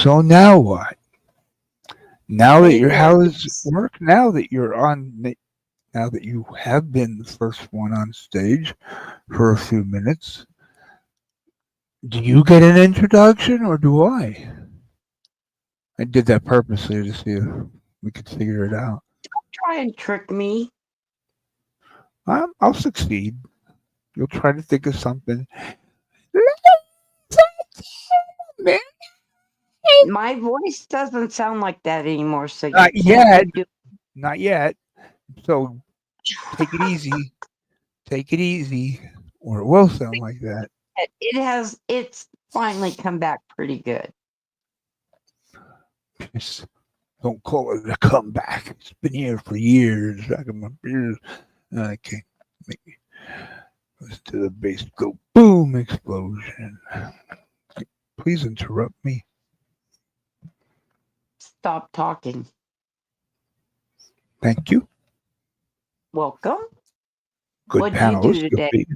So now what? Now that Hey, your house ladies. work, now that you're on, now that you have been the first one on stage for a few minutes, do you get an introduction or do I? I did that purposely to see if we could figure it out. Try and trick me. I'll succeed. You'll try to think of something. My voice doesn't sound like that anymore, so you Not can't yet. be doing Not yet. So take it easy. Take it easy, or it will sound like that. it. It's finally come back pretty good. Just don't call it a comeback. It's been here for years. I can remember years. I can't make me listen to the bass go boom explosion. Please interrupt me. Stop talking. Thank you. Welcome. Good What'd you do panelist. Good today? beat.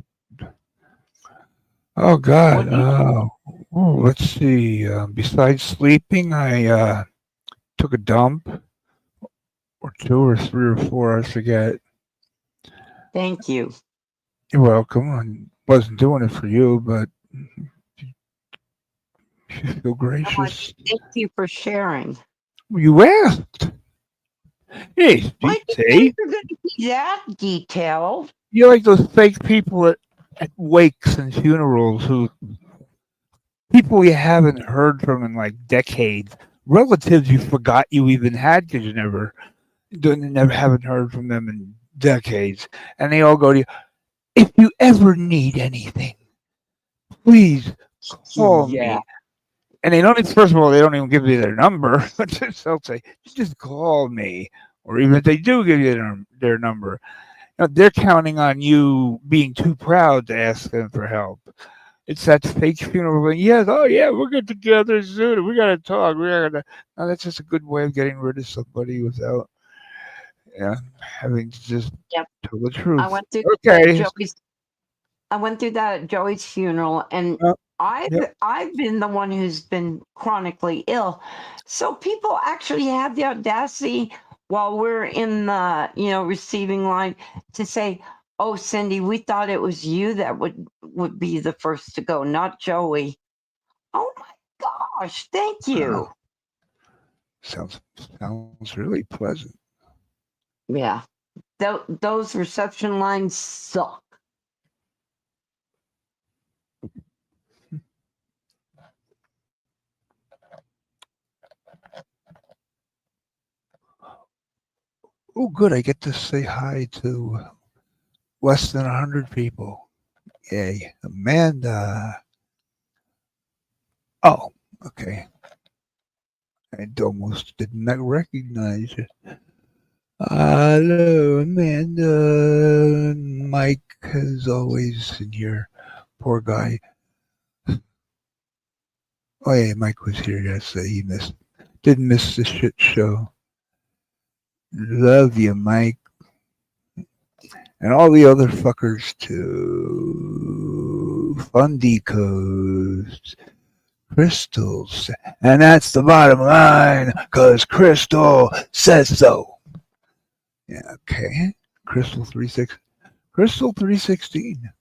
Oh God. What'd you Let's see. Besides sleeping, I took a dump, or two, or three, or four. I forget. Thank you. You're welcome. I wasn't doing it for you, but if you feel gracious, Thank you for sharing. you asked. Hey, I didn't know see, you're going to be that detailed. you're like those fake people at wakes and funerals who people you haven't heard from in like decades, relatives you forgot you even had because you never haven't heard from them in decades, and they all go to you. If you ever need anything, please call Yeah. me. And they don't. First of all, they don't even give you their number. But they'll say, "Just call me," or even if they do give you their number, they're counting on you being too proud to ask them for help. It's that fake funeral thing. Yes, oh yeah, we'll get together soon. We gotta talk. We gotta. No, that's just a good way of getting rid of somebody without, having to just Yep. tell the I truth. went through that at Okay. Joey's. I went through that at Joey's funeral, and Uh, I've yep. I've been the one who's been chronically ill. So people actually have the audacity while we're in the receiving line to say, "Oh, Cyndy, we thought it was you that would be the first to go, not Joey." Oh my gosh, thank you. Uh, sounds sounds really pleasant. Yeah, those reception lines suck. Oh, good. I get to say hi to less than 100 people. Yay. Amanda. Oh, okay. I almost did not recognize you. Hello, Amanda. Mike, as always, in here. Poor guy. Oh, yeah, Mike was here yesterday. Didn't miss the shit show. Love you, Mike. And all the other fuckers, too. Fundy codes. Crystals. And that's the bottom line, because Crystal says so. Yeah, okay. Crystal 316.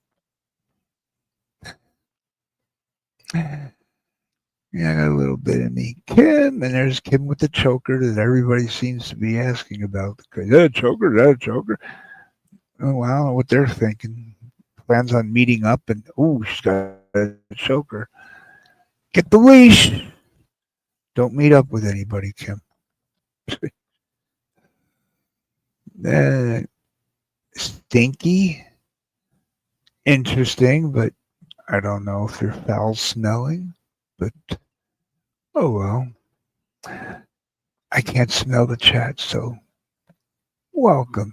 Yeah, I got a little bit of me. Kim, and there's Kim with the choker that everybody seems to be asking about. Is that a choker? Is that a choker? Oh, well, I don't know what they're thinking. Plans on meeting up, and she's got a choker. Get the leash. Don't meet up with anybody, Kim. uh, Stinky. Interesting, but I don't know if they're foul smelling. But oh well. I can't smell the chat, so welcome.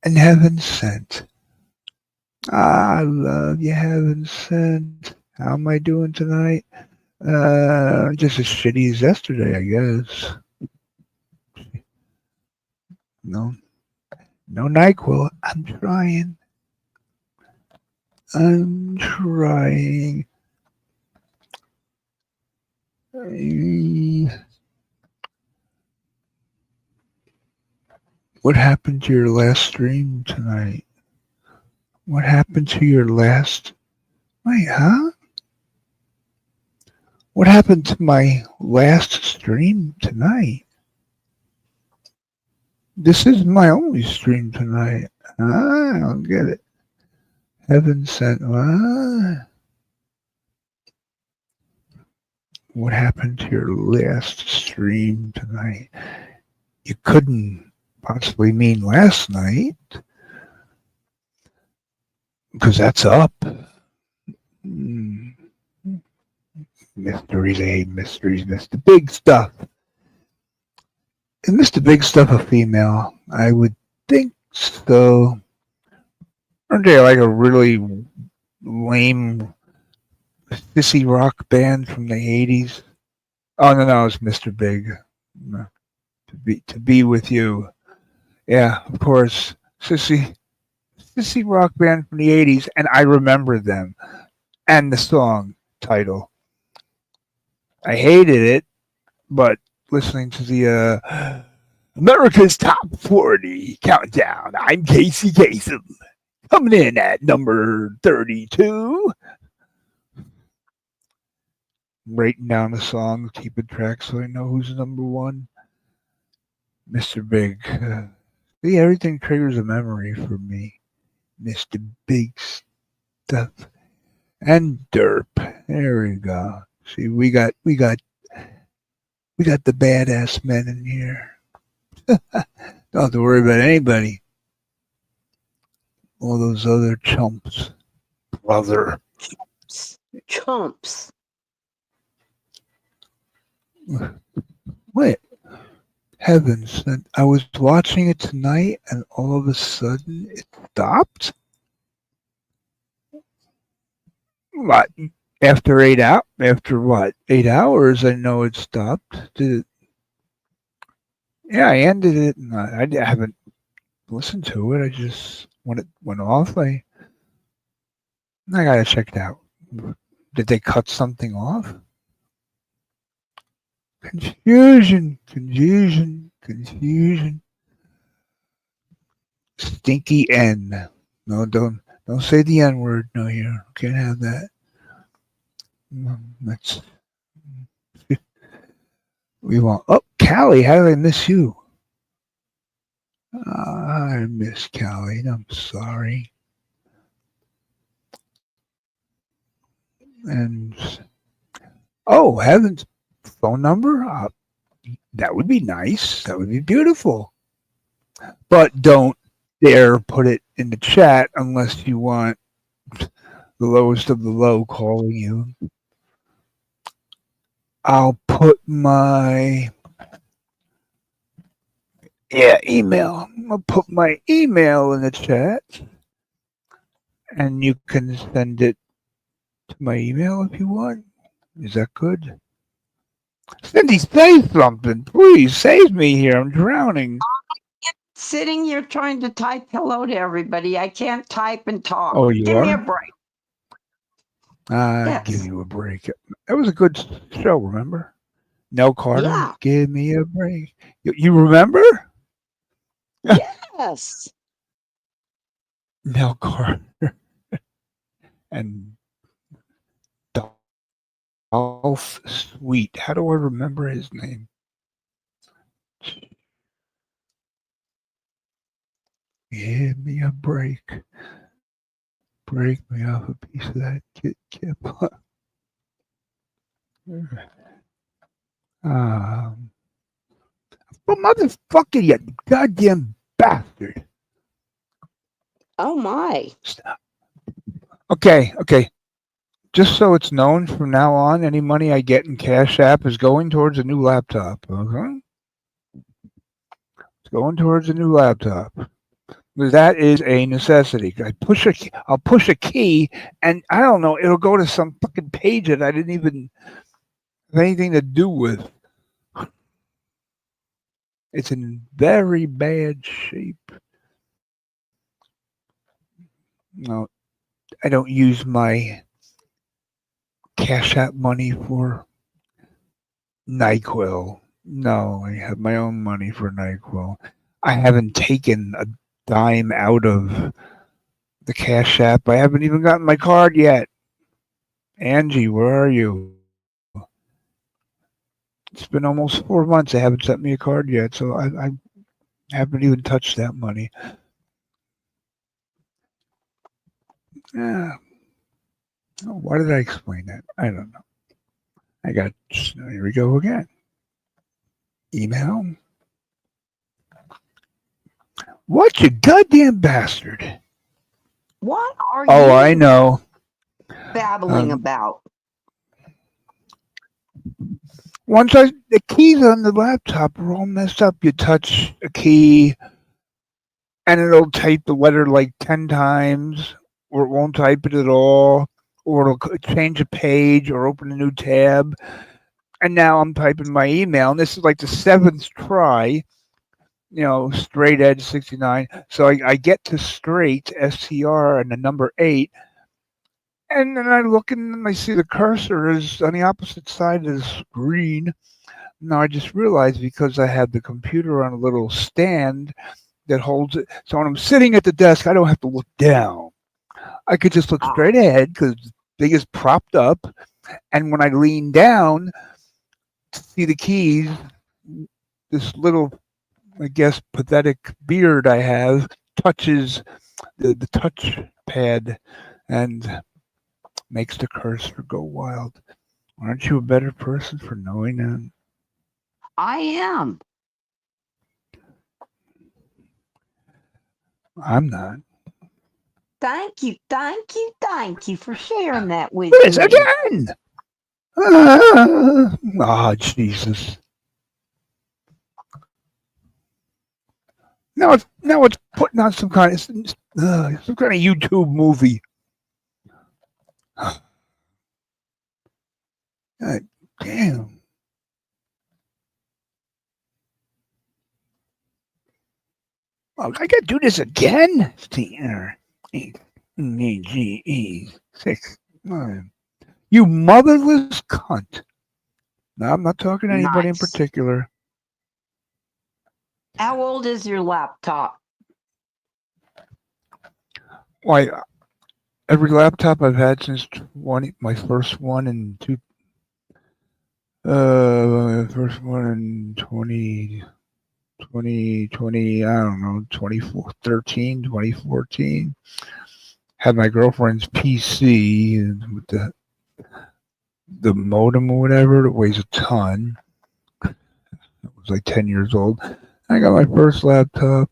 And heaven sent. I love you, heaven sent. How am I doing tonight? Just as shitty as yesterday, I guess. No, no NyQuil. I'm trying. I'm trying. What happened to your last stream tonight? What happened to your last... Wait, huh? What happened to my last stream tonight? This is my only stream tonight. I don't get it. Heaven sent. What happened to your last stream tonight? You couldn't possibly mean last night, because that's up. Mysteries, mysteries, Mr. Big Stuff. Is Mr. Big Stuff a female? I would think so. Aren't they like a really lame sissy rock band from the 80s? Oh, no, it's Mr. Big. No. To be with you. Yeah, of course. Sissy rock band from the 80s, and I remember them. And the song title. I hated it, but listening to the America's Top 40 Countdown, I'm Casey Kasem. Coming in at number 32. Writing down the song, keeping track so I know who's number one. Mr. Big. See, everything triggers a memory for me. Mr. Big Stuff. And Derp. There we go. See, we got the badass men in here. Don't have to worry about anybody. All those other chumps. Brother. Chumps. Wait. Heavens. I was watching it tonight and all of a sudden it stopped? What? After 8 hours? After what? 8 hours, I know it stopped. Did it? Yeah, I ended it and I haven't listened to it. I just, when it went off, I gotta check it out. Did they cut something off? Confusion. Stinky N. No, don't say the N word. No, you can't have that. That's we want. Oh, Callie, how did I miss you? I miss Callie. I'm sorry. And oh, Heaven's phone number. That would be nice. That would be beautiful. But don't dare put it in the chat unless you want the lowest of the low calling you. I'll put my email. I'll put my email in the chat, and you can send it to my email if you want. Is that good? Cyndy, say something, please. Save me here. I'm drowning. Sitting here trying to type hello to everybody. I can't type and talk. Oh, you Give are? me a break. I'll give you a break. That was a good show, remember? Nell Carter, Yeah. Give me a break. You remember? Yes. Nell Carter and Dolph Sweet. How do I remember his name? Give me a break. Break me off a piece of that Kit Kat. Well, motherfucker, you goddamn bastard. Oh, my. Stop. Okay. Just so it's known from now on, any money I get in Cash App is going towards a new laptop. Okay? It's going towards a new laptop. That is a necessity. I'll push a key, and I don't know, it'll go to some fucking page that I didn't even have anything to do with. It's in very bad shape. No, I don't use my Cash App money for NyQuil. No, I have my own money for NyQuil. I haven't taken a dime out of the Cash App. I haven't even gotten my card yet. Angie, where are you? It's been almost 4 months. They haven't sent me a card yet, so I haven't even touched that money. Yeah. Oh, why did I explain that? I don't know. I got, here we go again. Email. What, you goddamn bastard? What are Oh, I you know. babbling about? Once the keys on the laptop are all messed up. You touch a key and it'll type the letter like 10 times, or it won't type it at all, or it'll change a page or open a new tab. And now I'm typing my email, and this is like the seventh try, straight edge 69. So I get to straight, STR, and the number 8. And then I look and I see the cursor is on the opposite side of the screen. Now I just realized because I have the computer on a little stand that holds it. So when I'm sitting at the desk, I don't have to look down. I could just look Ah, straight ahead because the thing is propped up. And when I lean down to see the keys, this little, I guess, pathetic beard I have touches the touch pad and makes the cursor go wild. Aren't you a better person for knowing that? I am. I'm not. Thank you, thank you, thank you for sharing that with This me. again! Ah, Jesus. Now it's putting on some kind of YouTube movie. God damn. Oh, I gotta do this again? Six. You motherless cunt. No, I'm not talking to anybody in Nice. particular. How old is your laptop? Why, every laptop I've had since my first one in first one in 2020, I don't know, 2013, 2014. Had my girlfriend's PC with the modem or whatever. It weighs a ton. It was like 10 years old. I got my first laptop,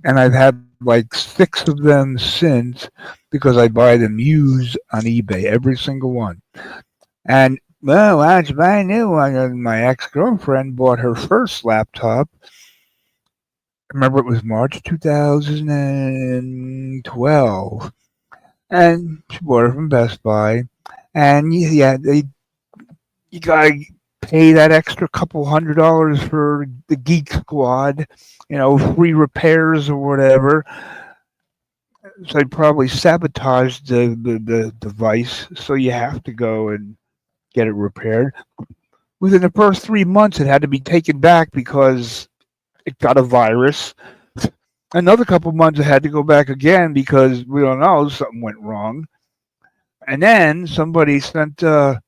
and I've had like 6 of them since because I buy them used on eBay, every single one. And well, why don't you buy a new one? My ex girlfriend bought her first laptop. I remember it was March 2012, and she bought it from Best Buy. And yeah, you gotta pay that extra couple $100 for the Geek Squad, free repairs or whatever. So I probably sabotaged the device, so you have to go and get it repaired. Within the first 3 months, it had to be taken back because it got a virus. Another couple months, it had to go back again because we don't know, something went wrong. And then somebody sent, I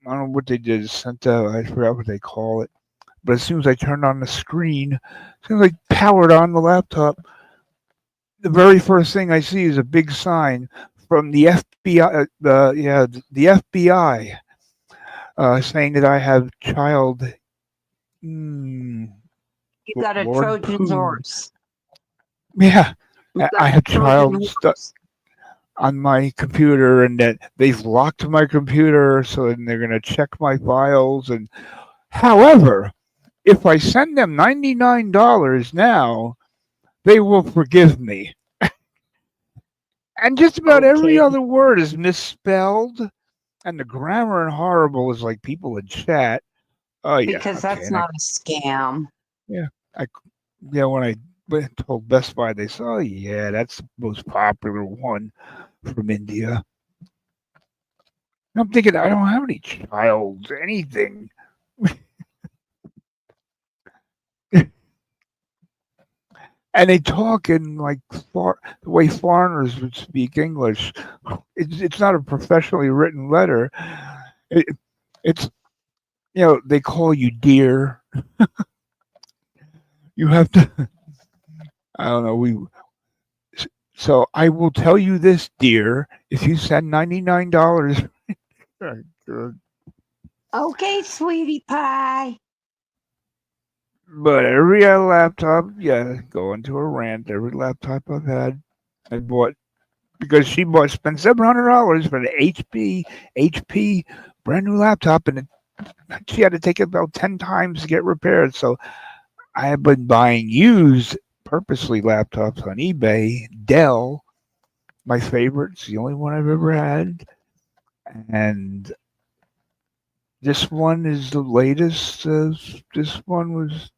don't know what they did, sent, I forgot what they call it. But as soon as I turned on the screen, as soon as I powered on the laptop, the very first thing I see is a big sign from the FBI, the FBI, saying that I have child, mm, You got a Lord Trojan's Pooh. horse. Yeah, You I got a have Trojan child stuff horse. on my computer, and that they've locked my computer, so then they're gonna check my files. And however, if I send them $99 now, they will forgive me. And just about every Okay. other word is misspelled, and the grammar in horrible is like people in chat. Oh yeah, Because okay. that's And not a scam. yeah, I when I told Best Buy, they said, "Oh yeah, that's the most popular one from India." And I'm thinking, I don't have any child anything. And they talk in like the way foreigners would speak English. It's not a professionally written letter. It, it's they call you dear. You have to. I don't know. So I will tell you this, dear. If you send $99, Okay, sweetie pie. but every laptop, go into a rant. Every laptop I've had, I bought because she spent $700 for the HP brand new laptop, and she had to take it about 10 times to get repaired. So I have been buying used purposely laptops on eBay. Dell, my favorite. It's the only one I've ever had, and this one is the latest. This one was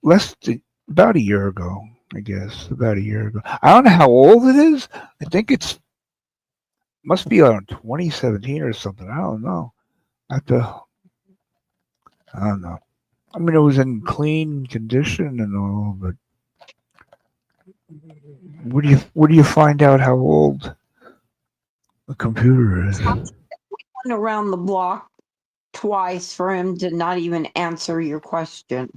about a year ago, I guess. About a year ago. I don't know how old it is. I think must be around 2017 or something. I don't know. I don't know. I mean, it was in clean condition and all, but where do you find out how old a computer is? Went around the block twice for him to not even answer your question.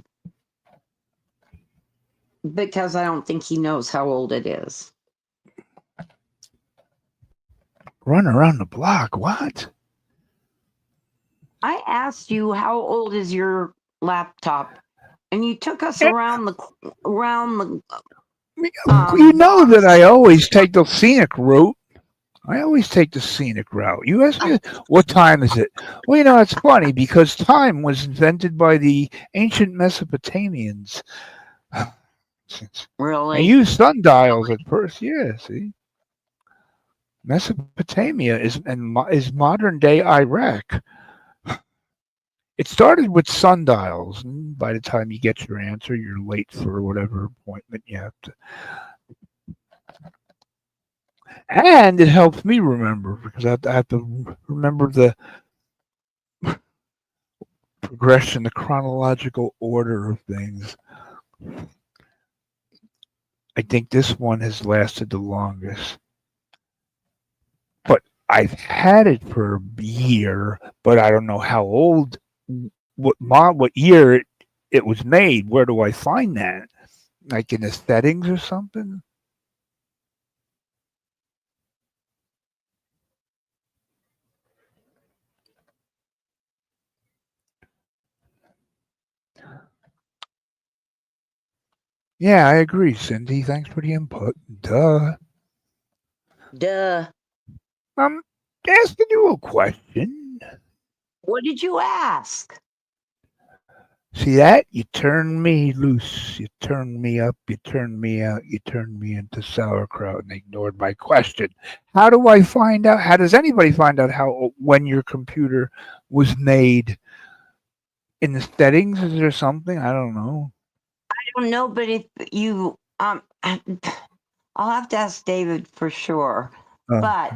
Because I don't think he knows how old it is. Run around the block? What? I asked you how old is your laptop, and you took us around the You know that I always take the scenic route. I always take the scenic route. You ask me what time is it? Well, it's funny because time was invented by the ancient Mesopotamians. Really? They used sundials at first. Yeah, see, Mesopotamia is modern day Iraq. It started with sundials, and by the time you get your answer, you're late for whatever appointment you have to. And it helps me remember because I have to remember the progression, the chronological order of things. I think this one has lasted the longest. But I've had it for a year, but I don't know how old, what year it was made. Where do I find that? Like in the settings or something? Yeah, I agree, Cyndy. Thanks for the input. Duh. I'm asking you a question. What did you ask? See that? You turn me loose. You turn me up. You turn me out. You turn me into sauerkraut and ignored my question. How do I find out? How does anybody find out when your computer was made? In the settings, is there something? I don't know. I don't know, but if you I'll have to ask David for sure. But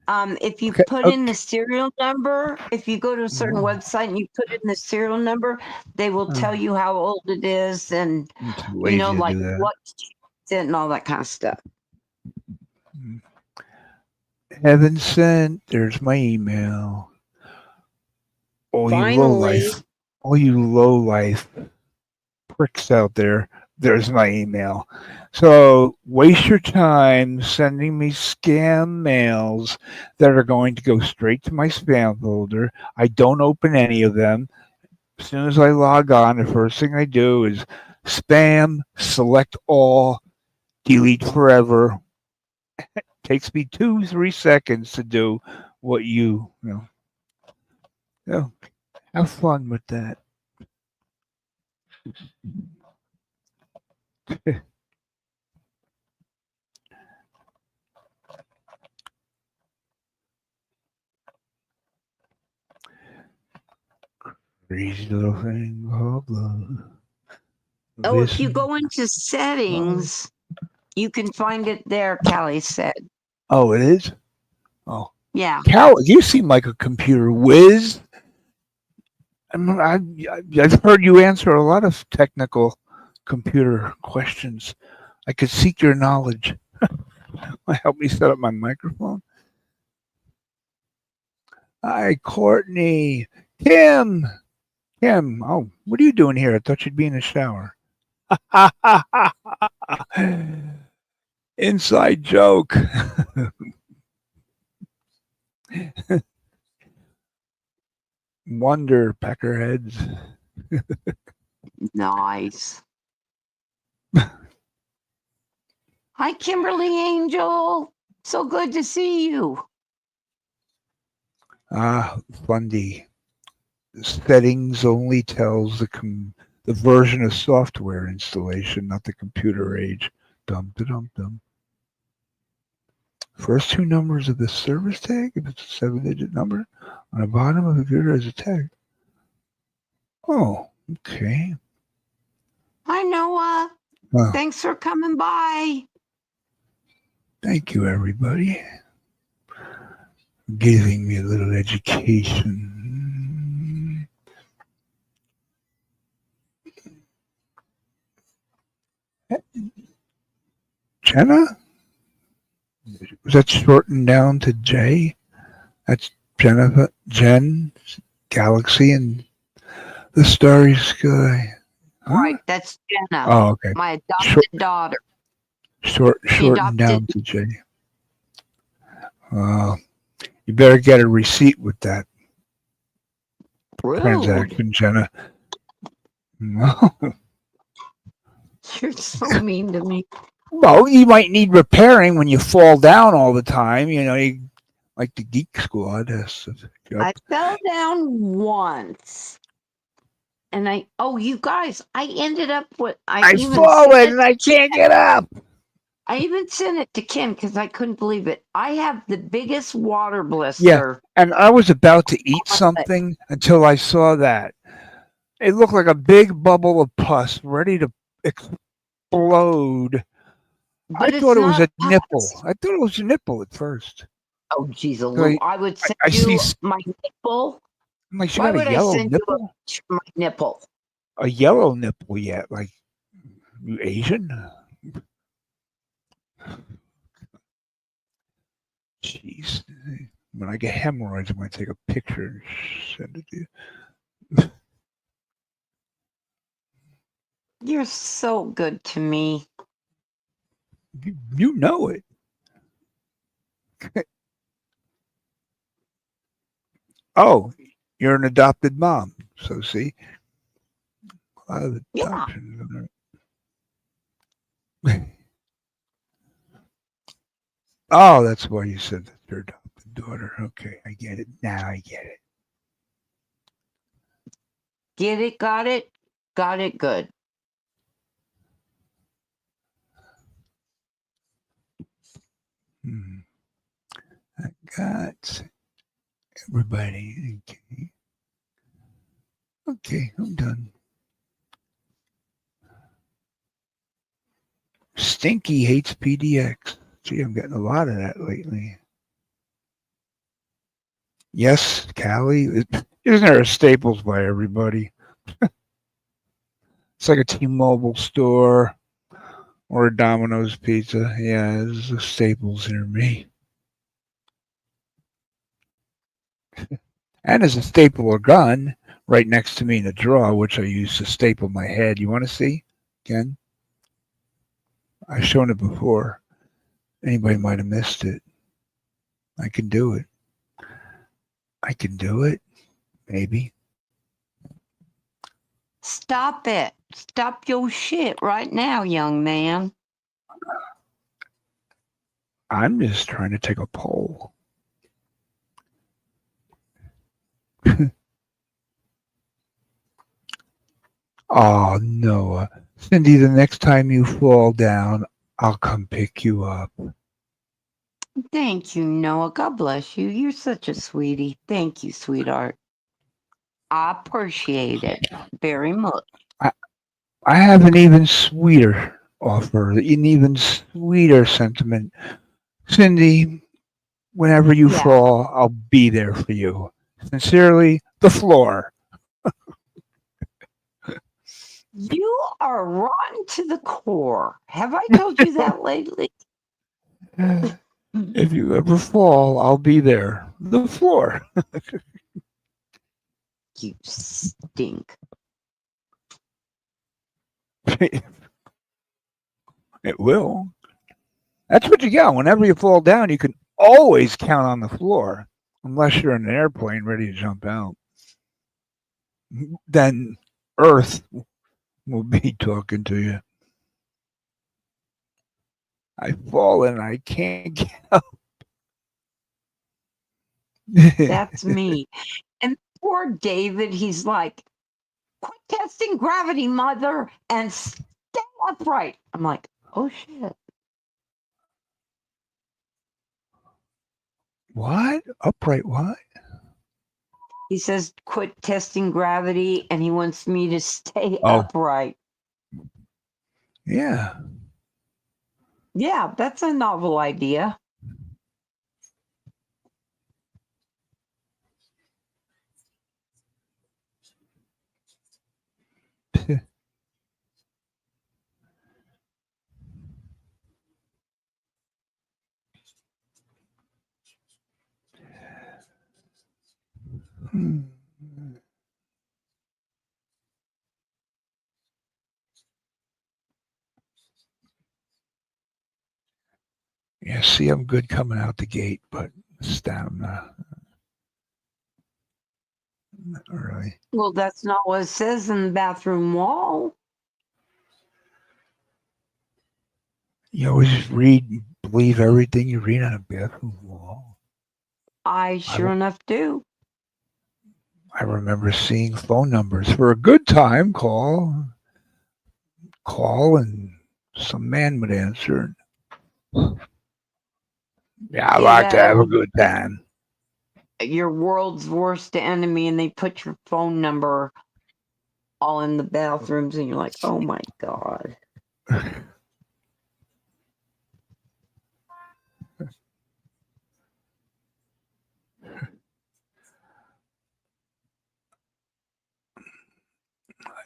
if you put in the serial number, if you go to a certain website and you put in the serial number, they will tell you how old it is and like what and all that kind of stuff. Heaven sent. There's my email. Finally. All you low life pricks out there. There's my email. So waste your time sending me scam mails that are going to go straight to my spam folder. I don't open any of them. As soon as I log on, the first thing I do is spam, select all, delete forever. It takes me 2-3 seconds to do what you know. Have fun with that. Crazy little thing called love. Oh, if you go into settings, you can find it there, Callie said. Oh, it is? Oh. Yeah. Cal, you seem like a computer whiz. I've heard you answer a lot of technical computer questions. I could seek your knowledge. Help me set up my microphone. Hi, Courtney. Kim. Kim. Oh, what are you doing here? I thought you'd be in the shower. Inside joke. Wonder peckerheads. Nice. Hi, Kimberly Angel. So good to see you. Fundy. Settings only tells the version of software installation, not the computer age. Dum da dum dum. First two numbers of the service tag, if it's a 7-digit number, on the bottom of the computer as a tag. Oh, okay. Hi, Noah. Well, Thanks for coming by. thank you, everybody, for giving me a little education. Jenna? Was that shortened down to J? That's Jennifer, Jen, Galaxy, and the Starry Sky. Huh? Right, that's Jenna. Oh, okay. My adopted daughter. Shortened down to J. You better get a receipt with that Rude. transaction, Jenna. No. You're so mean to me. Well, you might need repairing when you fall down all the time. You know, like the Geek Squad. I fell down once. And you guys, I ended up with, I've fallen and I can't get up. I even sent it to Kim because I couldn't believe it. I have the biggest water blister. Yeah, and I was about to eat something until I saw that. It looked like a big bubble of pus ready to explode. But I thought it was a pus. nipple. I thought it was a nipple at first. Oh, geez, Lou. I would send you my nipple. I'm like, she Why got would a yellow I send nipple? you my nipple? A yellow nipple yet? Like, you Asian? Jeez. When I get hemorrhoids, I'm going to take a picture and send it to you. You're so good to me. You know it. Oh, you're an adopted mom. So see, a lot of adoptions. Yeah. Oh, that's why you said that your adopted daughter. Okay, I get it. Now I get it. Get it, got it good. I got everybody. Okay. Okay, I'm done. Stinky hates PDX. Gee, I'm getting a lot of that lately. Yes, Callie. Isn't there a Staples by everybody? It's like a T-Mobile store or a Domino's Pizza. Yeah, there's a Staples near me. And there's a stapler gun right next to me in the drawer, which I use to staple my head. You want to see, Ken? I've shown it before. Anybody might have missed it. I can do it. I can do it. Maybe. Stop it. Stop your shit right now, young man. I'm just trying to take a poll. Oh, Noah. Cyndy, the next time you fall down, I'll come pick you up. Thank you, Noah. God bless you. You're such a sweetie. Thank you, sweetheart. I appreciate it very much. I have an even sweeter offer, an even sweeter sentiment. Cyndy, whenever you fall, I'll be there for you. Sincerely, the floor. You are rotten to the core. Have I told you that lately? If you ever fall, I'll be there. The floor. You stink. It will. That's what you got. Whenever you fall down, you can always count on the floor, unless you're in an airplane ready to jump out. Then Earth will be talking to you. I fall and I can't get up. That's me. And poor David, he's like, quit testing gravity, mother, and stay upright. I'm like, oh shit. What? Upright what? He says, quit testing gravity, and he wants me to stay Oh, upright. yeah. Yeah, that's a novel idea. Hmm. Yeah, see, I'm good coming out the gate, but stamina, not really. Well, that's not what it says in the bathroom wall. You always read, believe everything you read on a bathroom wall. I sure enough do. I remember seeing phone numbers for a good time. Call, and some man would answer. Yeah, I like to Yeah, have a good time. your world's worst enemy, and they put your phone number all in the bathrooms, and you're like, oh my God.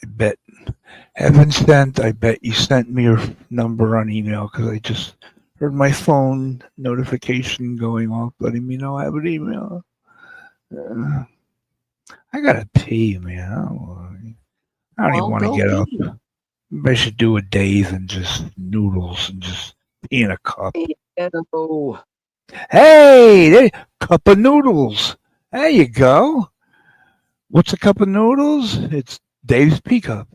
I bet heaven sent. I bet you sent me your number on email because I just heard my phone notification going off, letting me know I have an email. I gotta pee, man. I don't even Well, want to go get up. pee. Maybe I should do a Dave and just noodles and just pee in a cup. Oh, Hey, there, cup of noodles. There you go. What's a cup of noodles? It's Dave's pea cup.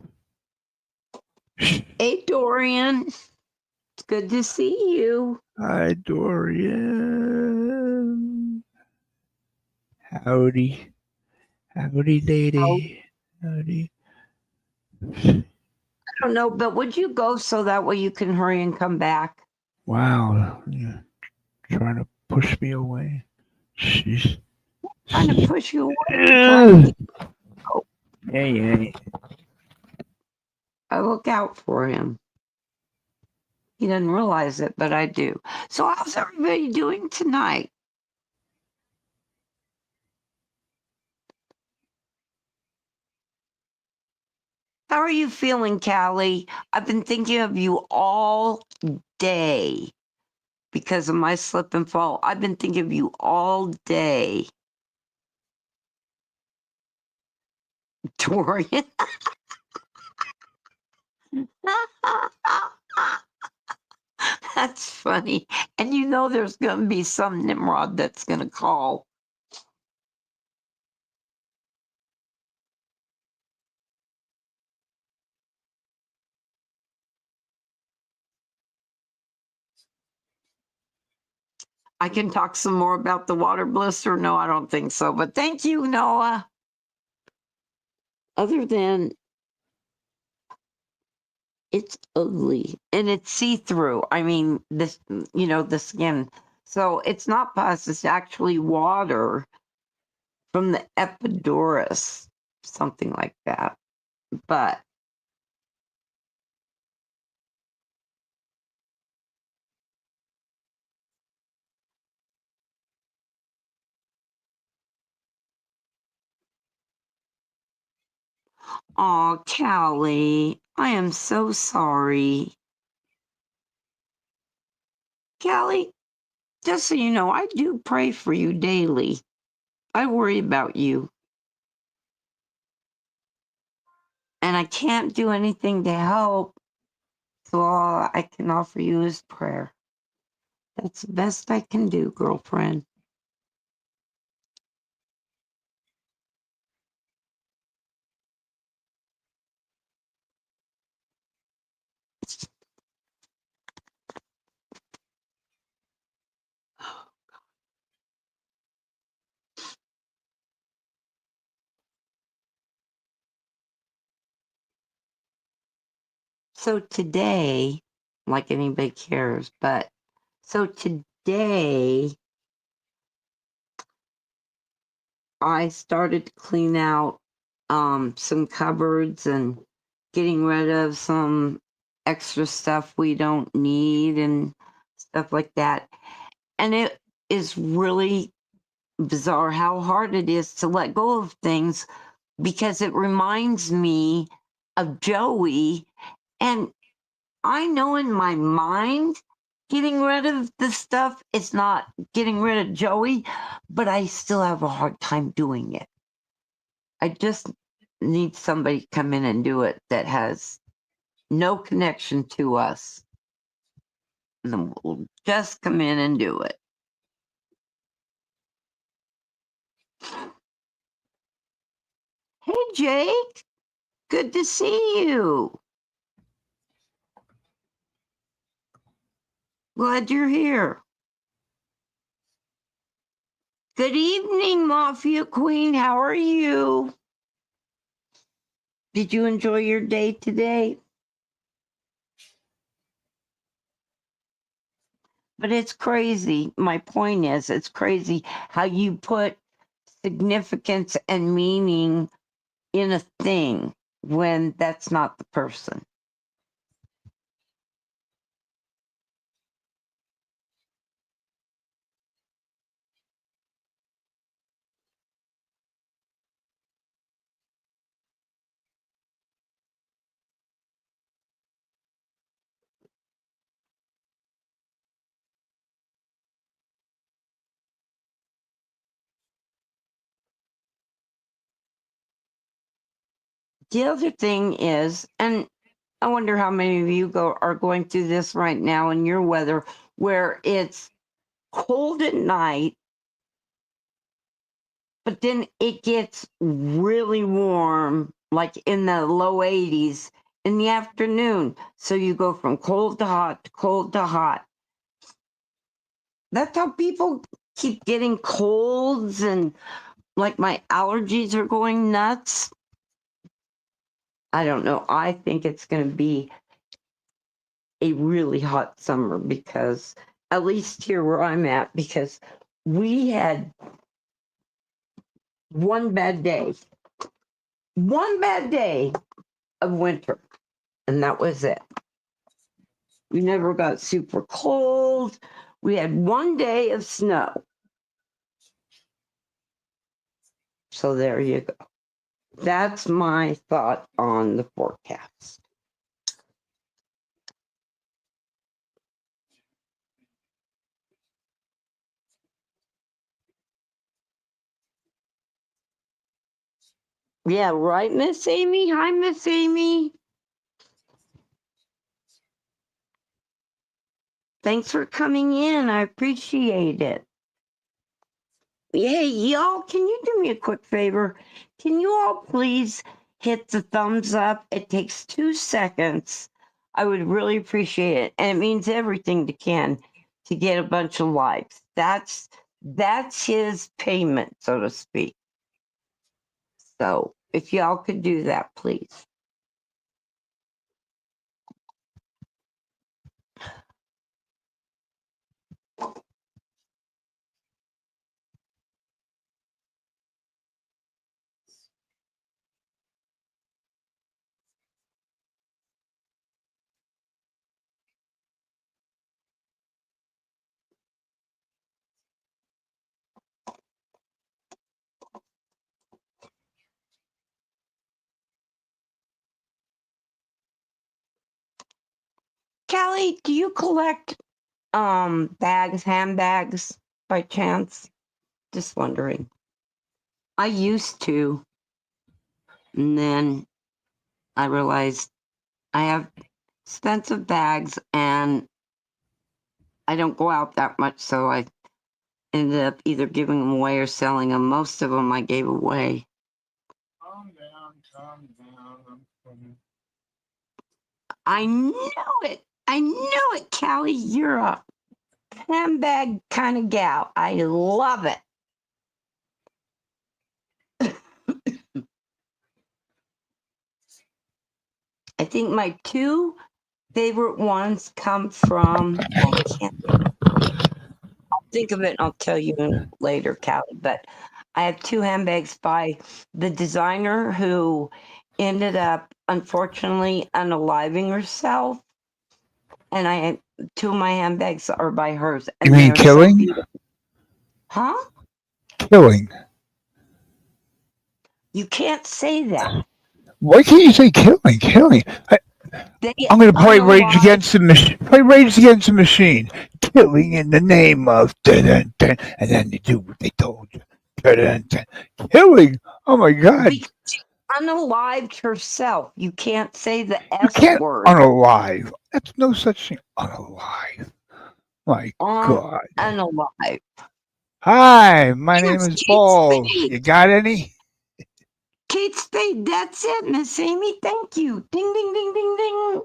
hey, Dorian. It's good to see you. Hi, Dorian. Howdy. Howdy, Oh, lady. Howdy. I don't know, but would you go so that way you can hurry and come back? Wow. You're trying to push me away. Sheesh. Trying to push you away. I'm trying to get. Oh, Hey, hey. I look out for him. He doesn't realize it, but I do. So, how's everybody doing tonight? How are you feeling, Callie? I've been thinking of you all day because of my slip and fall. I've been thinking of you all day. Dorian. That's funny. And you know there's going to be some Nimrod that's going to call. I can talk some more about the water blister. No, I don't think so. But thank you, Noah. Other than it's ugly and it's see-through. I mean, this, the skin. So it's not pus, it's actually water from the epidural, something like that. But oh, Callie, I am so sorry. Callie, just so you know, I do pray for you daily. I worry about you. And I can't do anything to help, so all I can offer you is prayer. That's the best I can do, girlfriend. So today, like anybody cares, but so today I started to clean out some cupboards and getting rid of some extra stuff we don't need and stuff like that. And it is really bizarre how hard it is to let go of things because it reminds me of Joey. And I know in my mind, getting rid of the stuff is not getting rid of Joey, but I still have a hard time doing it. I just need somebody to come in and do it that has no connection to us. And then we'll just come in and do it. Hey, Jake. Good to see you. Glad you're here. Good evening, Mafia Queen. How are you? Did you enjoy your day today? But it's crazy. My point is, it's crazy how you put significance and meaning in a thing when that's not the person. The other thing is, and I wonder how many of you are going through this right now in your weather, where it's cold at night, but then it gets really warm, like in the low 80s in the afternoon. So you go from cold to hot to cold to hot. That's how people keep getting colds, and like my allergies are going nuts. I don't know. I think it's going to be a really hot summer because, at least here where I'm at, because we had one bad day of winter, and that was it. We never got super cold. We had one day of snow. So there you go. That's my thought on the forecast. Yeah, right, Miss Amy? Hi, Miss Amy. Thanks for coming in. I appreciate it. Hey, y'all, can you do me a quick favor? Can you all please hit the thumbs up? It takes 2 seconds. I would really appreciate it. And it means everything to Ken to get a bunch of likes. That's his payment, so to speak. So if y'all could do that, please. Callie, do you collect handbags by chance? Just wondering. I used to, and then I realized I have expensive bags and I don't go out that much, so I ended up either giving them away or selling them. Most of them I gave away. Calm down, calm down. I knew it. I knew it, Callie. You're a handbag kind of gal. I love it. I think my two favorite ones come from, I can't think of it and I'll tell you later, Callie, but I have two handbags by the designer who ended up unfortunately unaliving herself. And I had two of my handbags are by hers. And You mean they're killing? so beautiful. Huh? Killing. You can't say that. Why can't you say killing? Killing. I'm going to play Rage Against the Machine. Play Rage Against the Machine. Killing in the name of dun, dun, and then you do what they told you. Dun, dun. Killing. Oh my God! Because she unalived herself. You can't say the You S can't word. unalive. That's no such thing. Unalive. My God. Unalive. Hi, my name is Kate Paul. Spade. You got any? Kate Spade. That's it, Miss Amy. Thank you. Ding, ding, ding, ding, ding.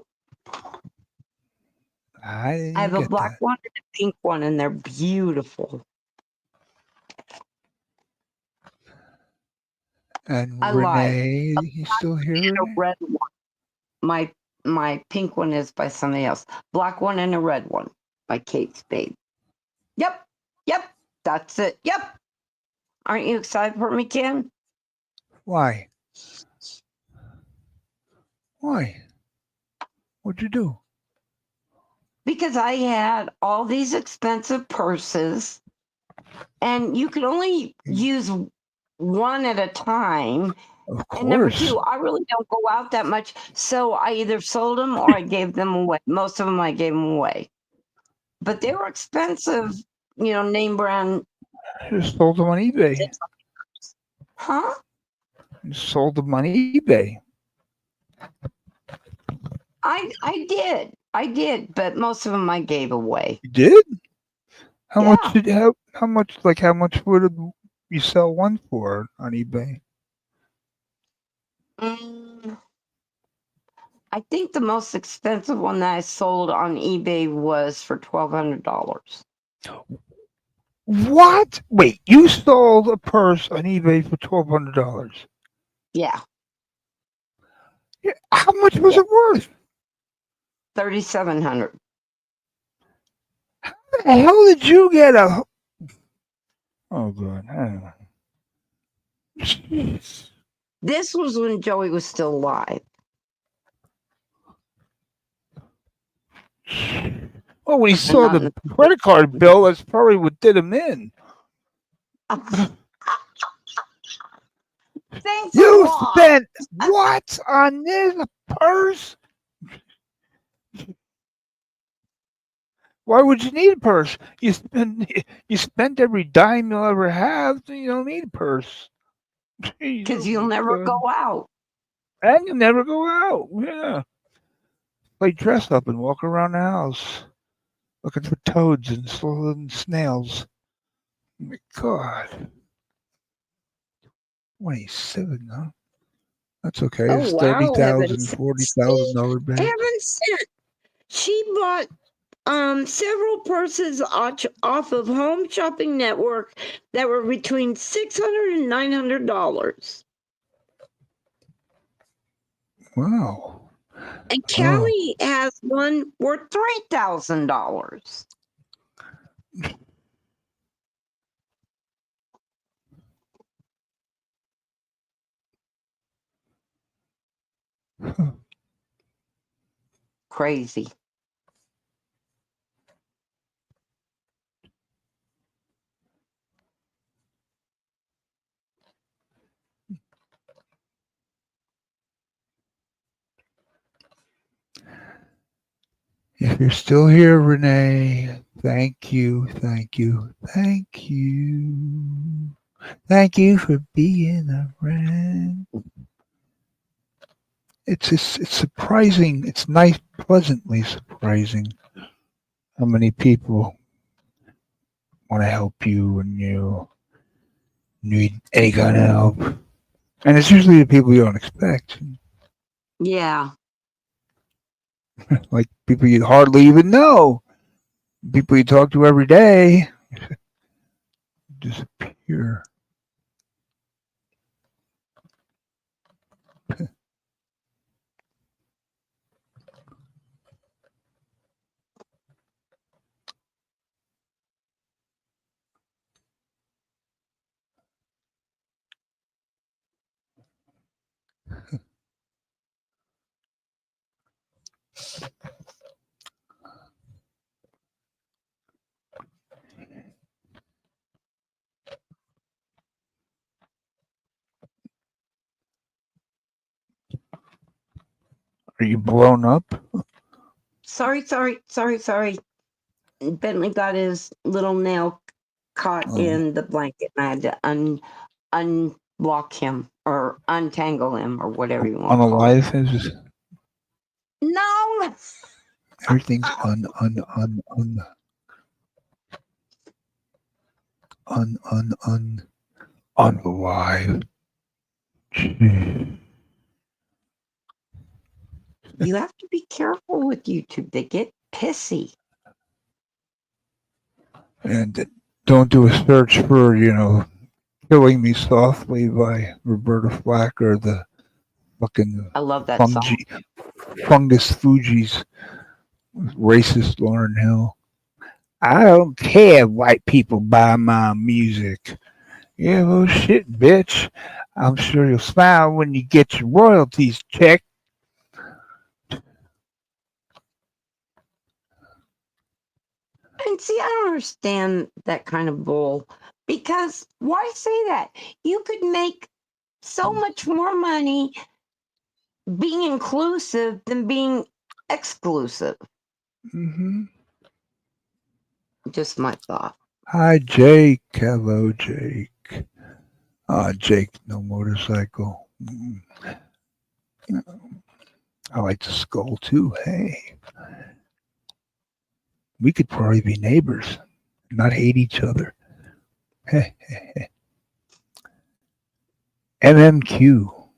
I have a black one and a pink one, and they're beautiful. And I Renee, you still here? And a red one. My pink one is by somebody else. Black one and a red one by Kate Spade. Yep. Yep. That's it. Yep. Aren't you excited for me, Ken? Why? Why? What'd you do? Because I had all these expensive purses, and you could only use one at a time. Of course. And number two, I really don't go out that much, so I either sold them or I gave them away. Most of them I gave them away, but they were expensive, name brand. Just sold them on eBay. Huh? Just sold them on eBay. I did, but most of them I gave away. You did? How Yeah. much did you have? How much would you sell one for on eBay? I think the most expensive one that I sold on eBay was for $1,200. What? Wait, you sold a purse on eBay for $1,200? Yeah. Yeah, how much was it worth? $3,700. How the hell did you get a? Oh God, I don't know. Jeez. This was when Joey was still alive. Well, when he saw the credit card bill, that's probably what did him in. Thanks You a lot. spent what on this purse? Why would you need a purse? You spent every dime you'll ever have, so you don't need a purse. Because you'll never go out. And you never go out. Yeah. Play dress up and walk around the house looking for toads and snails. Oh my God. 27, huh? That's okay. Oh, It's wow. $30,000, $40,000 bag. Heaven sent. She bought several purses off of Home Shopping Network that were between $600 and $900. Wow. And Callie has one worth $3,000. Crazy. Yeah. You're still here, Renee. Thank you, thank you, thank you. Thank you for being a friend. It's surprising. It's nice, pleasantly surprising how many people want to help you when you need any kind of help. And it's usually the people you don't expect, Yeah. like people you hardly even know, people you talk to every day disappear. Are you blown up? Sorry. Bentley got his little nail caught in the blanket, and I had to unblock him or untangle him or whatever you want to call it. Unalive is No. everything's unalive. You have to be careful with YouTube. They get pissy. And don't do a search for, Killing Me Softly by Roberta Flack or the fucking I love that song. Fungus Fugees, racist Lauryn Hill. I don't care if white people buy my music. Yeah, well, shit, bitch. I'm sure you'll smile when you get your royalties checked. And see, I don't understand that kind of bull. Because why say that? You could make so much more money being inclusive than being exclusive. Mm-hmm. Just my thought. Hi, Jake. Hello, Jake. Jake, no motorcycle. I like the skull too. Hey, we could probably be neighbors, not hate each other. MMQ,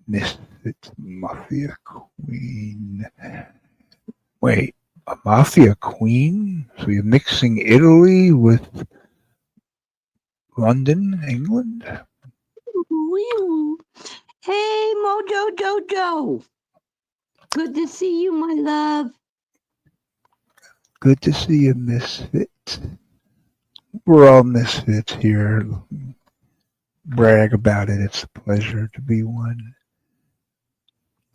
Misfit Mafia Queen. Wait, a Mafia Queen? So you're mixing Italy with London, England? Hey, Mojo Jojo. Good to see you, my love. Good to see you, Misfit. We're all misfits here. Brag about it. It's a pleasure to be one.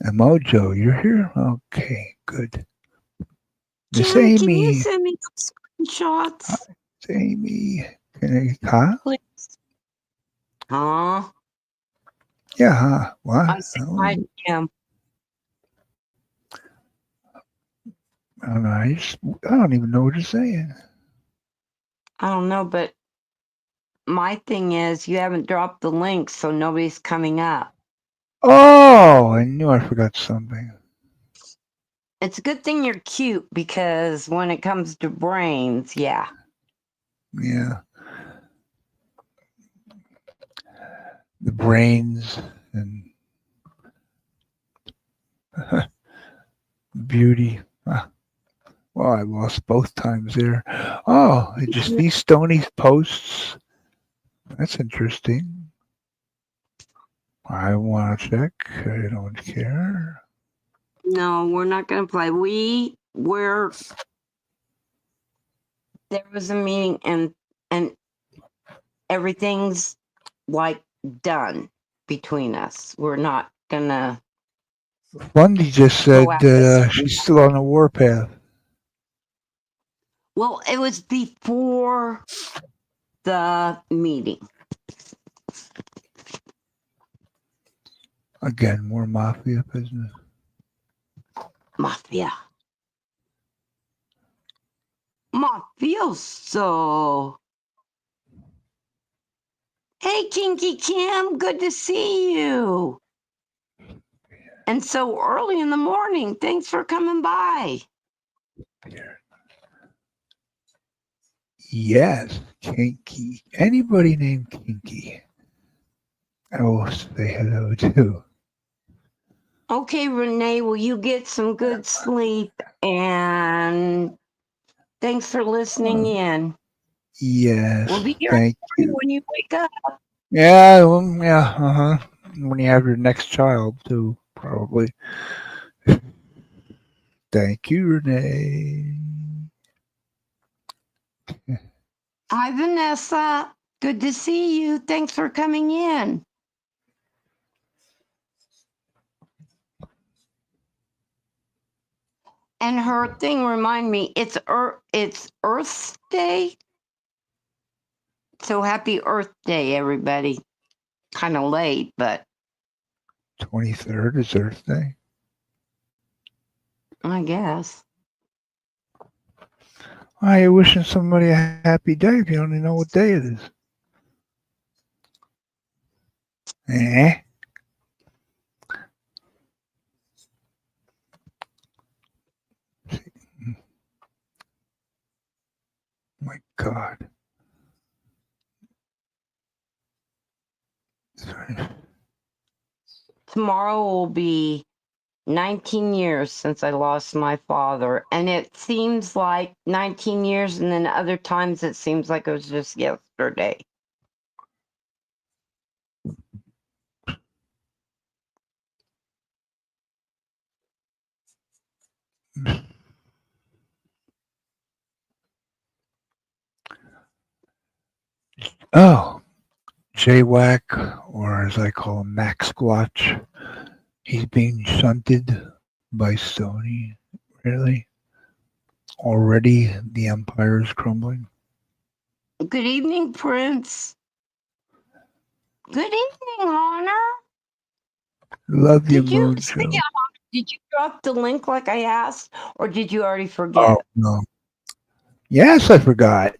And Mojo, you're here? Okay, good. Miss Can you Amy. send me screenshots? Miss Amy. Huh? Please. Huh? Yeah, huh? What? I said hi to him. I don't know. I don't even know what you're saying. I don't know, but my thing is you haven't dropped the link, so nobody's coming up. Oh, I knew I forgot something. It's a good thing you're cute because when it comes to brains, yeah. Yeah. The brains and beauty. Well, I lost both times there. Oh, just these stony posts. That's interesting. I want to check. I don't care. No, we're not going to play. There was a meeting and everything's like done between us. We're not gonna Bundy just said go at that this. she's still on the warpath. Well, it was before the meeting. Again, more mafia business. Mafia. Mafioso. Hey, Kinky Kim, good to see you. And so early in the morning, thanks for coming by. Yes, Kinky. Anybody named Kinky, I will say hello to. Okay, Renee, will you get some good sleep? And thanks for listening in. Yes, We'll be here thank you. when you wake up. Yeah, yeah, when you have your next child, too, probably. Thank you, Renee. Hi, Vanessa. Good to see you. Thanks for coming in. And her thing remind me, it's Earth Day. So happy Earth Day, everybody. Kind of late, but 23rd is Earth Day. I guess. Why are you wishing somebody a happy day if you don't even know what day it is? Eh? My God. Tomorrow will be 19 years since I lost my father. And it seems like 19 years, and then other times it seems like it was just yesterday. Oh, J-Wack, or as I call him, Max Squatch. He's being shunted by Sony. Really? Already the empire is crumbling? Good evening, Prince. Good evening, Honor. Love you, Did you Mojo. did you drop the link like I asked, or did you already forget? Oh, no. Yes, I forgot.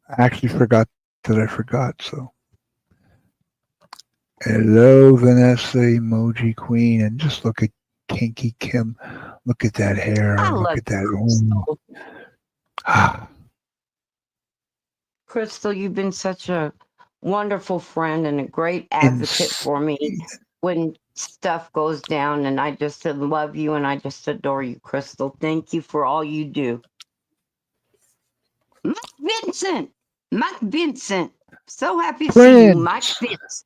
I actually forgot that I forgot, so. Hello, Vanessa, Emoji Queen, and just look at Kinky Kim. Look at that hair. I Look love at that. Crystal. Ah, Crystal, you've been such a wonderful friend and a great advocate for me when stuff goes down, and I just love you and I just adore you, Crystal. Thank you for all you do. Mike Vincent, so happy to see you, Mike Vincent.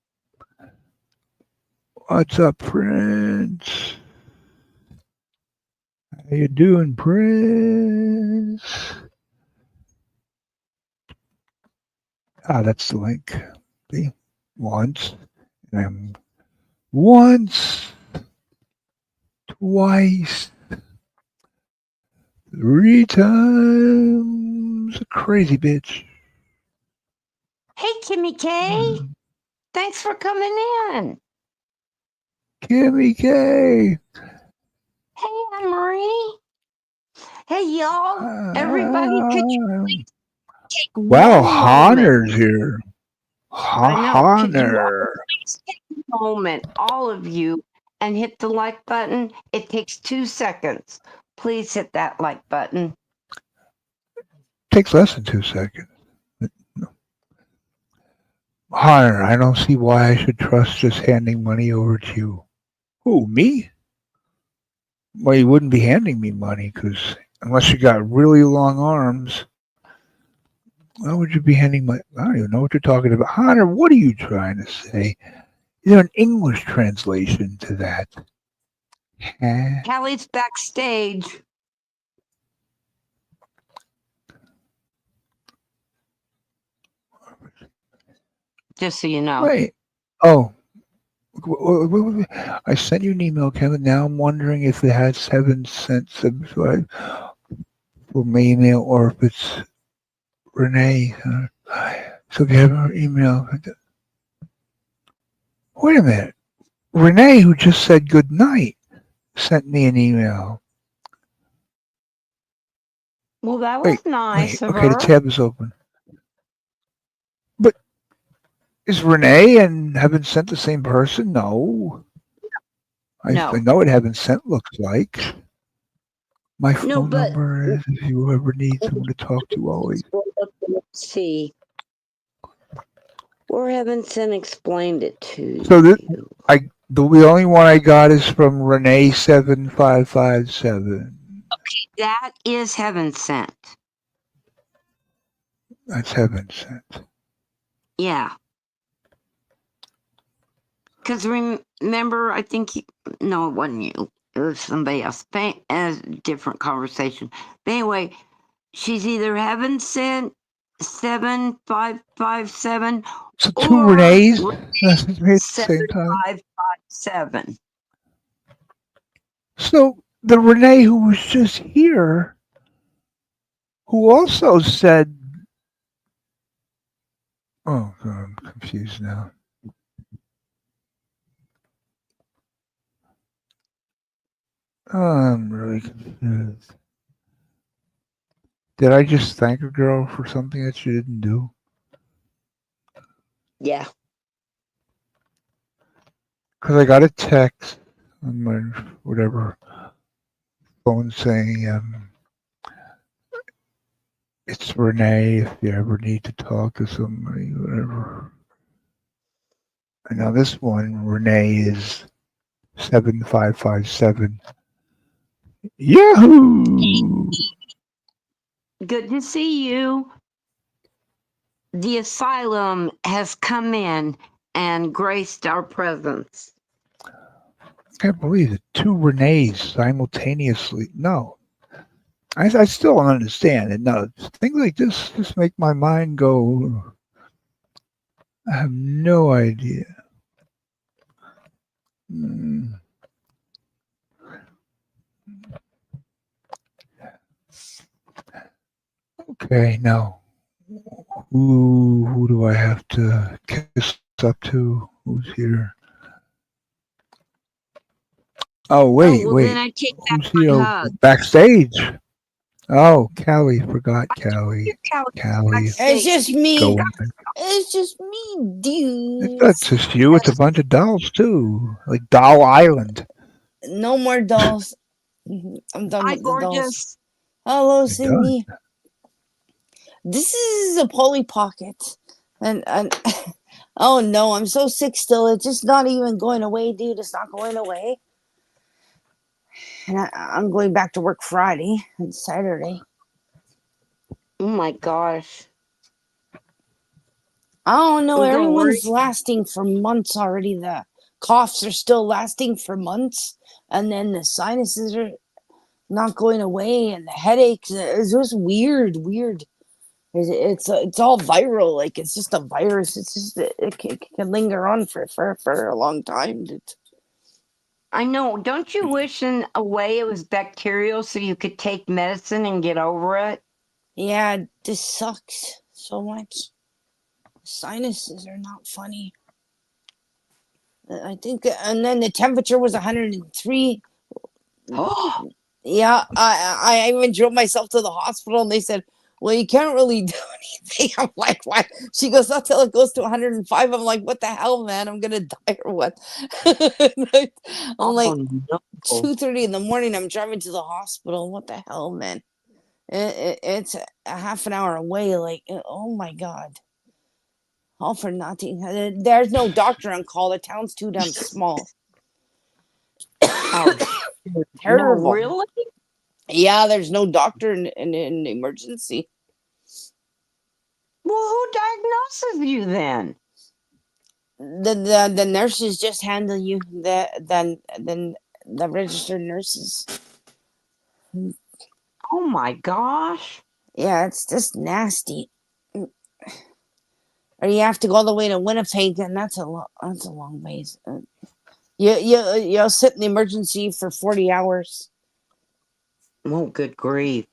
What's up, Prince? How you doing, Prince? Ah, that's the link. See? Once. And once. Twice. 3 times. A crazy bitch. Hey, Kimmy K. Thanks for coming in. Kimmy K. Hey, Anne-Marie. Hey, y'all. Everybody, could you please take Wow, one moment? Honor's here. I know. Could you all Honor. please take a moment, all of you, and hit the like button? It takes 2 seconds. Please hit that like button. Takes less than 2 seconds. Honor, I don't see why I should trust just handing money over to you. Who, me? Well, you wouldn't be handing me money because unless you got really long arms, why would you be handing my? I don't even know what you're talking about. Honor, what are you trying to say? Is there an English translation to that? Huh? Callie's backstage. Just so you know. Wait. Oh. I sent you an email, Kevin. Now I'm wondering if it has 7 cents subscribe for my email or if it's Renee. So if you have her email, wait a minute. Renee, who just said good night, sent me an email. Well, that was Wait, nice of okay, the her. tab is open. But is Renee and Heaven Sent the same person? No. I No. know what Heaven Sent looks like. My No, phone but number is if you ever need someone to talk to, always. let's see. Or Heaven Sent explained it to So you. the only one I got is from Renee 7557. That is Heaven Sent. That's Heaven Sent. Yeah. Because remember, I think no, it wasn't you. It was somebody else. A different conversation. But anyway, she's either Heaven Sent 7557 So two or Renees messaged me at the same time. 7557. So the Renee who was just here, who also said, "Oh God, I'm confused now." I'm really confused. Did I just thank a girl for something that she didn't do? Yeah. Because I got a text on my whatever phone saying, "It's Renee. If you ever need to talk to somebody, whatever." And now this one, Renee, is 7557. Yahoo! Good to see you. The asylum has come in and graced our presence. I can't believe it. Two Renees simultaneously. No. I still don't understand it. No, things like this just make my mind go. I have no idea. Mm. Okay, now who do I have to kiss up to? Who's here? Oh wait, well, then wait. I take back Who's here? my hug. Backstage. Oh, Callie. Forgot Callie. Callie. It's just me. Going. It's just me, dude. That's just you. It's a bunch of dolls too, like Doll Island. No more dolls. I'm done Hi, with the dolls. gorgeous. Hello, You're done. Cyndy. This is a Polly Pocket. And oh no, I'm so sick still. It's just not even going away, dude. It's not going away. And I'm going back to work Friday and Saturday. Oh my gosh. I don't know. I'm gonna worry. Everyone's lasting for months already. The coughs are still lasting for months. And then the sinuses are not going away. And the headaches. It's just weird. It's all viral. Like, it's just a virus. It's just, it can linger on for a long time. I know. Don't you wish in a way it was bacterial so you could take medicine and get over it? Yeah, this sucks so much. Sinuses are not funny. I think, and then the temperature was 103. Oh, Yeah, I even drove myself to the hospital, and they said, "Well, you can't really do anything." I'm like, "Why?" She goes, "Not till it goes to 105." I'm like, "What the hell, man? I'm gonna die or what?" I'm like, no. 2:30 in the morning. I'm driving to the hospital. What the hell, man? It's a half an hour away. Like, oh my god, all for nothing. There's no doctor on call. The town's too damn small. Oh, no, Terrible. really? Yeah, there's no doctor in emergency. Well, who diagnoses you then? The nurses just handle you. The registered nurses. Oh my gosh. Yeah, it's just nasty. Or you have to go all the way to Winnipeg, and that's a long ways. You'll sit in the emergency for 40 hours. Oh, good grief.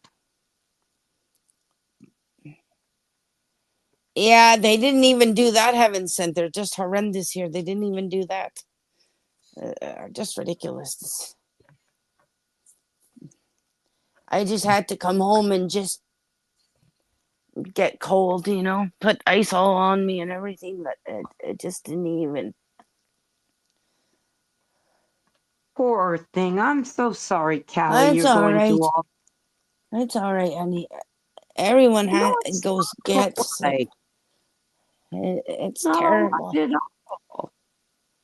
Yeah, they didn't even do that, Heaven Sent. They're just horrendous here. They didn't even do that. Just ridiculous. I just had to come home and just get cold, put ice all on me and everything, but it just didn't even. Poor thing. I'm so sorry, Callie. It's You're all going right. through all. It's all right, honey. Everyone No, it's gets not sick. right. It's No, terrible. not at all.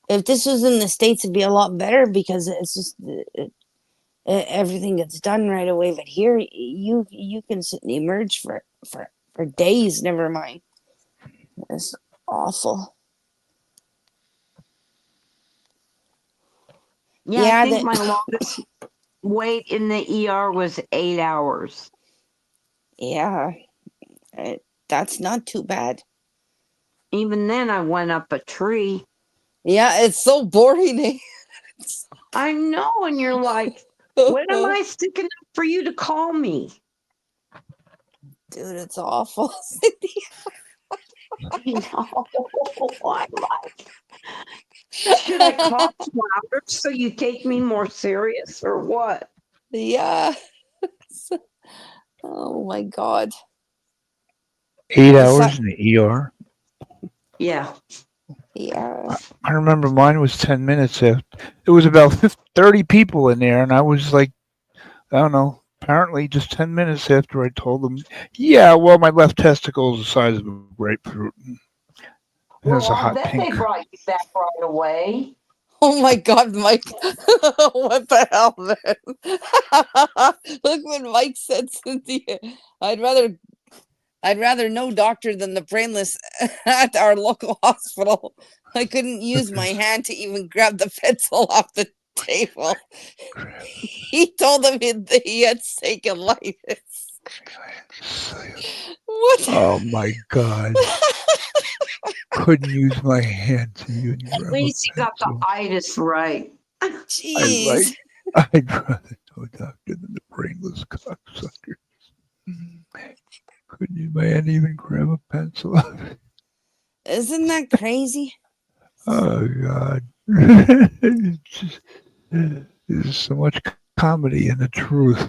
If this was in the States, it'd be a lot better because it's just everything gets done right away. But here, you can sit and emerge for days. Never mind. It's awful. Yeah, Yeah, I think my longest wait in the ER was 8 hours. yeah, that's not too bad. Even then, I went up a tree. Yeah, it's so boring. I know, and you're like, when am I sticking up for you to call me? Dude, it's awful. I know. I'm like, should I cough louder so you take me more serious or what? Yeah. Oh my God. 8 hours in the ER. Yeah. Yeah. I remember mine was 10 minutes. It was about 30 people in there, and I was like, I don't know, apparently just 10 minutes after I told them, yeah, well, my left testicle is the size of a grapefruit. It has Well, a I'll hot bet pink. they brought you back right away. Oh my God, Mike. What the hell, man? Look what Mike said, Cynthia. I'd rather no doctor than the brainless at our local hospital. I couldn't use my hand to even grab the pencil off the table. He told him he had sacolitis. What? Oh my God. Couldn't use my hand to even grab At least you got the itis right. Jeez. I'd rather no doctor than the brainless cocksucker. Couldn't use my hand to even grab a pencil. Isn't that crazy? Oh God. There's so much comedy in the truth.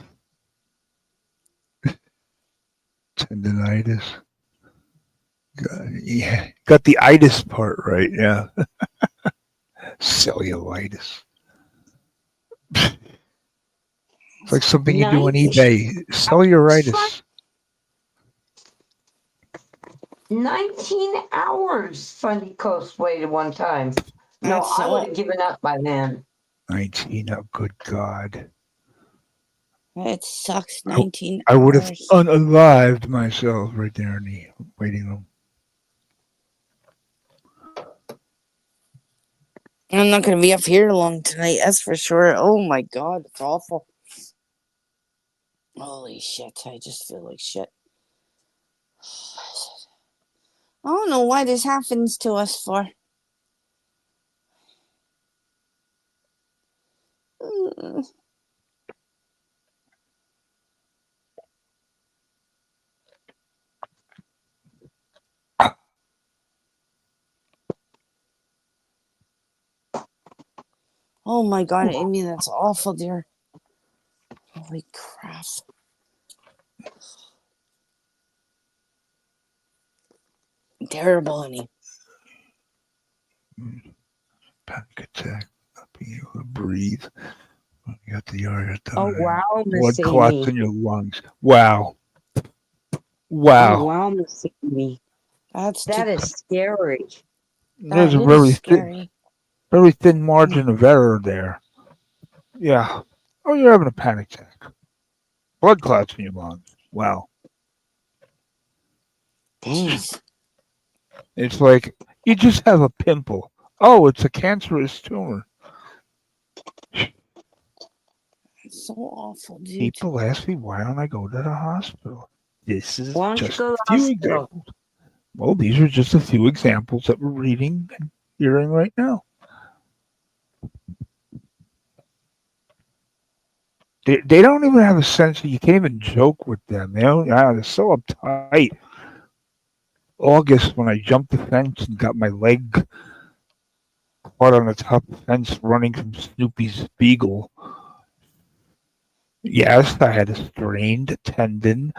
Tendinitis. Yeah, got the itis part right. Yeah, cellulitis. It's like something you do on eBay. Cellulitis. 19 hours Sunny Coast waited one time. No, That's I so- would have given up by then. 19. Oh, good God. It sucks. 19 I would have hours. unalived myself right there in the waiting room. I'm not going to be up here long tonight, that's for sure. Oh my God, it's awful. Holy shit, I just feel like shit. I don't know why this happens to us for. Oh my God, Amy, that's awful, dear. Holy crap. Terrible, honey. Panic attack. Not being able to breathe. You got the Oh, wow, blood Miss clots Amy. in your lungs. Wow. Oh, Wow. wow, Miss Amy. That is scary. There's a very thin margin of error there. Yeah. Oh, you're having a panic attack. Blood clots in your lungs. Wow. Jeez. It's like you just have a pimple. Oh, it's a cancerous tumor. It's so awful, dude. People ask me, why don't I go to the hospital? This is Why don't you just go to a the few hospital? examples. Well, these are just a few examples that we're reading and hearing right now. They don't even have a sense that you can't even joke with them. They're so uptight. August, when I jumped the fence and got my leg caught on the top of the fence running from Snoopy's beagle. Yes, I had a strained tendon,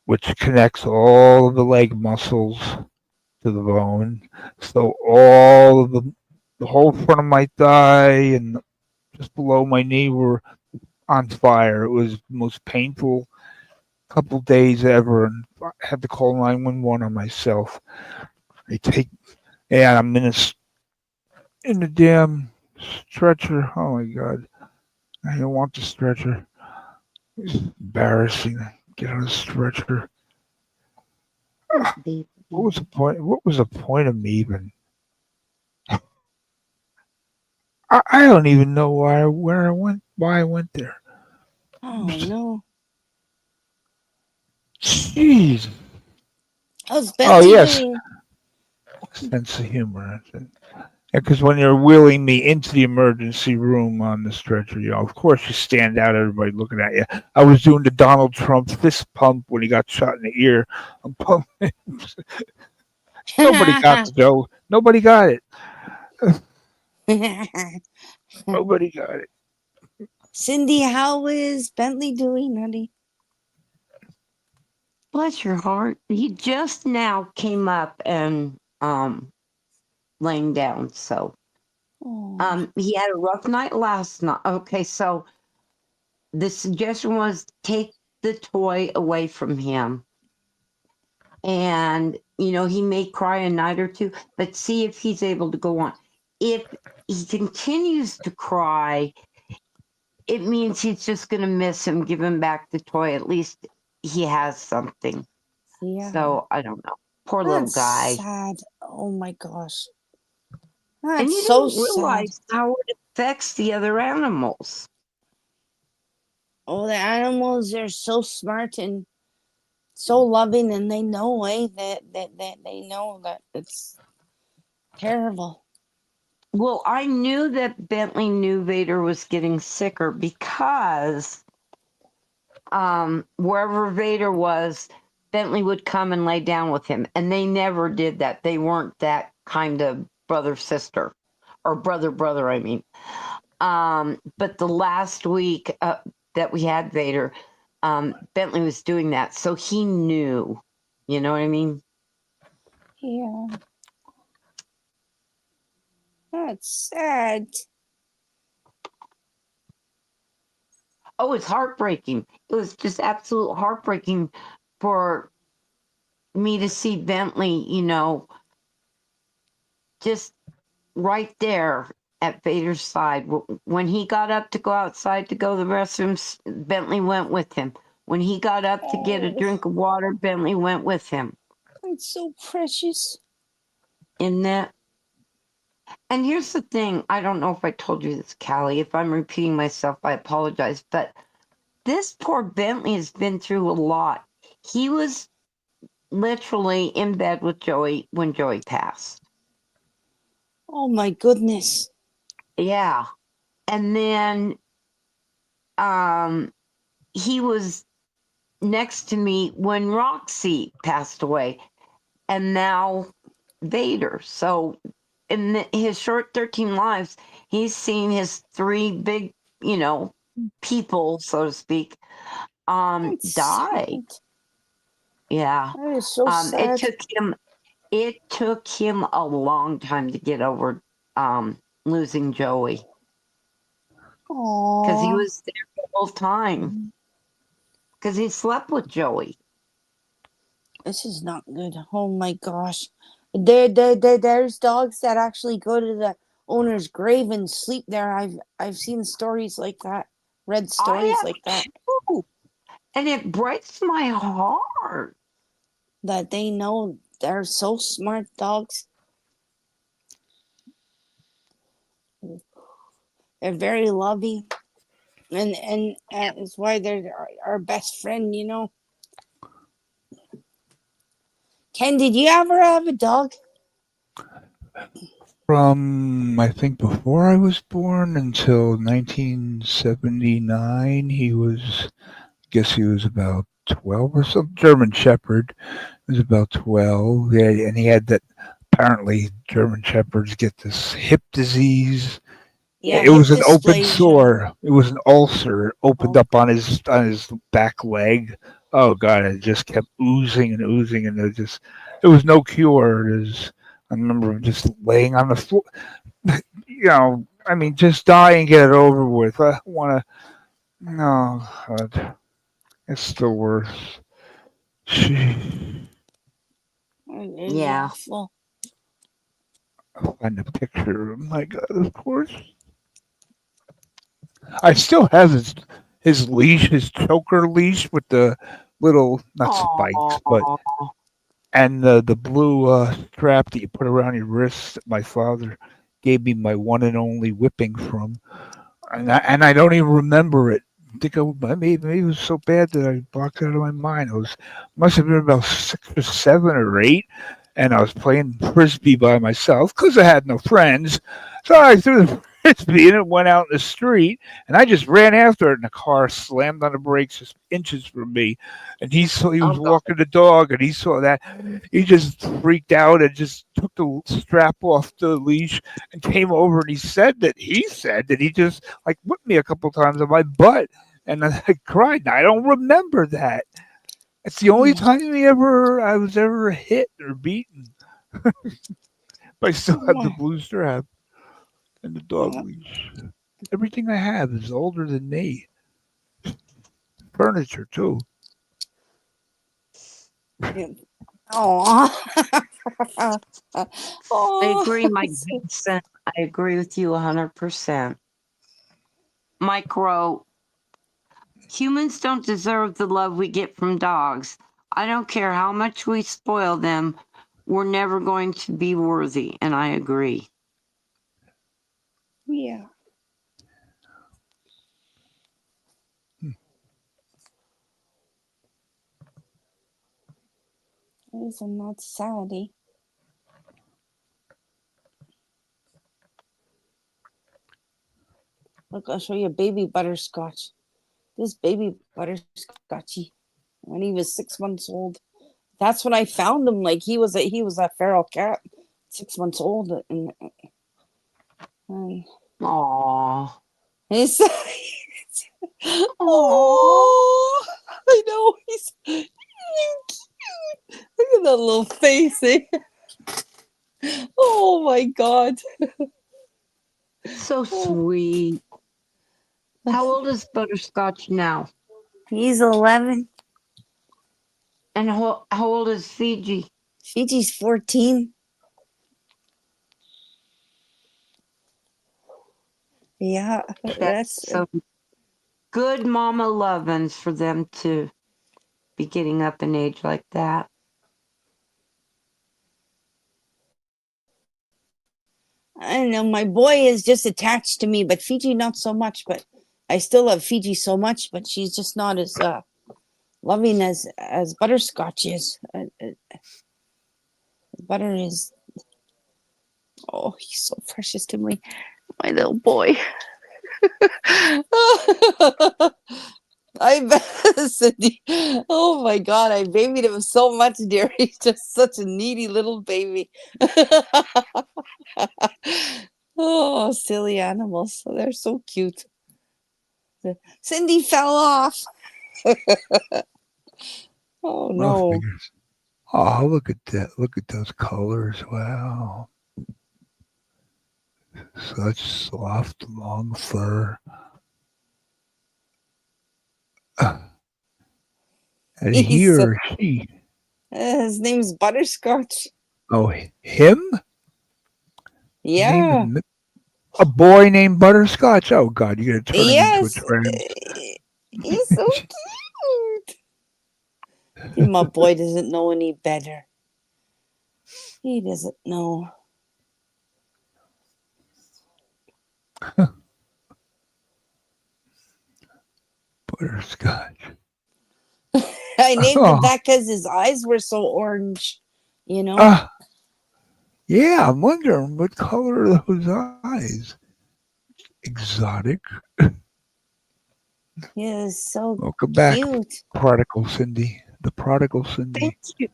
which connects all of the leg muscles to the bone. So all of the whole front of my thigh and just below my knee were on fire. It was the most painful couple days ever, and I had to call 911 on myself. They take, and I'm in the damn stretcher. Oh my god, I don't want the stretcher. It's embarrassing. Get on a stretcher. Baby. What was the point? What was the point of me even? I don't even know where I went. Why I went there. Oh no. Jeez. How's Oh Bentley yes, doing? sense of humor. Because when you're wheeling me into the emergency room on the stretcher, of course you stand out, everybody looking at you. I was doing the Donald Trump fist pump when he got shot in the ear. I'm pumping. Nobody got the joke. Nobody got it. Nobody got it. Cyndy, how is Bentley doing, honey? Bless your heart. He just now came up and laying down. So Oh, he had a rough night last night. Okay, so the suggestion was take the toy away from him. And he may cry a night or two, but see if he's able to go on. If he continues to cry, it means he's just going to miss him. Give him back the toy. At least he has something. yeah. So I don't know. Poor little That's guy. sad. Oh my gosh. And That's you so don't sad. realize how it affects the other animals. Oh, the animals are so smart and so loving, and they know, that they know that it's terrible. Well, I knew that Bentley knew Vader was getting sicker because wherever Vader was, Bentley would come and lay down with him. And they never did that. They weren't that kind of brother sister, or brother, I mean. But the last week that we had Vader, Bentley was doing that. So he knew. You know what I mean? Yeah. That's sad. Oh, it's heartbreaking. It was just absolute heartbreaking for me to see Bentley, just right there at Vader's side. When he got up to go outside to go to the restrooms, Bentley went with him. When he got up to get a Oh, drink of water, Bentley went with him. it's so precious. In that. And here's the thing, I don't know if I told you this, Callie. If I'm repeating myself, I apologize. But this poor Bentley has been through a lot. He was literally in bed with Joey when Joey passed. Oh my goodness. Yeah. And then he was next to me when Roxy passed away, and now Vader. So in his short 13 lives, he's seen his three big, people, so to speak, That's die. sad. Yeah. That is so It sad. took him a long time to get over losing Joey, because he Aww. was there the whole time, because he slept with Joey. This is not good. Oh my gosh. There's dogs that actually go to the owner's grave and sleep there. I've seen stories like that. Read stories I like that. have too, and it breaks my heart. That they know they're so smart dogs. They're very loving. And that's why they're our best friend, Ken, did you ever have a dog? From I think before I was born until 1979, he was. Guess he was about 12 or some German Shepherd. He was about 12. And he had that. Apparently, German Shepherds get this hip disease. Yeah, It hip was an open dysplasia. sore. It was an ulcer. It opened Oh. up on his back leg. Oh God! It just kept oozing and oozing, and there was no cure. I remember just laying on the floor. I mean, just die and get it over with. I want to. No, God, it's still worse. Jeez. It is Yeah. awful. I'll find a picture of my God, of course. I still have his leash, his choker leash with the little not spikes, but Oh, and the blue strap that you put around your wrist. That my father gave me my one and only whipping from, and I don't even remember it. I think maybe it was so bad that I blocked it out of my mind. Must have been about 6 or 7 or 8, and I was playing frisbee by myself because I had no friends. So I threw the frisbee and it went out in the street, and I just ran after it, and the car slammed on the brakes just inches from me. And he oh was God. walking the dog, and he saw that. He just freaked out and just took the strap off the leash and came over, and he said that he just like whipped me a couple times on my butt, and I cried. I don't remember that. It's the only time I was ever hit or beaten. But I still have the blue strap and the dog leash. Everything I have is older than me. Furniture too. Oh. I Oh. agree, Mike Vincent. I agree with you 100%. Micro, humans don't deserve the love we get from dogs. I don't care how much we spoil them, we're never going to be worthy. And I agree. Yeah. At least I'm not saddy. Look, I'll show you a baby butterscotch. This baby butterscotchy, when he was 6 months old. That's when I found him. Like he was a feral cat, 6 months old, and Aww. he's Aww. oh, I know he's cute. Look at that little face, eh? Oh my God. So sweet. How old is Butterscotch now? He's 11. And how old is Fiji? Fiji's 14. Yeah, That's so good mama lovin's for them to be getting up in age like that. I don't know. My boy is just attached to me, but Fiji not so much. But I still love Fiji so much, but she's just not as loving as Butterscotch is. Butter is, oh, he's so precious to me, my little boy. I bet, Cyndy. Oh my God, I babied him so much, dear. He's just such a needy little baby. Oh, silly animals. They're so cute. Cyndy fell off. Oh no. Fingers. Oh, look at that. Look at those colors. Wow. Such soft, long fur. And he He's or she. his name's Butterscotch. Oh, him? Yeah. Name a boy named Butterscotch. Oh God, you're gonna turn him into a Yes. trans. He's so cute. My boy doesn't know any better. He doesn't know. Butterscotch. I named him Oh, that because his eyes were so orange, you know? yeah. I'm wondering what color are those eyes? Exotic. He is so Welcome back, cute. prodigal Cyndy. The prodigal Cyndy. Thank you.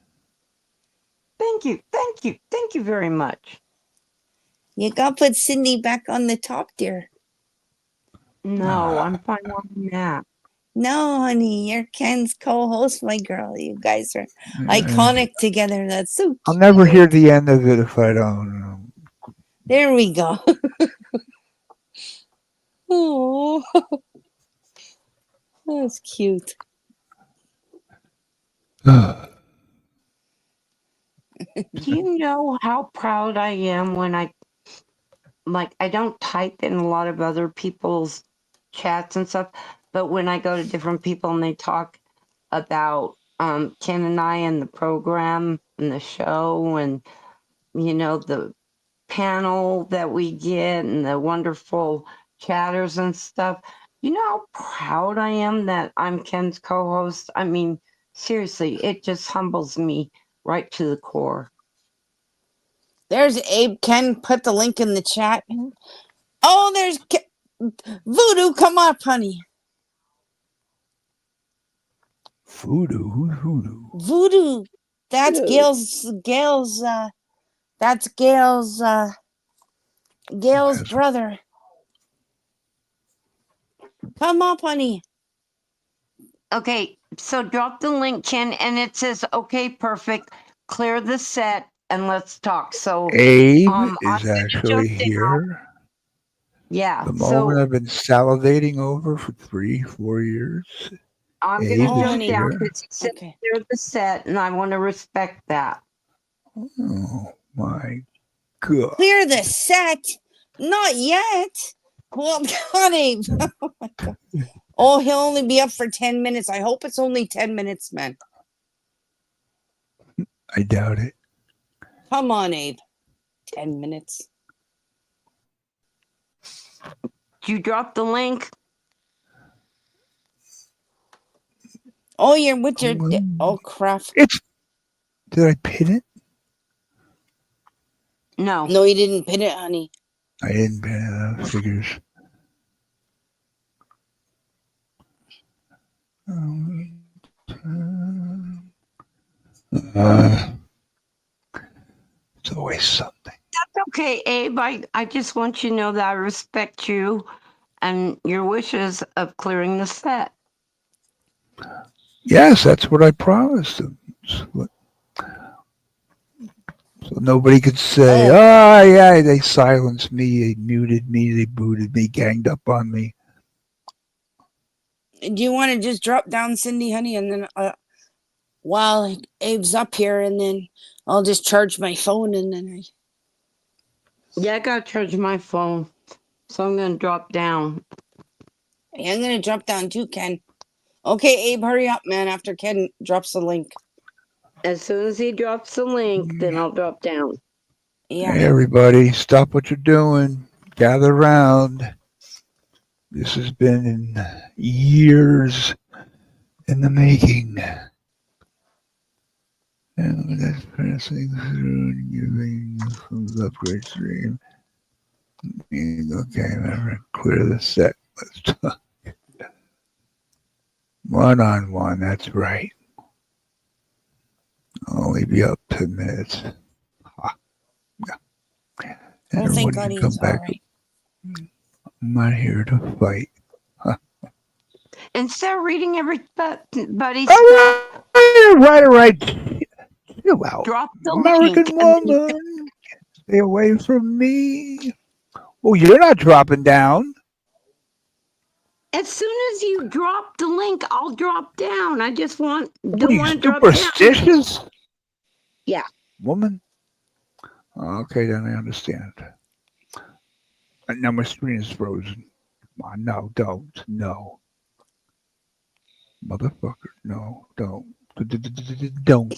Thank you. Thank you. Thank you very much. You got to put Cyndy back on the top, dear. No, I'm fine on that. No, honey, you're Ken's co-host, my girl. You guys are Yeah. iconic together. That's so I'll never hear cute. the end of it if I don't. There we go. Oh, that's cute. Do you know how proud I am when I don't type in a lot of other people's chats and stuff, but when I go to different people and they talk about Ken and I and the program and the show and the panel that we get and the wonderful chatters and stuff. You know how proud I am that I'm Ken's co-host? I mean, seriously, it just humbles me right to the core. There's Abe. Ken put the link in the chat. Oh, there's Voodoo. Come up, honey. Voodoo? Who's Voodoo? Voodoo. That's Gail's. That's Gail's brother. Come up, honey. Okay, so drop the link, Ken, and it says, okay, perfect. Clear the set and let's talk. So Abe I'm is gonna actually jump down. here. Yeah. The moment So I've been salivating over for 3-4 years. I'm Abe gonna is jump down here. because he said Okay. clear the set, and I want to respect that. Oh my God. Clear the set. Not yet. Well, God, Abe. Oh my God. Oh, he'll only be up for 10 minutes. I hope it's only 10 minutes, man. I doubt it. Come on, Abe. 10 minutes. You drop the link. Oh, you're with your. Oh, crap. Did I pin it? No. No, you didn't pin it, honey. I didn't pin it. Figures. It's always something. That's okay, Abe. I just want you to know that I respect you and your wishes of clearing the set. Yes, that's what I promised them. So nobody could say, oh, yeah, they silenced me, they muted me, they booted me, ganged up on me. Do you want to just drop down, Cyndy, honey, and then while Abe's up here, and then I'll just charge my phone, and then Yeah, I gotta charge my phone, so I'm gonna drop down. I'm gonna drop down too, Ken. Okay, Abe, hurry up, man. After Ken drops the link. As soon as he drops the link, then I'll drop down. Yeah. Hey, everybody, stop what you're doing. Gather around. This has been years in the making. And that's passing through and giving from the upgrade stream. Okay, remember, clear the set. Let's talk. One-on-one, that's right. I'll only be up 10 minutes. Yeah. And Thank everyone God can come he's back. alright. I'm not here to fight. Instead of reading everybody's Right. Chill out. drop the American link. woman, stay away from me. Oh, you're not dropping down. As soon as you drop the link, I'll drop down. I just don't What are want you, to drop down. superstitious? Yeah. Woman? Okay, then I understand. Now my screen is frozen. Come on, no, don't. No. Motherfucker, no, don't. Don't.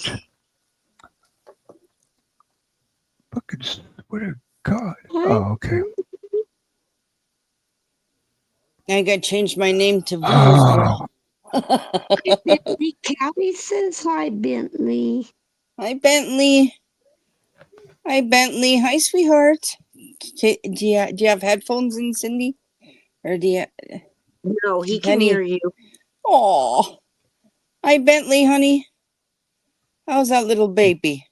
Fucking swear to God. Oh, okay. I gotta change my name to Voodoo. Oh, Bentley Callie says hi, Bentley. Hi, Bentley. Hi, Bentley. Hi, sweetheart. Do you have headphones in, Cyndy? Or do you? No, he can hear you. Oh. Hi, Bentley, honey. How's that little baby?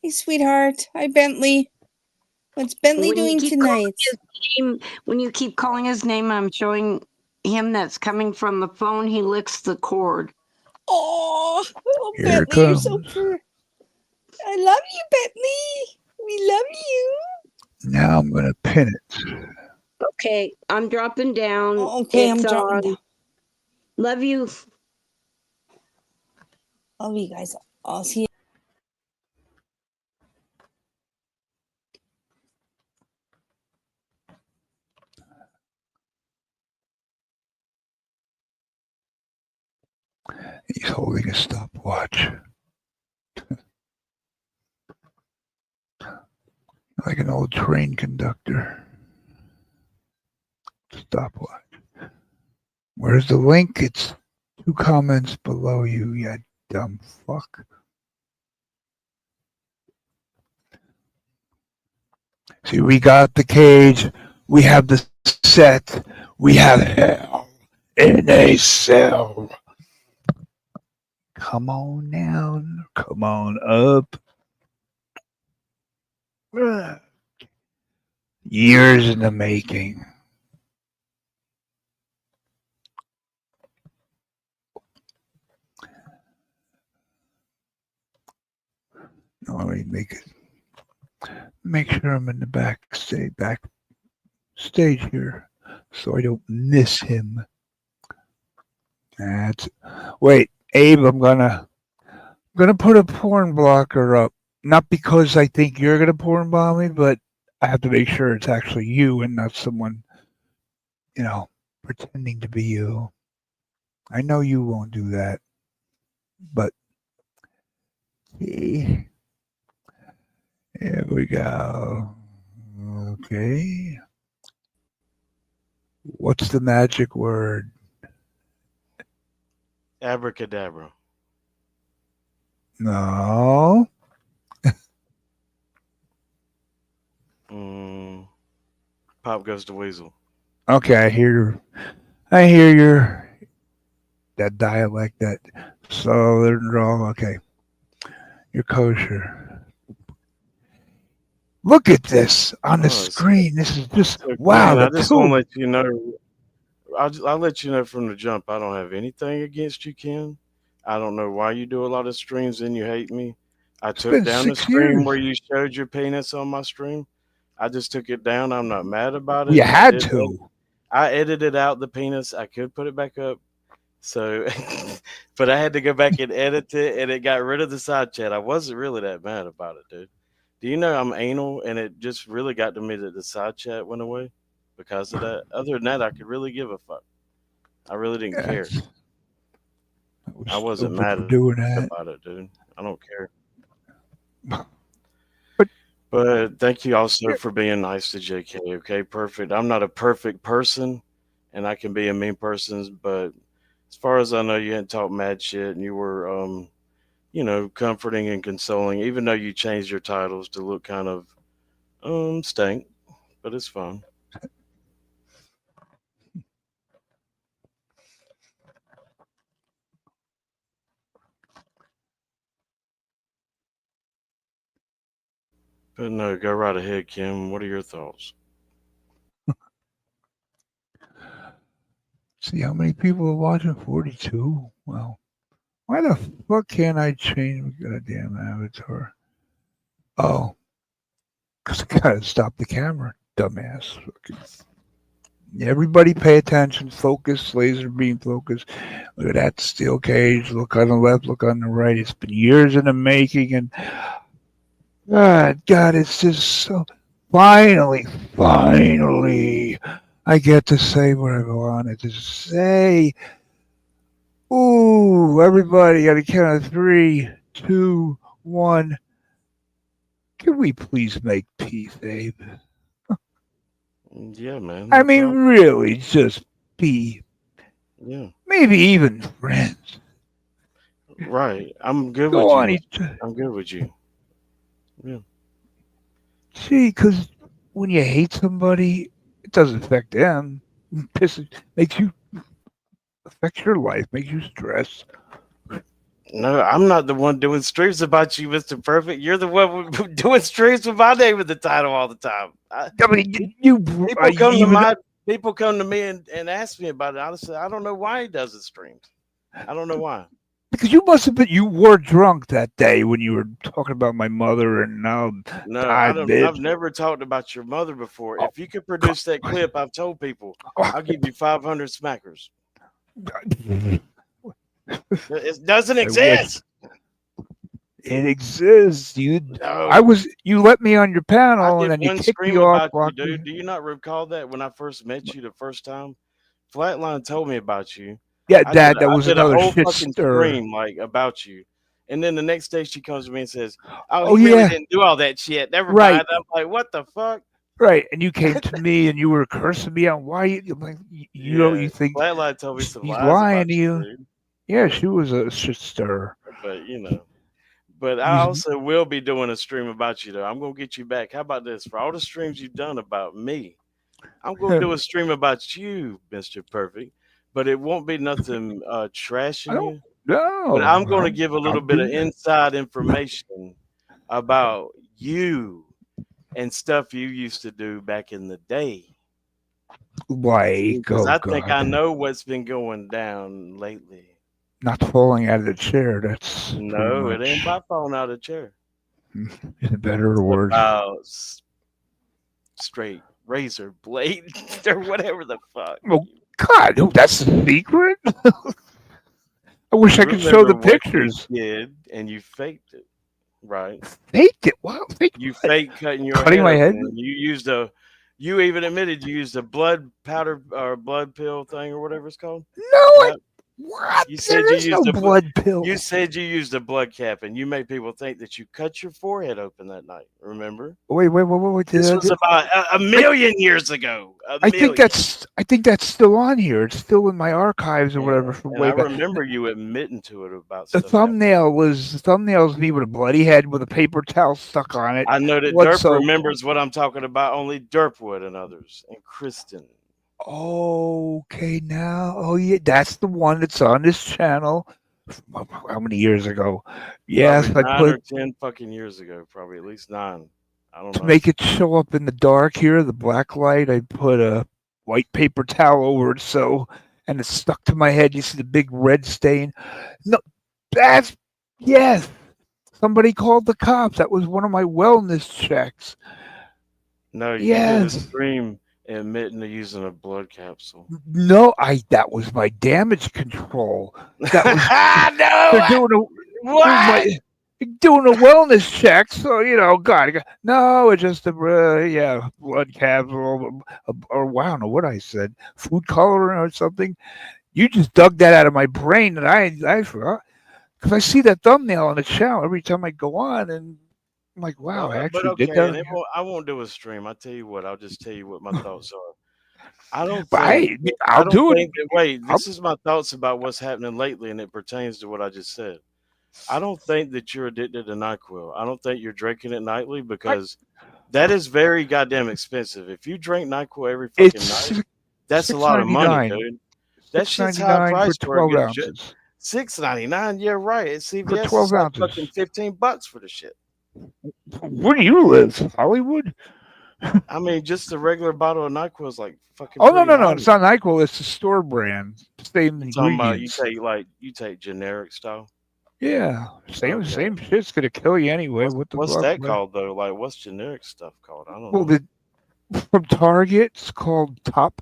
Hey, sweetheart. Hi, Bentley. What's Bentley When you doing keep tonight? name, when you keep calling his name, I'm showing him that's coming from the phone. He licks the cord. Oh, Here it Bentley, you're so comes. purr. I love you, Bentley. We love you. Now I'm gonna pin it. Okay, I'm dropping down. Okay, I'm It's dropping on. down. Love you. Love you guys. I'll see you. He's holding a stopwatch. Like an old train conductor. Stopwatch. Where's the link? It's 2 comments below you, you dumb fuck. See, we got the cage. We have the set. We have hell in a cell. Come on down. Come on up. Years in the making. No, let me make sure I'm in the back stage here so I don't miss him. Wait, Abe, I'm gonna put a porn blocker up. Not because I think you're gonna porn bomb me, but I have to make sure it's actually you and not someone, pretending to be you. I know you won't do that, but here we go. Okay. What's the magic word? Abracadabra. No. Pop goes the weasel. Okay, I hear your that dialect, that southern drawl. Okay, you're kosher. Look at this on the screen. This is just wow. I just want to let you know. I'll let you know from the jump. I don't have anything against you, Ken. I don't know why you do a lot of streams and you hate me. I took down the stream where you showed your penis on my stream. I just took it down. I'm not mad about it. You had to. I edited out the penis. I could put it back up. So, but I had to go back and edit it, and it got rid of the side chat. I wasn't really that mad about it, dude. Do you know I'm anal, and it just really got to me that the side chat went away because of that. Other than that, I could really give a fuck. I really didn't care. I wasn't mad about it, dude. I don't care. But thank you also for being nice to JK. Okay, perfect. I'm not a perfect person, and I can be a mean person, but as far as I know, you hadn't talked mad shit, and you were, comforting and consoling, even though you changed your titles to look kind of, stank, but it's fine. But no, go right ahead, Kim. What are your thoughts? See how many people are watching? 42. Well, why the fuck can't I change my goddamn avatar? Oh, because I gotta stop the camera, dumbass. Everybody pay attention, focus, laser beam focus. Look at that steel cage. Look on the left, look on the right. It's been years in the making, and God, it's just so. Finally, I get to say what I wanted to say. Ooh, everybody, on a count of 3, 2, 1. Can we please make peace, Abe? Yeah, man. No problem. Really, just be. Yeah. Maybe even friends. Right. I'm good with you. I'm good with you. Yeah. See, because when you hate somebody, it doesn't affect them. Makes you affects your life, makes you stress. No, I'm not the one doing streams about you, Mr. Perfect. You're the one doing streams with my name in the title all the time. I mean, you People come to me and ask me about it. Honestly, I don't know why he does his streams. I don't know why. because you were drunk that day when you were talking about my mother and now. No, I've never talked about your mother before. If you could produce that clip, I've told people I'll give you 500 smackers. It doesn't exist. It exists. You let me on your panel and then you kicked me off. Dude, do you not recall that when I first met you the first time? Flatline told me about you. Yeah, Dad, that was another whole shit fucking stir. stream like about you. And then the next day she comes to me and says, "Oh, he really didn't do all that shit. Never mind." I'm like, "What the fuck?" Right, and you came to me and you were cursing me out. Why you like you think Flatline told me some he's lies lying about to you? Dude. Yeah, she was a shit stir. But But I also will be doing a stream about you though. I'm gonna get you back. How about this? For all the streams you've done about me, I'm gonna do a stream about you, Mr. Perfect. But it won't be nothing trashing you. No. But I'm gonna give a little bit of inside information about you and stuff you used to do back in the day. Like, because I think I know what's been going down lately. Not falling out of the chair. That's no, it ain't about falling out of the chair. Is it better or worse? About straight razor blade or whatever the fuck. Oh God, that's a secret. I wish I could show the pictures. You did, and you faked it, right? Faked it? Wow, you faked cutting my head. You even admitted you used a blood powder or blood pill thing or whatever it's called. No, what? You said you used a blood pill. You said you used a blood cap, and you made people think that you cut your forehead open that night. Remember? Wait. This was about a million years ago. I think that's still on here. It's still in my archives or whatever. From way I back. remember you admitting to it about the thumbnail was me with a bloody head with a paper towel stuck on it. I know that Derp remembers what I'm talking about. Only Derp would and others and Kristen. Okay, now, yeah, that's the one that's on this channel. How many years ago? Yes, probably 9 or 10 fucking years ago, probably at least 9. I don't know. To make it show up in the dark here, the black light, I put a white paper towel over it, and it's stuck to my head. You see the big red stain? No, yes. Somebody called the cops. That was one of my wellness checks. No, you did a stream admitting to using a blood capsule. No, that was my damage control. That was they're doing a wellness check, so God, no, it's just a blood capsule or I don't know what I said, food coloring or something. You just dug that out of my brain, and I forgot because I see that thumbnail on the channel every time I go on, and I'm like, wow, I actually did that. I won't do a stream. I'll tell you what. I'll just tell you what my thoughts are. I don't. I'll do it. Wait, this is my thoughts about what's happening lately, and it pertains to what I just said. I don't think that you're addicted to NyQuil. I don't think you're drinking it nightly because that is very goddamn expensive. If you drink NyQuil every fucking night, that's a lot of money, dude. That shit's high price for 12 ounces. $6.99. Yeah, right. At CVS, for 12 ounces. Fucking $15 for the shit. Where do you live? Hollywood? I mean, just the regular bottle of NyQuil is like fucking. Oh no! It's not NyQuil. It's the store brand. Same ingredients. You take generic stuff. Yeah, same shit's gonna kill you anyway. What's that called though? Like, what's generic stuff called? I don't know. From Target, it's called Top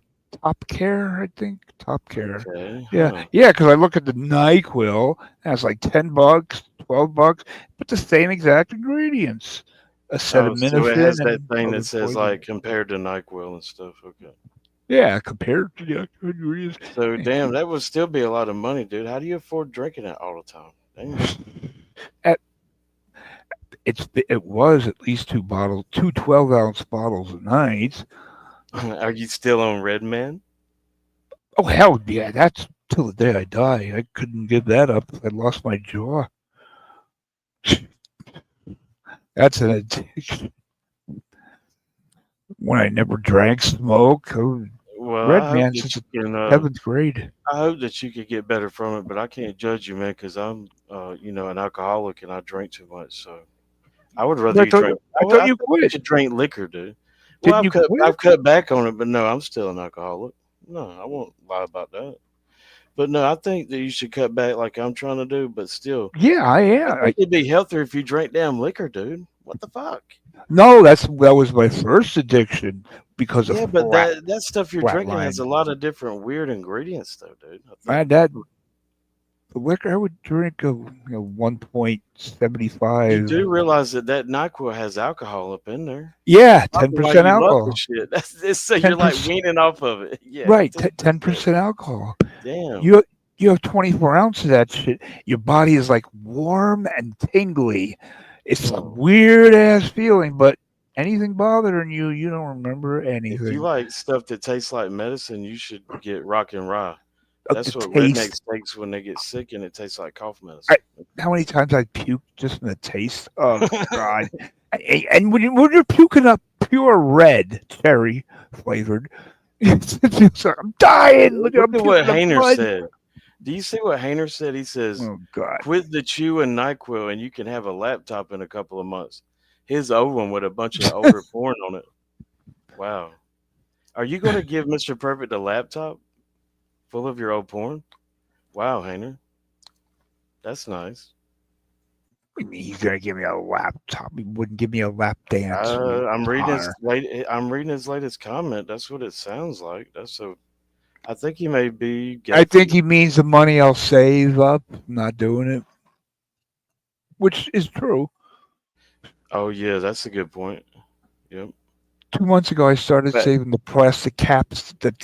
Care, I think. Top Care. Okay. Yeah, because I look at the NyQuil, and it's like $10, $12, but the same exact ingredients. Acetaminophen. So it has that thing that says like compared to NyQuil and stuff. Okay. Yeah, compared to the actual ingredients. So damn, that would still be a lot of money, dude. How do you afford drinking it all the time? It was at least 2 12-ounce bottles a night. Are you still on Red Man? Oh hell yeah! That's till the day I die. I couldn't give that up. I lost my jaw. That's an addiction. When I never drank smoke. Well, Red I hope man that since you can. 7th grade. I hope that you could get better from it, but I can't judge you, man, because I'm, an alcoholic and I drink too much. So I would rather But you drink. I I thought you think you quit. should drink liquor, dude. Well, Didn't you I've quit? cut back on it, but no, I'm still an alcoholic. No, I won't lie about that. But no, I think that you should cut back like I'm trying to do. But still, Yeah, I I am. think it'd be healthier if you drank damn liquor, dude. What the fuck? No, that was my first addiction because of Yeah, but that stuff you're drinking has a flatline. lot of different weird ingredients, though, dude. I I think. had that the liquor I would drink a 1.75. You do realize that NyQuil has alcohol up in there. Yeah, Probably why 10% you love the alcohol. shit. That's so you're like 10%. weaning off of it. Yeah, Right, 10%. 10% alcohol. Damn. You have 24 ounces of that shit. Your body is like warm and tingly. It's a Oh. weird ass feeling, but anything bothering you, you don't remember If you anything. like stuff that tastes like medicine, you should get Rock and Rye. Of That's the what taste. rednecks takes when they get sick and it tastes like cough medicine. How many times I puked just from the taste? Oh God! And when you're puking up pure red cherry flavored, it's like, I'm dying. Look, I'm Look at what puking up Hayner blood. said. Do you see what Hayner said? He says, Oh God! quit the chew and NyQuil and you can have a laptop in a couple of months. His old one with a bunch of older porn on it. Wow. Are you going to give Mr. Perfect a laptop full of your old porn? Wow, Hayner. That's nice. What do you mean he's gonna give me a laptop? He wouldn't give me a lap dance. I'm reading Connor. I'm reading his latest comment. That's what it sounds like. That's so. I think he may be. I think he means the money I'll save up. Not doing it, which is true. Oh yeah, that's a good point. Yep. 2 months ago, I started But- saving the plastic caps that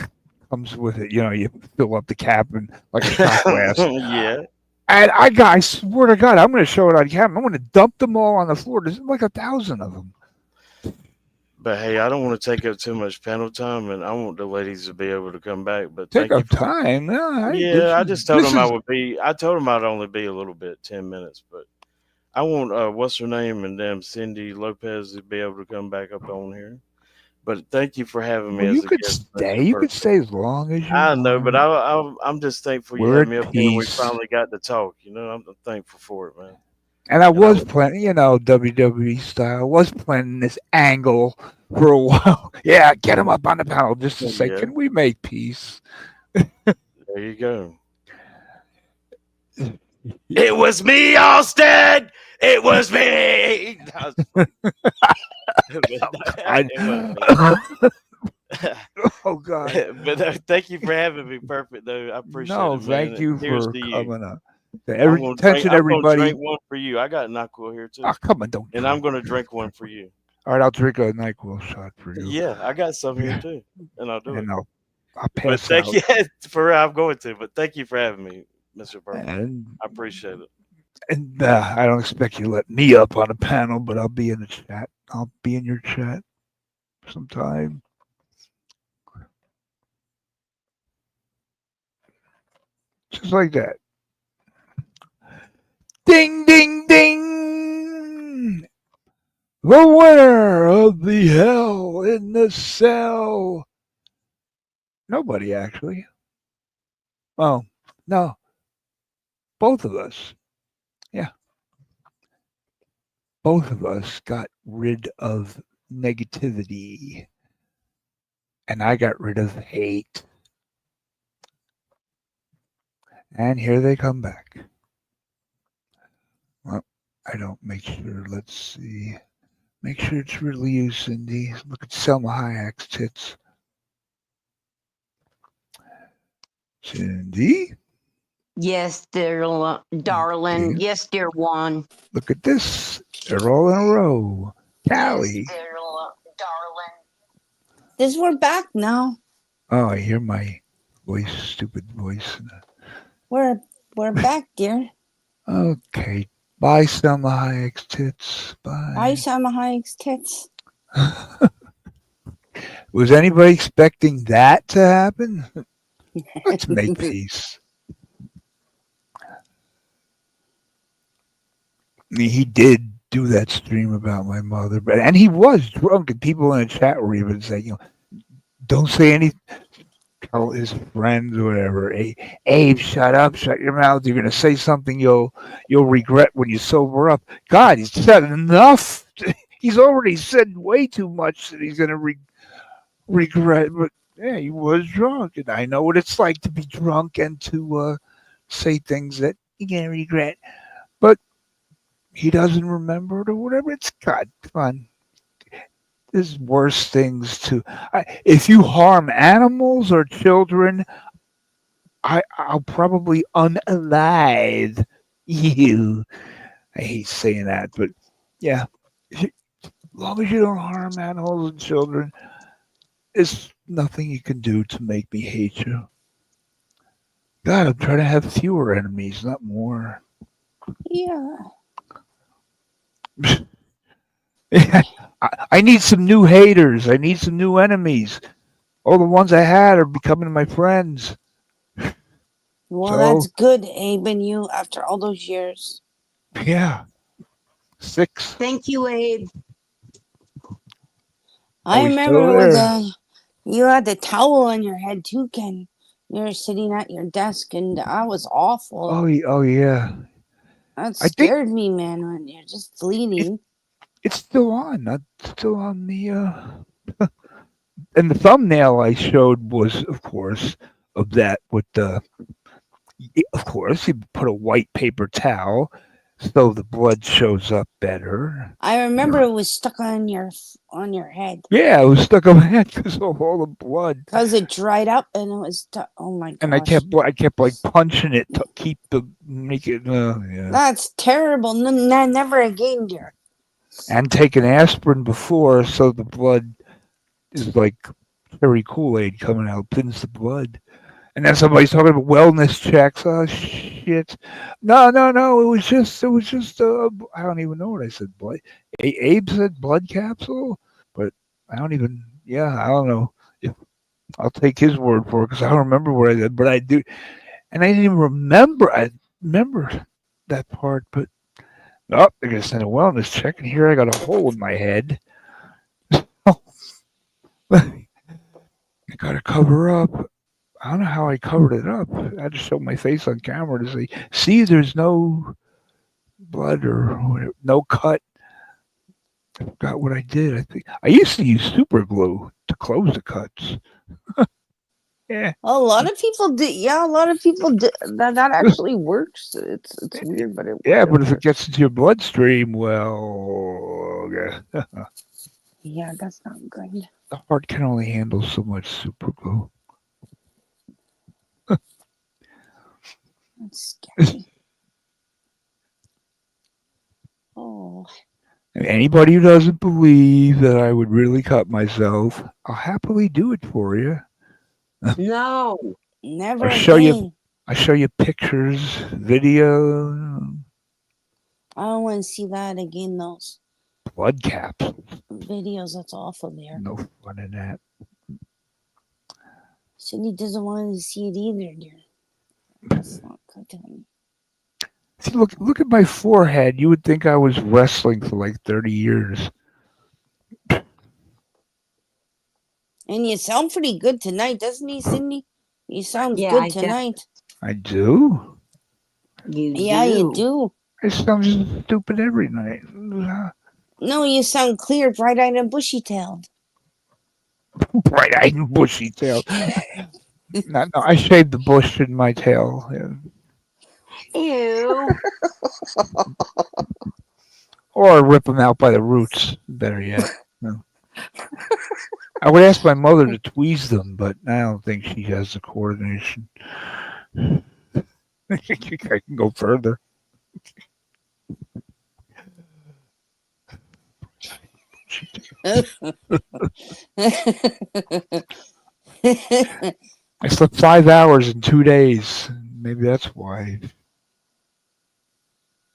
comes with it. You fill up the cap and like a shot glass. Yeah. And I swear to God, I'm going to show it on camera. I'm going to dump them all on the floor. There's like 1,000 of them. But hey, I don't want to take up too much panel time, and I want the ladies to be able to come back. But Take thank up time. No, I just told this them I is- would be. I told them I'd only be a little bit, 10 minutes. But I want what's her name and damn Cyndy Lopez to be able to come back up on here. But thank you for having me. Well, as you a could guest, stay. Mr. You could Perfect. stay as long as you I know, want. but I'm just thankful you We're had at me up here and we peace. finally got to talk. I'm thankful for it, man. And I was planning, WWE style. I was planning this angle for a while. Yeah, get him up on the panel just to say, Yeah. can we make peace? There you go. It was me, Austin. It was me. Oh God! But thank you for having me. Perfect, though. I appreciate it. No, Man. thank you Cheers for to you. coming up. I'm gonna Attention, everybody. drink one for you. I got NyQuil here too, Oh, come on, don't. and I'm gonna drink one for you. All right, I'll drink a NyQuil shot for you. Yeah, I got some here too, and I'll do it. And I'll But pass thank out. you for real. I'm going to. But thank you for having me, Mr. Perfect. And, I appreciate it. and I don't expect you to let me up on a panel, but I'll be in the chat. I'll be in your chat sometime. Just like that. Ding, ding, ding! The winner of the Hell in the Cell. Nobody, actually. Oh, no. Both of us. Yeah. Both of us got rid of negativity. And I got rid of hate. And here they come back. Well, I don't make sure. Let's see. Make sure it's really you, Cyndy. Look at Selma Hayek's tits. Cyndy? Yes, dear darling. Okay. Yes, dear one. Look at this. They're all in a row. Callie. Yes, dear darling. This we're back now. Oh, I hear my voice, stupid voice. We're back, dear. Okay. Bye, Selma Hayek's tits. Bye. Bye, Salma Hayek's tits. Was anybody expecting that to happen? Let's make peace. I mean, he did do that stream about my mother, and he was drunk, and people in the chat were even saying, don't say anything. tell his friends or whatever, Abe, shut up, shut your mouth. You're gonna say something you'll regret when you sober up. God, he's said enough. He's already said way too much that he's gonna regret. But yeah, he was drunk, and I know what it's like to be drunk and to say things that you're gonna regret. But he doesn't remember it or whatever. It's God, come on. There's worse things to. If you harm animals or children, I'll probably unalive you. I hate saying that, but yeah, as long as you don't harm animals and children, there's nothing you can do to make me hate you. God, I'm trying to have fewer enemies, not more. Yeah. I need some new haters. I need some new enemies. All the ones I had are becoming my friends. Well, So that's good, Abe, and you after all those years. yeah, 6. Thank you, Abe. I He's still remember with there. you had the towel on your head too, Ken. You were sitting at your desk, and that was awful. Oh yeah. That I think scared me, man. When you're just it, bleeding. it's still on. That's still on the. And the thumbnail I showed was, of course, of that with the. Of course, you put a white paper towel, so the blood shows up better. I remember it was stuck on your head Yeah, it was stuck on my head because of all the blood, because it dried up and it was. Oh my and I gosh, kept like punching it to keep make it. Yeah. that's terrible. Never again, dear. And taken aspirin before, so the blood is like cherry Kool-Aid coming out, thins the blood. And then somebody's talking about wellness checks. Oh shit! No. It was just. I don't even know what I said. Blood. Abe said blood capsule, but I don't even. Yeah, I don't know. If I'll take his word for it because I don't remember what I did, but I do, and I didn't even remember. I remember that part, but oh, they're gonna send a wellness check, and here I got a hole in my head. I gotta cover up. I don't know how I covered it up. I had to show my face on camera to say, see, there's no blood or whatever, no cut. I forgot what I did. I think I used to use super glue to close the cuts. Yeah. A lot of people do. Yeah, a lot of people do. That actually works. It's weird, but it Yeah, but if it works. gets into your bloodstream, well, yeah. Yeah, that's not good. The heart can only handle so much super glue. That's scary. Oh, Anybody who doesn't believe that I would really cut myself, I'll happily do it for you. No. never I'll show you. again. I show you pictures, video, I don't want to see that again. Those blood capsules. videos. That's awful. There, No fun in that. Cyndy doesn't want to see it either, dear. That's not good, honey. See, look at my forehead. You would think I was wrestling for like 30 years. And you sound pretty good tonight, doesn't he, Cyndy? You sound Yeah, good tonight. I do. Yeah, you do. I sound just stupid every night. No, you sound clear, bright-eyed, and bushy-tailed. Bright-eyed and bushy-tailed. No, I shaved the bush in my tail. Yeah. Ew. Or I rip them out by the roots. Better yet. No. I would ask my mother to tweeze them, but I don't think she has the coordination. I can go further. I slept 5 hours in 2 days. Maybe that's why.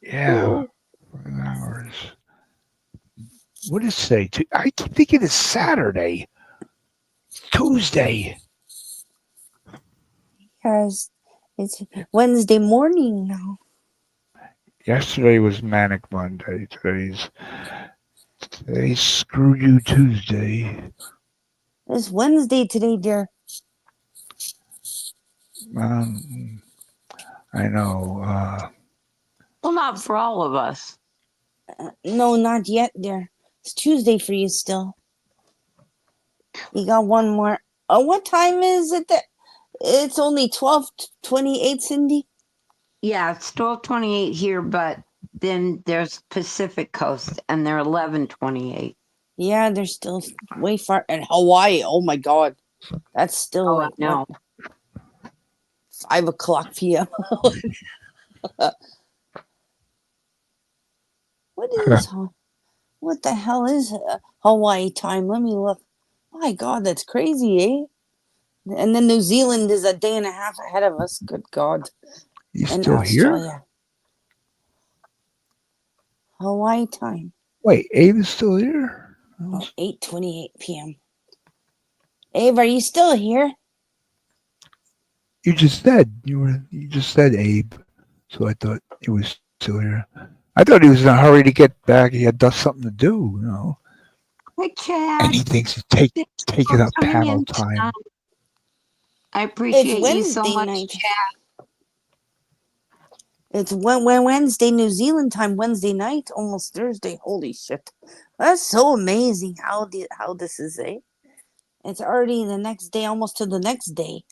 Yeah, 5 hours. What does it say? I keep thinking it's Saturday. It's Tuesday. Because it's Wednesday morning now. Yesterday was Manic Monday. Today's Screw You Tuesday. It's Wednesday today, dear. I know. Well, not for all of us. No, not yet, dear. It's Tuesday for you still. You got one more. What time is it? It's only 12:28, Cyndy. Yeah, it's 12:28 here, but then there's Pacific Coast, and they're 11:28. Yeah, they're still way far. And Hawaii, oh my God. That's still Oh, I like, know. 5:00 p.m. What the hell is Hawaii time? Let me look. My God, that's crazy, eh? And then New Zealand is a day and a half ahead of us. Good God. You And still here? Australia. Hawaii time. Wait, Abe is still here? 8:28 p.m. Abe, are you still here? You just said Abe, so I thought he was still here. I thought he was in a hurry to get back. He had something to do, you know. Hey, Chad. And he thinks he's Thanks taking for up coming panel in time. tonight. I It's appreciate you so Wednesday much, night. Chad. It's Wednesday, New Zealand time, Wednesday night, almost Thursday. Holy shit. That's so amazing how this is, eh? It's already the next day, almost to the next day.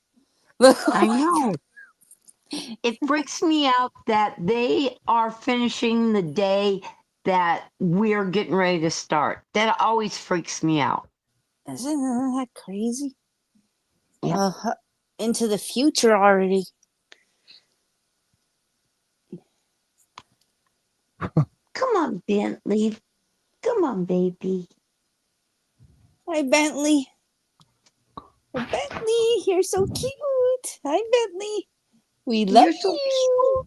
I know. It freaks me out that they are finishing the day that we're getting ready to start. That always freaks me out. Isn't that crazy? Yep. Into the future already. Come on, Bentley. Come on, baby. Hi, Bentley. Bentley, you're so cute. Hi, Bentley. We love You're so you.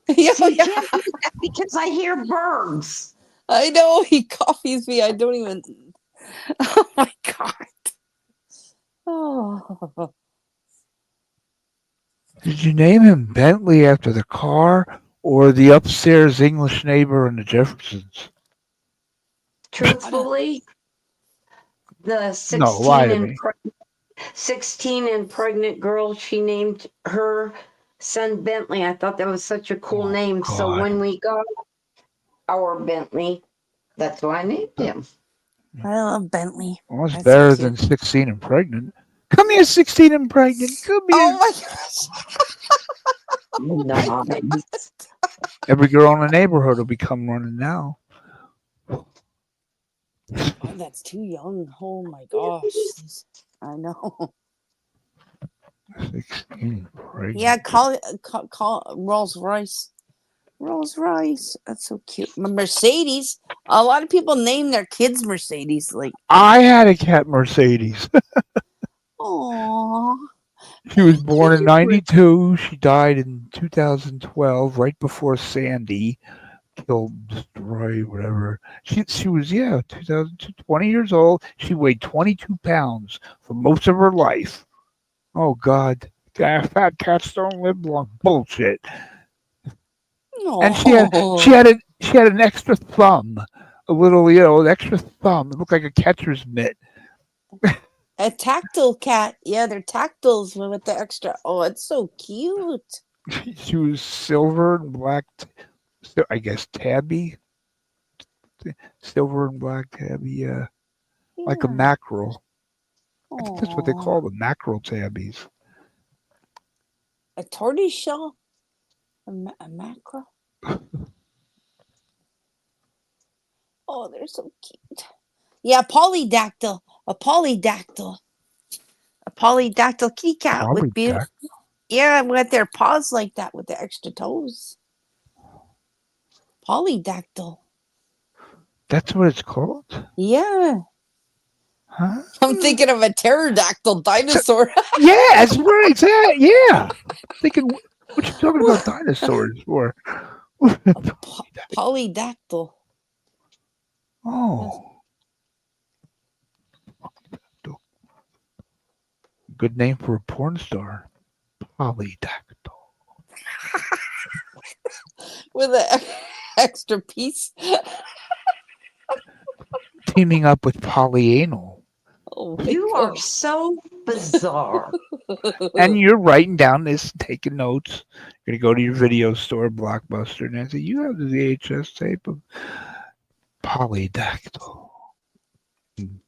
cute. See, Yeah. can't do that because I hear birds. I know he copies me. I don't even. Oh my God. Oh. Did you name him Bentley after the car or the upstairs English neighbor in the Jeffersons? Truthfully, the No, lie 16 to and me. 16 and pregnant girl, she named her son Bentley. I thought that was such a cool Oh, name. So God. when we got our Bentley, that's why I named him. I love Bentley. Well, it's That's better cute. than 16 and pregnant. Come here, 16 and pregnant. Come here. Oh my gosh. Nice. Every girl in the neighborhood will become running now. Oh, that's too young. Oh my gosh. I know. 16 pregnant. Yeah, call Rolls Royce. Rolls Royce. That's so cute. Mercedes. A lot of people name their kids Mercedes. Like, I had a cat Mercedes. aww. She was born in 92. She died in 2012, right before Sandy destroyed, whatever. She was, 20 years old. She weighed 22 pounds for most of her life. Oh, God. Fat cats don't live long. Bullshit. And she had an extra thumb. A little, an extra thumb. It looked like a catcher's mitt. A tactile cat. Yeah, they're tactiles with the extra. Oh, it's so cute. She was silver and black, I guess tabby. Silver and black tabby, yeah. Like a mackerel. I think that's what they call the mackerel tabbies. A tortoiseshell? A mackerel? Oh, they're so cute. Yeah, polydactyl. A polydactyl. A polydactyl kitty cat with beautiful. Yeah, with their paws like that with the extra toes. Polydactyl. That's what it's called? Yeah. Huh? I'm thinking of a pterodactyl dinosaur. Yeah, that's right. Yeah. Thinking, what you talking about dinosaurs for? Polydactyl. Oh. Good name for a porn star. Polydactyl. With an extra piece. Teaming up with polyanal. Oh my You are God. so bizarre. And you're writing down this, taking notes. You're gonna go to your video store, Blockbuster, and I say, "You have the VHS tape of Polydactyl,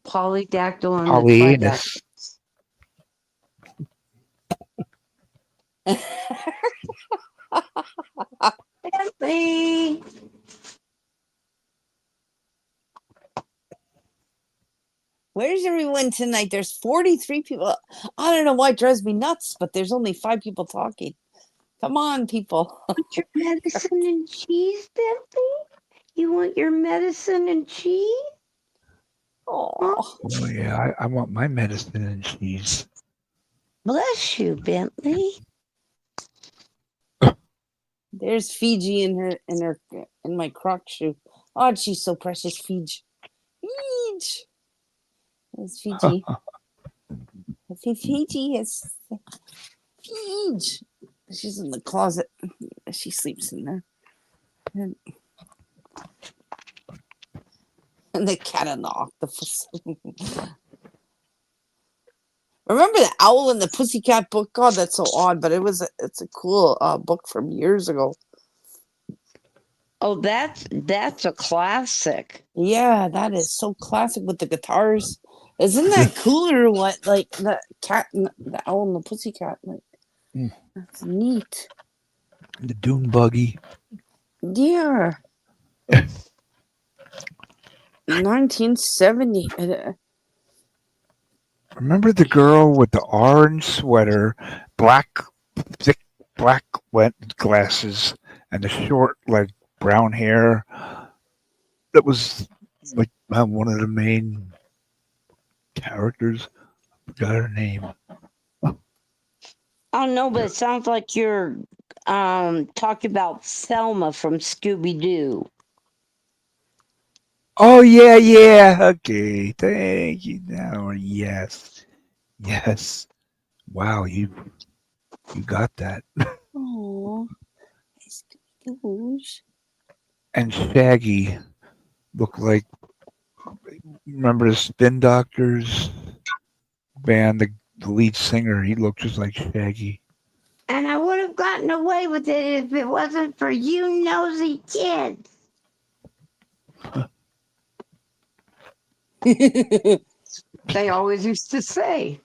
Polydactyl and the Polyanus." Bentley. Where's everyone tonight? There's 43 people. I don't know why it drives me nuts, but there's only 5 people talking. Come on, people. Want your medicine and cheese, Bentley? You want your medicine and cheese? Oh, Oh yeah, I want my medicine and cheese. Bless you, Bentley. there's Fiji in my croc shoe. Oh, she's so precious, Fiji. Fiji. There's Fiji. Fiji is Fiji. She's in the closet. She sleeps in there. And the cat and the octopus. Remember the Owl and the Pussycat book? God, that's so odd, but it's a cool book from years ago. Oh, that's a classic. Yeah, that is so classic with the guitars. Isn't that cool or what? Like the cat, and the Owl and the Pussycat. Like that's neat. The dune buggy. Yeah. 1970. Remember the girl with the orange sweater, thick black glasses, and the short, like brown hair? That was like one of the main characters. I forgot her name. Oh no, but it sounds like you're talking about Selma from Scooby Doo. Oh yeah, yeah. Okay, thank you. Now, yes. Wow, you got that. Oh, And Shaggy looked like. Remember the Spin Doctors band? The lead singer. He looked just like Shaggy. And I would have gotten away with it if it wasn't for you nosy kids. They always used to say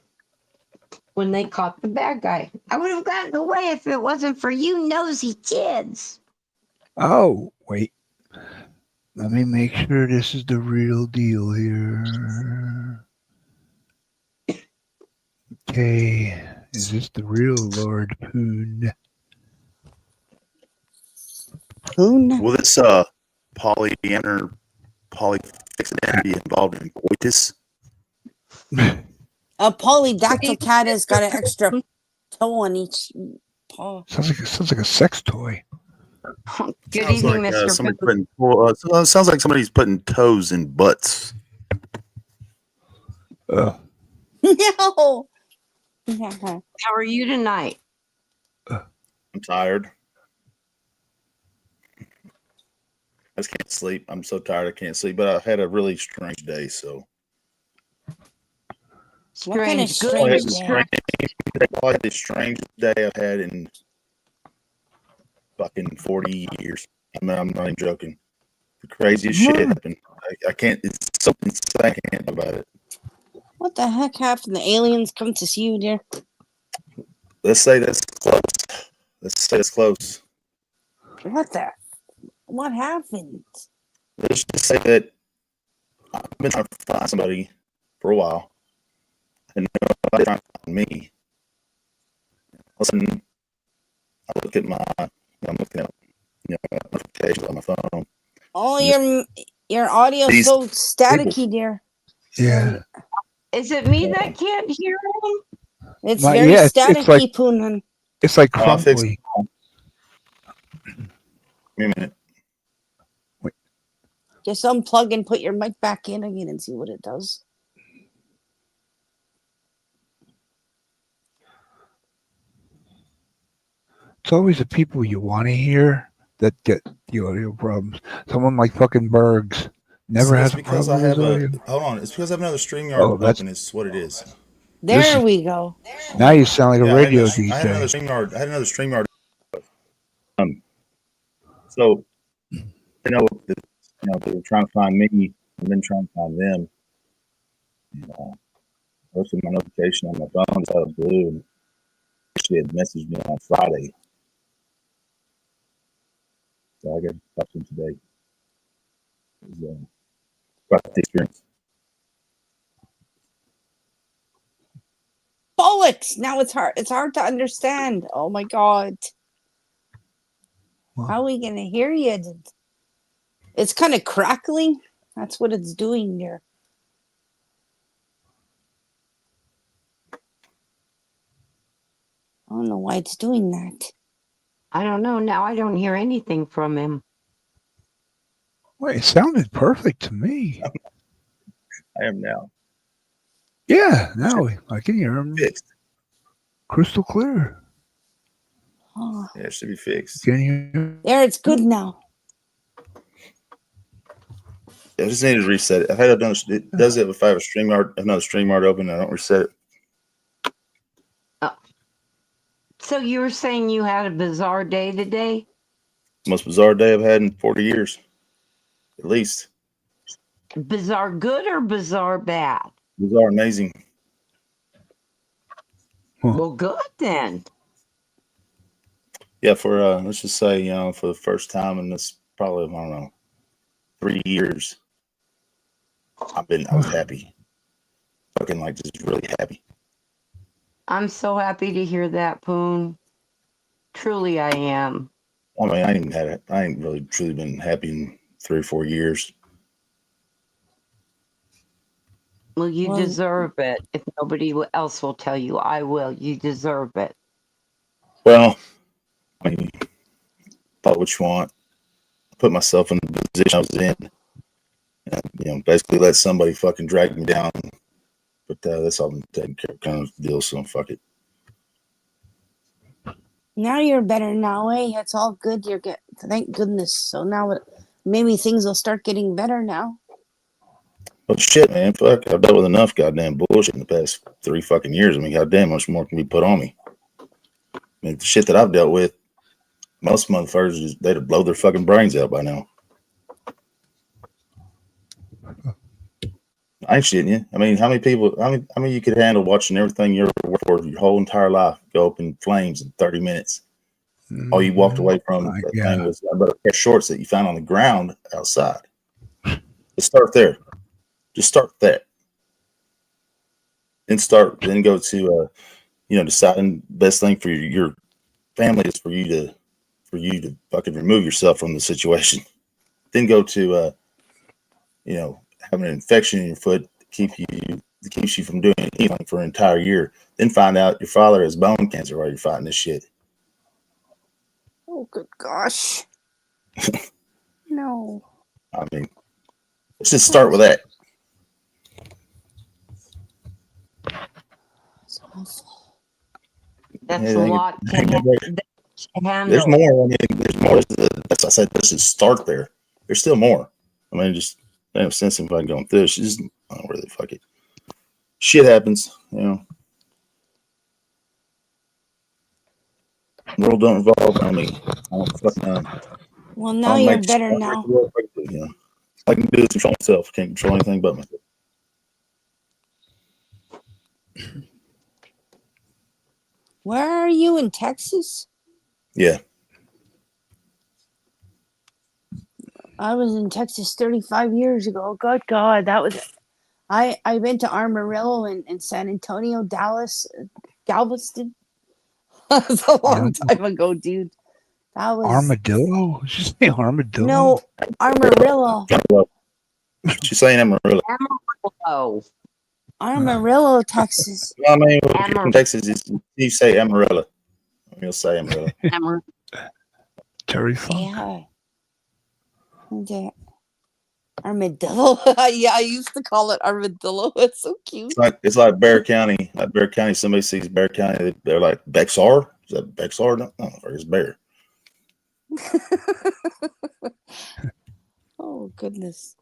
when they caught the bad guy, I would have gotten away if it wasn't for you nosy kids. Oh wait, let me make sure this is the real deal here. Okay, is this the real Lord Poon? Poon? Will this polyamor polyfixity be involved in coitus? A polydactyl cat has got an extra toe on each paw. Sounds like a sex toy. Good Sounds evening, like, Mr. somebody Pooh. sounds like somebody's putting toes in butts. No. How are you tonight? I'm tired. I just can't sleep. I'm so tired I can't sleep. But I had a really strange day, so. What kind of Strange, strange good. day? Probably the strangest day I've had in fucking 40 years. I mean, I'm not even joking. The craziest shit happened. I can't. It's so insane. I can't talk about it. What the heck happened? The aliens come to see you, dear? Let's say that's close. Let's say it's close. What the? What happened? Let's just say that I've been trying to find somebody for a while, and nobody's trying to find me. All of a sudden, I look at I'm looking at notifications on my phone. Oh, your audio's These so staticky, dear. Yeah. Is it me that can't hear him? It's Not very yet. It's staticky, like- Poonan. It's like I'll fix crumbly. Give me a minute. Just unplug and put your mic back in again and see what it does. It's always the people you want to hear that get the audio problems. Someone like fucking Bergs. Never It's has a because problem I with have his audio. hold on. It's because I have another StreamYard Oh, that's open. It's what it is. There is- we go. now you sound like a Yeah, radio I had another DJ. StreamYard. I had another StreamYard. So they know that, they were trying to find me. I've been trying to find them. Most of my notification on my phone is out of blue, and she had messaged me on Friday. So I got to talk to him today. It was, about the experience. Bollocks! Now it's hard. It's hard to understand. Oh my god. Wow. How are we gonna hear you? It's kind of crackling. That's what it's doing there. I don't know why it's doing that. I don't know. Now I don't hear anything from him. Wait, it sounded perfect to me. I am now Yeah, now I can hear him fixed. crystal clear. Oh, Yeah, it should be fixed. Can you? there, it's good now. I just need to reset it. I've had it done. It does it if I have a StreamYard, another StreamYard open, and I don't reset it. So you were saying you had a bizarre day today? Most bizarre day I've had in 40 years, at least. Bizarre good or bizarre bad? Bizarre, amazing. Well, good then. Yeah, for let's just say, for the first time in this probably, I don't know, 3 years, I was happy. Fucking like just really happy. I'm so happy to hear that, Poon. Truly, I am. I mean, I ain't really truly been happy in 3 or 4 years. Well, you Well- deserve it. If nobody else will tell you, I will. You deserve it. Well, I mean, thought what you want. I put myself in the position I was in. And, basically let somebody fucking drag me down. But that's all been taken care of, kind of deal. So fuck it. Now you're better now, eh? It's all good. You're good. Thank goodness. So now maybe things will start getting better now. Well, shit, man. Fuck. I've dealt with enough goddamn bullshit in the past 3 fucking years. I mean, goddamn, much more can be put on me. I mean, the shit that I've dealt with, most motherfuckers, they'd have blown their fucking brains out by now. I ain't shitting you. I mean, how many you could handle watching everything you ever worked for your whole entire life go up in flames in 30 minutes? All you walked away from that thing was about a pair of shorts that you found on the ground outside. Just start there. Just start there. Then go to, deciding the best thing for your family is for you to fucking remove yourself from the situation. Then go to, having an infection in your foot that keeps you from doing anything for an entire year. Then find out your father has bone cancer while you're fighting this shit. Oh, good gosh. No. I mean, let's just start with that. It's awful. That's a lot to handle. There's more. I mean, there's more. That's I said. Let's just start there. There's still more. I mean, just no sense in fucking going through this. Just I don't really fuck it. Shit happens, World don't revolve around me. I don't fucking. Well, now you're better now. I can do is control myself. I can't control anything but myself. Where are you, in Texas? Yeah. I was in Texas 35 years ago. Good God, that was. I went to Amarillo and San Antonio, Dallas, Galveston. That was a long time ago, dude. That was Armadillo? Did you say armadillo? no Amarillo. She's saying Amarillo. Amarillo, Texas. I mean, in Texas, you say Amarillo. You'll say Amarillo. Terry Funk. Yeah. Okay. Armadillo. Yeah, I used to call it armadillo. It's so cute. It's like Bear County. Like Bear County, somebody sees Bear County, they're like, Bexar? Is that Bexar? No, it's Bear. Oh goodness.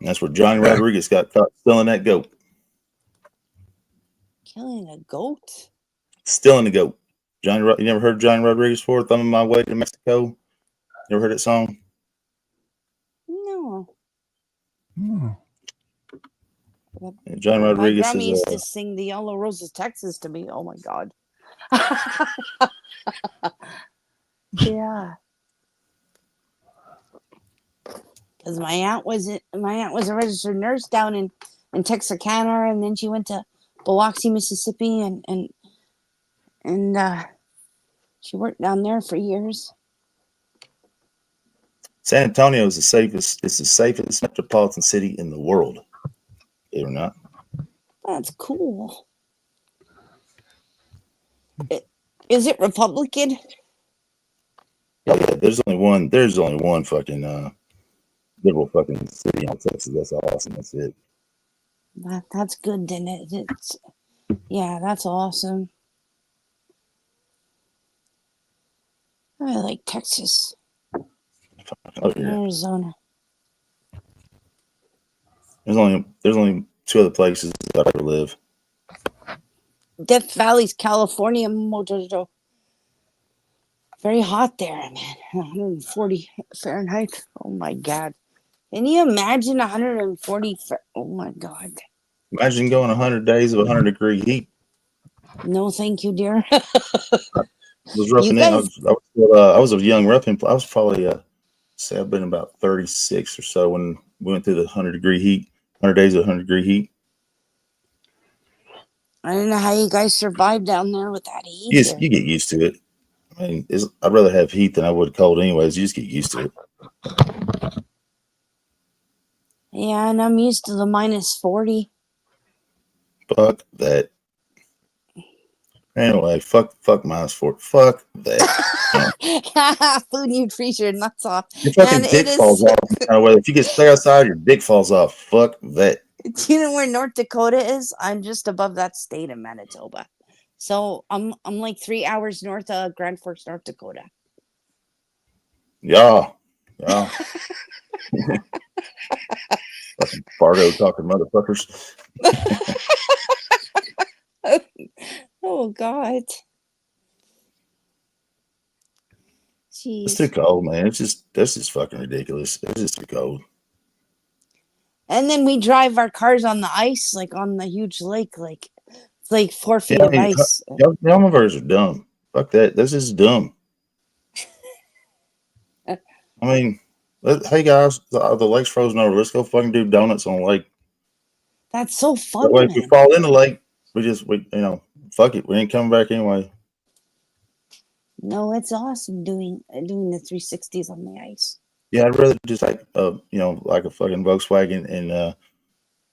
That's where Johnny Rodriguez got caught stealing that goat. Killing a goat? Stealing the goat. You never heard Johnny Rodriguez before? Thumbing My Way to Mexico? You ever heard that song? No. Hmm. Yeah, Johnny My Rodriguez grandma used to is sing the Yellow Roses, Texas to me. Oh my God. Yeah. Because my aunt was a registered nurse down in Texarkana, and then she went to Biloxi, Mississippi, and she worked down there for years. San Antonio is the safest metropolitan city in the world. Believe it or not. That's cool. Is it Republican? Oh, yeah, there's only one fucking liberal fucking city in Texas. That's awesome. That's it. That's good, then. Yeah, that's awesome. I like Texas, Oh, yeah. Arizona. There's only 2 other places that I ever live. Death Valley's California, Mojojo. Very hot there, man. 140 Fahrenheit. Oh my God. Can you imagine 140? Oh my God. Imagine going 100 days of 100-degree heat. No, thank you, dear. I was roughing You in. guys, I was a young roughing. I was probably say I've been about 36 or so when we went through the 100-degree heat. 100 days of 100-degree heat. I don't know how you guys survive down there with that heat. You get used to it. I mean, I'd rather have heat than I would cold anyways. You just get used to it. Yeah, and I'm used to the minus 40. Fuck that. Anyway, fuck minus 4. Fuck that. Food, you freeze your nuts off. Your fucking And dick falls off. If you get stay outside, your dick falls off. Fuck that. Do you know where North Dakota is? I'm just above that state of Manitoba. So I'm like 3 hours north of Grand Forks, North Dakota. Yeah. Fucking Fargo talking motherfuckers. Oh God. Jeez. It's too cold, man. That's just fucking ridiculous. It's just too cold. And then we drive our cars on the ice, like on the huge lake, like it's like 4 feet of ice. Helmivers are dumb. Fuck that. This is dumb. I mean, hey guys, the lake's frozen over. Let's go fucking do donuts on the lake. That's so fun. That way, if we fall in the lake, fuck it. We ain't coming back anyway. No, it's awesome doing the 360s on the ice. Yeah, I'd rather just like a fucking Volkswagen and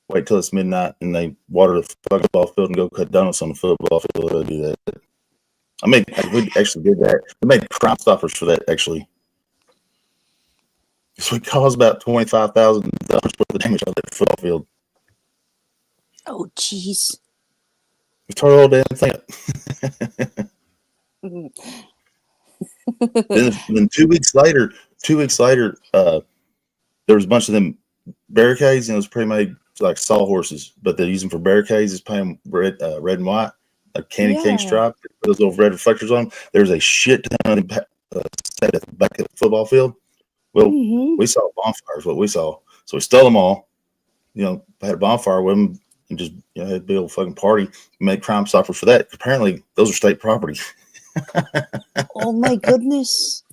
wait till it's midnight and they water the fucking ball field and go cut donuts on the football field. I'd do that. We actually did that. We made Crime Stoppers for that actually. So we caused about $25,000 worth of damage on that football field. Oh, jeez. We tore the whole damn thing up. then 2 weeks later, there was a bunch of them barricades, and it was pre-made like sawhorses, but they use them for barricades. It's painted red and white, a candy cane stripe. Those little red reflectors on them. There was a shit ton of set at the back of the football field. Well, we saw bonfires. What we saw, so we stole them all. Had a bonfire with them and just had a big old fucking party. Made Crime Stoppers for that. Apparently, those are state property. Oh my goodness.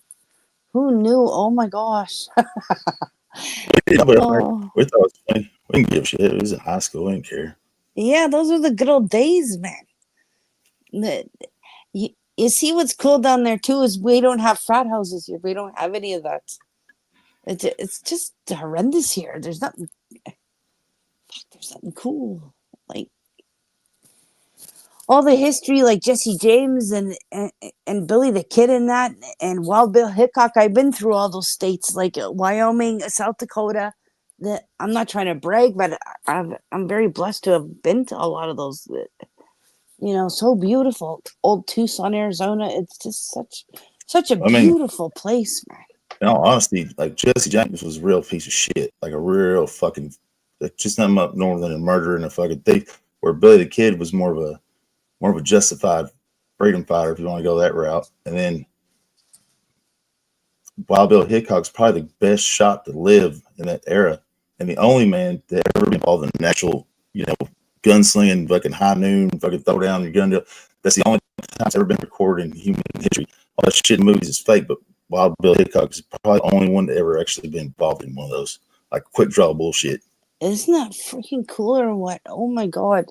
Who knew? Oh my gosh. We thought it was funny. We didn't give a shit. It was in high school. We didn't care. Yeah, those were the good old days, man. You see what's cool down there too is we don't have frat houses here. We don't have any of that. It's just horrendous here. There's nothing cool. Like all the history, like Jesse James and Billy the Kid and that, and Wild Bill Hickok. I've been through all those states, like Wyoming, South Dakota. I'm not trying to brag, but I'm very blessed to have been to a lot of those. So beautiful. Old Tucson, Arizona. It's just such a beautiful place, man. in all honesty, like Jesse James was a real piece of shit, like a real fucking, just nothing up normal than a murder and a fucking thief. Where Billy the Kid was more of a justified freedom fighter, if you want to go that route. And then Wild Bill Hickok's probably the best shot to live in that era, and the only man that ever been involved in actual, gunslinging, fucking high noon, fucking throw down your gun. That's the only time it's ever been recorded in human history. All that shit in movies is fake, but Wild Bill Hickok is probably the only one that ever actually been involved in one of those, like, quick draw bullshit. Isn't that freaking cool or what? Oh my god.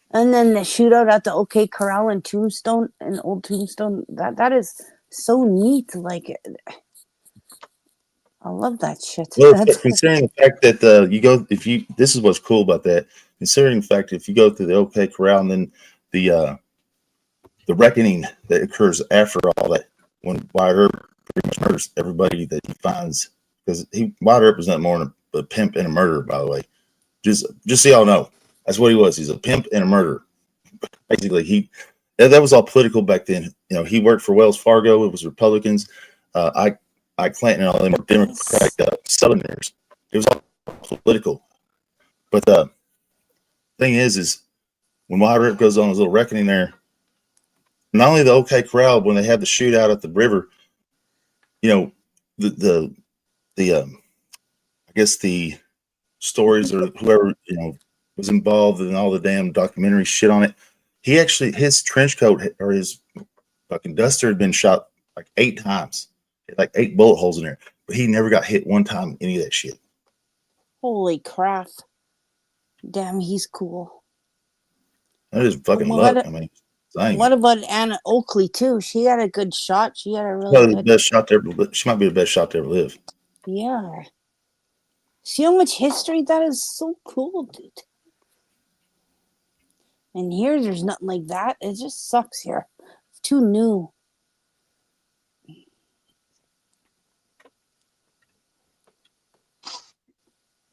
And then the shootout at the OK Corral in Tombstone, in Old Tombstone, that is so neat. Like, I love that shit. Well, That's considering the fact that this is what's cool about that. Considering the fact that if you go through the OK Corral and then the reckoning that occurs after all that, when Wyatt Earp pretty much murders everybody that he finds, because Wyatt Earp was nothing more than a pimp and a murderer, by the way. Just so y'all know, that's what he was. He's a pimp and a murderer. Basically, that was all political back then. He worked for Wells Fargo. It was Republicans. Ike Clanton and all them were Democratic Southerners. It was all political. But the thing is when Wyatt Earp goes on his little reckoning there, not only the OK Corral, when they had the shootout at the river, the I guess the stories or whoever was involved in all the damn documentary shit on it. He actually, his trench coat or his fucking duster had been shot like 8 times, like 8 bullet holes in there, but he never got hit one time in any of that shit. holy crap. Damn, he's cool. That is fucking luck. I mean, what about Anna Oakley too? She had a good shot. She had a really probably good the best shot to ever. She might be the best shot to ever live. Yeah. See how much history that is? So cool, dude. And here, there's nothing like that. It just sucks here. It's too new.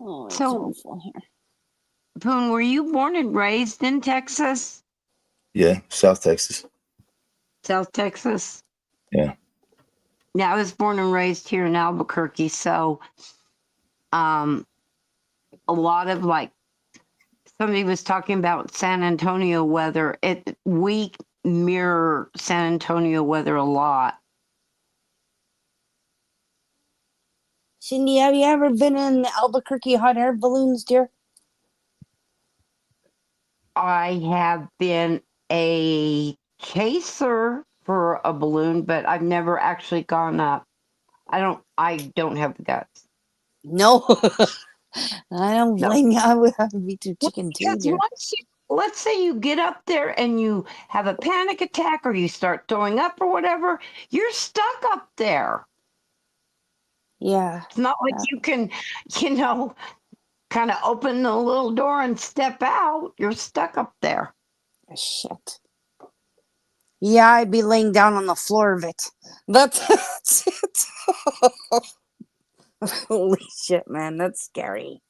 Oh, it's So- awful here. Poon, were you born and raised in Texas? Yeah, South Texas. South Texas? Yeah. Yeah, I was born and raised here in Albuquerque, so a lot of, like, somebody was talking about San Antonio weather. We mirror San Antonio weather a lot. Cyndy, have you ever been in the Albuquerque hot air balloons, dear? I have been a chaser for a balloon, but I've never actually gone up. I don't have the guts. No. I don't No. blame you. I would have to be too chicken too, Because dear. let's say you get up there and you have a panic attack or you start throwing up or whatever, you're stuck up there. Yeah. It's not like you can, kind of open the little door and step out. You're stuck up there. Shit. Yeah, I'd be laying down on the floor of it. That's it. Holy shit, man. That's scary.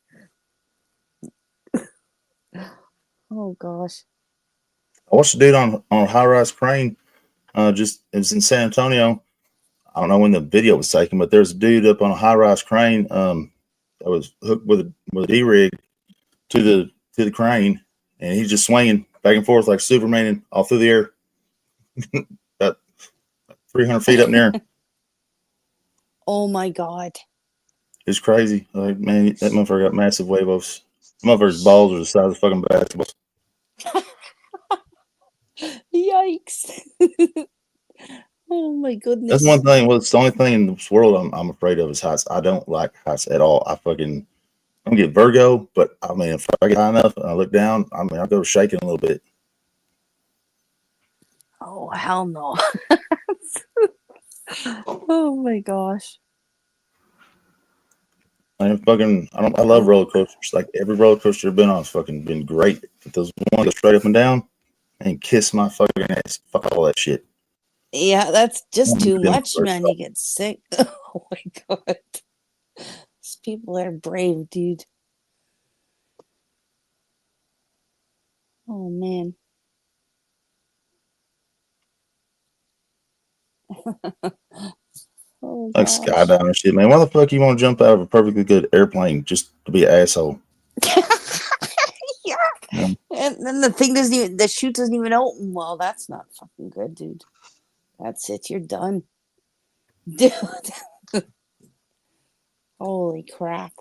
Oh, gosh. I watched a dude on a high-rise crane. It was in San Antonio. I don't know when the video was taken, but there's a dude up on a high-rise crane that was hooked with a D-rig to the crane, and he's just swinging back and forth like Superman and all through the air, about 300 feet up in the air. Oh, my God. It's crazy. Like, man, that motherfucker got massive huevos. Motherfucker's balls are the size of fucking basketballs. Yikes. Oh, my goodness. That's one thing. Well, it's the only thing in this world I'm afraid of is heights. I don't like heights at all. I don't get vertigo, but I mean, if I get high enough and I look down, I mean, I'll go shaking a little bit. Oh, hell no. Oh, my gosh. I love roller coasters. Like, every roller coaster I've been on has fucking been great. But those ones go straight up and down and kiss my fucking ass. Fuck all that shit. Yeah, that's just too Them much, first man. You get sick. Oh, my God. These people are brave, dude. Oh, man. Oh, Like gosh. skydiving and shit, man. Why the fuck you want to jump out of a perfectly good airplane just to be an asshole? Yeah. Yeah. And then the thing doesn't even, the chute doesn't even open. Well, that's not fucking good, dude. That's it. You're done. Dude. Holy crap.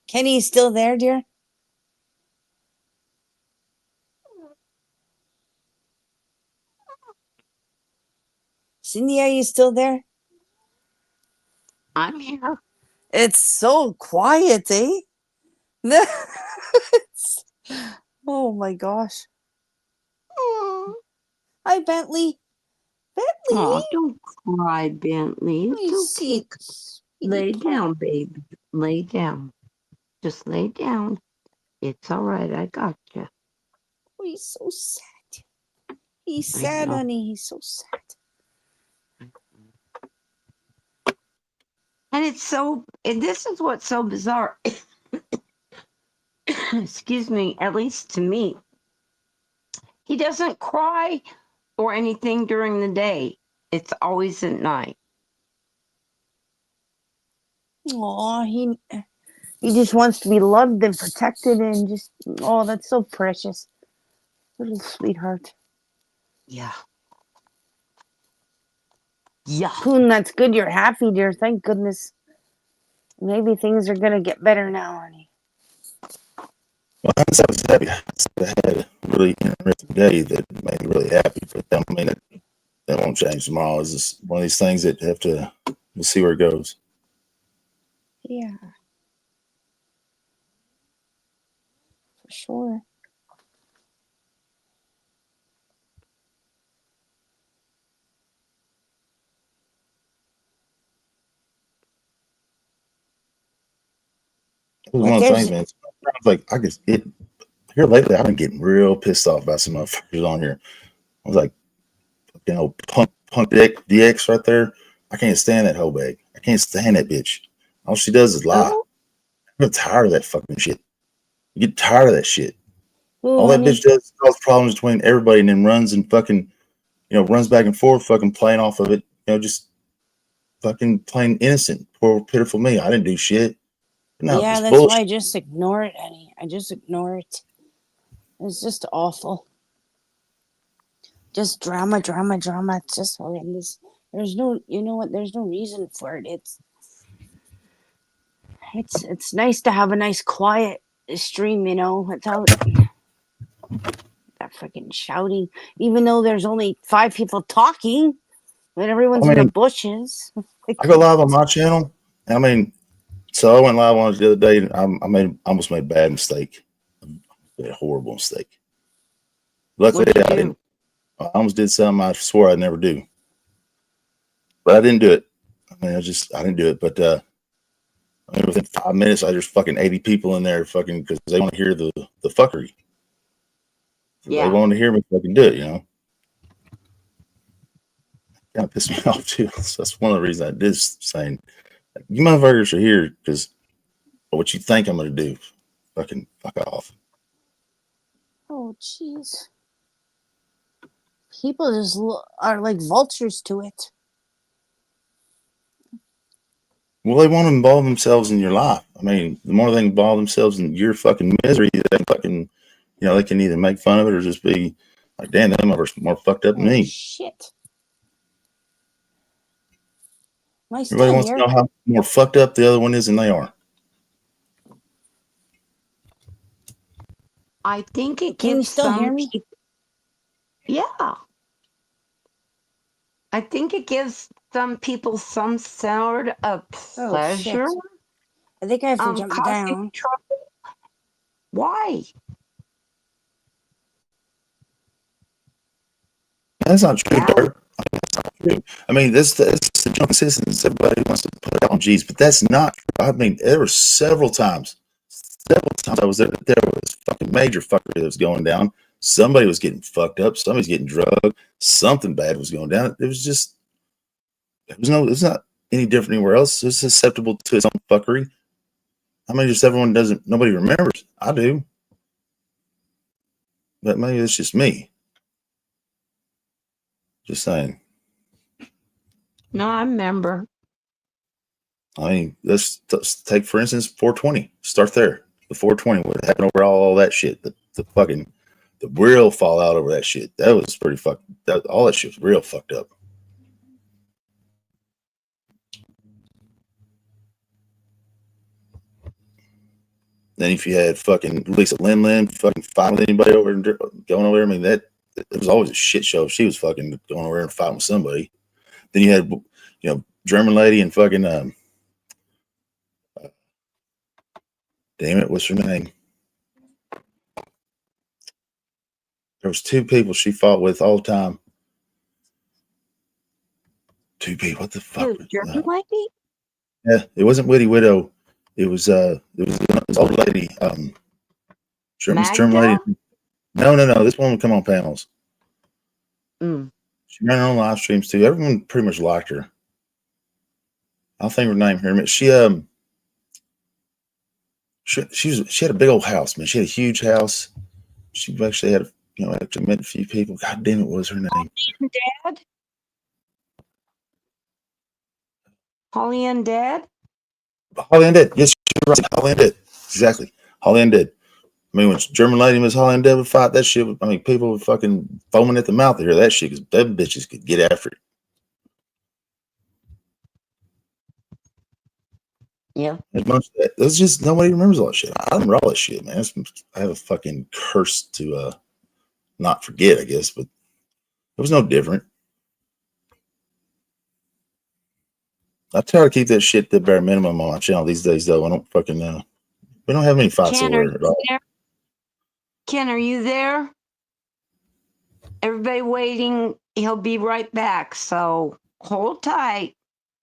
Kenny, you still there, dear? Cyndy, are you still there? I'm here. It's so quiet, eh? It's- oh my gosh. Hi, Bentley. Bentley. Oh, don't cry, Bentley. Oh, you It's okay. sweet Lay boy. down, baby. Lay down. Just lay down. It's all right. I got you. Oh, he's so sad. He's I sad, know. honey. He's so sad. And it's so, and this is what's so bizarre. Excuse me, at least to me. He doesn't cry or anything during the day. It's always at night. Aw, he just wants to be loved and protected and just, oh, that's so precious. Little sweetheart. Yeah. Yeah. Coon, that's good. You're happy, dear. Thank goodness. Maybe things are going to get better now, honey. Well, I was happy. I had a really interesting day that made me really happy. But I mean, that won't change tomorrow. It's just one of these things that have to, we'll see where it goes. Yeah. For sure. It was But one of the there's, things, man. Sometimes, like, I guess here lately, I've been getting real pissed off about some motherfuckers on here. I was like, you know, punk DX right there. I can't stand that hoe bag. I can't stand that bitch. All she does is lie. Oh, I'm tired of that fucking shit. You get tired of that shit. ooh, All that honey. bitch does is cause problems between everybody and then runs and fucking, you know, runs back and forth, fucking playing off of it. You know, just fucking plain innocent. Poor pitiful me. I didn't do shit. No, Yeah, it's that's why I bullshit. just ignore it, honey. I just ignore it. It's just awful. Just drama. It's just horrendous. There's no, you know what? There's no reason for it. It's nice to have a nice quiet stream, you know, without that freaking shouting. Even though there's only 5 people talking, but everyone's I in the mean, bushes. I go live on my channel. And I mean, so I went live on it the other day, and I almost made a bad mistake, a horrible mistake. Luckily, what'd you I do? didn't. I almost did something I swore I'd never do, but I didn't do it. I mean, I didn't do it. But I mean, within 5 minutes, there's fucking 80 people in there, fucking, because they want to hear the fuckery. They Yeah. want to hear me fucking do it, you know. Kind of pissed me off too. So that's one of the reasons I did saying, you motherfuckers are here because what you think I'm going to do. Fucking fuck off. Oh, jeez. People just are like vultures to it. Well, they want to involve themselves in your life. I mean, the more they involve themselves in your fucking misery, they fucking, you know, they can either make fun of it or just be like, damn, them motherfuckers more fucked up than Oh, me. shit. Am I Everybody still wants to here? know how more fucked up the other one is than they are. I think it Can you gives still hear some me? people, yeah. I think it gives some people some sort of Oh, pleasure. shit. I think I have to jump Causing down. trouble. Why? That's not true, Yeah. Dirt. I mean, this is the junk citizens. Everybody wants to put it out on G's, but that's not. I mean, there were several times I was there. There was fucking major fuckery that was going down. Somebody was getting fucked up. Somebody's getting drugged. Something bad was going down. It was just. It's not any different anywhere else. It's susceptible to its own fuckery. I mean, just everyone doesn't. Nobody remembers. I do. But maybe it's just me. Just saying. No, I remember. I mean, let's take, for instance, 420. Start there. The 420, what happened over all that shit. The real fallout over that shit. That was pretty fucked. All that shit was real fucked up. Then if you had fucking Lisa Lin fucking fighting with anybody over and going over there, I mean, it was always a shit show. She was fucking going over there and fighting with somebody. Then you had, German lady and fucking, damn it, what's her name? There was two people she fought with all the time. Two people, what the fuck? German lady? Yeah, it wasn't Witty Widow. It was this old lady. German lady. No. This one would come on panels. She ran her own live streams too. Everyone pretty much liked her. I'll think her name here. She had a big old house, man. She had a huge house. She actually had actually met a few people. God damn it, what was her name? Dad? Holly and Dad? Holly and Dad. Yes, you're right. Holly and Dad. Exactly. Holly and Dad. I mean, when German lady and Miss Holly and Dad would fight, that shit, I mean, people were fucking foaming at the mouth to hear that shit because them bitches could get after it. Yeah. There's just nobody remembers all that shit. I remember all that shit, man. I have a fucking curse to not forget, I guess, but it was no different. I try to keep that shit the bare minimum on my channel these days, though. I don't fucking know. We don't have any fights over it at all. Ken, are you there? Everybody waiting. He'll be right back. So hold tight.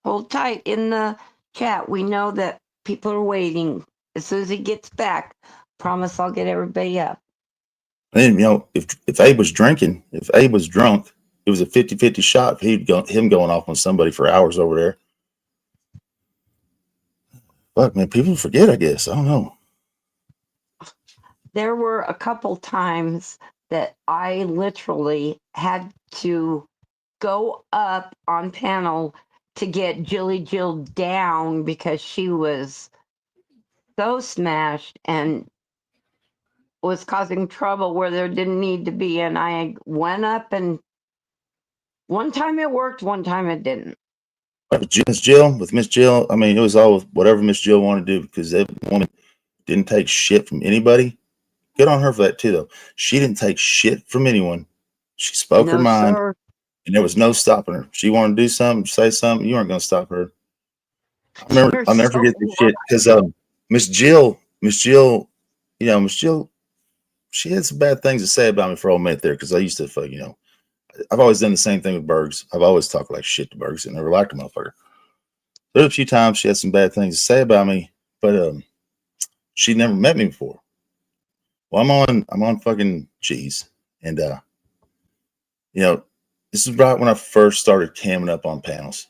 Hold tight in the chat. We know that people are waiting. As soon as he gets back, promise I'll get everybody up. And, if Abe was drinking, if Abe was drunk, it was a 50-50 shot. Him going off on somebody for hours over there. Fuck, man, people forget, I guess. I don't know. There were a couple times that I literally had to go up on panel to get Jilly Jill down because she was so smashed and was causing trouble where there didn't need to be. And I went up, and one time it worked, one time it didn't. Miss Jill, I mean, it was all whatever Miss Jill wanted to do because that woman didn't take shit from anybody. Good on her for that too, though. She didn't take shit from anyone. She spoke her mind, and there was no stopping her. She wanted to do something, say something. You weren't going to stop her. I'll never forget this shit because Miss Jill, she had some bad things to say about me for a minute there because I used to, I've always done the same thing with Bergs. I've always talked like shit to Bergs and never liked a motherfucker. There were a few times she had some bad things to say about me, but she never met me before. Well, I'm on fucking G's, and this is right when I first started camming up on panels.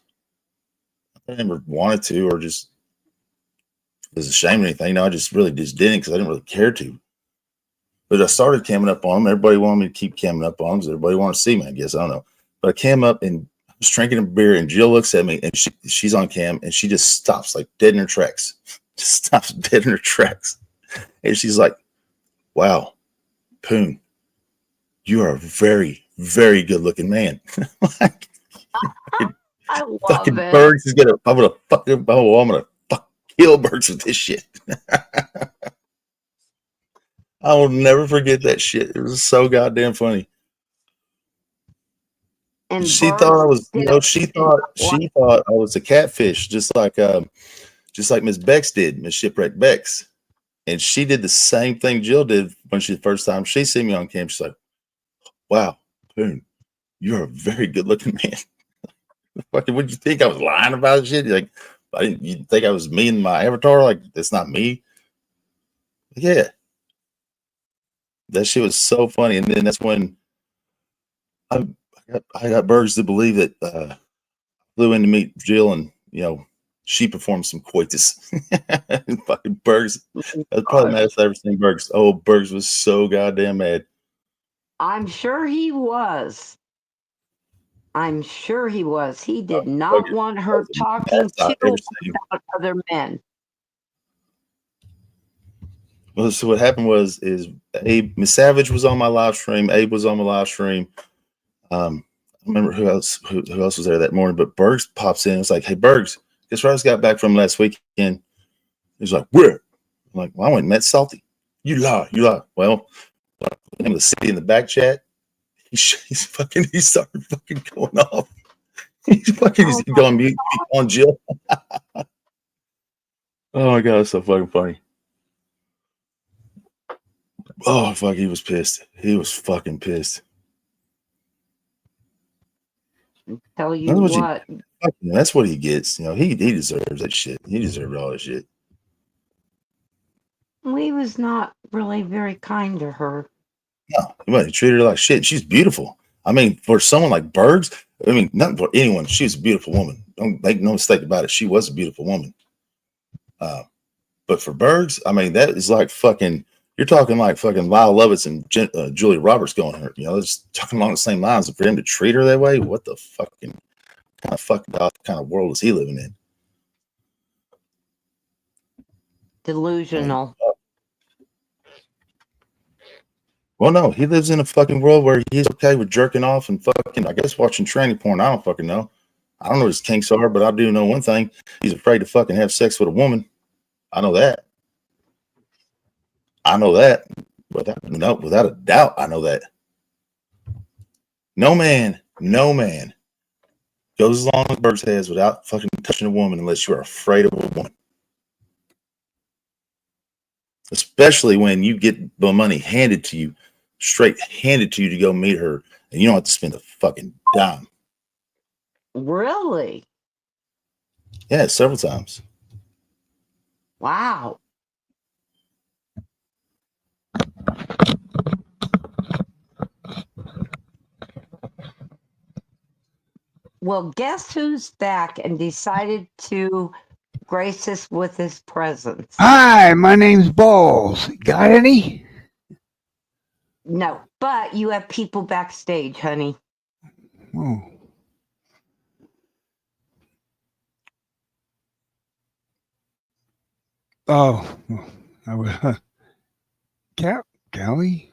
I never wanted to, or just was ashamed or anything. I just really didn't because I didn't really care to. But I started camming up on them. Everybody wanted me to keep camming up on them because everybody wanted to see me, I guess. I don't know. But I came up and I was drinking a beer, and Jill looks at me, and she's on cam, and she just stops like dead in her tracks. Just stops dead in her tracks. And she's like, "Wow, Poon, you are a very, very good looking man." Like, I love fucking it. Bergs is I'm gonna kill Bergs with this shit. I will never forget that shit. It was so goddamn funny. And she thought I was, she thought I was a catfish, just like Miss Bex did, Miss Shipwreck Bex. And she did the same thing Jill did when the first time she seen me on cam. She's like, "Wow, Poon, you're a very good looking man." Fucking, what did you think I was lying about shit? Like, you think I was me in my avatar? Like, that's not me. Yeah. That shit was so funny. And then that's when I got Bergs to believe that flew in to meet Jill, and she performed some coitus. And fucking Bergs, that's probably the maddest I ever seen Bergs. Oh, Bergs was so goddamn mad. I'm sure he was. I'm sure he was. He did not want her talking That's not to ever seen. about other men. Well, so what happened is Abe, Miss Savage was on my live stream. Abe was on my live stream. I don't remember who else was there that morning, but Bergs pops in. It's like, hey, Bergs, guess where I just got back from last weekend? He's like, where? I'm like, well, I went and met Salty. You lie. Well, the name of the city in the back chat. He started fucking going off. He's going mute on Jill. Oh my god, it's so fucking funny. Oh fuck, he was pissed. He was fucking pissed. Tell you what. That's what he gets. He deserves that shit. He deserved all that shit. He was not really very kind to her. No, he treated her like shit. She's beautiful. I mean, for someone like Bergs, I mean, nothing for anyone. She was a beautiful woman. Don't make no mistake about it. She was a beautiful woman. But for Bergs, I mean, that is like fucking. You're talking like fucking Lyle Lovitz and Julia Roberts going her. It's talking along the same lines. And for him to treat her that way, what the fucking kind of fucked up kind of world is he living in? Delusional. Well, no, he lives in a fucking world where he's okay with jerking off and fucking, I guess, watching tranny porn. I don't fucking know. I don't know what his kinks are, but I do know one thing. He's afraid to fucking have sex with a woman. I know that. Without a doubt, I know that. No man goes as long as Berg's has without fucking touching a woman unless you're afraid of a woman. Especially when you get the money straight handed to you to go meet her, and you don't have to spend a fucking dime. Really? Yeah, several times. Wow. Well, guess who's back and decided to grace us with his presence? Hi, my name's Balls. Got any? No, but you have people backstage, honey. Oh. Oh, I was Callie?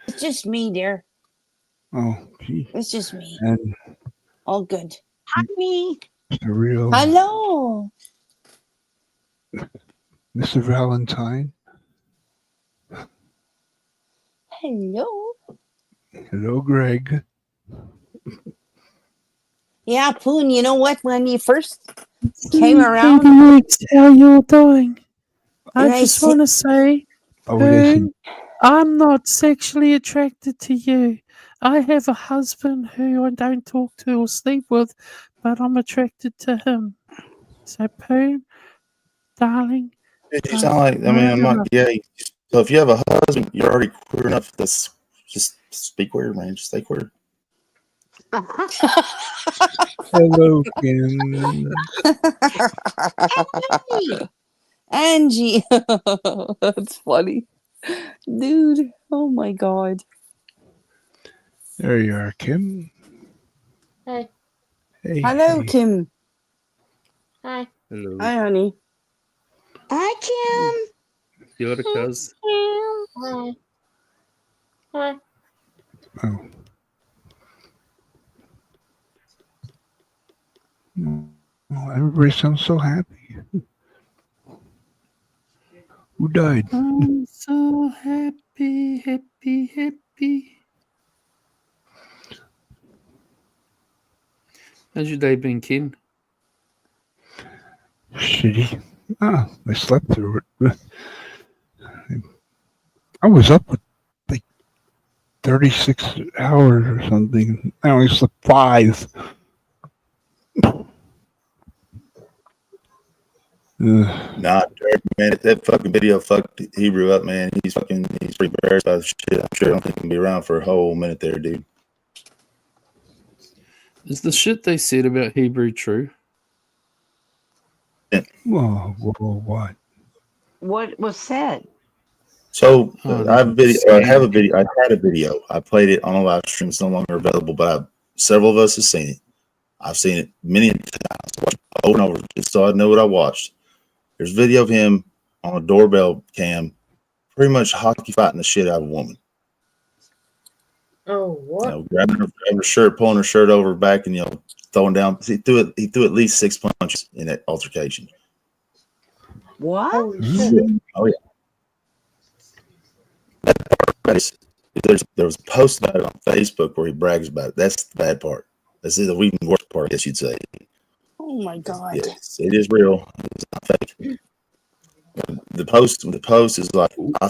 It's just me, dear. Oh, gee. It's just me. And All good. Honey. the real Hello. Mr. Valentine. Hello. Hello, Greg. Yeah, Poon, you know what? When you first came around, how you're doing. I and I just said- want to say, Oh, they Poon, I'm not sexually attracted to you. I have a husband who I don't talk to or sleep with, but I'm attracted to him. So, Poon, darling, You sound like, I mean, I'm not gay. So if you have a husband, you're already queer enough. That's just speak queer, man. Just stay queer. Hello, Kim. Angie. That's funny. Dude, oh my God. There you are, Kim. Hey. Hey. Hello, hey. Kim. Hi. Hello. Hi, honey. Hi, Kim. Kia ora, cuz. Hi. Hi. Oh. Oh, everybody sounds so happy. Who died? I'm so happy, happy, happy. How's your day been, Ken? Shitty. Ah, I slept through it. I was up with like 36 hours or something. I only slept 5. Nah, Derek, man, that fucking video fucked Hebrew up, man. He's pretty embarrassed by the shit. I'm sure I don't think he'll be around for a whole minute there, dude. Is the shit they said about Hebrew true? Whoa, what? What was said? So Oh, I have a video. I have a scam. video. I had a video. I played it on a live stream. It's no longer available, but several of us have seen it. I've seen it many times, watched it over and over, just so I know what I watched. There's video of him on a doorbell cam, pretty much hockey fighting the shit out of a woman. Oh, what? Grabbing her shirt, pulling her shirt over her back, and throwing down. He threw at least 6 punches in that altercation. What? Holy shit. Yeah. Oh yeah. There was a post about it on Facebook where he brags about it. That's the bad part. That's the even worse part, I guess you'd say. Oh my god. Yes, it is real. It's not fake. The post is like, I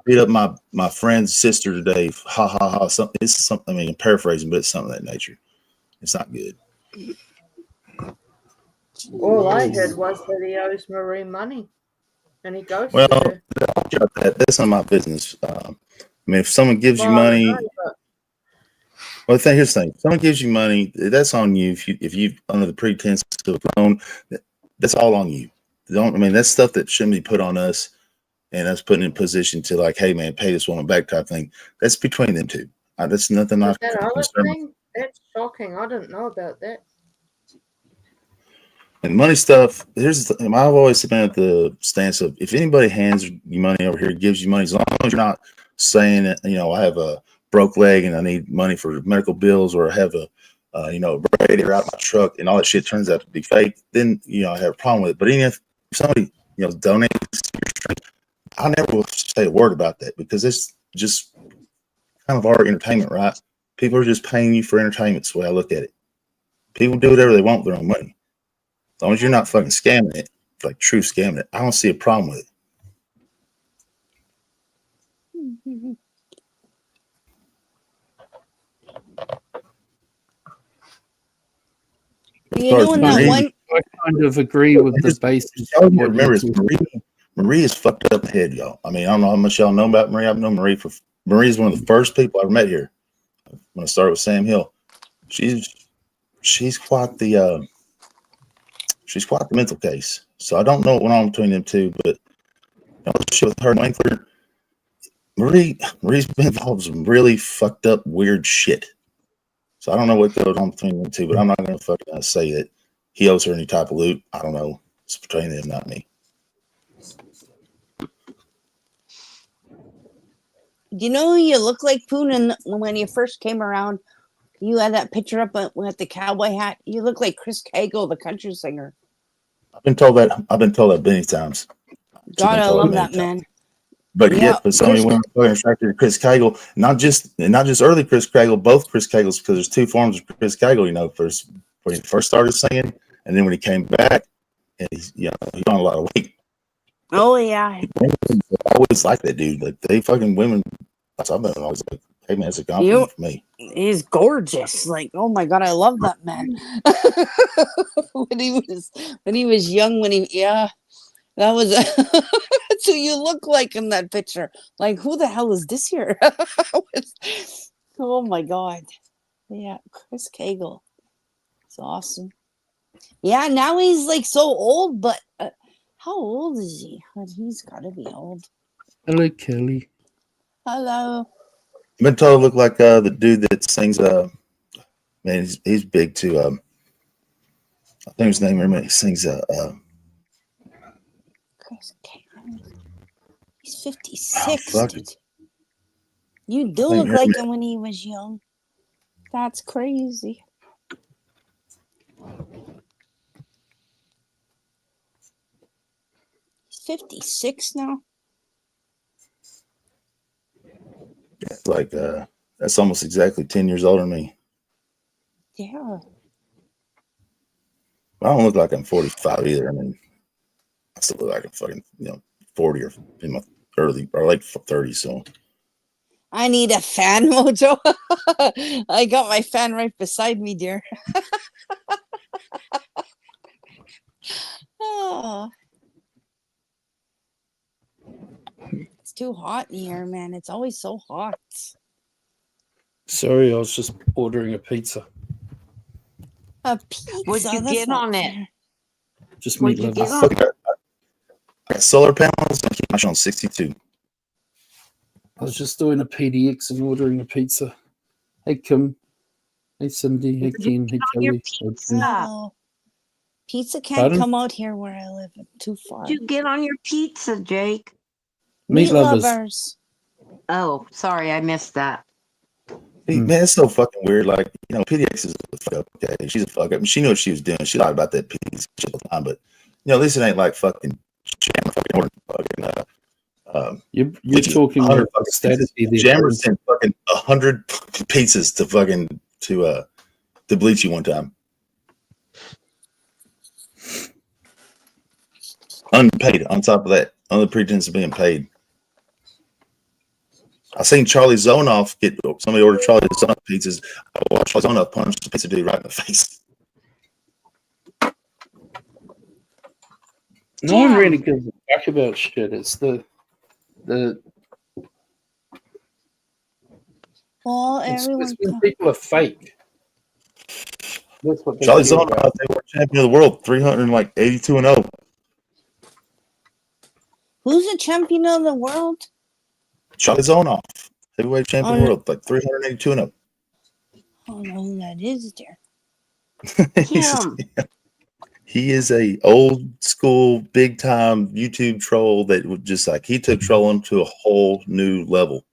beat up my friend's sister today. Ha ha ha. It's something. I mean, I'm paraphrasing, but it's something of that nature. It's not good. All I heard was that he owes Marie money. And he goes Well, to her. that's not my business. I mean, if someone gives you Well, I money, know, but here's the thing: if someone gives you money, that's on you. If you under the pretense of a loan, that's all on you. That's stuff that shouldn't be put on us, and us putting in a position to like, hey man, pay this woman back type thing. That's between them two. That's nothing I'm that other concerned with. thing, that's shocking. I didn't know about that. And money stuff, I've always been at the stance of if anybody hands you money over here, gives you money, as long as you're not saying that, I have a broke leg and I need money for medical bills, or I have a radiator out my truck and all that shit turns out to be fake, then, I have a problem with it. But even if somebody, donates to your stream, I never will say a word about that, because it's just kind of our entertainment, right? People are just paying you for entertainment. That's the way I look at it. People do whatever they want with their own money. As long as you're not fucking scamming it, like true scamming it, I don't see a problem with it. In that one, I kind of agree with the basis. Remember, Marie is fucked up in the head, y'all. I mean, I don't know how much y'all know about Marie. I've known Marie Marie is one of the first people I ever met here. When I started with Sam Hill, she's quite the mental case. So I don't know what went on between them two, but shit with her and Winkler, Marie's been involved in some really fucked up, weird shit. So I don't know what goes on between them two, but I'm not going to fucking say that he owes her any type of loot. I don't know. It's between them, not me. do you know who you look like, Poon? When you first came around, you had that picture up with the cowboy hat. You look like Chris Cagle, the country singer. I've been told that many times. God, I love that man. But but so many women are attracted to Chris Cagle, not just early Chris Cagle, both Chris Cagles, because there's two forms of Chris Cagle. First when he first started singing, and then when he came back, and he's on a lot of weight. Oh yeah, I always like that dude. Like they fucking women. I've been always like, hey man, it's a compliment for me. He's gorgeous. Like, oh my god, I love that man. when he was young, that was that's who you look like in that picture. Like, who the hell is this here? Oh my god. Yeah, Chris Cagle. It's awesome. Yeah, now he's like so old, but how old is he? He's got to be old. Hello, Kelly. Hello. I've been told to look like the dude that sings. Man, he's big too. I think his name. He sings. Chris Cagle. He's 56. Oh, dude. You do look like him when he was young. That's crazy. He's 56 now. It's like that's almost exactly 10 years older than me. Yeah. I don't look like I'm 45 either. I mean, I still look like I'm fucking 40 or in my early or late 30s. So I need a fan, Mojo. I got my fan right beside me, dear. Oh. It's too hot in here, man. It's always so hot. Sorry, I was just ordering a pizza. A pizza? What'd you That's get not on it? fair. Just What'd you meat get lovers. on? I got solar panels. I keep my shit on 62. I was just doing a PDX and ordering a pizza. Hey, Kim. Hey, Cyndy. Hey, Ken. Hey, on your Kelly. pizza? No. Pizza can't Pardon? come out here where I live. It's too far. Did you get on your pizza, Jake? Meat lovers. Oh, sorry, I missed that. Hey, man, it's so fucking weird. Like, you know, PDX is a fuck up. Okay, she's a fuck up. I mean, she knew what she was doing. She lied about that piece shit all the time. But you know, at least it ain't like fucking. You're talking about staticity there. Jammer sent fucking 100 pizzas to fucking to Bleachy one time. Unpaid. On top of that, under the pretense of being paid. I seen Charlie Zonoff get somebody ordered Charlie Zonoff pizzas. I watched Charlie Zonoff punch the pizza dude right in the face. No one really gives a fuck about shit. It's the Well, it's everyone. when people are fake. That's what they Charlie care Zonoff, about. they were champion of the world, 382 and 0. Who's the champion of the world? Charlie Zonoff, heavyweight champion of the Oh, world, like 382 and 0. I don't know who that is there. Kim. He is a old school, big time YouTube troll that would just like he took trolling to a whole new level.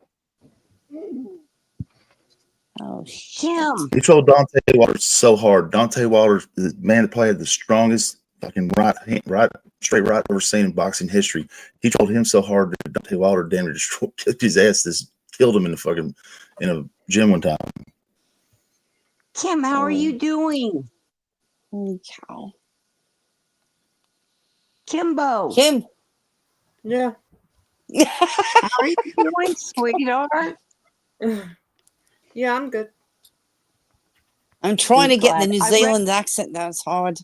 Oh shit. Kim. He trolled Dante Waters so hard. Dante Waters, the man that played the strongest fucking straight right ever seen in boxing history. He trolled him so hard that Dante Wilder damn near destroyed, kicked his ass, killed him in a gym one time. Kim, how are you doing? Holy cow. Kimbo. Kim. Yeah. How are you doing, sweetheart? Yeah, I'm good. I'm trying to get the glad. New Zealand accent. That's hard.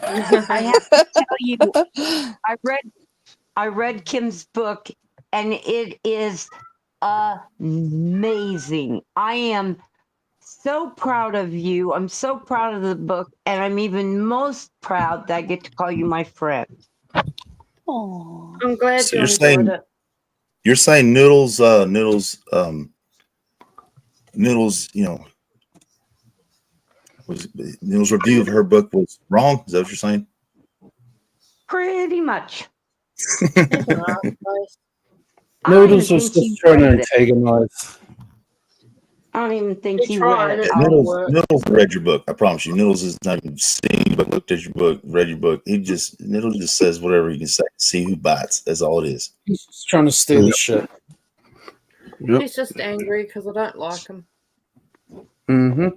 I have to tell you, I read Kim's book, and it is amazing. I am so proud of you. I'm so proud of the book, and I'm even most proud that I get to call you my friend. Oh. I'm glad So you you're enjoyed saying- it. You're saying Noodles, you know, Noodles' review of her book was wrong? Is that what you're saying? Pretty much. Noodles I don't even was think he just trying to read it. antagonize. I don't even think He he tried read it. it. Noodles read your book. I promise you. Noodles has not even seen but looked at your book, read your book. Noodles just says whatever he can say. See who bites. That's all it is. He's just trying to steal the shit. He's just angry because I don't like him. Mm-hmm.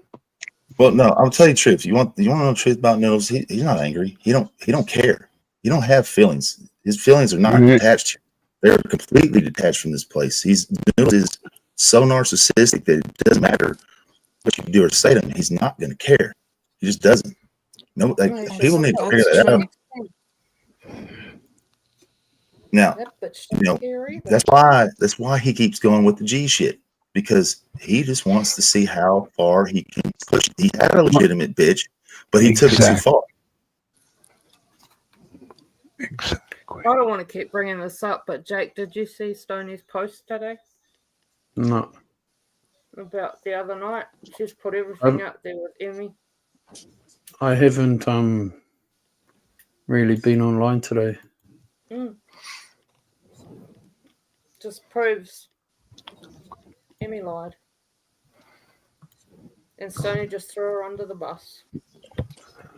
Well, no, I'll tell you the truth. You want to know the truth about Noodles? He's not angry. He don't care. He don't have feelings. His feelings are not attached to you. They're completely detached from this place. Noodles is so narcissistic that it doesn't matter what you do or say to him. He's not going to care. He just doesn't. No, people need to figure that out. Now, you know, that's why he keeps going with the G shit, because he just wants to see how far he can push. He had a legitimate bitch, but he took it too far. Exactly. I don't want to keep bringing this up, but Jake, did you see Stoney's post today No. about the other night? She's put everything up there with Emmy. I haven't really been online today. Just proves Emmy lied. And Stoney just threw her under the bus.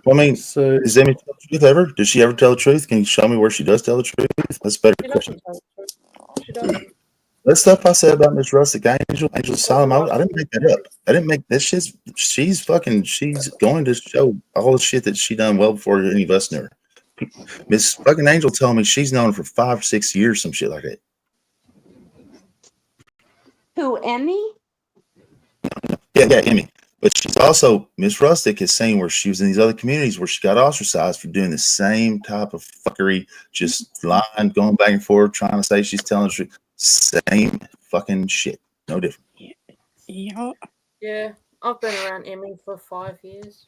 Well, I mean, So does Emmy tell the truth ever? Does she ever tell the truth? Can you show me where she does tell the truth? That's a better She question. doesn't tell the truth. She doesn't. That stuff I said about Miss Rustic, Angel Asylum, I didn't make that up. I didn't make that shit. She's going to show all the shit that she done well before any of us knew her. Miss fucking Angel told me she's known her for 5 or 6 years, some shit like that. Who, Emmy? Yeah, Emmy. But she's also, Miss Rustic is saying where she was in these other communities where she got ostracized for doing the same type of fuckery, just lying, going back and forth, trying to say she's telling the truth. Same fucking shit. No different. Yeah. Yeah, I've been around Emmy for 5 years.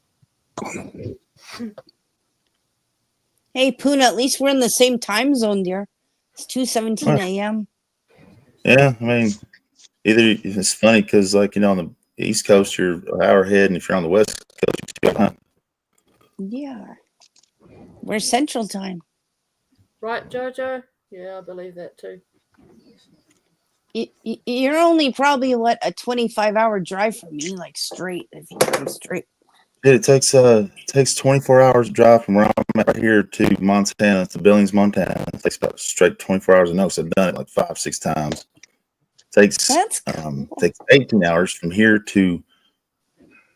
Hey, Poona, at least we're in the same time zone, dear. It's 2:17 a.m. Yeah, I mean, Either it's funny because, like, on the East Coast, you're an hour ahead, and if you're on the West Coast, you're 2 hours behind. Yeah. We're Central Time. Right, Jojo? Yeah, I believe that too. You're only probably, what, a 25-hour drive from me, like straight, if you come straight. Dude, it takes 24 hours to drive from where I'm at right here to Montana, to Billings, Montana. It takes about straight 24 hours. I know, so I've done it like 5-6 times. Takes 18 hours from here to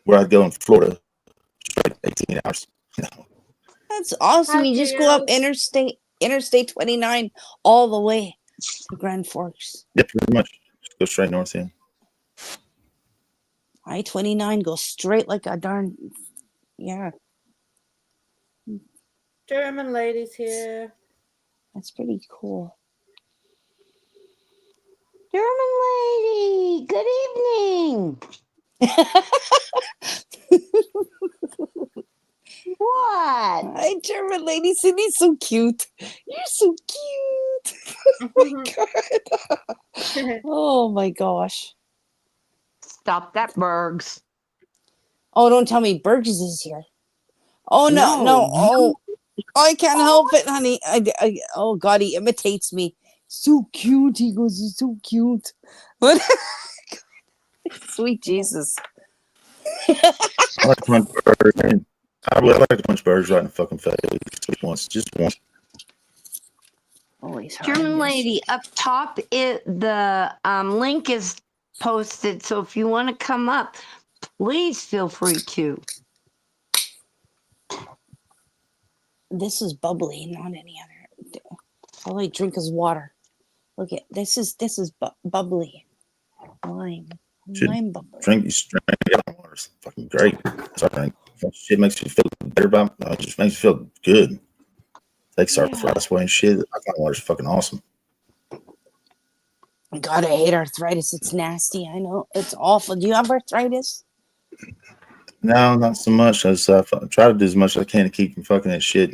where I'd go in Florida. Straight 18 hours. That's awesome. Hi, You just go up Theo. Interstate 29 all the way to Grand Forks. Yeah, pretty much. Just go straight north, yeah. I-29 goes straight like a darn, yeah. German ladies here. That's pretty cool. German lady, good evening. What? Hi, German lady. Cindy's so cute. You're so cute. Oh my god. Oh my gosh. Stop that, Bergs. Oh, don't tell me Burgess is here. Oh no, No, no. Oh, I can't help it, honey. Oh god, he imitates me. So cute. He goes, he's so cute. What? Sweet Jesus. I like to punch birds, man. I would like to punch birds right in the fucking face. Just once. Always German lady, up top, the link is posted. So if you want to come up, please feel free to. This is bubbly, not any other. All I drink is water. Look at this is bubbly. Lime bubbly. Drink water. It's fucking great. Sorry, shit makes you feel better about. It just makes you feel good. Takes arthritis away and shit. Alkaline water is fucking awesome. God, I hate arthritis. It's nasty. I know it's awful. Do you have arthritis? No, not so much. I try to do as much as I can to keep from fucking that shit.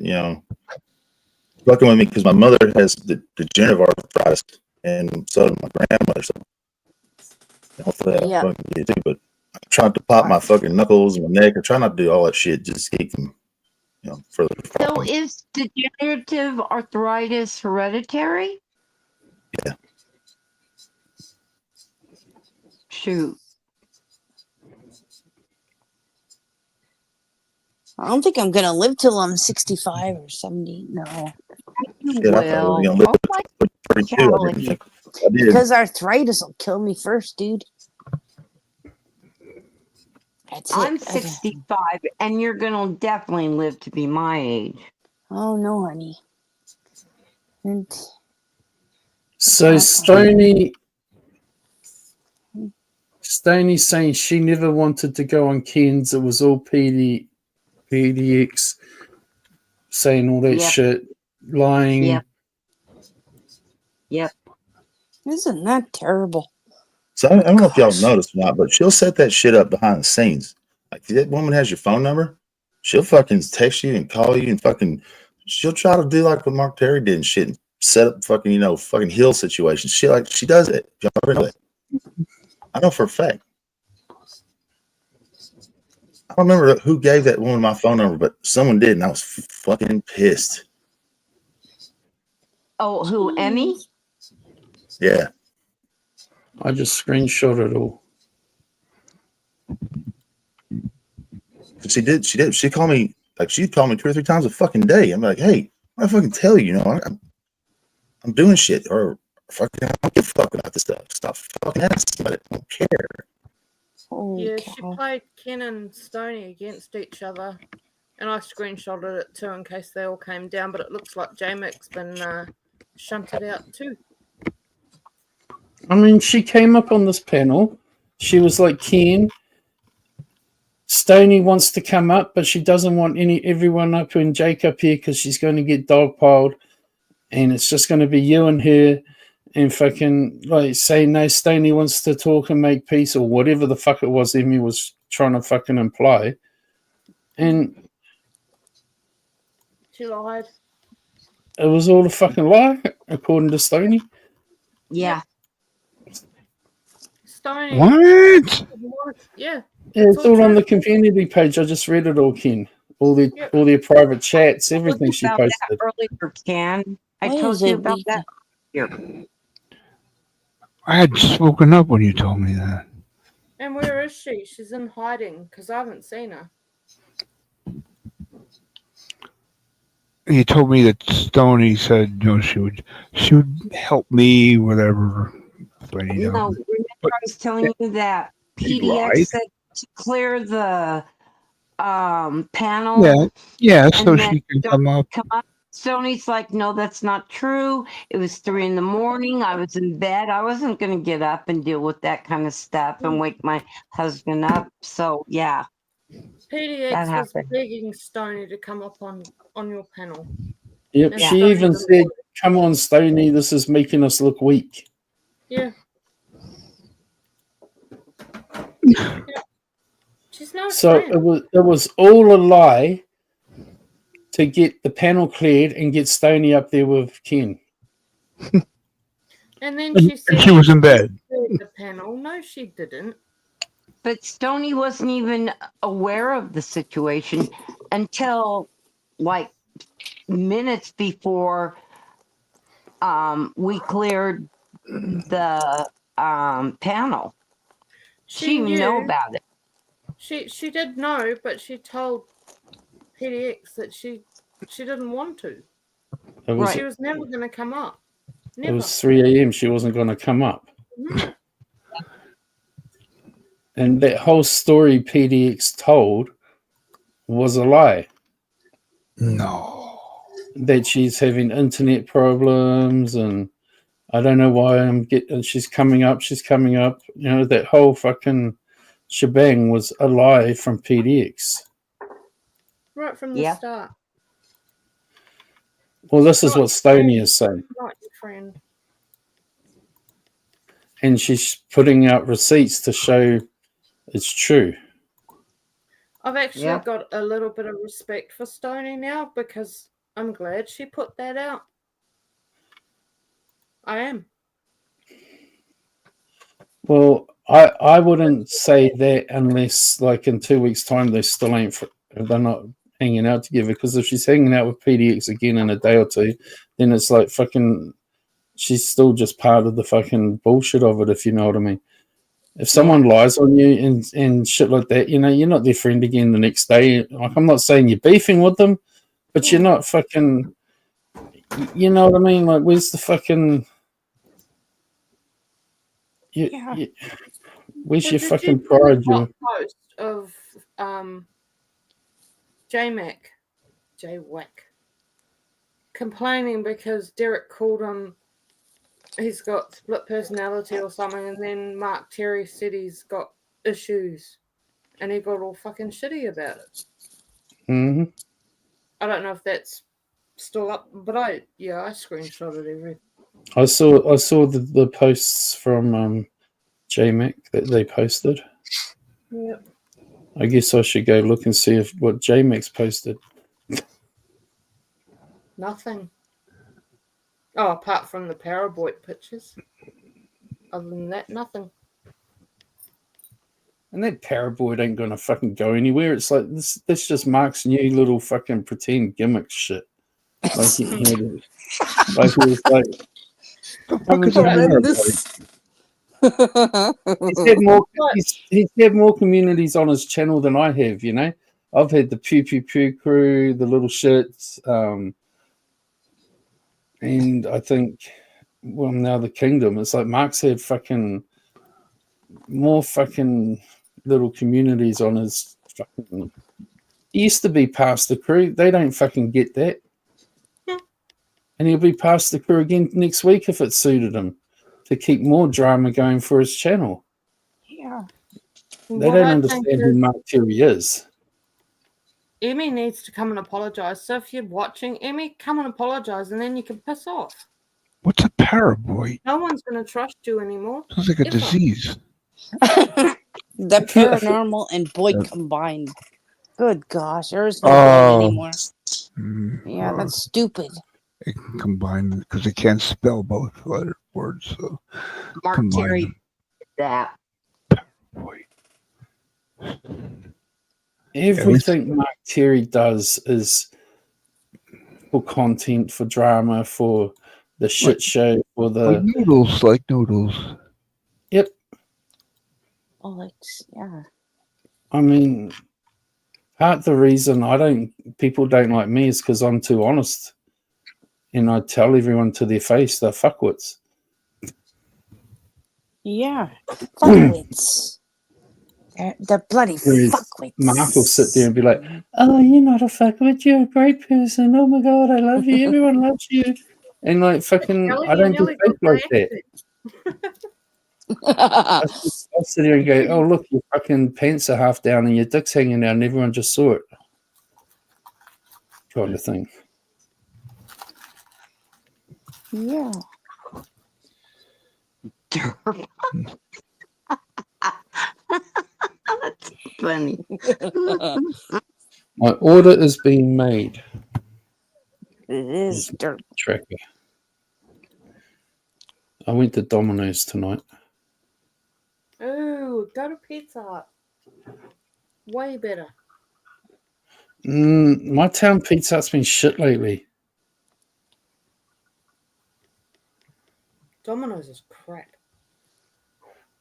Fucking with me because my mother has the degenerative arthritis, and so does my grandmother. So hopefully I fucking get it too. But I try to pop my fucking knuckles and my neck. I try not to do all that shit just to keep them, further. So is degenerative arthritis hereditary? Yeah. Shoot. I don't think I'm gonna live till I'm 65 or 70. No. Shit, I thought I was gonna live to 32. I didn't think I did. Because arthritis will kill me first, dude. I'm 65, and you're gonna definitely live to be my age. Oh no, honey. So Stoney's saying she never wanted to go on Ken's. It was all PDX saying all that shit, lying. Yep. Isn't that terrible? So I don't know if y'all noticed or not, but she'll set that shit up behind the scenes. Like, if that woman has your phone number, she'll fucking text you and call you and fucking, she'll try to do like what Mark Terry did and shit and set up fucking, fucking hill situations. She does it. Y'all already know that. I know for a fact. I don't remember who gave that woman my phone number, but someone did, and I was fucking pissed. Oh, who, Emmy? Yeah. I just screenshot it all. She did. She called me, she'd call me 2 or 3 times a fucking day. I'm like, hey, I fucking tell you, I'm doing shit, or fucking, I don't give a fuck about this stuff. Stop fucking asking about it. I don't care. Yeah, she played Ken and Stoney against each other, and I screenshotted it too in case they all came down. But it looks like J-Mac's been shunted out too. I mean, she came up on this panel. She was like, Ken, Stoney wants to come up, but she doesn't want everyone up and Jake up here because she's going to get dogpiled, and it's just going to be you and her, and fucking say no. Stoney wants to talk and make peace, or whatever the fuck it was Emmy was trying to fucking imply, and she lied. It was all a fucking lie, according to Stoney. Yeah. Stony. What? Yeah. Yeah, it's all true. on the community page. I just read it all, Ken. All their private chats, everything she About that posted. earlier, Ken. I Why told is you it about we that here. I had spoken up when you told me that. And where is she? She's in hiding because I haven't seen her. You told me that Stoney said, you know, she would help me, whatever. If I need No, help. remember But I was telling you that she PDX lied? said to clear the panel. Yeah, yeah, so And then she can come up. Stoney's like, no, that's not true. It was 3 a.m. I was in bed. I wasn't going to get up and deal with that kind of stuff and wake my husband up. So, yeah. That PDX was happened. begging Stoney to come up on your panel. Yep, And she Stoney even didn't said, want it. "Come on, Stoney, this is making us look weak." Yeah. She's no So friend. it was all a lie to get the panel cleared and get Stoney up there with Ken. And then she said she was in bed. The panel. No, she didn't. But Stoney wasn't even aware of the situation until like minutes before we cleared the panel. She didn't know about it. She did know, but she told PDX that she didn't want to. She was never going to come up. Never. It was 3 a.m. She wasn't going to come up. Mhm. And that whole story PDX told was a lie. No. That she's having internet problems and I don't know why she's coming up. You know, that whole fucking shebang was a lie from PDX. Right from the start. Well, this is what Stoney is saying. Not your friend. And she's putting out receipts to show it's true. I've actually got a little bit of respect for Stoney now because I'm glad she put that out. I am. Well, I wouldn't say that unless, like, in 2 weeks' time they're not hanging out together. Because if she's hanging out with PDX again in a day or two, then it's like fucking. She's still just part of the fucking bullshit of it, if you know what I mean. If someone lies on you and shit like that, you know, you're not their friend again the next day. Like, I'm not saying you're beefing with them, but you're not fucking. You know what I mean? Like, where's the fucking. Where's your fucking pride? Post of J-Wack, complaining because Derek called him. He's got split personality or something, and then Mark Terry said he's got issues, and he got all fucking shitty about it. Mm-hmm. I don't know if that's still up, but I screenshotted everything. I saw the posts from J-Mac that they posted. Yep. I guess I should go look and see what J-Mac's posted. Nothing. Oh, apart from the Paraboy pictures. Other than that, nothing. And that Paraboy ain't gonna fucking go anywhere. It's like this just Mark's new little fucking pretend gimmick shit. Like he was like he's had more communities on his channel than I have, you know. I've had the Pew Pew Pew crew, the little shits, and I think now the Kingdom. It's like Mark's had fucking more fucking little communities on his fucking. He used to be past the crew. They don't fucking get that. And he'll be past the crew again next week if it suited him to keep more drama going for his channel. Yeah. They don't understand who Mark Terry is. Emmy needs to come and apologize. So if you're watching, Emmy, come and apologize, and then you can piss off. What's a Paraboy? No one's going to trust you anymore. Sounds like a disease. The paranormal and boy combined. Good gosh, there is no boy anymore. Yeah, that's stupid. They can combine because they can't spell both letter words. So Mark Terry did that. Everything Mark Terry does is for content, for drama, for the shit show, for the noodles, like noodles. Yep. Oh, it's yeah. I mean, part of the reason people don't like me is because I'm too honest, and I tell everyone to their face they're fuckwits. Yeah, fuckwits. The bloody Whereas fuckwits. Mark will sit there and be like, "Oh, you're not a fuckwit. You're a great person. Oh my god, I love you. Everyone loves you." And like fucking, Kelly, I you don't do nearly fake got like that. I'll sit here and go, "Oh look, your fucking pants are half down and your dick's hanging out, and everyone just saw it," kind of thing. Yeah. That's funny. My order is being made. It is dirt. Tracker. I went to Domino's tonight. Oh, go to Pizza Hut. Way better. My town Pizza Hut's been shit lately. Domino's is crap.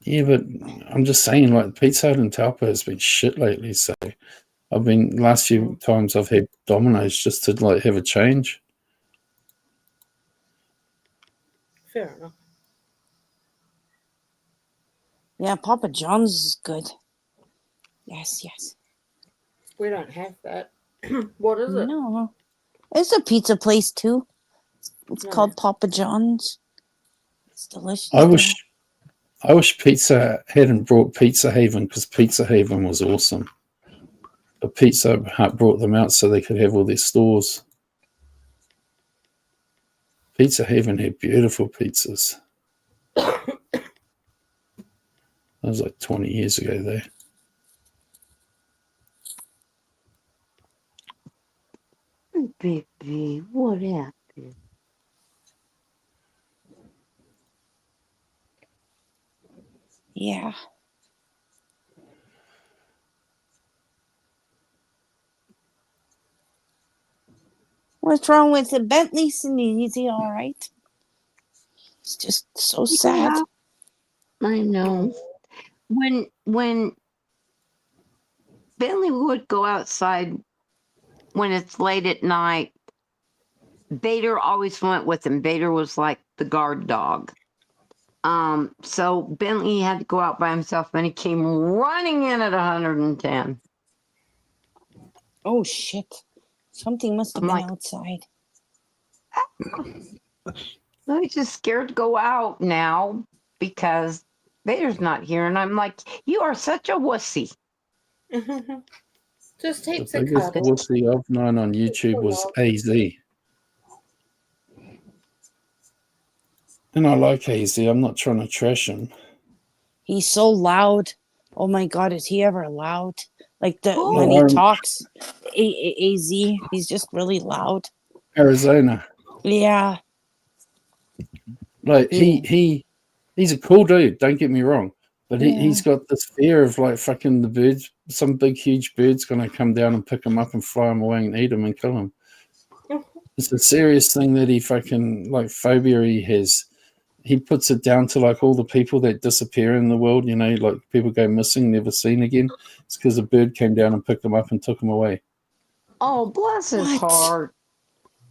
Yeah, but I'm just saying, like, Pizza Hut and Taupo has been shit lately. So I've been, last few times I've had Domino's just to, like, have a change. Fair enough. Yeah, Papa John's is good. Yes, yes. We don't have that. What is it? No. It's a pizza place too. It's No. called Papa John's. It's delicious. I wish Pizza hadn't brought Pizza Haven, because Pizza Haven was awesome. But Pizza Hut brought them out so they could have all their stores. Pizza Haven had beautiful pizzas. That was like 20 years ago there. Baby, what happened? Yeah. What's wrong with the Bentley, Cyndy? Is he all right? It's just so sad. Yeah, I know. When Bentley would go outside when it's late at night, Vader always went with him. Vader was like the guard dog. So Bentley had to go out by himself, and he came running in at 110. Oh shit! Something must have I'm been like, outside. I'm just scared to go out now because Vader's not here, and I'm like, you are such a wussy. Just The heaps of biggest cuddles. wussy I've known on YouTube was AZ. And I like AZ. I'm not trying to trash him. He's so loud. Oh my god, is he ever loud? Like Oh. when he talks, AZ, he's just really loud. Arizona. Yeah. Like he's a cool dude, don't get me wrong. But he's got this fear of like fucking the birds, some big huge bird's gonna come down and pick him up and fly him away and eat him and kill him. It's a serious thing that he fucking, like, phobia he has. He puts it down to like all the people that disappear in the world, you know, like people go missing, never seen again. It's because a bird came down and picked them up and took them away. Oh, bless his heart.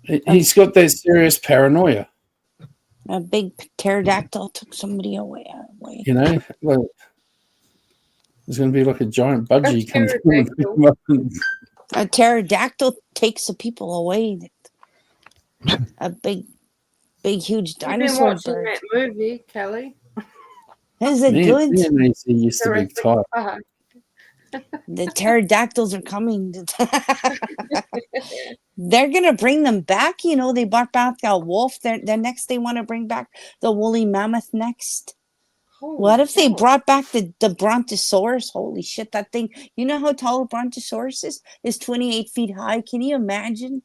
He's got that serious paranoia. A big pterodactyl took somebody away. You know, like there's going to be like a giant budgie comes in and pick him up. A pterodactyl takes the people away. A big, huge You've been dinosaur watching bird. that movie, Kelly. Is it good? Me and AC used to be tight. The pterodactyls are coming. They're gonna bring them back. You know, they brought back a wolf. They're next. They want to bring back the woolly mammoth next. What if they brought back the brontosaurus? Holy shit, that thing. You know how tall a brontosaurus is? It's 28 feet high. Can you imagine?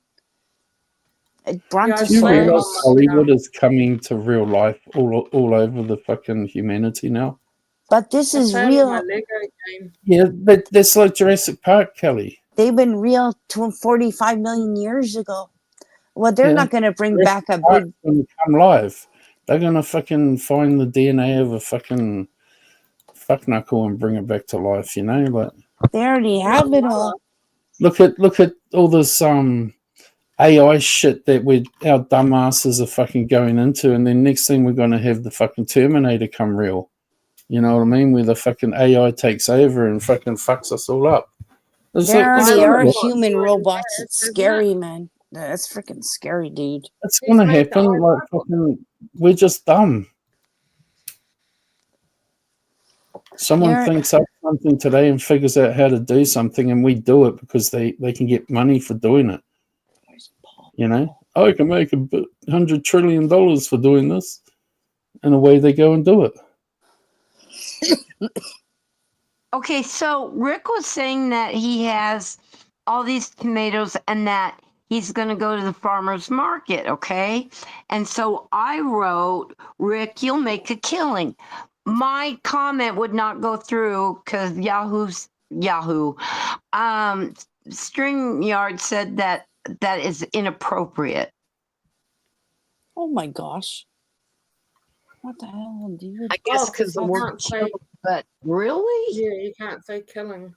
A Do you brontosaurus. realize Hollywood is coming to real life all over the fucking humanity now? But this I is played on my real. Lego game. Yeah, but that's like Jurassic Park, Kelly. They've been real 45 million years ago. Well, they're Yeah. not going to bring Jurassic back a Park's big. gonna come live. They're gonna fucking find the DNA of a fucking fuck knuckle and bring it back to life. You know, like They already have it all. look at all this AI shit that our dumbasses are fucking going into, and then next thing we're gonna have the fucking Terminator come real. You know what I mean? Where the fucking AI takes over and fucking fucks us all up. It's There like, already are Robot human doing robots. that, It's isn't scary, man. That's freaking scary, dude. it's He's gonna made the happen. Like fucking, we're just dumb. Someone You're- thinks up something today and figures out how to do something, and we do it because they can get money for doing it. You know, I can make $100 trillion for doing this, and away they go and do it. Okay, so Rick was saying that he has all these tomatoes and that he's going to go to the farmer's market, okay? And so I wrote, Rick, you'll make a killing. My comment would not go through because Yahoo. StringYard said that is inappropriate. Oh my gosh. What the hell, dude? I guess Oh, because the you word can't say- kill, but really? Yeah, you can't say killing.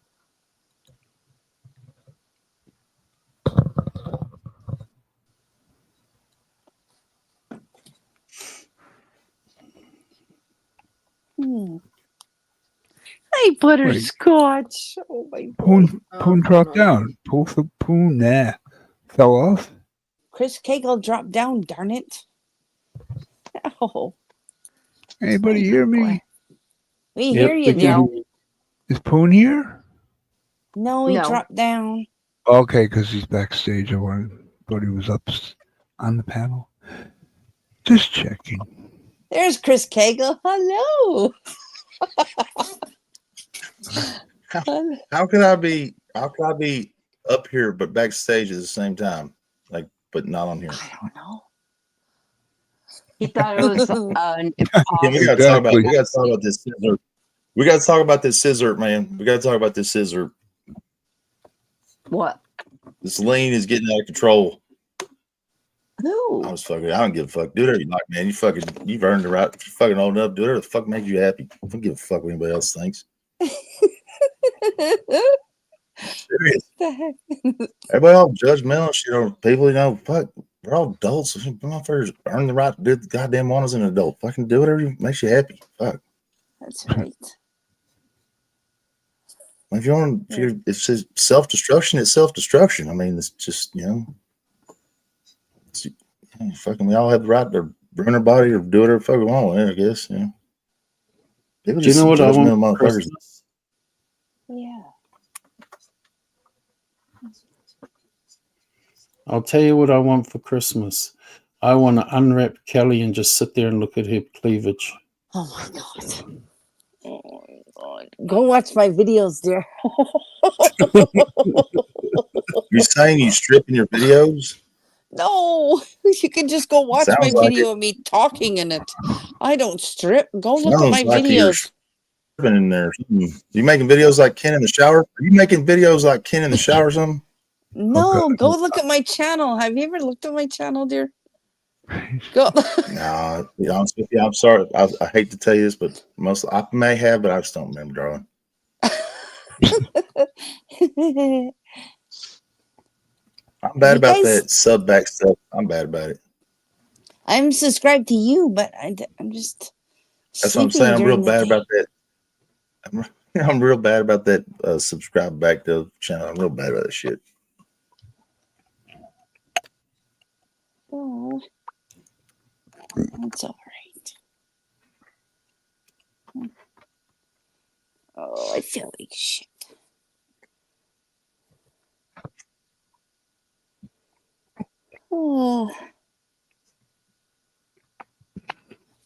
Hey, butterscotch. Oh my god. Poon dropped down. Poon there. Fell off. Chris Cagle dropped down, darn it. Oh. Anybody hear me? We hear you, we can- Joe. Is Poon here? No, he No. dropped down. Okay, because he's backstage. I thought he was up on the panel. Just checking. There's Chris Cagle. Hello. How could I be up here but backstage at the same time? Like, but not on here. I don't know. He thought it was an Yeah, we gotta talk about this scissor. We gotta talk about this scissor, man. We gotta talk about this scissor. What? This lean is getting out of control. Who? I don't give a fuck. Do whatever you like, man. You've earned the right. If you're fucking old enough, do whatever the fuck makes you happy. I don't give a fuck what anybody else thinks. Serious. Everybody all judgmental shit on people, you know, fuck, we're all adults. Motherfuckers earn the right to do the goddamn one as an adult. Fucking do whatever makes you happy. Fuck. That's right. If you want, if it's self-destruction, it's self-destruction. I mean, it's just, you know, fucking, we all have the right to burn our body or do whatever the fuck we want, I guess. You know. People Do you know what I want for motherfuckers. Christmas? Yeah. I'll tell you what I want for Christmas. I want to unwrap Kelly and just sit there and look at her cleavage. Oh my god. Oh my god. Go watch my videos, dear. You're saying you stripping your videos? No, you can just go watch my Sounds like video of me talking in it. I don't strip. Go look at Sounds my like you're videos. stripping in there. You making videos like Ken in the shower? Are you making videos like Ken in the shower or something? No, Okay. go look at my channel. Have you ever looked at my channel, dear? Go. No, to be honest with you, I'm sorry. I hate to tell you this, but I may have, but I just don't remember, darling. I'm bad You about guys- that sub back stuff. I'm bad about it. I'm subscribed to you, but I'm just. That's what I'm sleeping saying. I'm real during the bad day. about that. I'm real bad about that. Subscribe back to the channel. I'm real bad about that shit. Oh, that's all right. Oh, I feel like shit. Oh.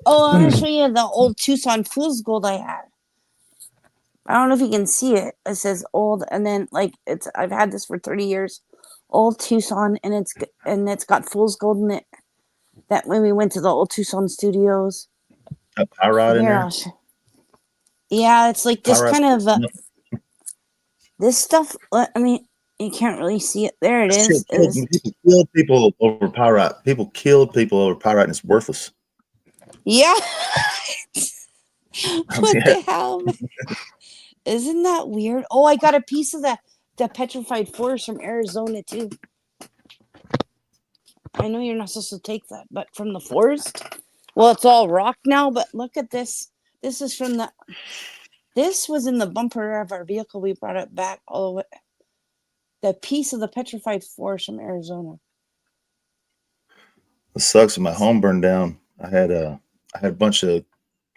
Oh, I'm gonna show you the old Tucson Fool's Gold I had. I don't know if you can see it. It says old, and then like I've had this for 30 years. Old Tucson, and it's got Fool's Gold in it. That when we went to the old Tucson studios. A pyrite in Here, there. I'll show. Yeah, it's like this Pyrite's kind of nothing. this stuff. I mean, you can't really see it. There it This is. shit people killed people over pyrite. People killed people over pyrite, and it's worthless. Yeah. What Yeah. the hell? Man? Isn't that weird? Oh, I got a piece of the petrified forest from Arizona too. I know you're not supposed to take that, but from the forest. Well, it's all rock now, but look at this. This is from the. This was in the bumper of our vehicle. We brought it back all the way. The piece of the petrified forest from Arizona. It sucks when my home burned down. I had a bunch of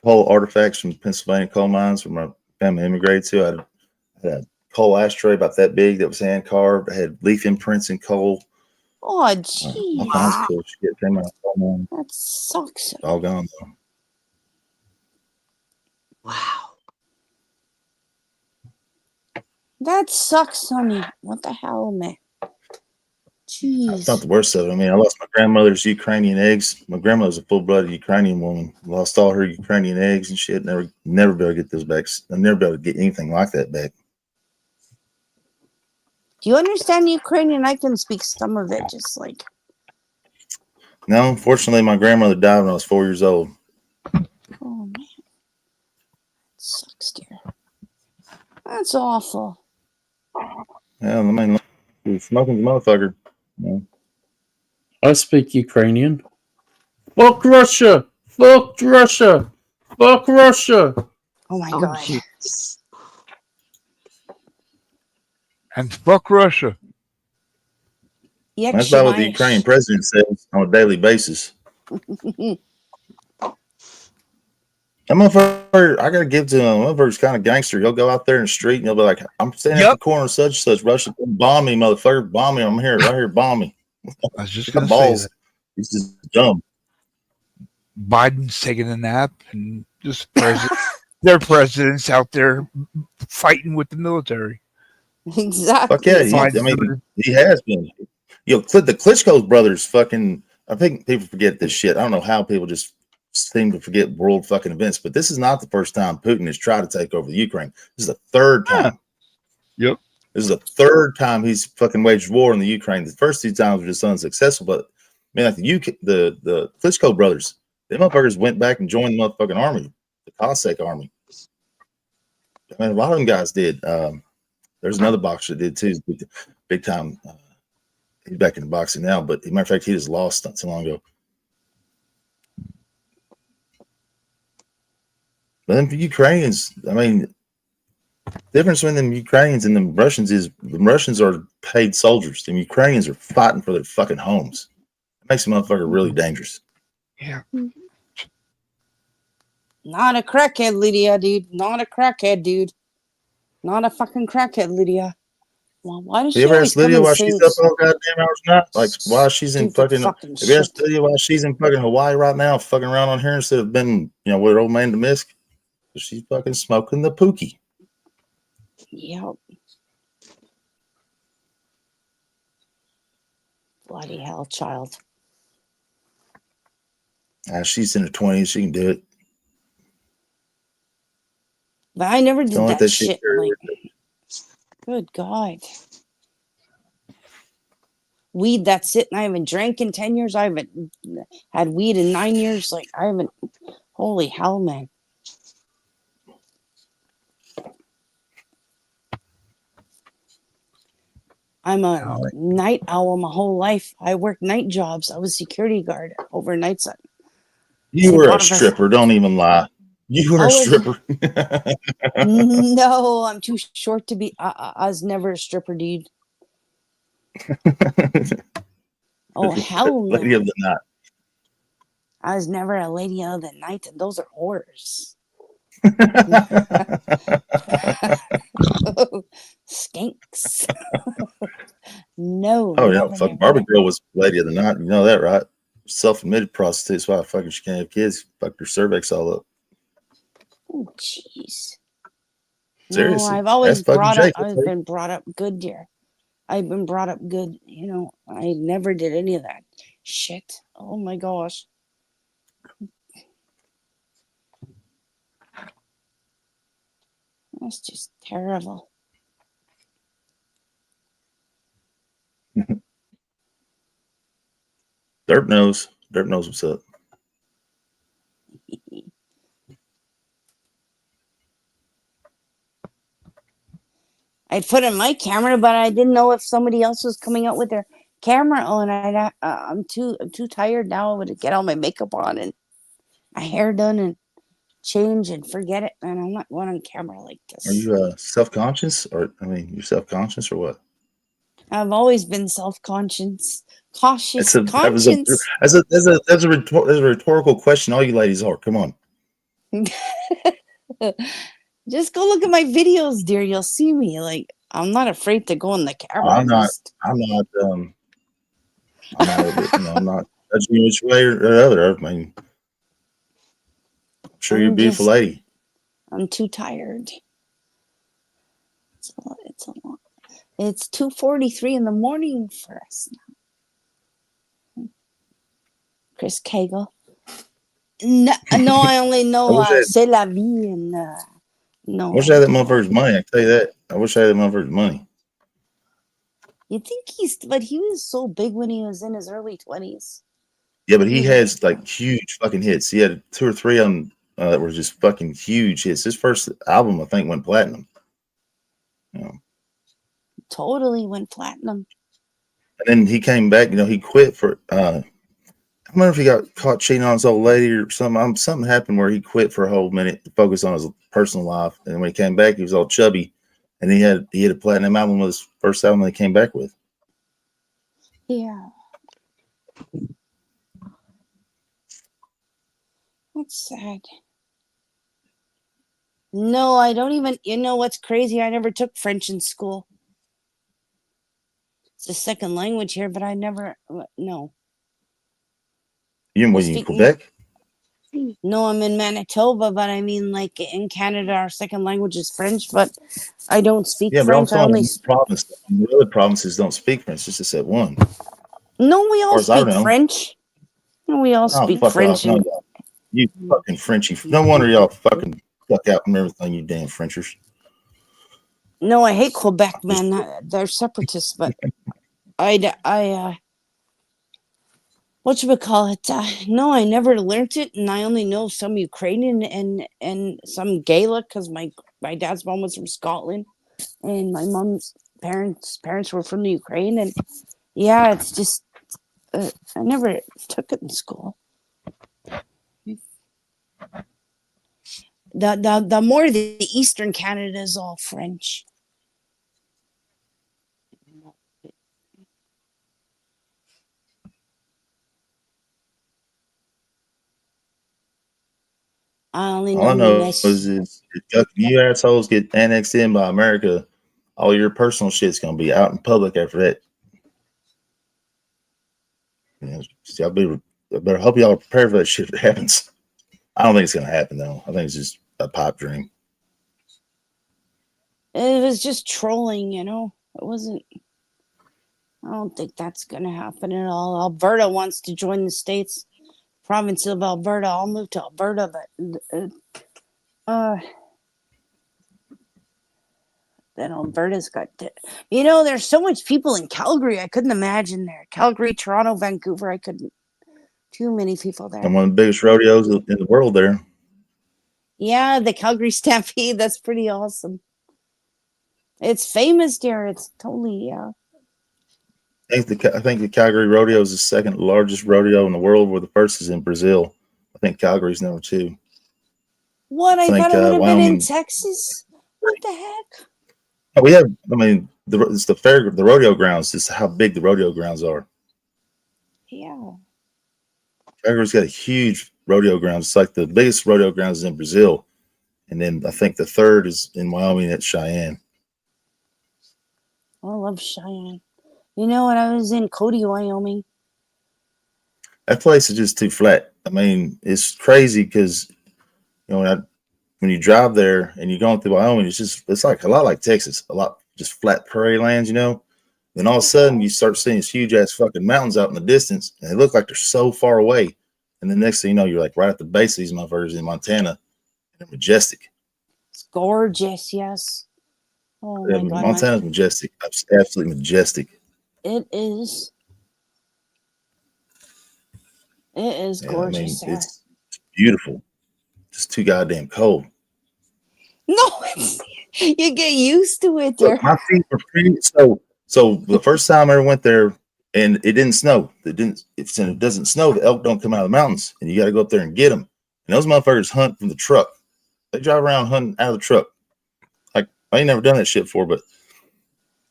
coal artifacts from Pennsylvania coal mines where my family immigrated to. I had a coal ashtray about that big that was hand carved. I had leaf imprints in coal. Oh, All jeez. kinds of cool shit came out of coal mine. That sucks. All gone though. Wow. That sucks, honey. What the hell, man? That's not Jeez. the worst of it. I mean, I lost my grandmother's Ukrainian eggs. My grandmother's a full-blooded Ukrainian woman. Lost all her Ukrainian eggs and shit. Never be able to get those back. I'll never be able to get anything like that back. Do you understand Ukrainian? I can speak some of it, just like. No, unfortunately, my grandmother died when I was 4 years old. Oh man, sucks, dear. That's awful. Yeah, I mean, smoking's a motherfucker. Yeah. I speak Ukrainian. Fuck Russia! Fuck Russia! Fuck Russia! Oh my Oh, god. jeez. And fuck Russia. That's about what the Ukrainian president says on a daily basis. That motherfucker, I gotta give to him. Motherfucker's kind of gangster. He'll go out there in the street and he'll be like, "I'm standing at the corner of such and such. Russia, bomb me, motherfucker, bomb me. I'm here, right here, bomb me." I was just He's got going to say balls. that. He's just dumb. Biden's taking a nap and just their president's out there fighting with the military. Exactly. Fuck yeah, he has been. You know, the Klitschko brothers fucking. I think people forget this shit. I don't know how people just seem to forget world fucking events, but this is not the first time Putin has tried to take over the Ukraine. This is the third time. Yep. This is the third time he's fucking waged war in the Ukraine. The first two times were just unsuccessful, but man, like the Klitschko brothers, them motherfuckers went back and joined the motherfucking army, the Cossack army. I mean, a lot of them guys did. There's another boxer that did too, big time. He's back in the boxing now, but as a matter of fact, he just lost not too long ago. But then for Ukrainians, I mean, the difference between them Ukrainians and the Russians is the Russians are paid soldiers. The Ukrainians are fighting for their fucking homes. It makes a motherfucker really dangerous. Yeah. Not a crackhead, Lydia, dude. Not a crackhead, dude. Not a fucking crackhead, Lydia. Well, why does she Have you ever always asked come Lydia and why say she's up all goddamn hours night? Like why she's in stupid fucking have shit? you asked Lydia why she's in fucking Hawaii right now, fucking around on here instead of been, with her old man Demisk? She's fucking smoking the pookie. Yep. Bloody hell, child. She's in her 20s. She can do it. But I never did Don't let that that shit shit. carry Like, good God. Weed, that's it. And I haven't drank in 10 years. I haven't had weed in 9 years. Like, I haven't. Holy hell, man. I'm a night owl my whole life. I worked night jobs. I was security guard overnight. You were a stripper. Don't even lie. You were a stripper. No, I'm too short to be. I was never a stripper, dude. Oh, hell no. Lady of the night. I was never a lady of the night, and those are whores. Skanks. No. Oh, yeah. Fuck, Barbie Girl was lady of the night. You know that, right? Self-admitted prostitutes. Why fucking she can't have kids? Fucked her cervix all up. Oh, jeez. Seriously. No, I've always been brought up good, dear. I've been brought up good. I never did any of that shit. Oh my gosh. That's just terrible. Derp knows. Derp knows what's up. I put in my camera, but I didn't know if somebody else was coming out with their camera on. I'm too tired now to get all my makeup on and my hair done and change and forget it. And I'm not going on camera like this. Are you self-conscious, or you're self-conscious or what? I've always been self-conscious, cautious, That's conscience. a rhetorical question. All you ladies are. Come on. Just go look at my videos, dear. You'll see me. Like, I'm not afraid to go on the camera. I'm not judging you which way or the other. I mean, I'm sure you're a beautiful lady. I'm too tired. It's a lot. It's 2:43 in the morning for us now. Chris Cagle. No, I only know C'est la vie and no. I wish I had that motherfucker's money. I tell you that. I wish I had that motherfucker's money. You think but he was so big when he was in his early 20s. Yeah, but he has like huge fucking hits. He had 2 or 3 of them that were just fucking huge hits. His first album, I think, went platinum. Totally went platinum. And then he came back. He quit for. I wonder if he got caught cheating on his old lady or something. Something happened where he quit for a whole minute to focus on his personal life. And when he came back, he was all chubby. And he had a platinum album with his first album that he came back with. Yeah. That's sad. No, I don't even. You know what's crazy? I never took French in school. It's a second language here, but I never. No. You in Quebec? No, I'm in Manitoba, but I mean, like in Canada, our second language is French, but I don't speak French. But the other provinces don't speak French. Just that one. No, we all speak French. No, we all speak French. No, you fucking Frenchy. No wonder y'all fucking fuck out from everything, you damn Frenchers. No, I hate Quebec, man. They're separatists, but whatchamacallit? No, I never learned it, and I only know some Ukrainian and some Gaelic because my dad's mom was from Scotland, and my mom's parents were from the Ukraine, and yeah, it's just I never took it in school. The more the Eastern Canada is all French. All I know is if you assholes get annexed in by America, all your personal shit's gonna be out in public after that. I better hope y'all are prepared for that shit if it happens. I don't think it's gonna happen though. I think it's just a pipe dream. It was just trolling, It wasn't. I don't think that's gonna happen at all. Alberta wants to join the States. Province of Alberta. I'll move to Alberta, but then Alberta's got there's so much people in Calgary. I couldn't imagine there. Calgary, Toronto, Vancouver. I couldn't. Too many people there. And one of the biggest rodeos in the world there. Yeah, the Calgary Stampede. That's pretty awesome. It's famous there. It's totally I think the Calgary Rodeo is the second largest rodeo in the world, where the first is in Brazil. I think Calgary's number 2. What? I thought it would have been in Texas. What the heck? We have. It's the fair, the rodeo grounds. Just how big the rodeo grounds are. Yeah. Calgary's got a huge rodeo grounds. It's like the biggest rodeo grounds is in Brazil, and then I think the third is in Wyoming at Cheyenne. I love Cheyenne. When I was in Cody, Wyoming. That place is just too flat. It's crazy because, when you drive there and you're going through Wyoming, it's like a lot like Texas, a lot just flat prairie lands, Then all of a sudden you start seeing these huge ass fucking mountains out in the distance, and they look like they're so far away. And the next thing you know, you're like right at the base of these motherfuckers in Montana, and they're majestic. It's gorgeous. Yes. Oh Yeah, my God. Montana's majestic. Absolutely majestic. It is. It is Yeah, gorgeous. I mean, there. it's beautiful. Just too goddamn cold. No, you get used to it there. Look, my feet were pretty. So the first time I ever went there, and it didn't snow. It didn't. If it doesn't snow, the elk don't come out of the mountains, and you got to go up there and get them. And those motherfuckers hunt from the truck. They drive around hunting out of the truck. Like I ain't never done that shit before, but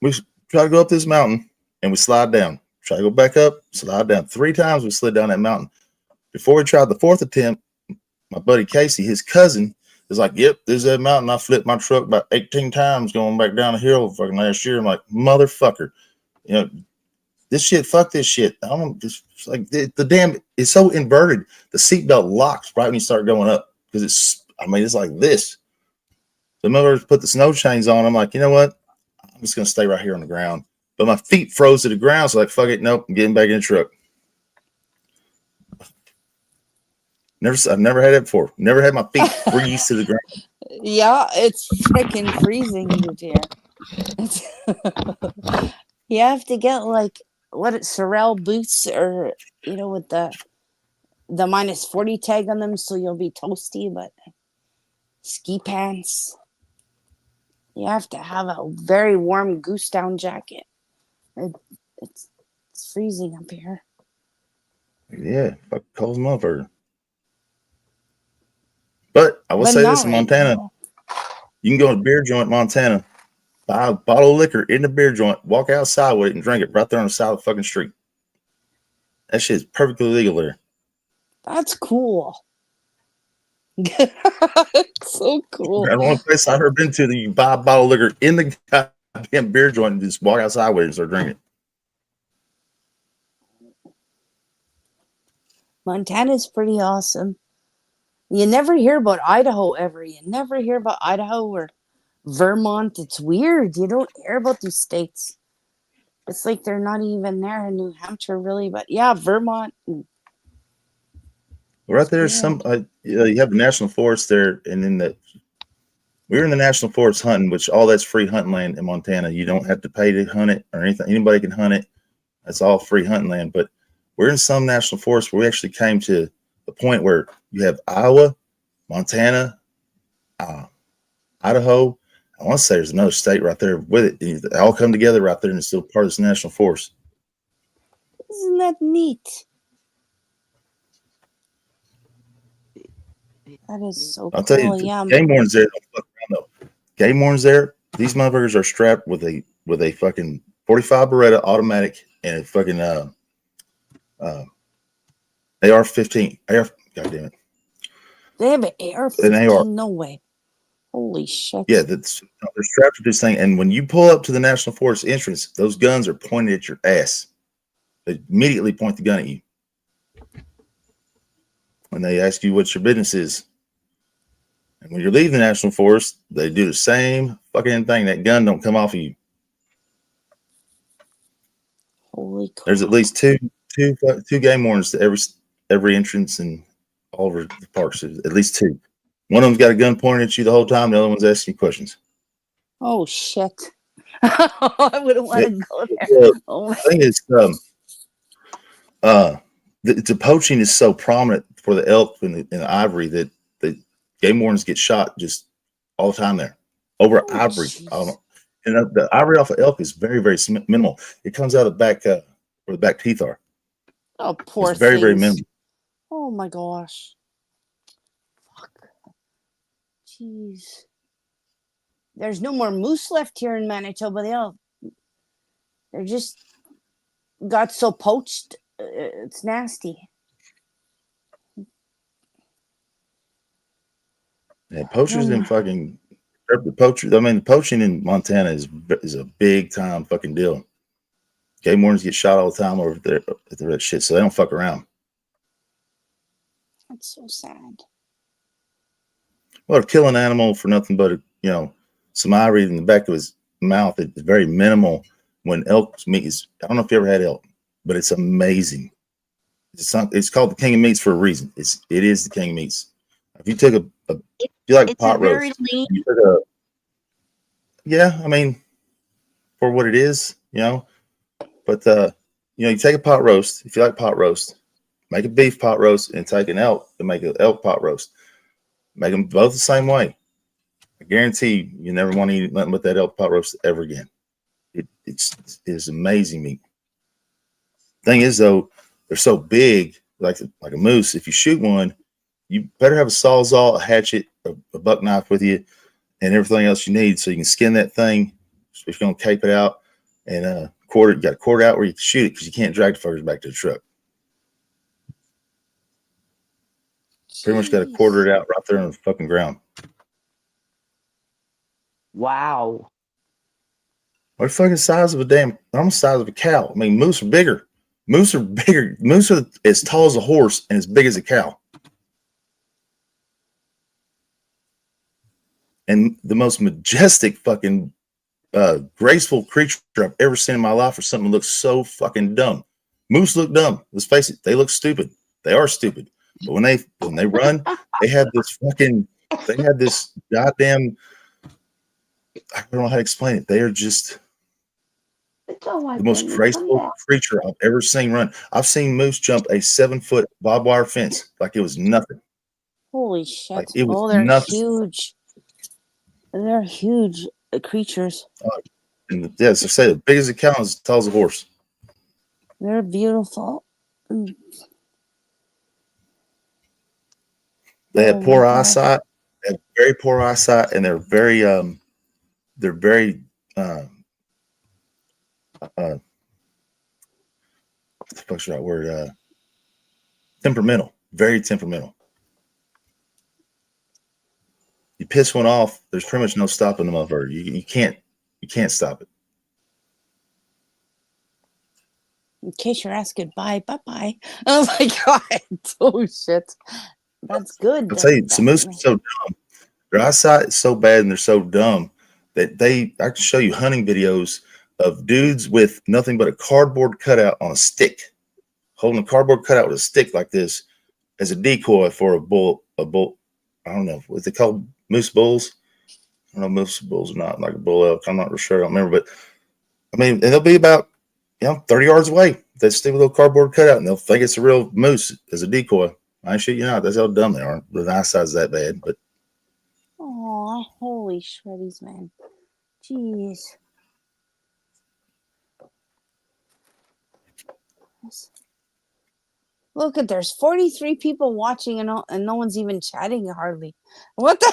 we try to go up this mountain and we slide down. Try to go back up, slide down. 3 times we slid down that mountain. Before we tried the 4th attempt, my buddy Casey, his cousin, is like, "Yep, there's that mountain. I flipped my truck about 18 times going back down the hill fucking last year." I'm like, "Motherfucker, you know, this shit, fuck this shit." I don't just like the damn, it's so inverted. The seatbelt locks right when you start going up because it's like this. The motherfuckers put the snow chains on. I'm like, you know what? I'm just gonna stay right here on the ground. But my feet froze to the ground, so like, fuck it, nope, I'm getting back in the truck. I've never had that before. Never had my feet freeze to the ground. Yeah, it's freaking freezing dude, here. You have to get like Sorel boots or with the -40 tag on them so you'll be toasty, but ski pants. You have to have a very warm goose down jacket. It's freezing up here. Yeah, fuck cold as motherfucker. But I will But say not this in right Montana, now. you can go to a beer joint in Montana, buy a bottle of liquor in the beer joint, walk outside with it and drink it right there on the side of the fucking street. That shit is perfectly legal there. That's cool. So cool. That's the only place I've ever been to that you buy a bottle of liquor in the goddamn beer joint and just walk outside with it and start drinking. Montana's pretty awesome. You never hear about Idaho ever. You never hear about Idaho or Vermont. It's weird. You don't hear about these states. It's like they're not even there in New Hampshire, really. But yeah, Vermont. Right there's some, you have the national forest there, and then we're in the national forest hunting, which all that's free hunting land in Montana. You don't have to pay to hunt it or anything. Anybody can hunt it. That's all free hunting land. But we're in some national forests where we actually came to the point where you have Iowa, Montana, Idaho. I want to say there's another state right there with it. They all come together right there, and it's still part of this national forest. Isn't that neat? That is so I'll cool. tell you, Yeah. game wardens there don't fuck around though. Game wardens there, these motherfuckers are strapped with a fucking 45 Beretta automatic and a fucking AR-15. God damn it. They have an AR-15? No way. Holy shit. Yeah, they're strapped to this thing. And when you pull up to the National Forest entrance, those guns are pointed at your ass. They immediately point the gun at you. When they ask you what your business is. And when you're leaving the National Forest, they do the same fucking thing. That gun don't come off of you. Holy crap. There's at least two game wardens to every entrance and all over the parks. At least 2. One of them's got a gun pointed at you the whole time. The other one's asking you questions. Oh shit! I wouldn't want to go there. The thing is, the poaching is so prominent for the elk and the ivory that the game wardens get shot just all the time there over ivory. And the ivory off of elk is very, very minimal. It comes out of the back where the back teeth are. Oh, poor It's very, very things. minimal. Oh my gosh. Fuck. Jeez. There's no more moose left here in Manitoba. They're just got so poached. It's nasty. Yeah, poachers and fucking the poachers. I mean, the poaching in Montana is a big time fucking deal. Game wardens get shot all the time over there at that shit, so they don't fuck around. That's so sad. Well, to kill an animal for nothing but some ivory in the back of his mouth is very minimal. When elk's meat is, I don't know if you ever had elk, but it's amazing. It's called the king of meats for a reason. It is the king of meats. If you took if you like It's pot a very roast, lean. you took yeah, I mean, for what it is, but you take a pot roast. If you like pot roast, make a beef pot roast and take an elk and make an elk pot roast. Make them both the same way. I guarantee you never want to eat nothing but that elk pot roast ever again. It's amazing meat. Thing is, though, they're so big, like a moose. If you shoot one, you better have a sawzall, a hatchet, a buck knife with you, and everything else you need so you can skin that thing. If you're gonna cape it out and quarter, you got to quarter out where you can shoot it because you can't drag the fuckers back to the truck. Pretty much got to quarter it out right there on the fucking ground. Wow. What the fucking size of a damn, almost the size of a cow. I mean, moose are bigger. Moose are bigger. Moose are as tall as a horse and as big as a cow. And the most majestic fucking graceful creature I've ever seen in my life for something that looks so fucking dumb. Moose look dumb. Let's face it. They look stupid. They are stupid. But when they run, they have this goddamn, I don't know how to explain it. They are just the most graceful creature I've ever seen run. I've seen moose jump a 7-foot barbed wire fence like it was nothing. Holy shit. Like it was they're nothing. huge. They're huge creatures. And as I say, the big as a cow, as tall as a horse. They're beautiful. They have poor eyesight. They have very poor eyesight, and they're very what the fuck's the right word? Temperamental. Very temperamental. You piss one off, there's pretty much no stopping the motherfucker. You can't stop it. In case you're asking, bye. Oh my god. Oh shit. That's good. I'll tell you, some moose are so dumb. Their eyesight is so bad and they're so dumb that I can show you hunting videos of dudes with nothing but a cardboard cutout on a stick, holding a cardboard cutout with a stick like this as a decoy for a bull. I don't know what they call moose bulls. I don't know moose bulls are not like a bull elk. I'm not real sure. I don't remember, but I mean, and they'll be about 30 yards away. They stick with a little cardboard cutout and they'll think it's a real moose as a decoy. I shit you not. That's how dumb they are. The eyesight's that bad, but. Oh, holy shreddies, man. Jeez. Look at there's 43 people watching and no one's even chatting hardly. What the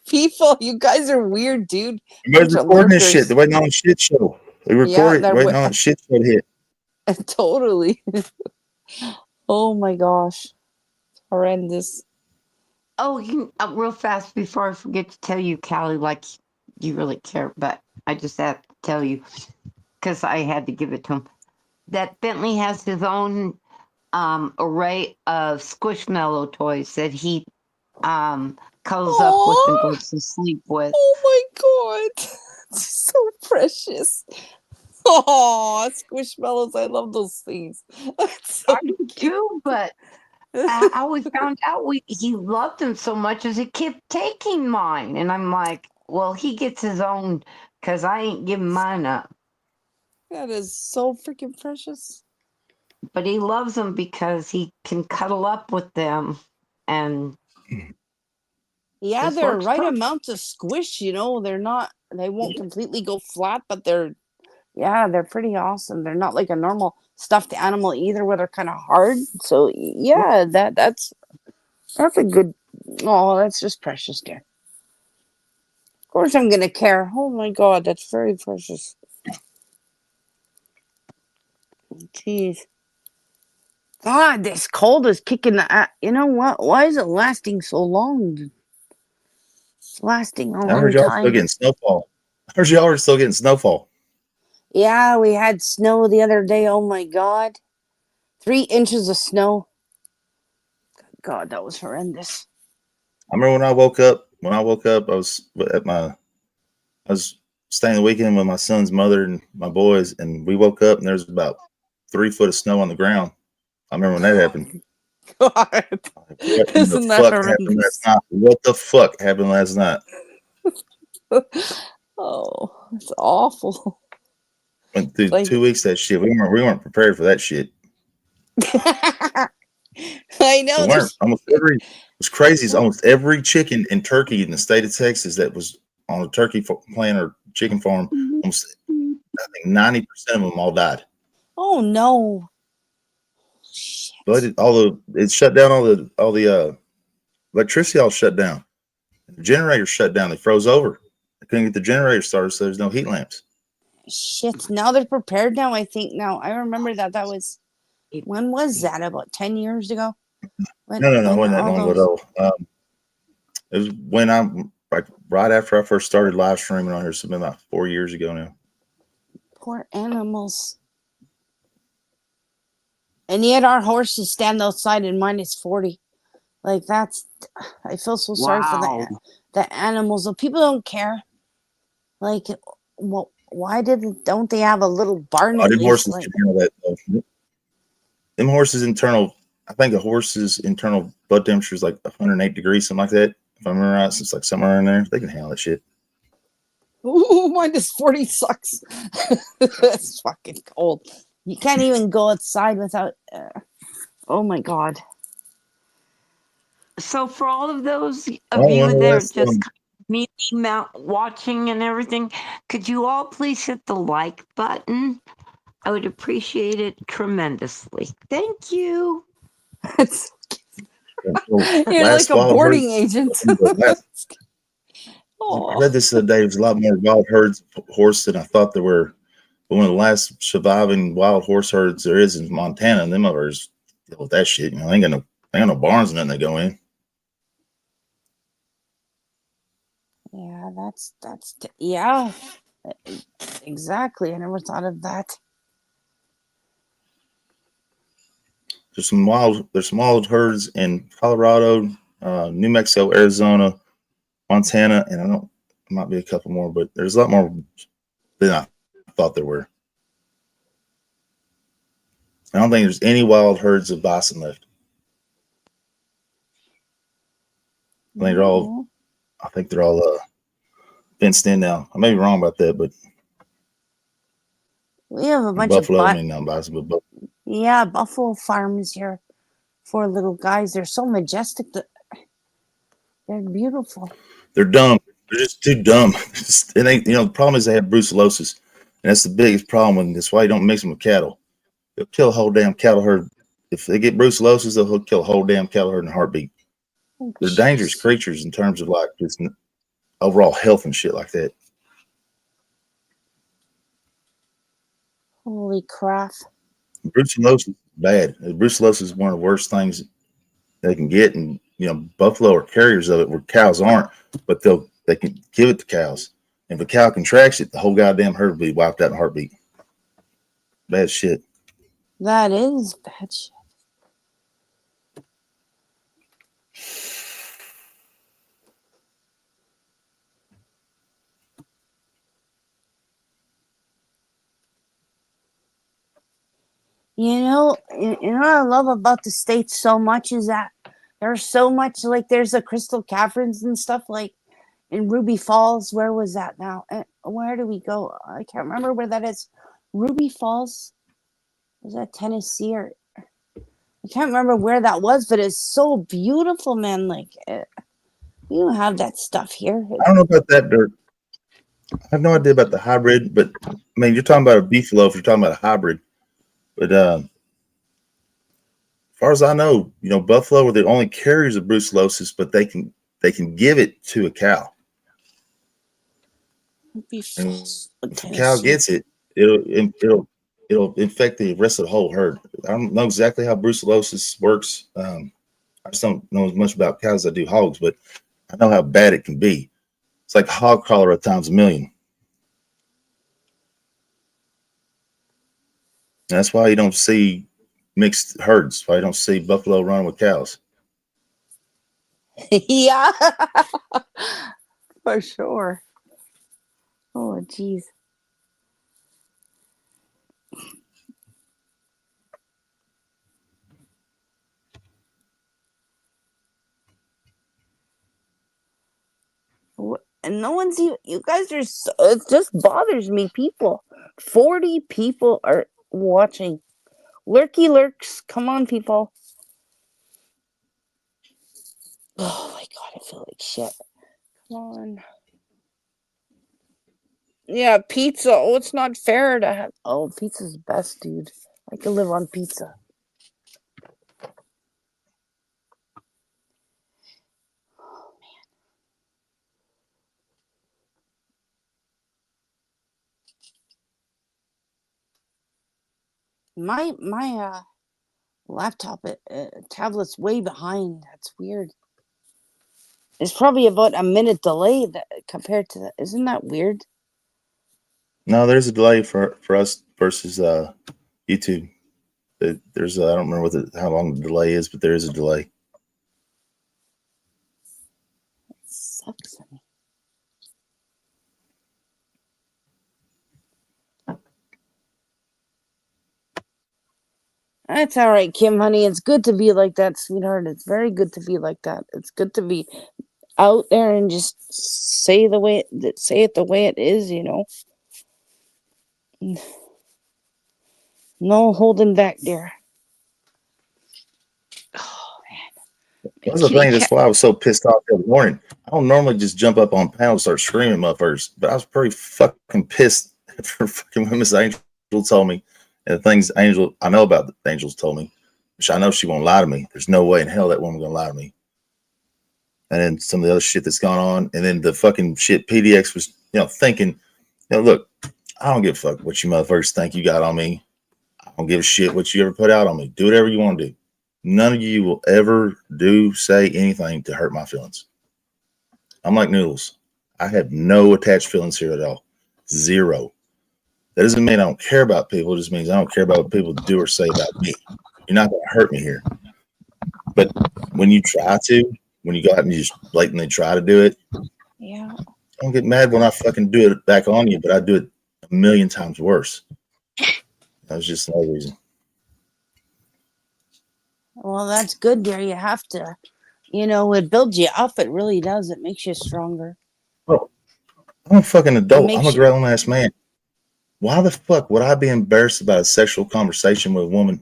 people? You guys are weird, dude. Everybody's recording this shit. They're waiting on a shit show. They record it, waiting on a shit show to hit. Totally. Oh my gosh. Horrendous. Oh, real fast before I forget to tell you, Callie, like you really care, but I just have to tell you because I had to give it to him. That Bentley has his own array of Squishmallow toys that he cuddles up with and goes to sleep with. Oh my god. So precious. Oh, Squishmallows. I love those things. I do too, but I we found out he loved them so much as he kept taking mine. And I'm like, well, he gets his own because I ain't giving mine up. That is so freaking precious. But he loves them because he can cuddle up with them. And yeah, they're right amount of squish, they won't completely go flat, but they're pretty awesome. They're not like a normal stuffed animal either, where they're kind of hard. So yeah, that's a good. Oh, that's just precious, dear. Of course, I'm gonna care. Oh my god, that's very precious. Jeez. God, this cold is kicking the. You know what? Why is it lasting so long? It's lasting a long time. I heard y'all still getting snowfall. I heard y'all are still getting snowfall. Yeah, we had snow the other day. Oh my god. 3 inches of snow. God, that was horrendous. I remember when I woke up, I was staying the weekend with my son's mother and my boys, and we woke up and there's about 3 foot of snow on the ground. I remember when that happened. God, What in the isn't that fuck happened last horrendous? night? What the fuck happened last night? Oh, it's awful. Went through Like 2 weeks of that shit. We weren't prepared for that shit. I know We weren't. there's Almost every what's crazy is almost every chicken and turkey in the state of Texas that was on a turkey plant or chicken farm, almost I think 90% of them all died. oh no. Shit. But it shut down all the electricity all shut down. The generators shut down. They froze over. They couldn't get the generator started, so there's no heat lamps. Shit. Now they're prepared now, I think now. I remember that was when was that? About 10 years ago? No, it wasn't that all long ago. It was when right after I first started live streaming on here. It's been about 4 years ago now. poor animals. And yet our horses stand outside in -40. Like that's I feel so sorry for Wow. the animals. The people don't care. Like well, why don't they have a little barn Oh, at them least? horses Like can handle that though. Them horses internal. I think a horse's internal blood temperature is like 108 degrees, something like that. If I remember right, so it's like somewhere in there. They can handle that shit. ooh, -40 sucks. It's fucking cold. You can't even go outside without oh my god. So for all of those I of don't you remember that are last just me watching and everything, could you all please hit the like button? I would appreciate it tremendously. Thank you. It's, you're like last a wild herd. boarding agent. I Oh, read this the other day. There's a lot more wild herds of horse than I thought there were. But one of the last surviving wild horse herds there is in Montana, and them others deal with that shit. They ain't got no barns and nothing they go in. yeah, yeah, exactly. I never thought of that. There's some wild herds in Colorado, New Mexico, Arizona, Montana, and there might be a couple more, but there's a lot more than I thought there were. I don't think there's any wild herds of bison left. I think they're all fenced in now. I may be wrong about that, but We have a bunch buffalo, of not bison, but buffalo. yeah, buffalo farms here. 4 little guys. They're so majestic. They're beautiful. They're dumb. They're just too dumb. The problem is they have brucellosis, and that's the biggest problem. That's why you don't mix them with cattle. They'll kill a whole damn cattle herd. If they get brucellosis, they'll kill a whole damn cattle herd in a heartbeat. Oh, They're dangerous creatures in terms of like just overall health and shit like that. holy crap. Brucellosis is bad. Brucellosis is one of the worst things they can get, and buffalo are carriers of it where cows aren't, but they can give it to cows. And if a cow contracts it, the whole goddamn herd will be wiped out in a heartbeat. Bad shit. That is bad shit. What I love about the States so much is that there's so much, like there's the crystal caverns and stuff like in Ruby Falls. Where was that now? Where do we go? I can't remember where that is. Ruby Falls? Was that Tennessee or I can't remember where that was, but it's so beautiful, man. Like we don't have that stuff here. I don't know about that dirt. I have no idea about the hybrid, but I mean, you're talking about a beefalo if you're talking about a hybrid. But as far as I know, buffalo are the only carriers of brucellosis, but they can give it to a cow. And if a cow gets it, it'll infect the rest of the whole herd. I don't know exactly how brucellosis works. I just don't know as much about cows as I do hogs, but I know how bad it can be. It's like hog cholera times 1,000,000. And that's why you don't see mixed herds. Why you don't see buffalo running with cows. Yeah, for sure. Oh, geez. and no one's even. You guys are. It just bothers me. People, 40 people are watching. Lurky lurks, come on, people. Oh my god, I feel like shit. Come on. Yeah, pizza. Oh, it's not fair to have. Oh, pizza's best, dude. I could live on pizza. My laptop tablet's way behind. That's weird. It's probably about a minute delay compared to that. Isn't that weird? No, there's a delay for us versus YouTube. There's I don't remember how long the delay is, but there is a delay. It sucks. That's all right, Kim, honey. It's good to be like that, sweetheart. It's very good to be like that. It's good to be out there and just say it the way it is, you know. No holding back, dear. Oh man. That's the thing. That's why I was so pissed off the other morning. I don't normally just jump up on panel and start screaming motherfuckers, but I was pretty fucking pissed for fucking what Miss Angel told me. And the things I know about the Angels told me, which I know she won't lie to me. There's no way in hell that woman's gonna lie to me. And then some of the other shit that's gone on, and then the fucking shit PDX was, thinking, look, I don't give a fuck what you motherfuckers think you got on me. I don't give a shit what you ever put out on me. Do whatever you want to do. None of you will ever say anything to hurt my feelings. I'm like Noodles. I have no attached feelings here at all. Zero. That doesn't mean I don't care about people. It just means I don't care about what people do or say about me. You're not going to hurt me here. But when you when you go out and you just blatantly try to do it, yeah, I don't get mad when I fucking do it back on you, but I do it a million times worse. That was just no reason. Well, that's good, dear. You have to, it builds you up. It really does. It makes you stronger. Bro, I'm a fucking adult. I'm a grown ass man. Why the fuck would I be embarrassed about a sexual conversation with a woman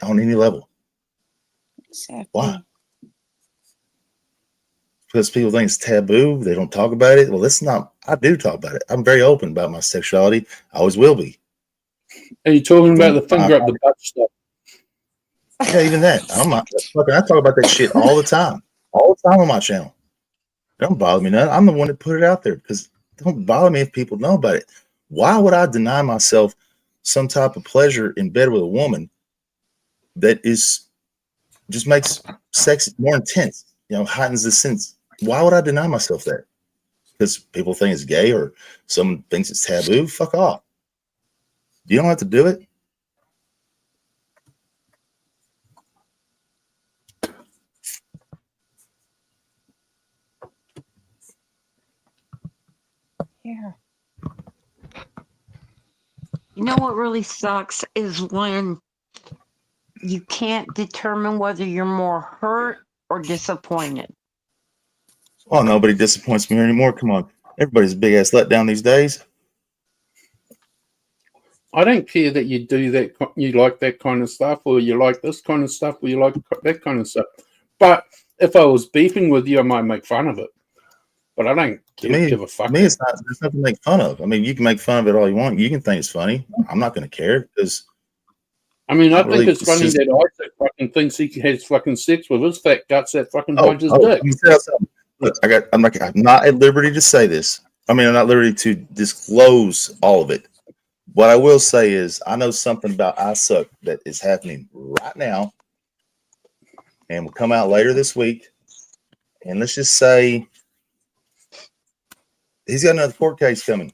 on any level? Exactly. Why? Because people think it's taboo. They don't talk about it. Well, it's not. I do talk about it. I'm very open about my sexuality. I always will be. Are you talking about the finger up the butt stuff? Yeah, even that. I talk about that shit all the time. All the time on my channel. It don't bother me none. I'm the one that put it out there because it don't bother me if people know about it. Why would I deny myself some type of pleasure in bed with a woman that just makes sex more intense, heightens the sense? Why would I deny myself that? Because people think it's gay or someone thinks it's taboo? Fuck off. You don't have to do it. Yeah. You know what really sucks is when you can't determine whether you're more hurt or disappointed. Oh, nobody disappoints me anymore. Come on. Everybody's a big ass letdown these days. I don't care that you do that, you like that kind of stuff, or you like this kind of stuff, or you like that kind of stuff. But if I was beefing with you, I might make fun of it. But I don't give a fuck. To me, it's not. There's nothing to make fun of. I mean, you can make fun of it all you want. You can think it's funny. I'm not going to care because. I mean, I think it's funny that Isaac fucking thinks he has fucking sex with his fat guts that fucking hides his dick. Let me tell you something. Look, I'm not at liberty to say this. I mean, I'm not at liberty to disclose all of it. What I will say is, I know something about I Suck that is happening right now, and will come out later this week. And let's just say he's got another court case coming.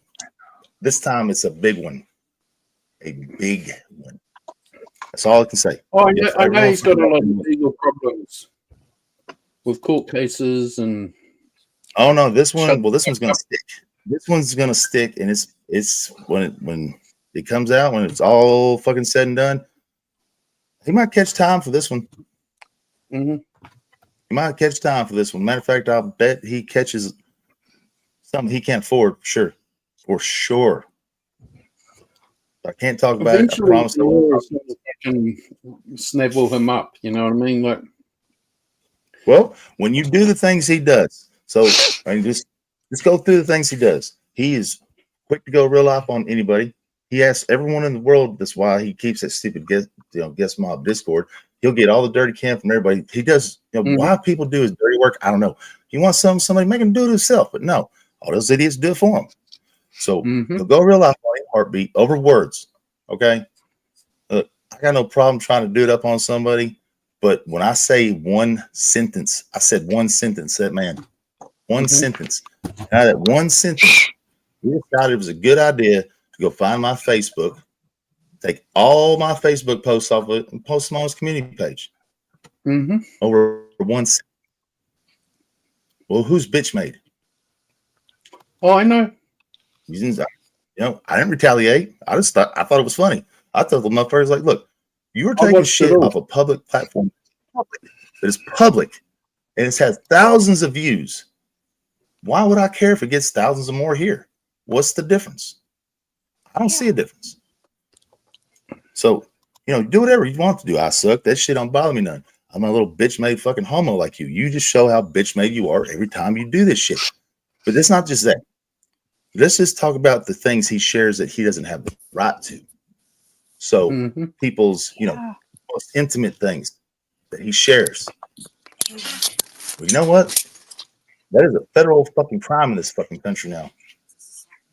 This time it's a big one. A big one. That's all I can say. Oh, yeah, I know he's got a lot of legal problems with court cases and. Oh no, this one. Well, this one's gonna stick. This one's gonna stick, and it's when it comes out, when it's all fucking said and done. He might catch time for this one. Mm-hmm. He might catch time for this one. Matter of fact, I'll bet he catches something he can't afford, for sure. I can't talk about it. I Eventually, promise. can snabble him up. You know what I mean? Like, well, when you do the things he does, so I mean, just go through the things he does. He is quick to go real off on anybody. He asks everyone in the world. That's why he keeps that stupid guest mob Discord. He'll get all the dirty cam from everybody. He does. Why people do his dirty work, I don't know. He wants somebody make him do it himself, but no, all those idiots do it for him. So he'll go real off on a heartbeat over words. Okay, look, I got no problem trying to do it up on somebody, but when I say one sentence, I said one sentence. That man, one sentence. Now that one sentence, he decided it was a good idea to go find my Facebook, take all my Facebook posts off of it, and post them on his community page. Over one sentence. Well, who's bitch made? oh, I know. I didn't retaliate. I thought it was funny. I thought the motherfucker was like, look, you were taking shit off a public platform that is public and it's had thousands of views. Why would I care if it gets thousands of more here? What's the difference? I don't see a difference. So, do whatever you want to do. I suck. That shit don't bother me none. I'm a little bitch made fucking homo like you. You just show how bitch made you are every time you do this shit. But it's not just that. Let's just talk about the things he shares that he doesn't have the right to. So people's, most intimate things that he shares. Well, you know what? That is a federal fucking crime in this fucking country now.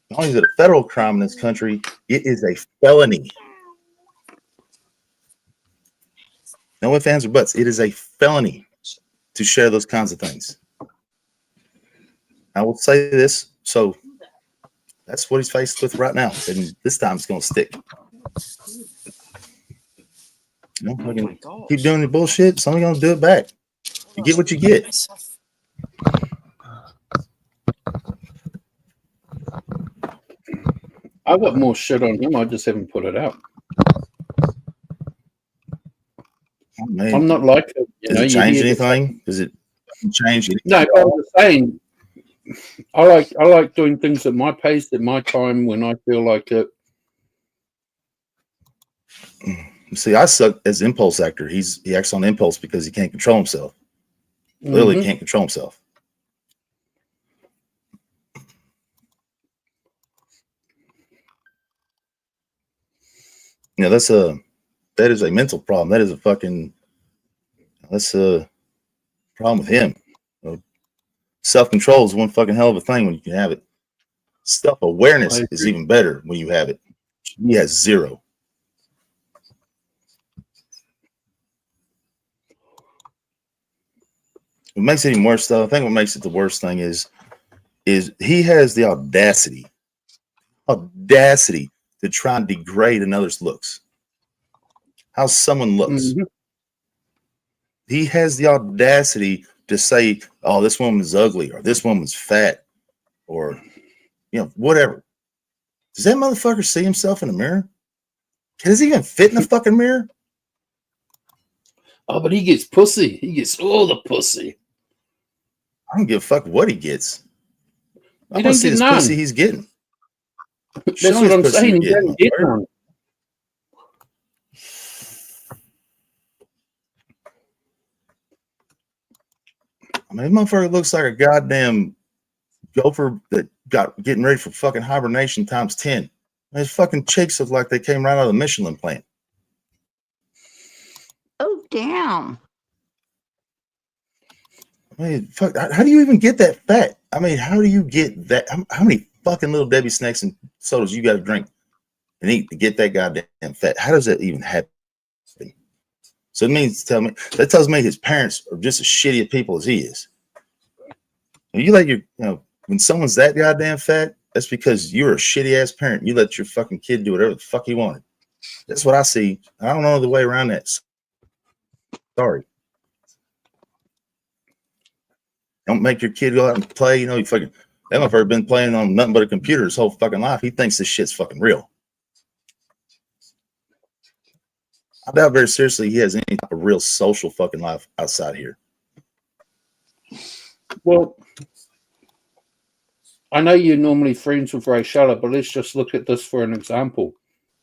Not only is it a federal crime in this country, it is a felony. No ifs, ands, or buts. It is a felony to share those kinds of things. I will say this. So that's what he's faced with right now. And this time it's going to stick. Keep doing the bullshit. Somebody's going to do it back. You get what you get. I got more shit on him. I just haven't put it out. Oh, man. I'm not like it. Does it change anything? Does it change anything? No, I'm just saying. I like doing things at my pace, at my time, when I feel like it. See, I suck as impulse actor. He acts on impulse because he can't control himself. Literally can't control himself. That is a mental problem. That is that's a problem with him. Self-control is one fucking hell of a thing when you can have it. Self-awareness is even better when you have it. He has zero. What makes it even worse, though, I think what makes it the worst thing is he has the audacity to try and degrade another's looks. How someone looks. He has the audacity to say, oh, this woman's ugly, or this woman's fat, or whatever. Does that motherfucker see himself in the mirror? Does he even fit in the fucking mirror? Oh, but he gets pussy. He gets all the pussy. I don't give a fuck what he gets. I want to see this pussy he's getting. That's what I'm saying. He doesn't get none. I mean, this motherfucker looks like a goddamn gopher that got getting ready for fucking hibernation times 10. His fucking cheeks look like they came right out of the Michelin plant. Oh, damn. I mean, fuck, how do you even get that fat? I mean, how do you get that? How many fucking little Debbie snacks and sodas you got to drink and eat to get that goddamn fat? How does that even happen? So that tells me his parents are just as shitty of people as he is. And you let when someone's that goddamn fat, that's because you're a shitty ass parent. You let your fucking kid do whatever the fuck he wanted. That's what I see. I don't know the way around that. Sorry. Don't make your kid go out and play. That motherfucker been playing on nothing but a computer his whole fucking life. He thinks this shit's fucking real. I doubt very seriously he has any type of real social fucking life outside here. Well, I know you're normally friends with Rachella, but let's just look at this for an example.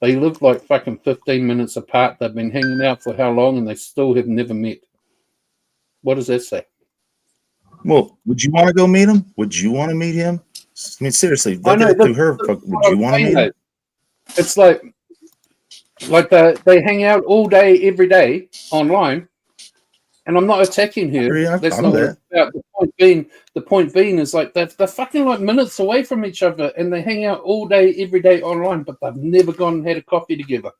They live like fucking 15 minutes apart. They've been hanging out for how long, and they still have never met. What does that say? Well, would you want to go meet him? Would you want to meet him? I mean, seriously, I look know, at it but- through her. Would you want to meet him? It's like they hang out all day, every day online, and I'm not attacking her. Yeah, That's I know not what that. it's about. The point being is like they're fucking like minutes away from each other, and they hang out all day, every day online, but they've never gone and had a coffee together.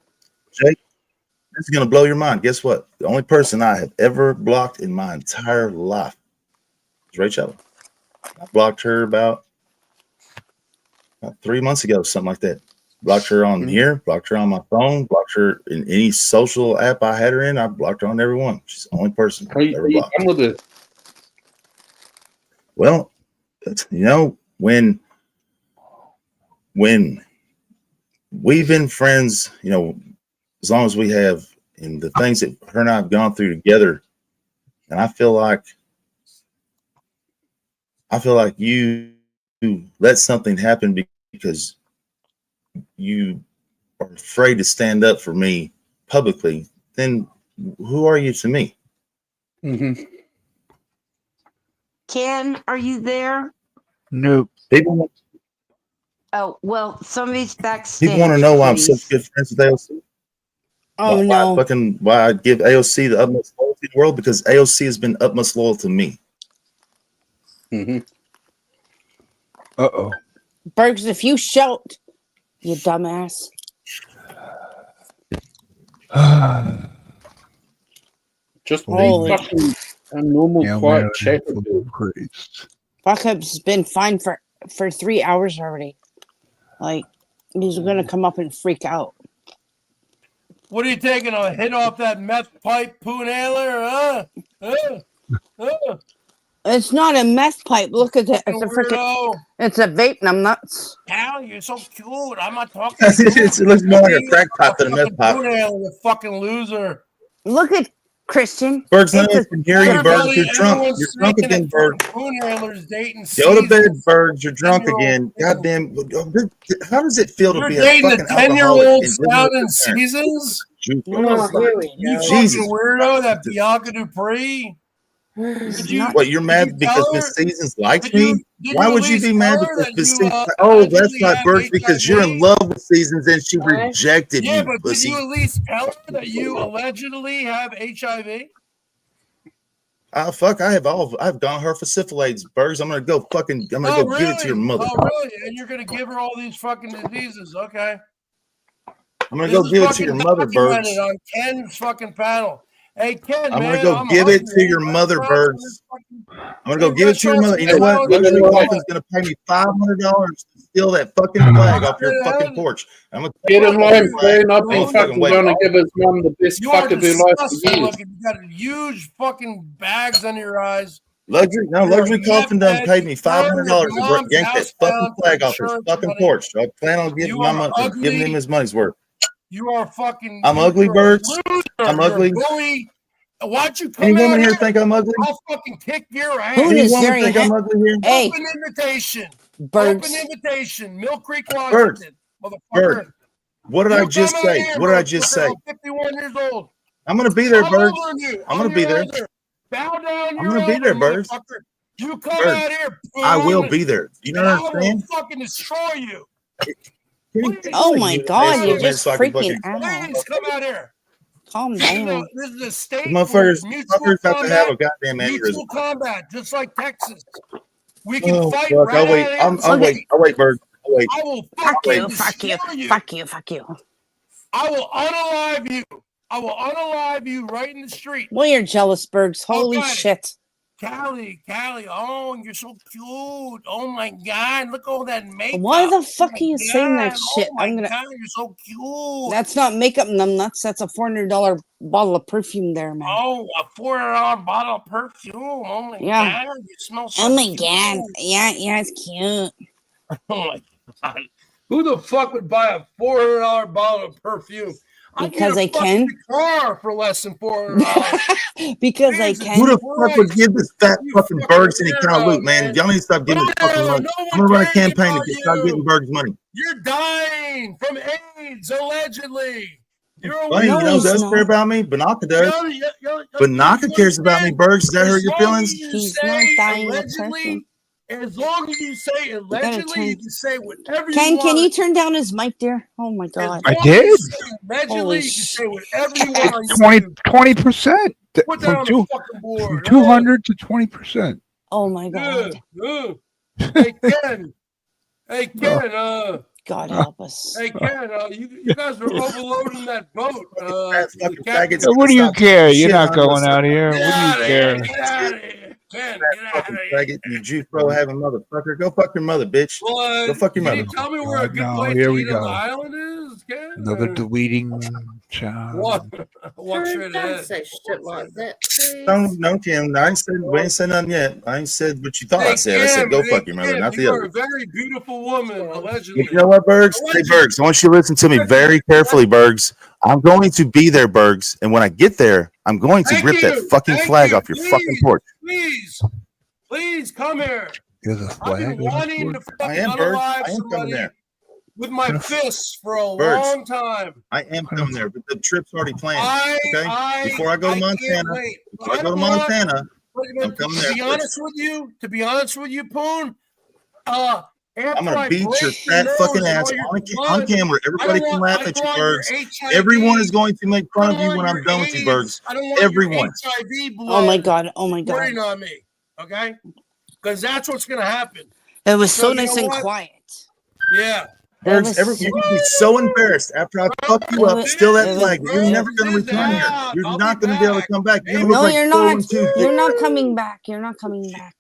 Jake, this is gonna blow your mind. Guess what? The only person I have ever blocked in my entire life is Rachel. I blocked her about 3 months ago, something like that. Blocked her on here, blocked her on my phone, blocked her in any social app I had her in. I blocked her on every one. She's the only person I've ever blocked. Come with it. Well, you know, when we've been friends, you know, as long as we have, and the things that her and I have gone through together, and I feel like you let something happen because you are afraid to stand up for me publicly, then who are you to me? Mm-hmm. Ken, are you there? Nope. People Oh, well, somebody's backstage. want to know why I'm please. such good friends with AOC. Oh no. Why I give AOC the utmost loyalty in the world, because AOC has been utmost loyal to me. Mm-hmm. Uh-oh. Bergs, if you shout, you dumbass. Just be Holy- fucking a normal, Yeah, quiet man, chat. Christ. Fuck up's been fine for 3 hours already. Like, he's gonna come up and freak out. What are you taking, a hit off that meth pipe, poo nailer? It's not a meth pipe. Look at it. It's a freaking. Weirdo. It's a vape numbnuts. Cal, you're so cute. I'm not talking to you. It looks more like a crack pipe than a meth Fucking pipe. poo nailer, you fucking loser. Look at Christian. Bergs, none It's of us can hear you, Bergs. Everybody- You're drunk. everyone's You're drunk thinking again, that Bergs. fucking poo nailer's dating Go to bed, Caesar. Bergs. You're drunk 10-year-old. again. Goddamn. How does it feel to You're be a dating fucking a 10-year-old alcoholic and living with sounding your parents? Seasons? Oh, here we You go. Jesus. fucking weirdo, that Bianca Dupree. Did you, What, you're did mad you because tell her- Miss Seasons likes did you- me? did Why you would you at be least mad tell her because that Miss you, Seasons? Oh, that's allegedly not have Bergs, because you're in HIV? love with Seasons and she What? rejected Yeah, you, but pussy. did you at least tell her that you allegedly have HIV? Fuck, I've gone her for syphilis, Bergs. I'm gonna go give it to your mother. Oh, really? And you're gonna give her all these fucking diseases? Okay. I'm gonna This go is give it to your fucking mother, documented Bergs. on Ken's fucking panel. Hey, Ken, I'm man, gonna go give it to your mother, Bergs. I'm gonna go give it to your mother. You know what? Luxury Coffin's gonna pay me $500 to steal that fucking flag off your fucking porch. I'm gonna Get in line, man. I've Oh, been fucking fucking wait. going to give his mum the best You are fuck of her life for disgusting years. looking. You got huge fucking bags under your eyes. Luxury Coffin done paid me $500 to yank that fucking flag off his fucking porch. So I plan on giving giving him his money's worth. You are fucking. I'm ugly, you're a Bergs. loser. I'm You're a ugly. bully. Watch you come Any out woman here here. think I'm ugly? I'll fucking kick your ass. Who Any is woman very think I'm ugly here? Hey, Open invitation. Bergs. Open invitation. Mill Creek, Bergs. Washington. Motherfucker. Berg, what did I You just come out say? here, What did I just say? motherfucker. I'm 51 years old. I'm gonna be there, I'm Bergs. older than you. I'm gonna I'm be your there. elder. Bow down. I'm You're gonna be there, older, Bergs. motherfucker. You come Bergs, out here, I will boom, be there. You know and what I I'm will saying? fucking destroy you. Oh my God, Hey, you're man, just so I can freaking fucking- out. Please come out here. Calm This is down. a, this is a state Motherfuckers mutual about to have a combat. goddamn Mutual aneurysm. combat, just like Texas. We can Oh, fight fuck. right I'll wait. out I'm here. wait. I'll wait, Berg. I'll wait. I will Fuck fucking you, fuck you, destroy you. fuck you, fuck you. I will unalive you. I will unalive you right in the street. Well, you're jealous, Bergs. Holy Okay. shit. Callie, oh, you're so cute. Oh my God, look at all that makeup. Why the fuck Oh are you my saying that God. shit? Oh my I'm gonna. God, you're so cute. That's not makeup numbnuts. That's a $400 bottle of perfume there, man. Oh, a $4 bottle of perfume. Oh my Yeah. God, you smell so Oh my cute. God. Yeah, it's cute. Oh my God. Who the fuck would buy a $400 bottle of perfume? Because I I get a fucking can. car for less than $400. Because I Jesus Who can. the fuck would give this fat You fucking fucking Bergs any kind of weirdo, loot, man? man. Y'all need to stop giving this fucking money. No I'm one gonna run a cares campaign about to stop getting you. Bergs money. You're dying from AIDS, allegedly. You're a Funny, No, you know who he's does not. care about me? Banaka does. But Banaka cares about me, Bergs. Does that hurt your feelings? He's not dying of person. allegedly, as long as you say allegedly, turn- you can say whatever you Ken, want. can you turn down his mic there? Oh my As God. I long as you did. say allegedly, Holy you can say whatever you want on 20%. Put that From on two, the fucking from board. 200 to 20%. Oh my God. Hey Ken. Hey Ken. God help us. Hey Ken. You guys are overloading that boat. Fucking Captain- faggots. What do you Stop care? You're shit not on going us. out here. Get What do you out of care? here! Get out of here! Ken, get out of Fucking here! faggot, you juice bro having motherfucker. Go fuck your mother, bitch. Go fuck your Can mother. you tell me where a good No, place here to we eat on the go. island is, Ken? Another deleting job. What Pooh, should don't it? say shit like that, No, please. no, Kim. I ain't said we ain't said nothing yet. I ain't said what you thought I Hey, said. I said Kim, go fuck your mother, Kim, not you the are other. a very beautiful woman, allegedly. You know what, Bergs? Hey, Bergs, I want you to listen to me very carefully, Bergs. I'm going to be there, Bergs, and when I get there, I'm going to Thank rip that you. fucking Thank flag you. off your fucking Please, porch. please come here. There's a I've been flag on the wanting to porch. I fucking am, Bergs. unalive I am coming somebody there. with my fists for a Bergs. long time. I am coming there, but the trip's already planned. Okay? Before I go to can't Montana, wait. before I go to Montana, I'm coming there. To be honest with you, Poon, I'm after gonna I beat break your your fat nose fucking and ass all your on blood, camera. Everybody can laugh at you, Bergs. Everyone is going to make fun of you when I'm done with you, Bergs. I don't want Everyone. your HIV blood Oh my God. Oh my God. squirting on me, okay? Because that's what's gonna happen. It was So so you nice know and what? quiet. Yeah. Bergs, you're gonna be so embarrassed after I fuck you up, steal that flag. You're never gonna return here. You're not gonna be able to come back. You're gonna No, look like you're Phil not. Tooth. You're not coming back. You're not coming back.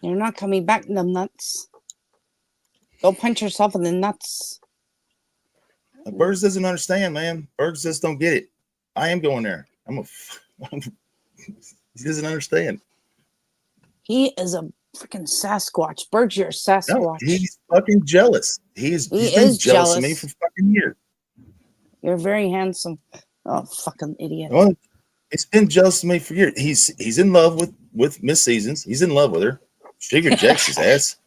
You're not coming back, them nuts. Go punch yourself in the nuts. Bergs doesn't understand, man. Bergs just don't get it. I am going there. He doesn't understand. He is a freaking Sasquatch. Berg, you're a Sasquatch. No, he's fucking jealous. He's been is jealous of me for fucking years. You're very handsome. Oh, fucking idiot. Well, it's been jealous of me for years. He's in love with Miss Seasons. He's in love with her. She rejects his ass.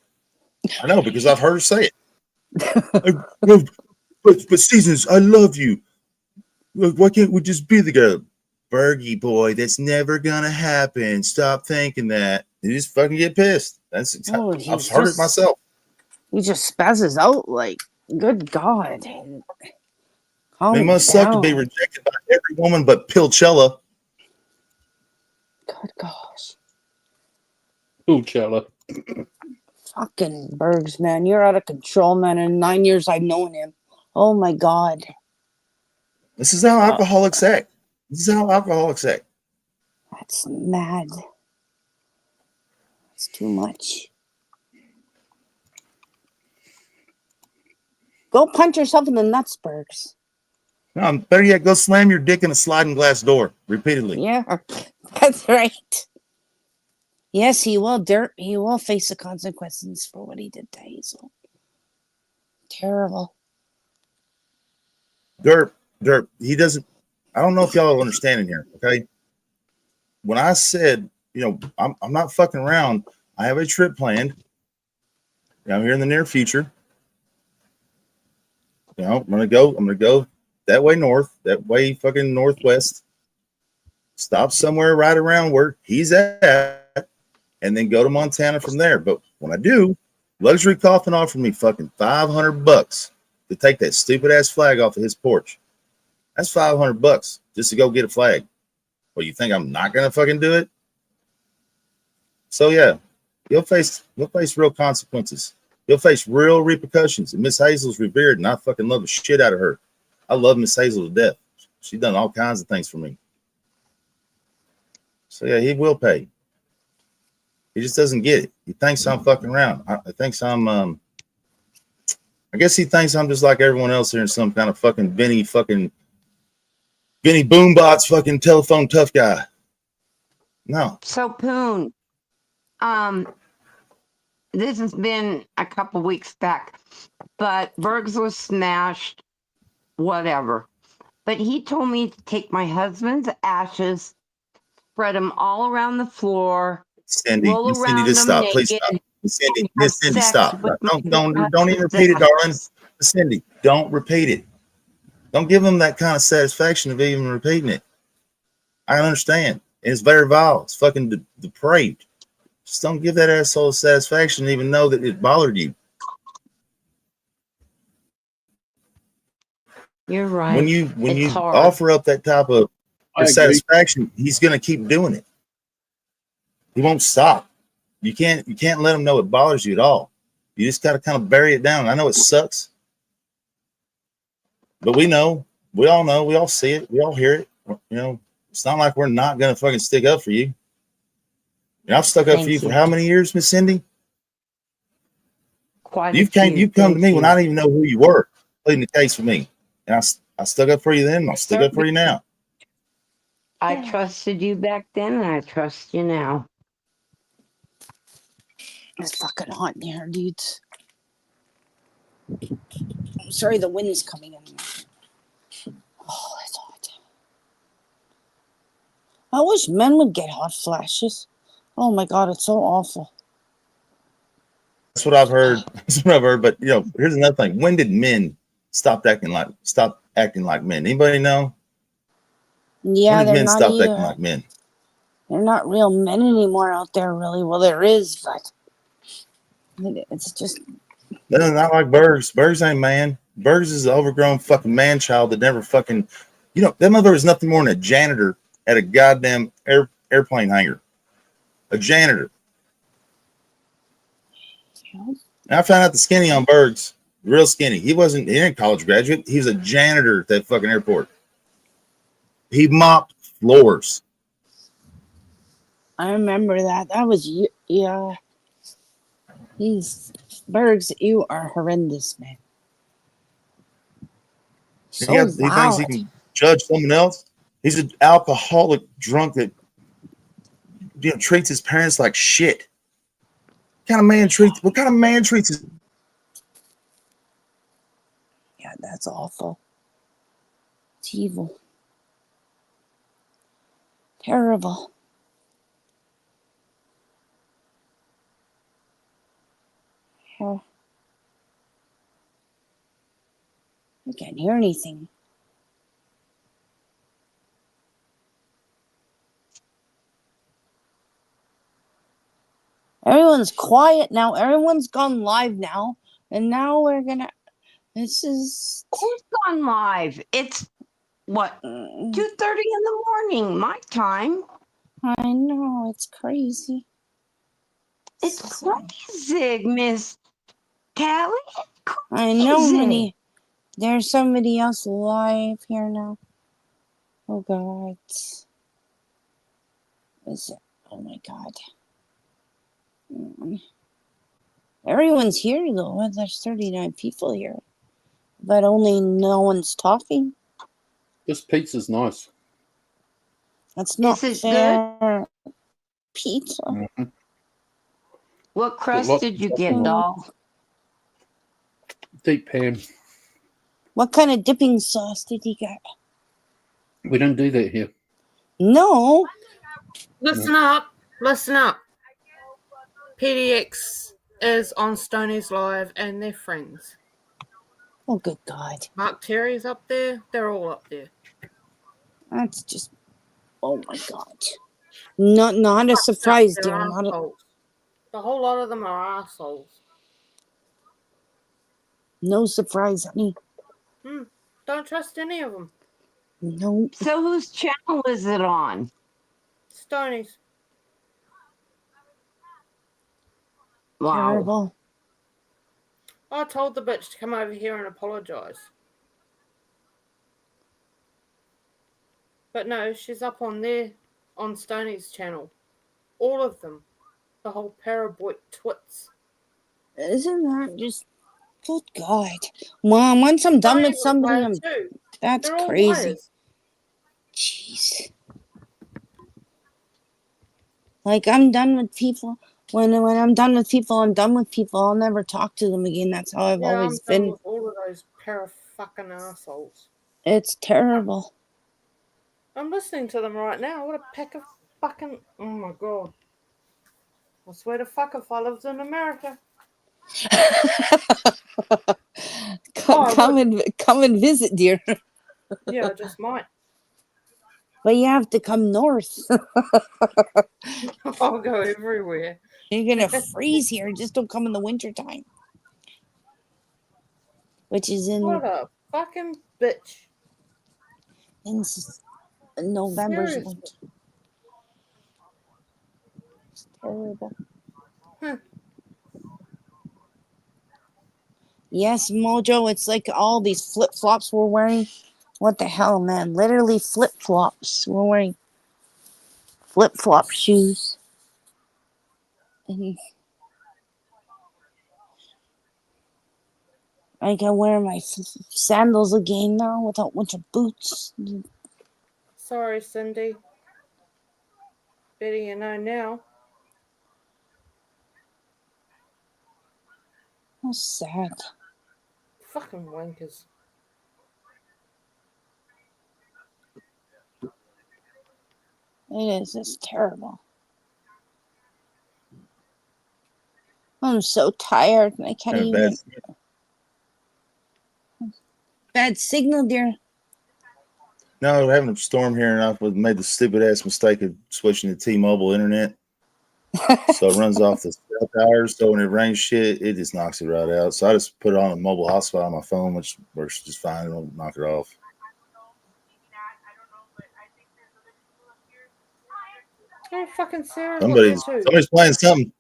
I know because I've heard her say it. But Seasons, I love you. Look, why can't we just be together? Bergie boy, that's never gonna happen. Stop thinking that. You just fucking get pissed. I've heard it myself. He just spazzes out like, good God. It must suck to be rejected by every woman but Pilchella. Good gosh. Pilchella. Fucking Bergs, man. You're out of control, man. In 9 years I've known him. Oh my God. This is how alcoholics act. This is how alcoholics act. That's mad. That's too much. Go punch yourself in the nuts, Bergs. No, better yet, go slam your dick in a sliding glass door repeatedly. Yeah, that's right. Yes, he will. He will face the consequences for what he did to Hazel. Terrible. Derp, he doesn't. I don't know if y'all are understanding here, okay? When I said, I'm not fucking around. I have a trip planned. I'm here in the near future. I'm gonna go that way north, that way fucking northwest. Stop somewhere right around where he's at, and then go to Montana from there. But when I do, Luxury Coffin offered me fucking $500 to take that stupid ass flag off of his porch. That's $500 just to go get a flag. Well, you think I'm not gonna fucking do it? So yeah, you'll face real consequences. You'll face real repercussions. And Miss Hazel's revered, and I fucking love the shit out of her. I love Miss Hazel to death. She's done all kinds of things for me. So yeah, he will pay. He just doesn't get it. He thinks I'm fucking around. I guess he thinks I'm just like everyone else here in some kind of fucking Benny Boombots fucking telephone tough guy. No. So Poon, this has been a couple weeks back, but Bergs was smashed. whatever. But he told me to take my husband's ashes, spread them all around the floor, Cindy, roll Miss Cindy, around just them stop. Please naked, stop. Miss Cindy, and have Miss Cindy, sex stop. with my Don't even husband's repeat it, darling. ashes. Miss Cindy, don't repeat it. Don't give them that kind of satisfaction of even repeating it. I understand. It's very vile. It's fucking depraved. Just don't give that asshole satisfaction to even know that it bothered you. You're right. When It's you hard. offer up that type of I agree. satisfaction, he's gonna keep doing it. He won't stop. You can't let him know it bothers you at all. You just gotta kind of bury it down. I know it sucks, but we know, we all know, we all see it, we all hear it. You know, it's not like we're not gonna fucking stick up for you. And I've stuck up for Thank you for you. how many years, Miss Cindy? Quite a You've few. come to me Thank when you. I didn't even know who you were, pleading the case for me. And I stuck up for you then, and I'll stick up for you now. I trusted you back then, and I trust you now. It's fucking hot in here, dudes. I'm sorry the wind is coming in. Oh, it's hot. I wish men would get hot flashes. Oh my god, it's so awful. That's what I've heard. That's what I've heard. But you know, here's another thing. When did men stop acting like men? Anybody know? Yeah, When did they're men not stop either. acting like men? They're not real men anymore out there, really. Well, there is, but it's just. No, not like Bergs. Bergs ain't man. Bergs is an overgrown fucking man child that never fucking. You know, that mother is nothing more than a janitor at a goddamn airplane hangar. A janitor. And I found out the skinny on Bergs, real skinny. He ain't a college graduate. He was a janitor at that fucking airport. He mopped floors. I remember that. That was, yeah. Bergs, you are horrendous, man. So He thinks he can judge someone else. He's an alcoholic drunk that treats his parents like shit. What kind of man treats his? Yeah, that's awful. It's evil. Terrible. Yeah. I can't hear anything. Everyone's quiet now. Everyone's gone live now. And now this is... Who's gone live? It's, what, 2:30 in the morning, my time. I know, it's crazy. It's crazy, Miss Callie. I know, there's somebody else live here now. Oh, God. Oh, my God. Everyone's here, though. There's 39 people here. But only no one's talking. This pizza's nice. That's not fair. Pizza. Mm-hmm. What crust did you get, doll? Deep pan. What kind of dipping sauce did you get? We don't do that here. No. Listen up. Listen up. PDX is on Stoney's Live and they're friends. Oh, good God. Mark Terry's up there. They're all up there. That's just... Oh, my God. Not a surprise, dear. The whole lot of them are assholes. No surprise, honey. Don't trust any of them. No. So whose channel is it on? Stoney's. Wow. Terrible. I told the bitch to come over here and apologize. But no, she's up on Stoney's channel. All of them. The whole paraboy twits. Isn't that just... Good God. Mom, once I'm done with somebody, that's crazy. Jeez. Like, I'm done with people. When I'm done with people, I'm done with people. I'll never talk to them again. That's how I've always been. With all of those fucking assholes. It's terrible. I'm listening to them right now. What a pack of fucking... Oh, my God. I swear to fuck if I lived in America. Come and visit, dear. Yeah, I just might. But you have to come north. I'll go everywhere. You're gonna freeze here. Just don't come in the wintertime. Which is in What a fucking bitch. in November's Seriously. winter. It's terrible. Huh. Yes, Mojo, it's like all these flip-flops we're wearing. What the hell, man? Literally flip-flops. We're wearing flip-flop shoes. And I can wear my sandals again now without winter boots. Sorry, Cyndy. Better you know now. How sad. Fucking wankers. It is. It's terrible. I'm so tired. I can't Kinda even. bad. Bad signal, dear. No, we're having a storm here, and I've made the stupid ass mistake of switching to T-Mobile internet. So it runs off the cell towers. So when it rains shit, it just knocks it right out. So I just put it on a mobile hotspot on my phone, which works just fine. It'll knock it off. Oh, fucking Sarah. Somebody's playing something.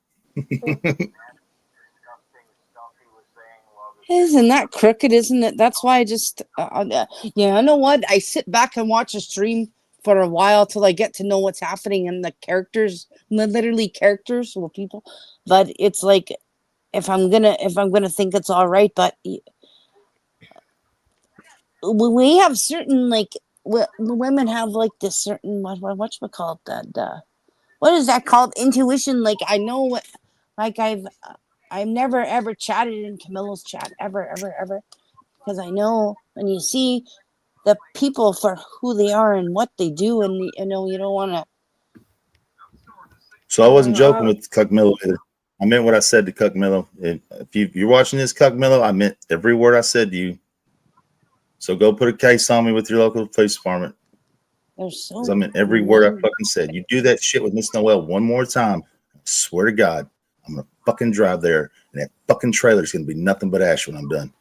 Isn't that crooked, isn't it? That's why I just, yeah, you know what? I sit back and watch a stream for a while till I get to know what's happening and the characters, literally characters or people. But it's like, if I'm gonna think it's all right, but we have certain, like, women have like this certain, whatchamacallit, that, what is that called? Intuition. Like, I know what, like, I've never ever chatted in Camilla's chat ever, because I know when you see the people for who they are and what they do, and you know you don't want to. So I wasn't joking with Cuck Miller either. I meant what I said to Cuck Miller. If you're watching this, Cuck Miller, I meant every word I said to you. So go put a case on me with your local police department. There's so. I meant every word I fucking said. You do that shit with Miss Noel one more time, I swear to God, I'm gonna fucking drive there, and that fucking trailer's gonna be nothing but ash when I'm done.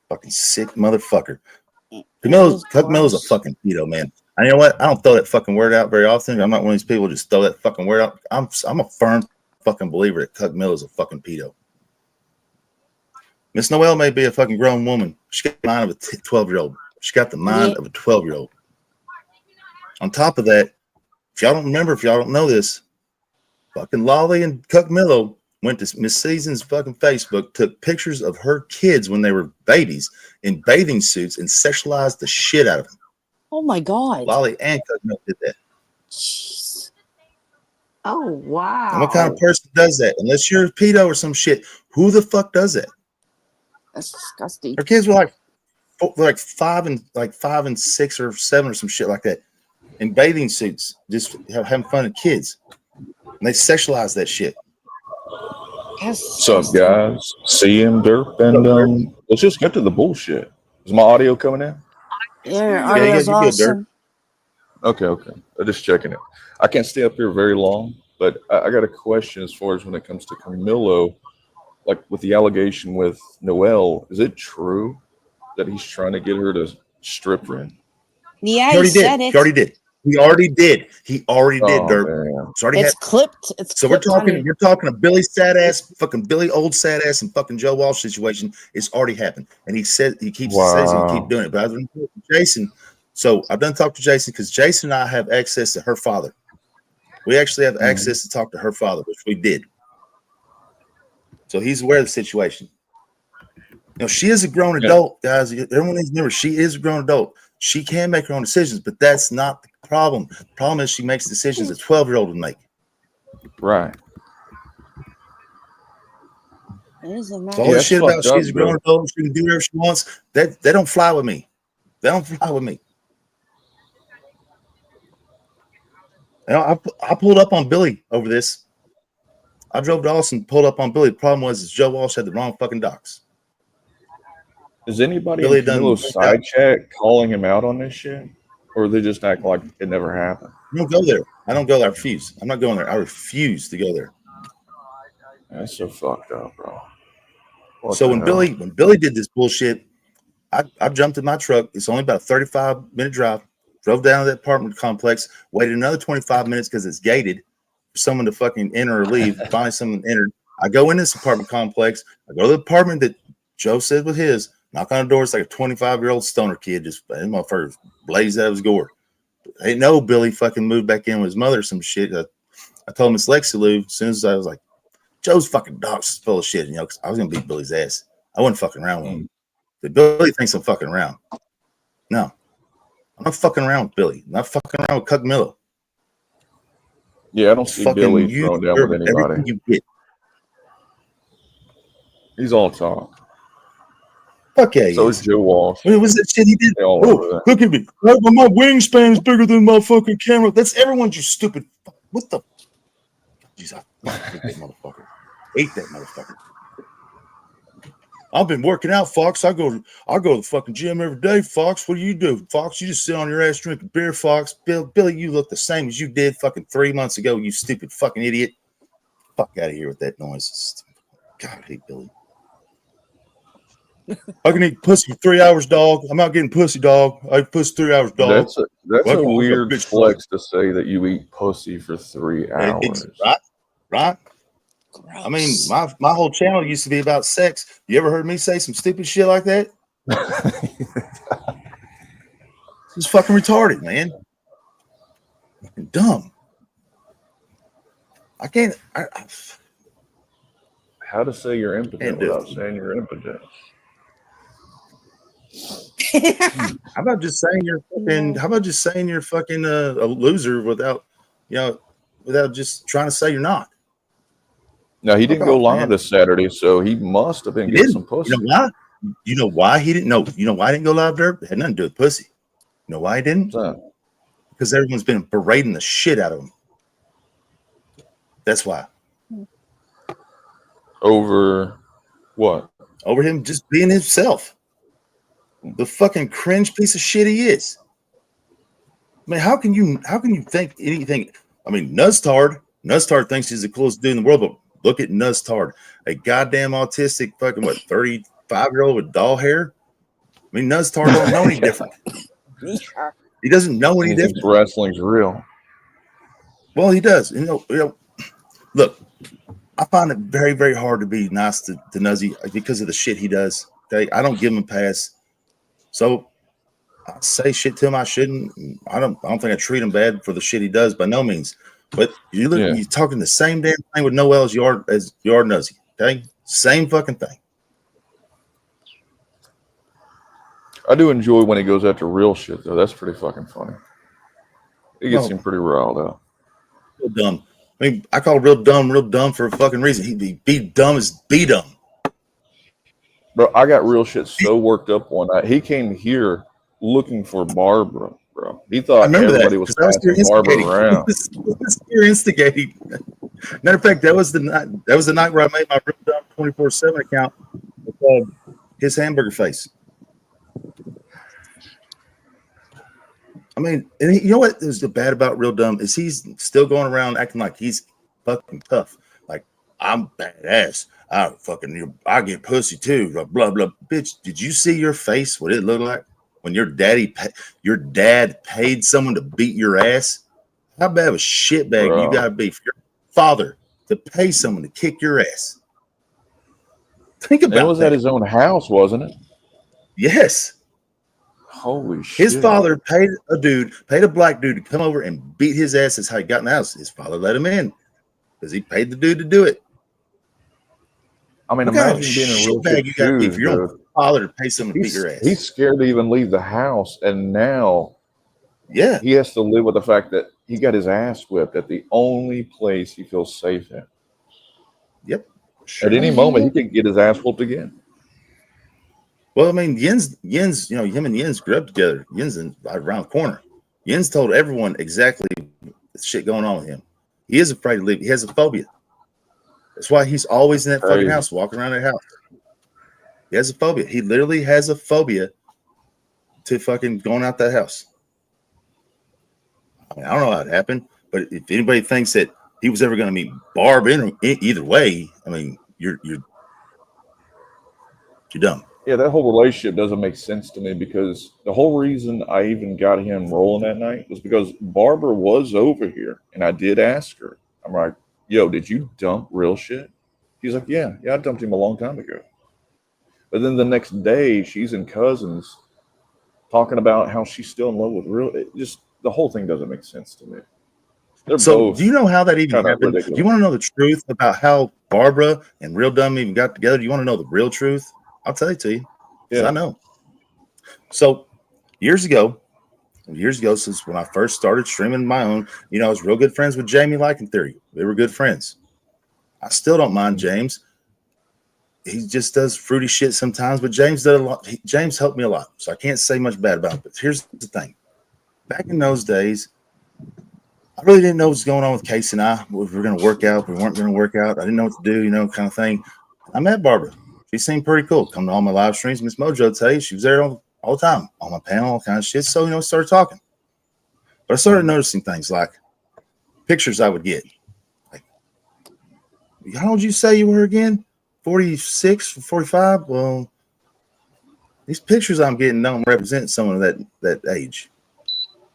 Fucking sick motherfucker. Cuck Miller's a fucking pedo, man. And you know what? I don't throw that fucking word out very often. I'm not one of these people who just throw that fucking word out. I'm a firm fucking believer that Cuck Miller's a fucking pedo. Miss Noel may be a fucking grown woman. She got the mind of a 12-year-old. She got the mind of a 12-year-old. On top of that, if y'all don't know this, fucking Lolly and Cuck Miller went to Miss Season's fucking Facebook, took pictures of her kids when they were babies in bathing suits, and sexualized the shit out of them. Oh my God. Lolly and Cuck Miller did that. Jeez. Oh, wow. And what kind of person does that? Unless you're a pedo or some shit, who the fuck does that? That's disgusting. Her kids were like 5 and 6 or 7 or some shit like that, in bathing suits, just having fun with kids. And they sexualize that shit. What's up, guys? CM Derp, and let's just get to the bullshit. Is my audio coming in? Yeah, your audio's awesome. Okay. I'm just checking it. I can't stay up here very long, but I got a question as far as when it comes to Camilo, like with the allegation with Noel. Is it true that he's trying to get her to strip for him? Yeah, he already did. He already did, Dirk. It's clipped. So we're talking. You're talking a Billy sad ass, fucking Billy old sad ass, and fucking Joe Walsh situation. It's already happened, and he said he keeps says he'll keep doing it. But I've been talking to Jason. So I've done talk to Jason because Jason and I have access to her father. We actually have access to talk to her father, which we did. So he's aware of the situation. You know, she is a grown adult, guys. Everyone needs to remember she is a grown adult. She can make her own decisions, but that's not the problem. The problem is she makes decisions a 12-year-old would make. Right. It isn't So all Yeah, this that's shit about fucked up, she's a grown though. adult, she can do whatever she wants. That they don't fly with me. They don't fly with me. You know, I pulled up on Billy over this. I drove to Austin, pulled up on Billy. The problem was is Joe Walsh had the wrong fucking docs. Is anybody Billy in done. Camilo's side chat calling him out on this shit? Or they just act like it never happened? I don't go there. I don't go there. I refuse. I'm not going there. I refuse to go there. That's so fucked up, bro. What So the when hell? Billy did this bullshit, I jumped in my truck. It's only about a 35-minute drive. Drove down to that apartment complex. Waited another 25 minutes because it's gated for someone to fucking enter or leave. Finally, someone entered. I go in this apartment complex. I go to the apartment that Joe said was his. Knock on the door. It's like a 25-year-old stoner kid. Just that motherfucker blazed out of his gourd. Ain't no Billy fucking moved back in with his mother or some shit. I told Miss Lexi Lou as soon as I was like, Joe's fucking dog's full of shit, you know, because I was gonna beat Billy's ass. I wasn't fucking around with him. But Billy thinks I'm fucking around. No, I'm not fucking around with Billy. I'm not fucking around with Cuck Miller. Yeah, I don't see Billy You throwing down deserve with anybody. everything you get. He's all talk. Fuck yeah, So is Joe Walsh. What was that shit he did? They all over that. Look at me. My wingspan is bigger than my fucking camera. That's everyone's, you stupid. What the? Jesus, I hate that motherfucker. Hate that motherfucker. I've been working out, Fox. I go to the fucking gym every day, Fox. What do you do, Fox? You just sit on your ass drinking beer, Fox. Billy, you look the same as you did fucking 3 months ago, you stupid fucking idiot. Fuck out of here with that noise. God, I hate Billy. I can eat pussy for 3 hours, dog. I'm not getting pussy, dog. I eat pussy 3 hours, dog. That's a weird flex to say that you eat pussy for 3 hours. Right? Gross. I mean, my whole channel used to be about sex. You ever heard me say some stupid shit like that? It's fucking retarded, man. Fucking dumb. I can't. How to say you're impotent without saying you're impotent? How about just saying you're fucking? How about just saying you're fucking a loser without just trying to say you're not? No, he didn't go live this Saturday, so he must have been getting some pussy. You know why? You know why he didn't? No, you know why he didn't go live there? It had nothing to do with pussy. You know why he didn't? Because everyone's been berating the shit out of him. That's why. Over what? Over him just being himself. The fucking cringe piece of shit he is. I mean, how can you think anything? I mean, Nuzztard thinks he's the coolest dude in the world, but look at Nuzztard, a goddamn autistic fucking 35-year-old with doll hair. I mean, Nuzztard don't know any different. He doesn't know any different. Wrestling's real. Well, he does. You know. Look, I find it very, very hard to be nice to Nuzzy because of the shit he does. Okay, I don't give him a pass. So I say shit to him I shouldn't. I don't think I treat him bad for the shit he does by no means. But you look, you're talking the same damn thing with Noel as you are Nuzzy. Okay, same fucking thing. I do enjoy when he goes after real shit though. That's pretty fucking funny. It gets him pretty riled up. Real dumb. I mean, I call real dumb for a fucking reason. He'd be dumb as be dumb. Bro, I got real shit so worked up one night. He came here looking for Barbara, bro. He thought everybody was passing Barbara around. You're instigating. Matter of fact, that was the night where I made my real dumb 24/7 account with his hamburger face. I mean, and you know what is bad about real dumb is he's still going around acting like he's fucking tough. Like, I'm badass. I get pussy too. Blah blah. Bitch, did you see your face? What it looked like when your dad paid someone to beat your ass? How bad of a shitbag you gotta be for your father to pay someone to kick your ass? Think about it. It was at his own house, wasn't it? Yes. Holy shit. His father paid a black dude to come over and beat his ass. That's how he got in the house. His father let him in because he paid the dude to do it. I mean, imagine being a real bag you got to be for your own father to pay someone to beat your ass. He's scared to even leave the house, and now he has to live with the fact that he got his ass whipped at the only place he feels safe in. Yep. At any moment, he could get his ass whooped again. Well, I mean, Yin's, you know, him and Yin's grew up together. Yin's right around the corner. Yin's told everyone exactly the shit going on with him. He is afraid to leave. He has a phobia. That's why he's always in that fucking house, walking around that house. He has a phobia. He literally has a phobia to fucking going out that house. I mean, I don't know how it happened, but if anybody thinks that he was ever going to meet Barb in either way, I mean, you're dumb. Yeah, that whole relationship doesn't make sense to me, because the whole reason I even got him rolling that night was because Barbara was over here, and I did ask her. I'm like, yo, did you dump real shit? She's like, yeah, I dumped him a long time ago. But then the next day, she's in Cousins talking about how she's still in love with real. It just, the whole thing doesn't make sense to me. They're So, do you know how that even happened? ridiculous. Do you want to know the truth about how Barbara and Real Dumb even got together? Do you want to know the real truth? I'll tell it to you. Yeah, I know. So, years ago, since when I first started streaming my own, you know, I was real good friends with Jamie Like and Theory. They were good friends. I still don't mind James. He just does fruity shit sometimes, but James did a lot. James helped me a lot, so I can't say much bad about it. But here's the thing: back in those days, I really didn't know what was going on with Case and I. If we were going to work out, we weren't going to work out. I didn't know what to do, you know, kind of thing. I met Barbara. She seemed pretty cool. Come to all my live streams. Miss Mojo tell you she was there all the time on my panel, all kind of shit. So, you know, started talking. But I started noticing things like pictures I would get. Like, how old you say you were again? 46, 45? Well, these pictures I'm getting don't represent someone of that age.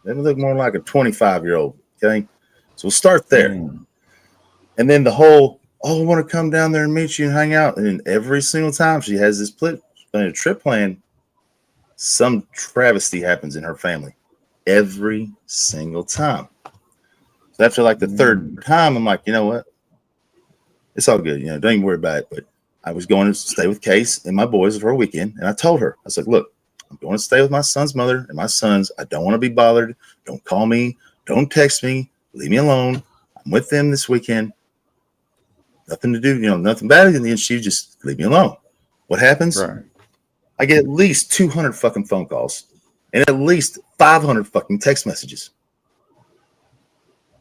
They look more like a 25-year-old. Okay, so we'll start there. And then the whole, oh, I want to come down there and meet you and hang out. And then every single time she has this trip plan, some travesty happens in her family. Every single time. So after like the third time, I'm like, you know what? It's all good. You know, don't even worry about it. But I was going to stay with Case and my boys for a weekend. And I told her, I was like, look, I'm going to stay with my son's mother and my sons. I don't want to be bothered. Don't call me. Don't text me. Leave me alone. I'm with them this weekend. Nothing to do, you know, nothing bad. And then she just leave me alone. What happens? Right. I get at least 200 fucking phone calls and at least 500 fucking text messages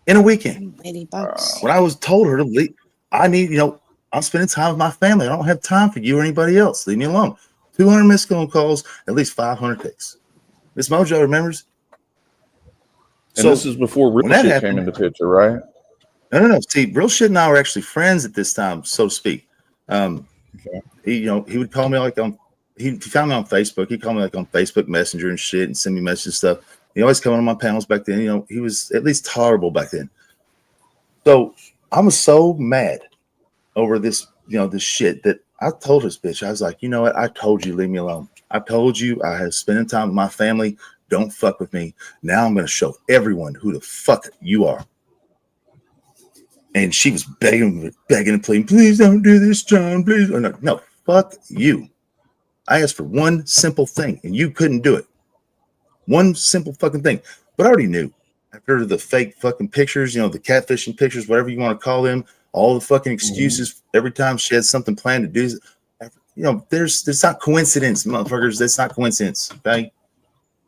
in a weekend. $80. When I was told her to leave, I need, you know, I'm spending time with my family. I don't have time for you or anybody else. Leave me alone. 200 missed phone calls, at least 500 texts. Miss Mojo remembers. And so this is before real shit came into picture, right? No. See, real shit and I were actually friends at this time, so to speak. He, you know, he would call me like he found me on Facebook. He called me like on Facebook Messenger and shit and send me messages and stuff. He always come on my panels back then. You know, he was at least tolerable back then. So I was so mad over this, you know, this shit that I told this bitch, I was like, you know what? I told you, leave me alone. I told you I had spending time with my family. Don't fuck with me. Now I'm going to show everyone who the fuck you are. And she was begging and pleading, please don't do this, John. Please. No, fuck you. I asked for one simple thing, and you couldn't do it. One simple fucking thing. But I already knew. After the fake fucking pictures, you know, the catfishing pictures, whatever you want to call them, all the fucking excuses every time she had something planned to do. You know, there's not coincidence, motherfuckers. That's not coincidence, okay?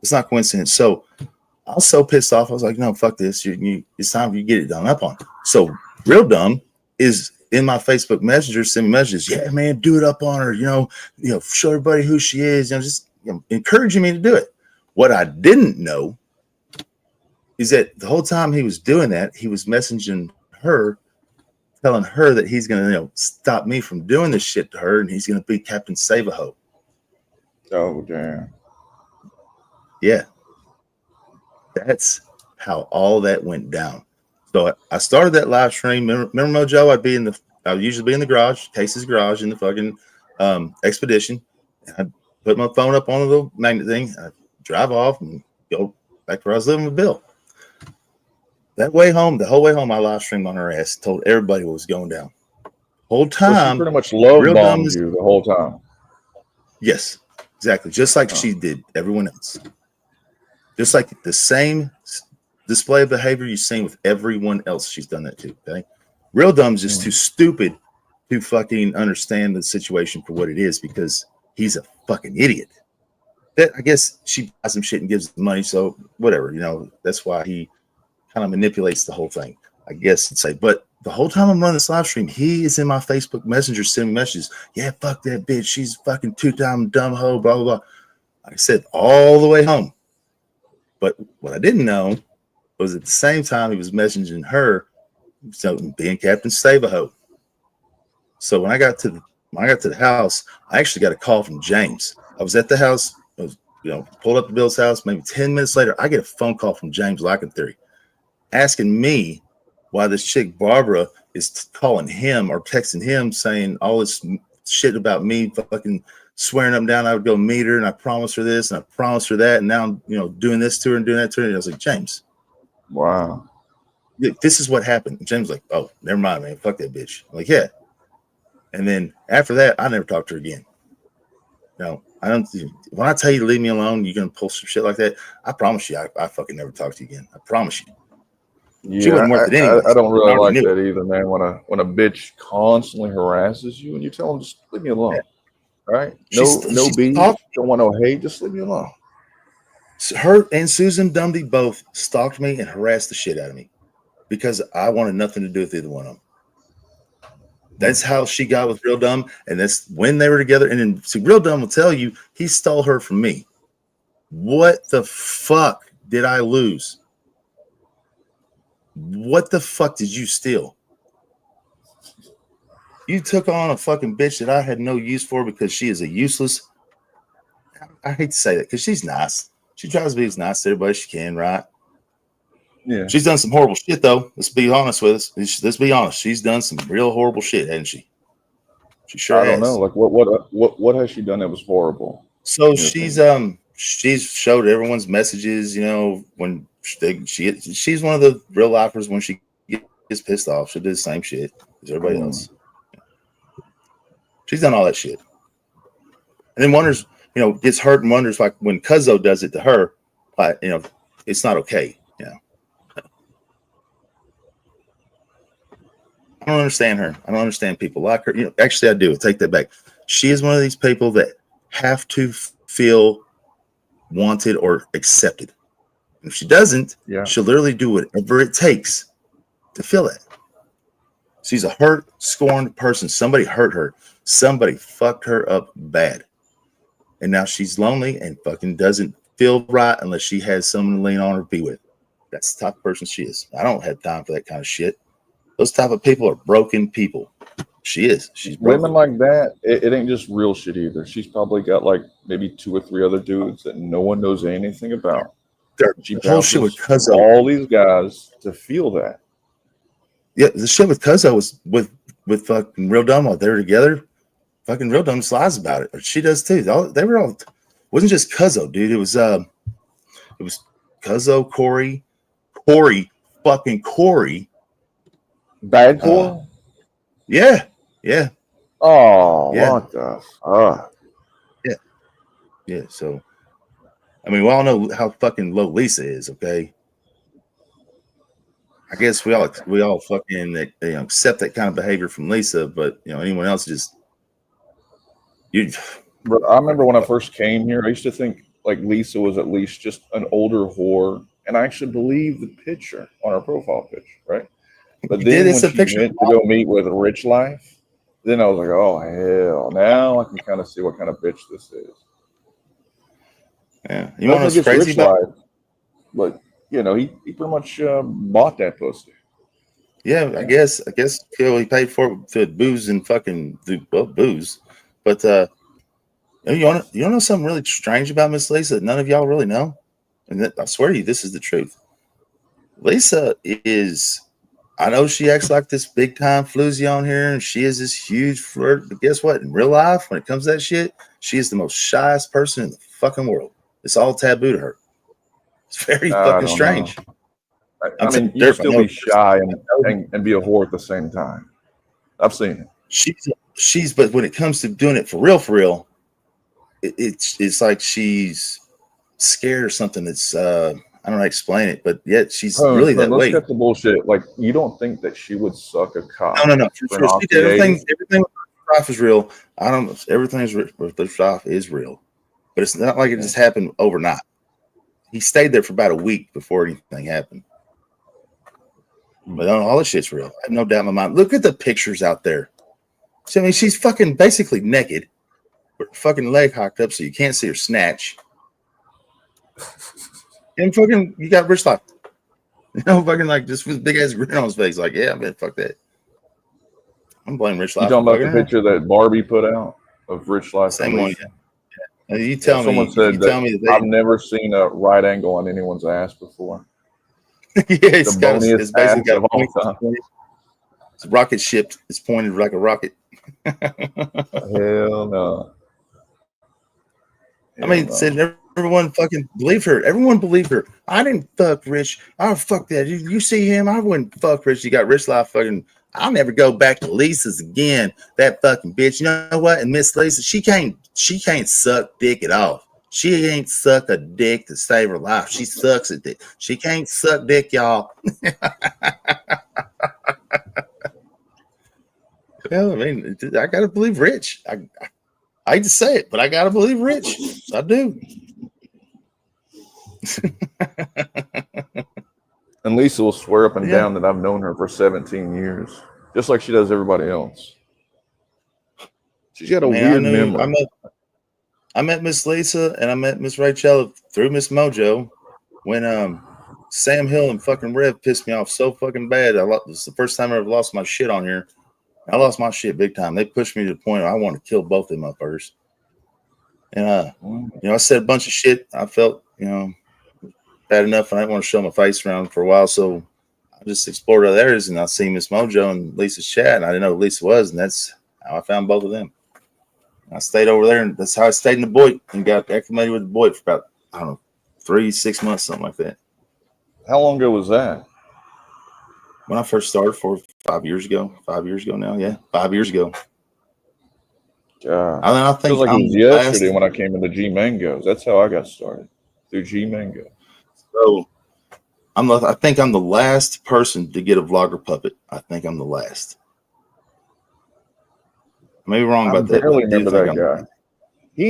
It's not coincidence. So I was so pissed off. I was like, no, fuck this. It's time for you to get it done up on. So Real Dumb is in my Facebook Messenger sending messages. Yeah, man, do it up on her. You know, show everybody who she is. You know, just encouraging me to do it. What I didn't know is that the whole time he was doing that, he was messaging her, telling her that he's going to, stop me from doing this shit to her, and he's going to be Captain Save-A-Ho. Oh, damn. Yeah. That's how all that went down. So I started that live stream. Remember Mojo? I would usually be in the garage, Case's garage in the fucking expedition. And I'd put my phone up on a little magnet thing. I'd drive off and go back to where I was living with Bill. That way home, the whole way home, I live streamed on her ass, told everybody what was going down. Whole time. So she pretty much love bombed you the whole time. Yes, exactly. Just like she did everyone else. Just like the same display of behavior you've seen with everyone else, she's done that too. Okay. Real Dumb's just too stupid to fucking understand the situation for what it is because he's a fucking idiot. That I guess she buys some shit and gives him money, so whatever, you know, that's why he kind of manipulates the whole thing, I guess you'd say. But the whole time I'm running this live stream, he is in my Facebook Messenger sending messages. Yeah, fuck that bitch. She's fucking two-time dumb hoe, blah, blah, blah. Like I said, all the way home. But what I didn't know was at the same time he was messaging her, so being Captain Save-A-Ho. So when I got to the house, I actually got a call from James. I was at the house, I was, you know, pulled up to Bill's house. Maybe 10 minutes later, I get a phone call from James Theory asking me why this chick Barbara is calling him or texting him saying all this shit about me, fucking swearing up and down I would go meet her and I promised her this and I promised her that, and now I'm, you know, doing this to her and doing that to her. And I was like, James, Wow. this is what happened. And James was like, oh, never mind, man. Fuck that bitch. I'm like, yeah. And then after that, I never talked to her again. No, I don't. When I tell you to leave me alone, you're gonna pull some shit like that. I promise you, I fucking never talk to you again. I promise you. Yeah, She wasn't worth it anyway. I don't really like knew that either, man. When a bitch constantly harasses you and you tell them just leave me alone, right? No beef, don't want no hate, just leave me alone. Her and Susan Dumdy both stalked me and harassed the shit out of me because I wanted nothing to do with either one of them. That's how she got with Real Dumb, and that's when they were together. And then see, Real Dumb will tell you he stole her from me. What the fuck did I lose? What the fuck did you steal? You took on a fucking bitch that I had no use for because she is a useless. I hate to say that because she's nice. She tries to be as nice to everybody she can, right? Yeah. She's done some horrible shit, though. Let's be honest with us. Let's be honest. She's done some real horrible shit, hasn't she? She sure has. I don't know. Like what has she done that was horrible? So she's showed everyone's messages. You know, when she's one of the real lifers. When she gets pissed off, she'll do the same shit as everybody else. She's done all that shit, and then wonders, you know, gets hurt and wonders like when Cuzzo does it to her, like, you know, it's not okay. You know, I don't understand her. I don't understand people like her. You know, actually, I do. I take that back. She is one of these people that have to feel wanted or accepted. If she doesn't, she'll literally do whatever it takes to feel that. She's a hurt, scorned person. Somebody hurt her. Somebody fucked her up bad. And now she's lonely and fucking doesn't feel right unless she has someone to lean on or be with. That's the type of person she is. I don't have time for that kind of shit. Those type of people are broken people. She is. She's broken. Women like that, it ain't just real shit either. She's probably got like maybe 2 or 3 other dudes that no one knows anything about. She bullshit with Cuzzo. All these guys to feel that. Yeah, the shit with Cuzzo was with fucking Real Dumb while they were together. Fucking Real Dumb lies about it. Or she does too. They were all. It wasn't just Cuzzo, dude. It was Cuzzo, Corey, fucking Corey. Bad Corey? Yeah. Oh, yeah. What the fuck? Yeah. So, I mean, we all know how fucking low Lisa is. Okay. I guess we all fucking accept that kind of behavior from Lisa, but you know, anyone else just But I remember when I first came here, I used to think like Lisa was at least just an older whore, and I actually believed the picture on her profile picture, right? But then when she went to go meet with Rich Life, then I was like, oh hell! Now I can kind of see what kind of bitch this is. Yeah, you know what's crazy about? Life, but you know, he pretty much bought that pussy. Yeah, I guess he paid for booze and fucking booze. But you want to know something really strange about Miss Lisa that none of y'all really know? And I swear to you, this is the truth. Lisa is, I know she acts like this big time floozy on here, and she is this huge flirt. But guess what? In real life, when it comes to that shit, she is the most shyest person in the fucking world. It's all taboo to her. It's very fucking strange. I mean, you can still be shy and be a whore at the same time. I've seen it. She's, but when it comes to doing it for real, it's like she's scared or something. It's I I don't know how to explain it, but yet she's Pone, really that let's way. cut the bullshit. Like, you don't think that she would suck a cock? No. For for sure. an She did everything. RPA? Everything with Ralph is real. I don't. Everything's with Ralph is real, but it's not like it just happened overnight. He stayed there for about a week before anything happened. But all this shit's real. I have no doubt in my mind. Look at the pictures out there. So, I mean, she's fucking basically naked, with her fucking leg hocked up so you can't see her snatch. And fucking, you got Rich Life. You know, fucking like just with big ass grin on his face. Like, yeah, man, fuck that. I'm blaming Rich Life. You talking for about the fucking her. picture that Barbie put out of Rich Life? Same and one. Lisa? Yeah. You tell me. Someone said You that tell me that I've never seen a right angle on anyone's ass before. yeah, it's The got boniest it's basically ass got of a all point. time. It's rocket shipped. It's pointed like a rocket. Hell no. I mean, Hell no. said everyone fucking believed her. Everyone believed her. I didn't fuck Rich. I fuck that. You see him? I wouldn't fuck Rich. You got Rich Life fucking. I'll never go back to Lisa's again. That fucking bitch. You know what? And Miss Lisa, she can't suck dick at all. She ain't suck a dick to save her life. She sucks at dick. She can't suck dick, y'all. Well, I mean, I gotta believe Rich. I hate to say it, but I gotta believe Rich. I do. And Lisa will swear up and Yeah. down that I've known her for 17 years, just like she does everybody else. She's got a weird memory. I met Miss Lisa and I met Miss Rachel through Miss Mojo when Sam Hill and fucking Rev pissed me off so fucking bad. This is the first time I ever lost my shit on here. I lost my shit big time. They pushed me to the point where I wanted to kill both of them up first. And I said a bunch of shit. I felt, bad enough, and I didn't want to show my face around for a while. So I just explored other areas, and I seen Miss Mojo and Lisa's chat, and I didn't know who Lisa was, and that's how I found both of them. I stayed over there, and that's how I stayed in the Boyd and got acclimated with the Boyd for about, I don't know, 3-6 months, something like that. How long ago was that? When I first started 5 years ago. 5 years ago now, yeah, 5 years ago. God, I think feels like it was yesterday when I came into G Mangoes. That's how I got started, through G Mango. So I think I'm the last person to get a vlogger puppet. I think I'm the last. I may be wrong about that. I barely but I do remember think that guy. He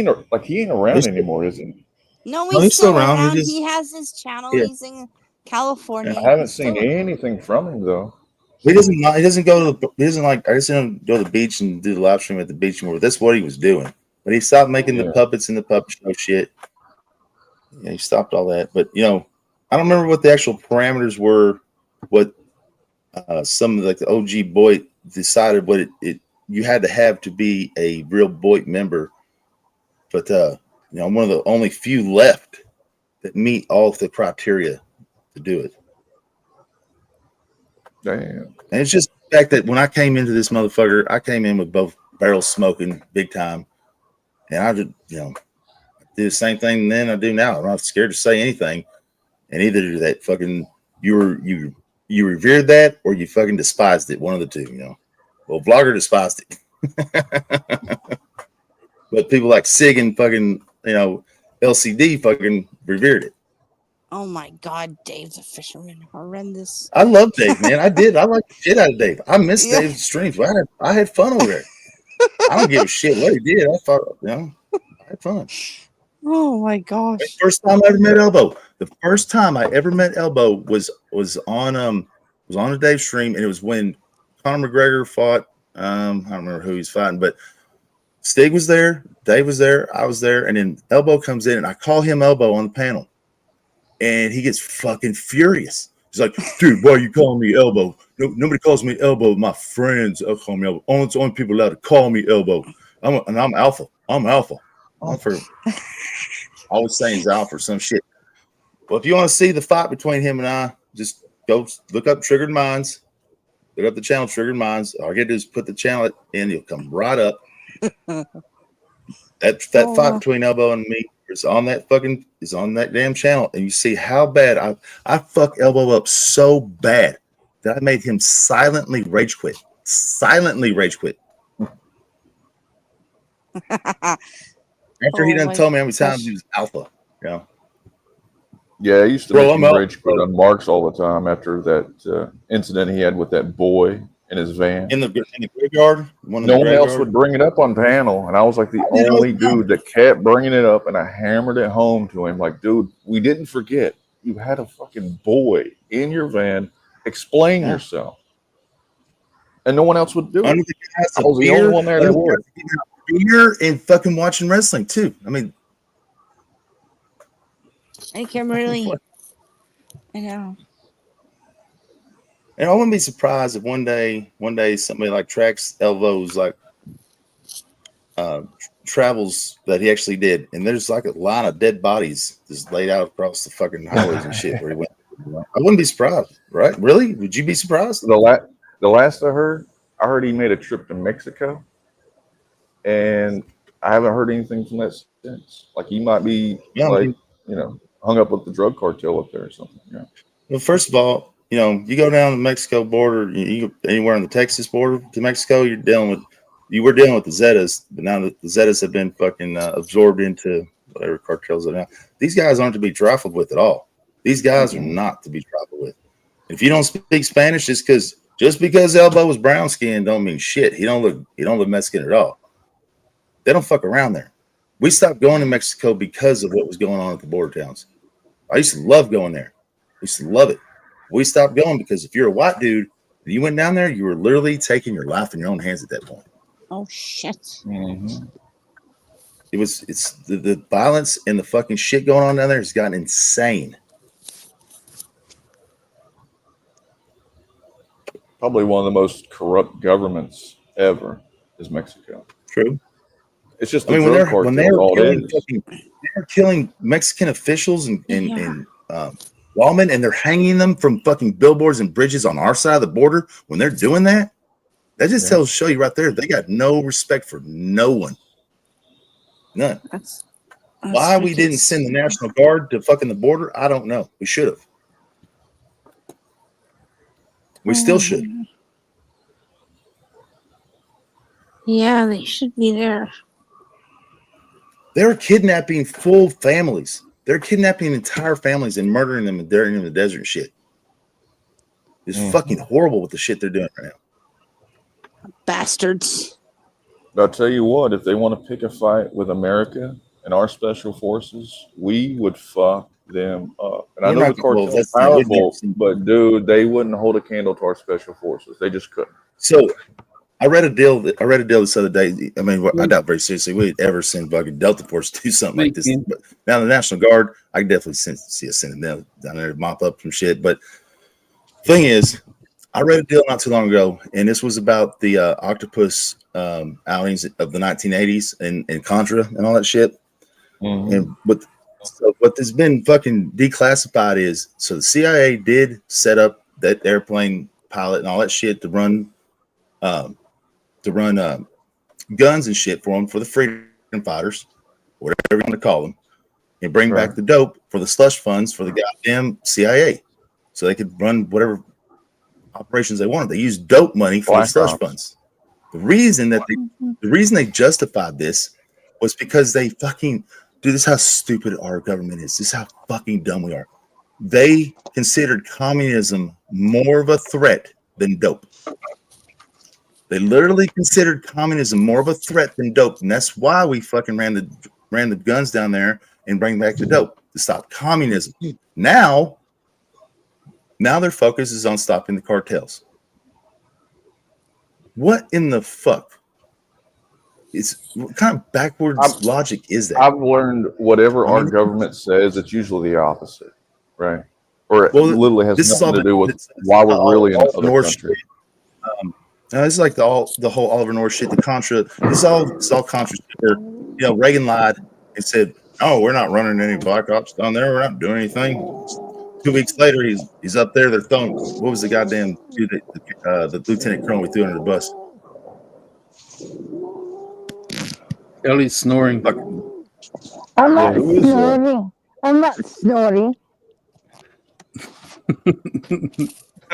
ain't around anymore, is he? No, No, he's still around. He He, just- has his channel. Yeah. He's in California. I haven't He's seen still- anything from him though. He doesn't go to he doesn't like I guess he doesn't go to the beach and do the live stream at the beach anymore. That's what he was doing. But he stopped making the puppets and the puppet show shit. Yeah, he stopped all that. But I don't remember what the actual parameters were, what some of the OG Boyd decided what it you had to have to be a real Boyd member. But I'm one of the only few left that meet all of the criteria to do it. Damn. And it's just the fact that when I came into this motherfucker, I came in with both barrels smoking big time. And I did, do the same thing then I do now. I'm not scared to say anything. And either do that fucking you revered that or you fucking despised it. One of the two, Well, Vlogger despised it. But people like Sig and fucking, LCD fucking revered it. Oh my God, Dave the Fisherman, horrendous. I love Dave, man. I did. I like the shit out of Dave. I miss Dave's streams. I had fun over there. I don't give a shit what he did. I thought, I had fun. Oh my gosh. The first time I ever met Elbow. The first time I ever met Elbow was on a Dave stream, and it was when Conor McGregor fought. I don't remember who he's fighting, but Stig was there, Dave was there, I was there, and then Elbow comes in, and I call him Elbow on the panel. And he gets fucking furious. He's like, dude, why are you calling me Elbow? Nobody calls me Elbow. My friends call me Elbow. Only people allowed to call me Elbow. I'm Alpha. I'm Alpha. I'm for always saying he's Alpha or some shit. Well, if you want to see the fight between him and I, just go look up Triggered Minds. Look up the channel Triggered Minds. All you got to do is put the channel in. You'll come right up. That fight between Elbow and me. It's on that damn channel, and you see how bad I fuck Elbow up so bad that I made him silently rage quit. Silently rage quit. After he done told me how many times he was Alpha. Yeah, I used to Bro, make I'm him out, rage quit bro. on Marks all the time after that incident he had with that boy in his van. In the graveyard, one in No the one else graveyard. would bring it up on panel, and I was like the I did all only the time. dude that kept bringing it up, and I hammered it home to him, like, dude, we didn't forget you had a fucking boy in your van. Explain Yeah. yourself, and no one else would do Under it. the guise I of was the only beer, one there under that the would. guise of giving out beer and fucking watching wrestling too. I mean, I can really. I know. and I wouldn't be surprised if one day somebody like Trax Elbows like travels that he actually did, and there's like a line of dead bodies just laid out across the fucking highways and shit where he went. I wouldn't be surprised, right? Really? Would you be surprised? The last I heard he made a trip to Mexico, and I haven't heard anything from that since. Like he might be Yeah, I like, mean, hung up with the drug cartel up there or something. Yeah. well, first of all, you go down the Mexico border, you go anywhere on the Texas border to Mexico, you were dealing with the Zetas, but now the Zetas have been fucking absorbed into whatever cartels are now. These guys aren't to be trifled with at all. These guys are not to be trifled with. If you don't speak Spanish, just because Elbow was brown skinned don't mean shit. He don't look Mexican at all. They don't fuck around there. We stopped going to Mexico because of what was going on at the border towns. I used to love going there. I used to love it. We stopped going because if you're a white dude and you went down there, you were literally taking your life in your own hands at that point. Oh shit. Mm-hmm. It's the violence and the fucking shit going on down there has gotten insane. Probably one of the most corrupt governments ever is Mexico. True. It's just I the mean, drug cartel. They're killing Mexican officials and lawmen, and they're hanging them from fucking billboards and bridges on our side of the border. When they're doing that, that just show you right there, they got no respect for no one. None. That's Why we didn't send the National Guard to fucking the border, I don't know. We should have. We still should. Yeah, they should be there. They're kidnapping full families. They're kidnapping entire families and murdering them and burying them in the desert and shit. It's fucking horrible with the shit they're doing right now. Bastards. But I'll tell you what, if they want to pick a fight with America and our special forces, we would fuck them up. And I know the cartel is powerful, but dude, they wouldn't hold a candle to our special forces. They just couldn't. So I read a deal this other day. I mean, I doubt very seriously we'd ever send fucking Delta Force to do something like this. But now the National Guard, I could definitely see us sending them down there to mop up some shit. But thing is, I read a deal not too long ago, and this was about the octopus outings of the 1980s and Contra and all that shit. And what has been fucking declassified is, so the CIA did set up that airplane pilot and all that shit to run guns and shit for them, for the freedom fighters, whatever you want to call them, and bring back the dope for the slush funds for the goddamn CIA, so they could run whatever operations they wanted. They used dope money for the slush funds. The reason they justified this was because they fucking, dude, this is how stupid our government is. This is how fucking dumb we are. They considered communism more of a threat than dope. They literally considered communism more of a threat than dope, and that's why we fucking ran the guns down there and bring back the dope to stop communism. Now their focus is on stopping the cartels. What in the fuck? What kind of backwards logic is that? I've learned whatever our government says, it's usually the opposite, right? Or it literally has nothing to do with why we're really in another country. This is like the whole Oliver North shit, the Contra. It's all Contra. Reagan lied and said, "Oh, we're not running any black ops down there. We're not doing anything." 2 weeks later, he's up there. They're throwing. What was the goddamn dude? The lieutenant colonel we threw under the bus. Ellie's snoring. I'm not snoring. I'm not snoring.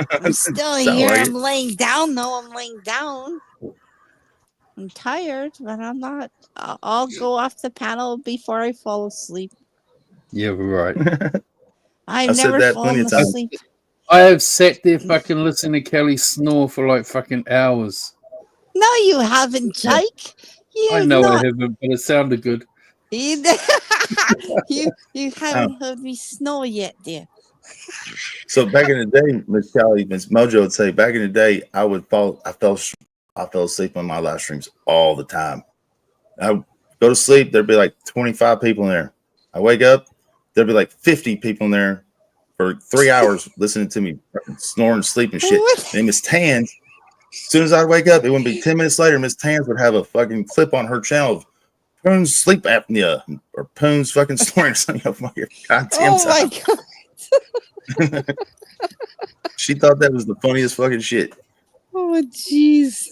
I'm still here. I'm laying down, though. I'm laying down. I'm tired, but I'm not. I'll go off the panel before I fall asleep. Yeah, right. I've said never that plenty fallen of times. asleep. I have sat there fucking listening to Kelly snore for like fucking hours. No, you haven't, Yeah. Jake. You I have know I not. haven't, but it sounded good. You, you haven't heard me snore yet, dear. So back in the day, Miss Callie, Miss Mojo would say, back in the day, I fell asleep on my live streams all the time. I would go to sleep, there'd be like 25 people in there. I wake up, there'd be like 50 people in there for 3 hours listening to me snoring, sleep, and shit. And Miss Tans, as soon as I wake up, it wouldn't be 10 minutes later, Miss Tans would have a fucking clip on her channel of Poon's sleep apnea or Poon's fucking snoring or something. Oh my goddamn Oh my god. She thought that was the funniest fucking shit. Oh, jeez.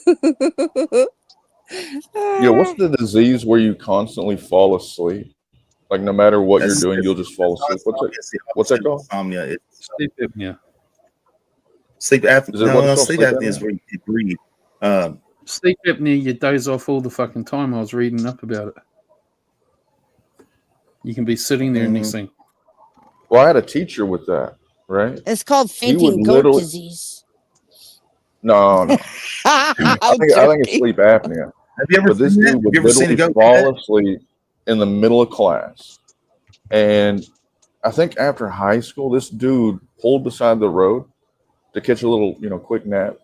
Yeah, what's the disease where you constantly fall asleep? Like no matter what you're doing, you'll just fall asleep. What's that called? Insomnia. Sleep apnea. Sleep apnea. Is it what it's called, Sleep sleep apnea is apnea? where you breathe. Sleep apnea, you doze off all the fucking time. I was reading up about it. You can be sitting there next thing. Well, I had a teacher with that, right? It's called He would fainting goat literally- disease. No. I think it's sleep apnea. Have you ever But this seen that? dude would Have you ever seen a literally goat do that? fall asleep in the middle of class. And I think after high school, this dude pulled beside the road to catch a little, quick nap.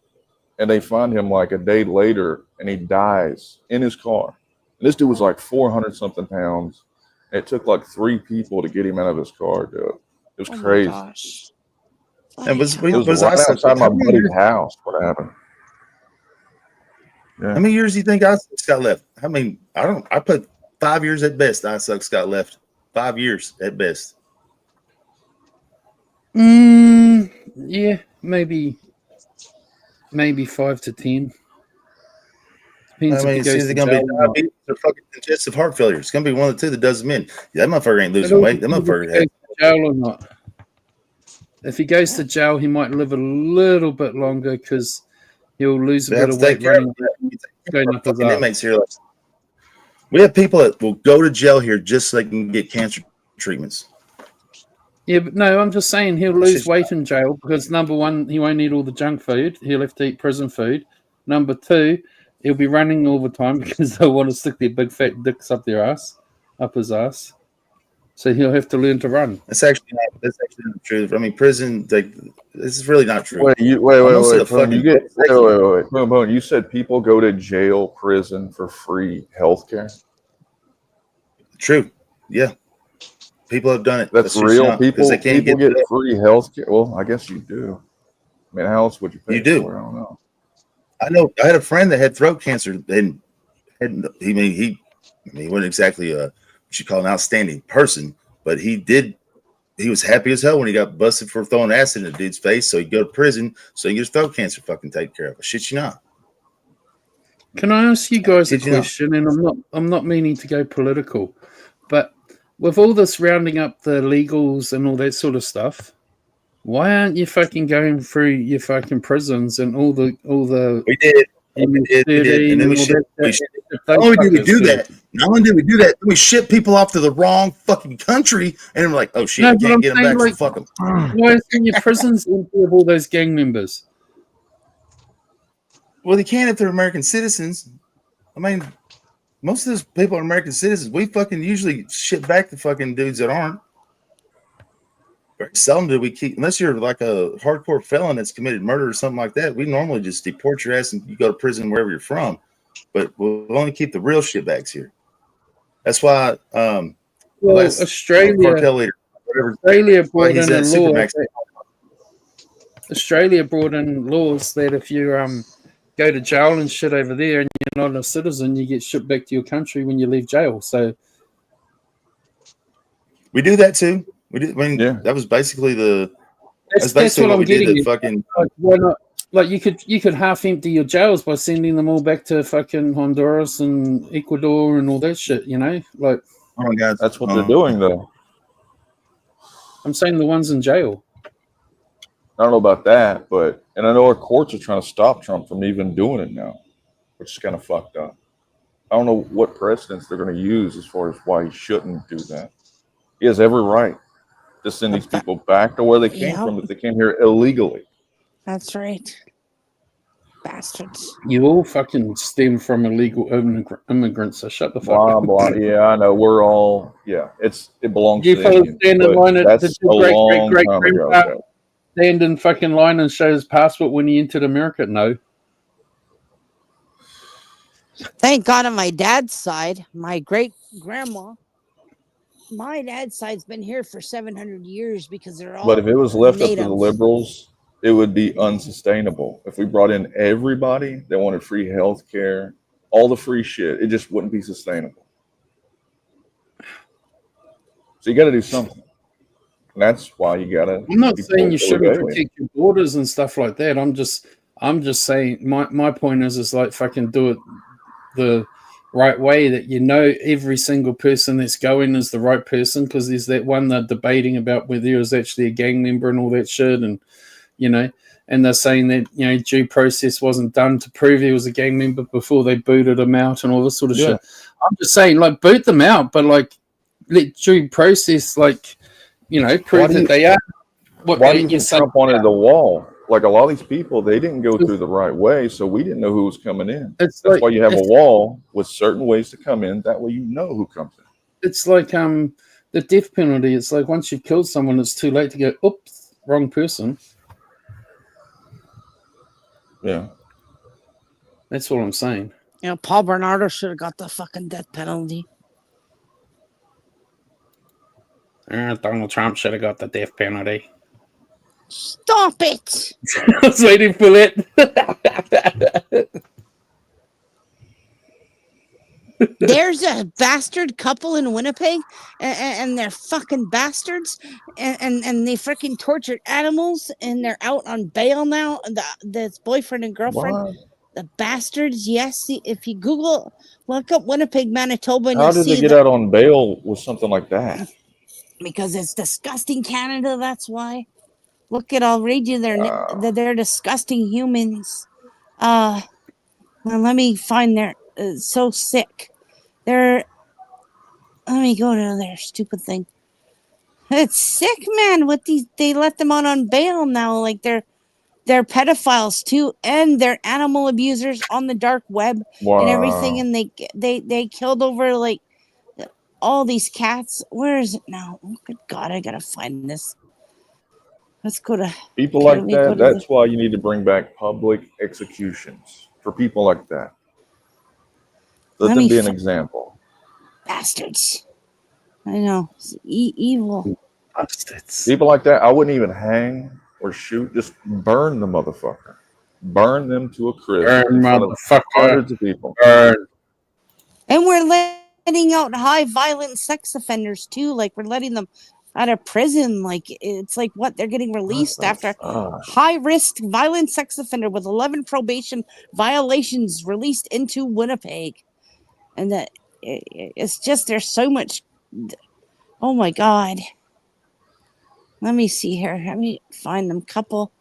And they find him like a day later and he dies in his car. And this dude was like 400 something pounds. And it took like 3 people to get him out of his car, dude. It was crazy. Gosh. And was It was right outside my buddy's house. What happened? Yeah. How many years do you think iSucks got left? I mean, I put 5 years at best. iSucks got left. 5 years at best. Yeah, maybe 5 to 10. Depends I mean, if it's he goes either to going to be jail or not. diabetes or fucking congestive heart failure. It's going to be one of the two that does them in. That motherfucker ain't losing weight. That motherfucker If he goes to jail or not. If he goes to jail, he might live a little bit longer because he'll lose a bit of weight running. Going up his inmates here. We have people that will go to jail here just so they can get cancer treatments. Yeah, but no, I'm just saying he'll lose weight in jail because number one, he won't eat all the junk food. He'll have to eat prison food. Number two, he'll be running all the time because they want to stick their big fat dicks up his ass. So he'll have to learn to run. That's actually not true. I mean, prison. This is really not true. Wait. Boom. You said people go to jail, prison for free healthcare. True. Yeah. People have done it. That's real. People can't get free healthcare. Well, I guess you do. I mean, how else would you pay? You do. For it? I don't know. I know. I had a friend that had throat cancer, and he wasn't exactly what you call an outstanding person, but he was happy as hell when he got busted for throwing acid in a dude's face. So he'd go to prison so he gets throat cancer fucking taken care of. Shit, you not. Can I ask you guys a question? And I'm not meaning to go political, but with all this rounding up the legals and all that sort of stuff, why aren't you fucking going through your fucking prisons and all the we did. And then not only did we do that, we ship people off to the wrong fucking country, and we're like, oh shit, I can't get them back. So fuck them. Why isn't your prisons empty of all those gang members? Well, they can't if they're American citizens. I mean, most of those people are American citizens. We fucking usually ship back the fucking dudes that aren't. Very seldom do we keep, unless you're like a hardcore felon that's committed murder or something like that. We normally just deport your ass and you go to prison wherever you're from. But we'll only keep the real shitbags here. That's why. Australia brought in a law. Australia brought in laws that if you go to jail and shit over there and you're not a citizen, you get shipped back to your country when you leave jail. So we do that too. We did. I mean, that was basically that's what I'm getting. Like, why not? Like you could half empty your jails by sending them all back to fucking Honduras and Ecuador and all that shit. You know, like oh my god, that's what they're doing though. I'm saying the ones in jail. I don't know about that, and I know our courts are trying to stop Trump from even doing it now, which is kind of fucked up. I don't know what precedents they're going to use as far as why he shouldn't do that. He has every right to send these people back to where they came Yep. from if they came here illegally. That's right. Bastards. You all fucking stem from illegal immigrants, so shut the fuck Blah up. blah. Yeah, I know. We're all it belongs You to the fellas Indians, stand in but line at that's the a long time ago. great-great-great-grandpa Okay. stand in fucking line and show his passport when he entered America? No. Thank God on my dad's side, my great grandma, my dad's side's been here for 700 years because they're all But if it was left up to the native. liberals, it would be unsustainable. If we brought in everybody that wanted free health care, all the free shit, it just wouldn't be sustainable. So you got to do something. And that's why you got to. I'm not saying you shouldn't protect your borders and stuff like that. I'm just saying my point is like fucking do it the right way, that you know every single person that's going is the right person, because there's that one they're debating about whether he was actually a gang member and all that shit, and you know, and they're saying that, you know, due process wasn't done to prove he was a gang member before they booted him out and all this sort of shit. I'm just saying, like, boot them out, but like let due process, like, you know, prove that they are what why do you think Trump wanted the wall? Like, a lot of these people, they didn't go through the right way, so we didn't know who was coming in. That's like, why you have a wall with certain ways to come in. That way you know who comes in. It's like the death penalty. It's like once you've killed someone, it's too late to go, oops, wrong person. Yeah. That's what I'm saying. You know, Paul Bernardo should have got the fucking death penalty. Donald Trump should have got the death penalty. Stop it! I was waiting for it. There's a bastard couple in Winnipeg, and they're fucking bastards, and they freaking tortured animals, and they're out on bail now. This boyfriend and girlfriend, what? The bastards. Yes, if you look up Winnipeg, Manitoba, and how you'll did see they get out on bail with something like that? Because it's disgusting, Canada. That's why. Look at, I'll read you they're disgusting humans. Well, let me find their so sick. Let me go to their stupid thing. It's sick, man. What they let them out on bail now, like they're pedophiles too, and they're animal abusers on the dark web and everything. And they killed over like all these cats. Where is it now? Oh, good God, I gotta find this. Let's go to people like that. That's why you need to bring back public executions for people like that. Let them be an example. Bastards. I know. It's evil. Bastards. People like that, I wouldn't even hang or shoot. Just burn the motherfucker. Burn them to a crisp. Burn, motherfucker. Hundreds of people. Burn. And we're letting out high violent sex offenders too. Like, we're letting them out of prison. Like, it's like what they're getting released after. High risk violent sex offender with 11 probation violations released into Winnipeg. And that it's just, there's so much. Oh my God. Let me see here. Let me find them. Couple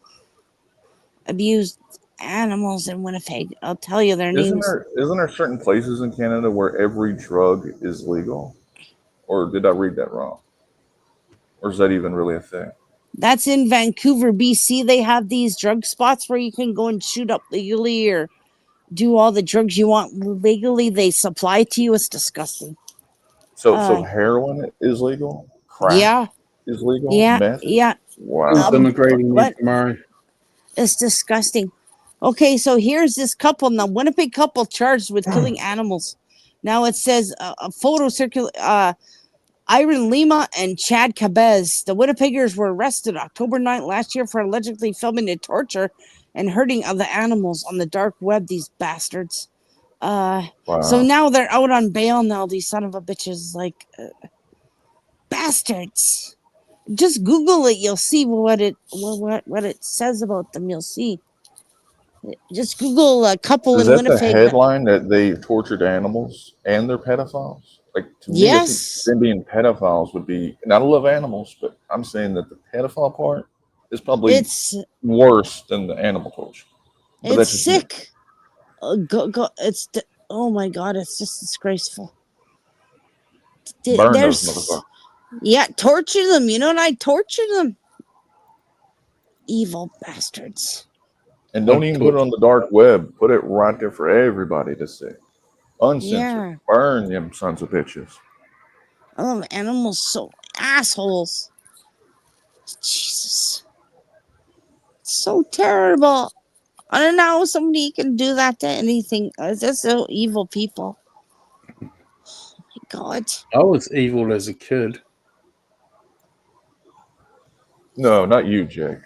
abused animals in Winnipeg. I'll tell you their names. Isn't there certain places in Canada where every drug is legal? Or did I read that wrong? Or is that even really a thing? That's in Vancouver, BC. They have these drug spots where you can go and shoot up legally or do all the drugs you want legally. They supply to you. It's disgusting. So heroin is legal? Crack is legal? Yeah. Meth? Yeah. Wow. Tomorrow. It's disgusting. Okay, so here's this couple now. Winnipeg couple charged with killing animals. Now it says a photo circulate. Iron Lima and Chad Cabez. The Winnipeggers were arrested October 9th last year for allegedly filming the torture and hurting of the animals on the dark web. These bastards. So now they're out on bail now. These son of a bitches, like bastards. Just Google it. You'll see what it says about them. You'll see. Just Google a couple in Winnipeg. Is that the headline that they tortured animals and they're pedophiles? Like, to me, I think them being pedophiles would be, and I love animals, but I'm saying that the pedophile part is probably worse than the animal torture. But it's sick. Oh my God, it's just disgraceful. Burn those motherfuckers. Yeah, torture them. You know what? I torture them. Evil bastards. And don't even put it on the dark web. Put it right there for everybody to see. Uncensored. Yeah. Burn them sons of bitches. I love animals so assholes. Jesus. So terrible. I don't know how somebody can do that to anything. They're so evil people. Oh my God. I was evil as a kid. No, not you, Jake.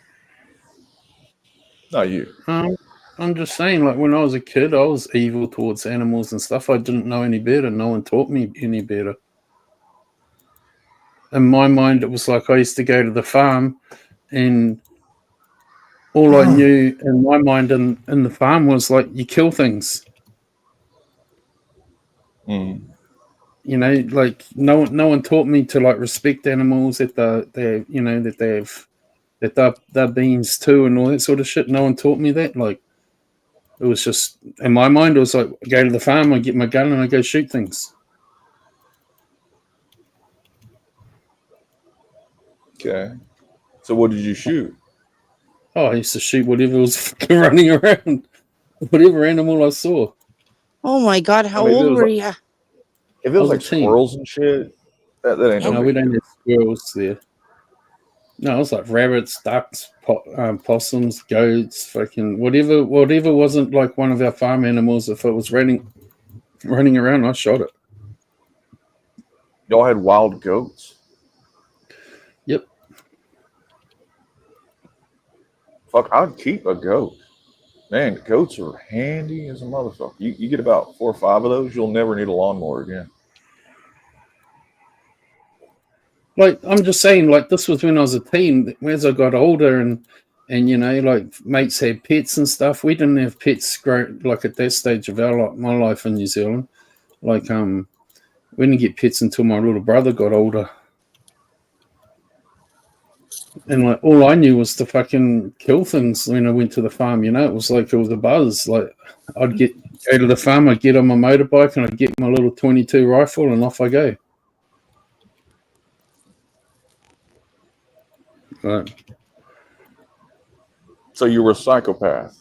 Not you. I'm just saying, like when I was a kid, I was evil towards animals and stuff. I didn't know any better. No one taught me any better. In my mind, it was like I used to go to the farm, and all I knew in my mind in the farm was like you kill things. Mm. You know, like no one taught me to like respect animals, that they're you know that they're beings too and all that sort of shit. No one taught me that. Like it was just in my mind, it was like I go to the farm, I get my gun, and I go shoot things. Okay. So what did you shoot? Oh, I used to shoot whatever was running around, whatever animal I saw. Oh my God, how I mean, old were you? If it was like squirrels and shit, that ain't no No, big we don't deal. have squirrels there. No, it was like rabbits, ducks, possums, goats, fucking whatever wasn't like one of our farm animals. If it was running around, I shot it. Y'all had wild goats? Yep. Fuck, I'd keep a goat. Man, goats are handy as a motherfucker. You get about 4 or 5 of those, you'll never need a lawnmower again. Like I'm just saying, like this was when I was a teen. As I got older and you know, like mates had pets and stuff. We didn't have pets like at that stage of my life in New Zealand. Like we didn't get pets until my little brother got older. And like all I knew was to fucking kill things when I went to the farm. You know, it was like it was a buzz. Like I'd go to the farm, I'd get on my motorbike, and I'd get my little 22 rifle, and off I go. Right. So you were a psychopath,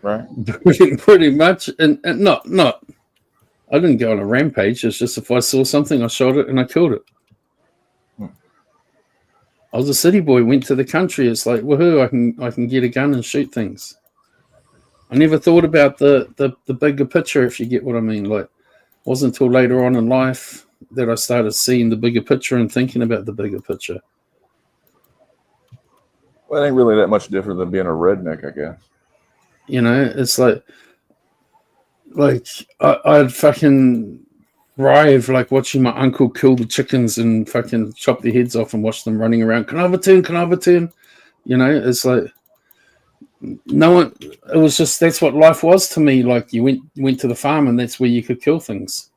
right? Pretty much, and not. I didn't go on a rampage. It's just if I saw something, I shot it and I killed it. I was a city boy. Went to the country. It's like woohoo! I can get a gun and shoot things. I never thought about the bigger picture, if you get what I mean. Like, it wasn't until later on in life that I started seeing the bigger picture and thinking about the bigger picture. Well, it ain't really that much different than being a redneck, I guess. You know, it's like I'd fucking thrive like watching my uncle kill the chickens and fucking chop their heads off and watch them running around. Can I have a turn? You know, it's like no one. It was just that's what life was to me. Like you went to the farm and that's where you could kill things.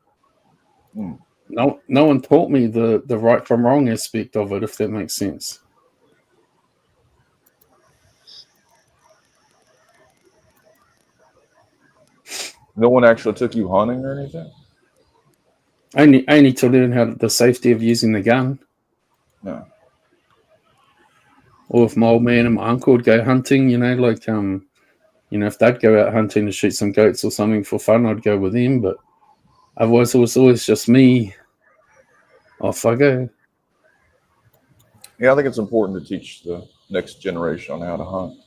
No one taught me the right from wrong aspect of it, if that makes sense. No one actually took you hunting or anything? Only to learn the safety of using the gun. No. Or if my old man and my uncle would go hunting, you know, like you know, if they'd go out hunting to shoot some goats or something for fun, I'd go with them. But otherwise, it was always just me. Off I go. Yeah, I think it's important to teach the next generation on how to hunt.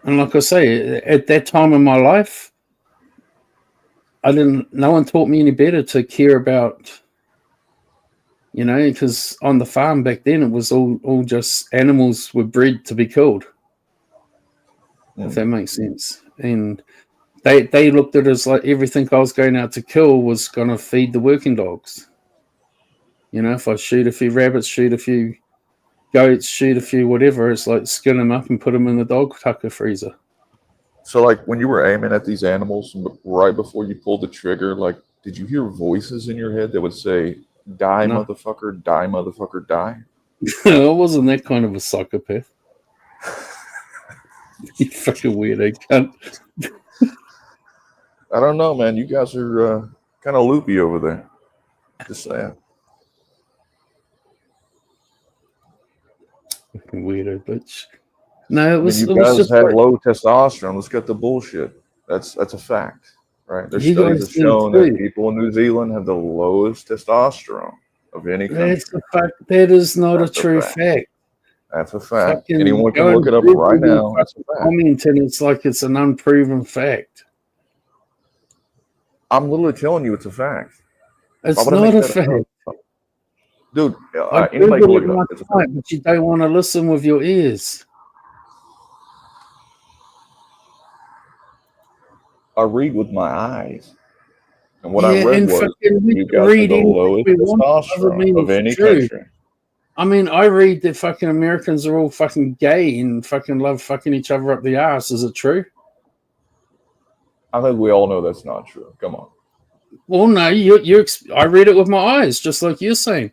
And like I say, at that time in my life, no one taught me any better to care about, you know, because on the farm back then, it was all just animals were bred to be killed, if that makes sense. And they looked at it as like everything I was going out to kill was going to feed the working dogs. You know, if I shoot a few rabbits, shoot a few goats, shoot a few whatever, it's like skin them up and put them in the dog tucker freezer. So, like, when you were aiming at these animals right before you pulled the trigger, like, did you hear voices in your head that would say, die, No. motherfucker, die, motherfucker, die? I wasn't that kind of a psychopath. You fucking weirdo cunt. I don't know, man. You guys are kind of loopy over there. Just saying. fucking weirdo bitch. No, it I mean, was you it was guys just have like low testosterone. Let's get the bullshit. That's a fact, right? There's you studies guys that do shown that too. people in New Zealand have the lowest testosterone of any That's country. a fact. That is not That's a a true fact. fact. That's a fact. Fucking Anyone can go look and it up Google right and now. That's a fucking fact. comment, and it's like it's an unproven fact. I'm literally telling you it's a fact. Why It's would I not make a that fact. up? Dude, I anybody can Googled look it it up. last It's a fact. night, but you don't want to listen with your ears. I read with my eyes. And what I Yeah, read and was fucking we you can guys have read the anything lowest we want. Doesn't mean testosterone of it's any true. country. I mean, I read that fucking Americans are all fucking gay and fucking love fucking each other up the arse. Is it true? I think we all know that's not true. Come on. Well, no, I read it with my eyes, just like you're saying.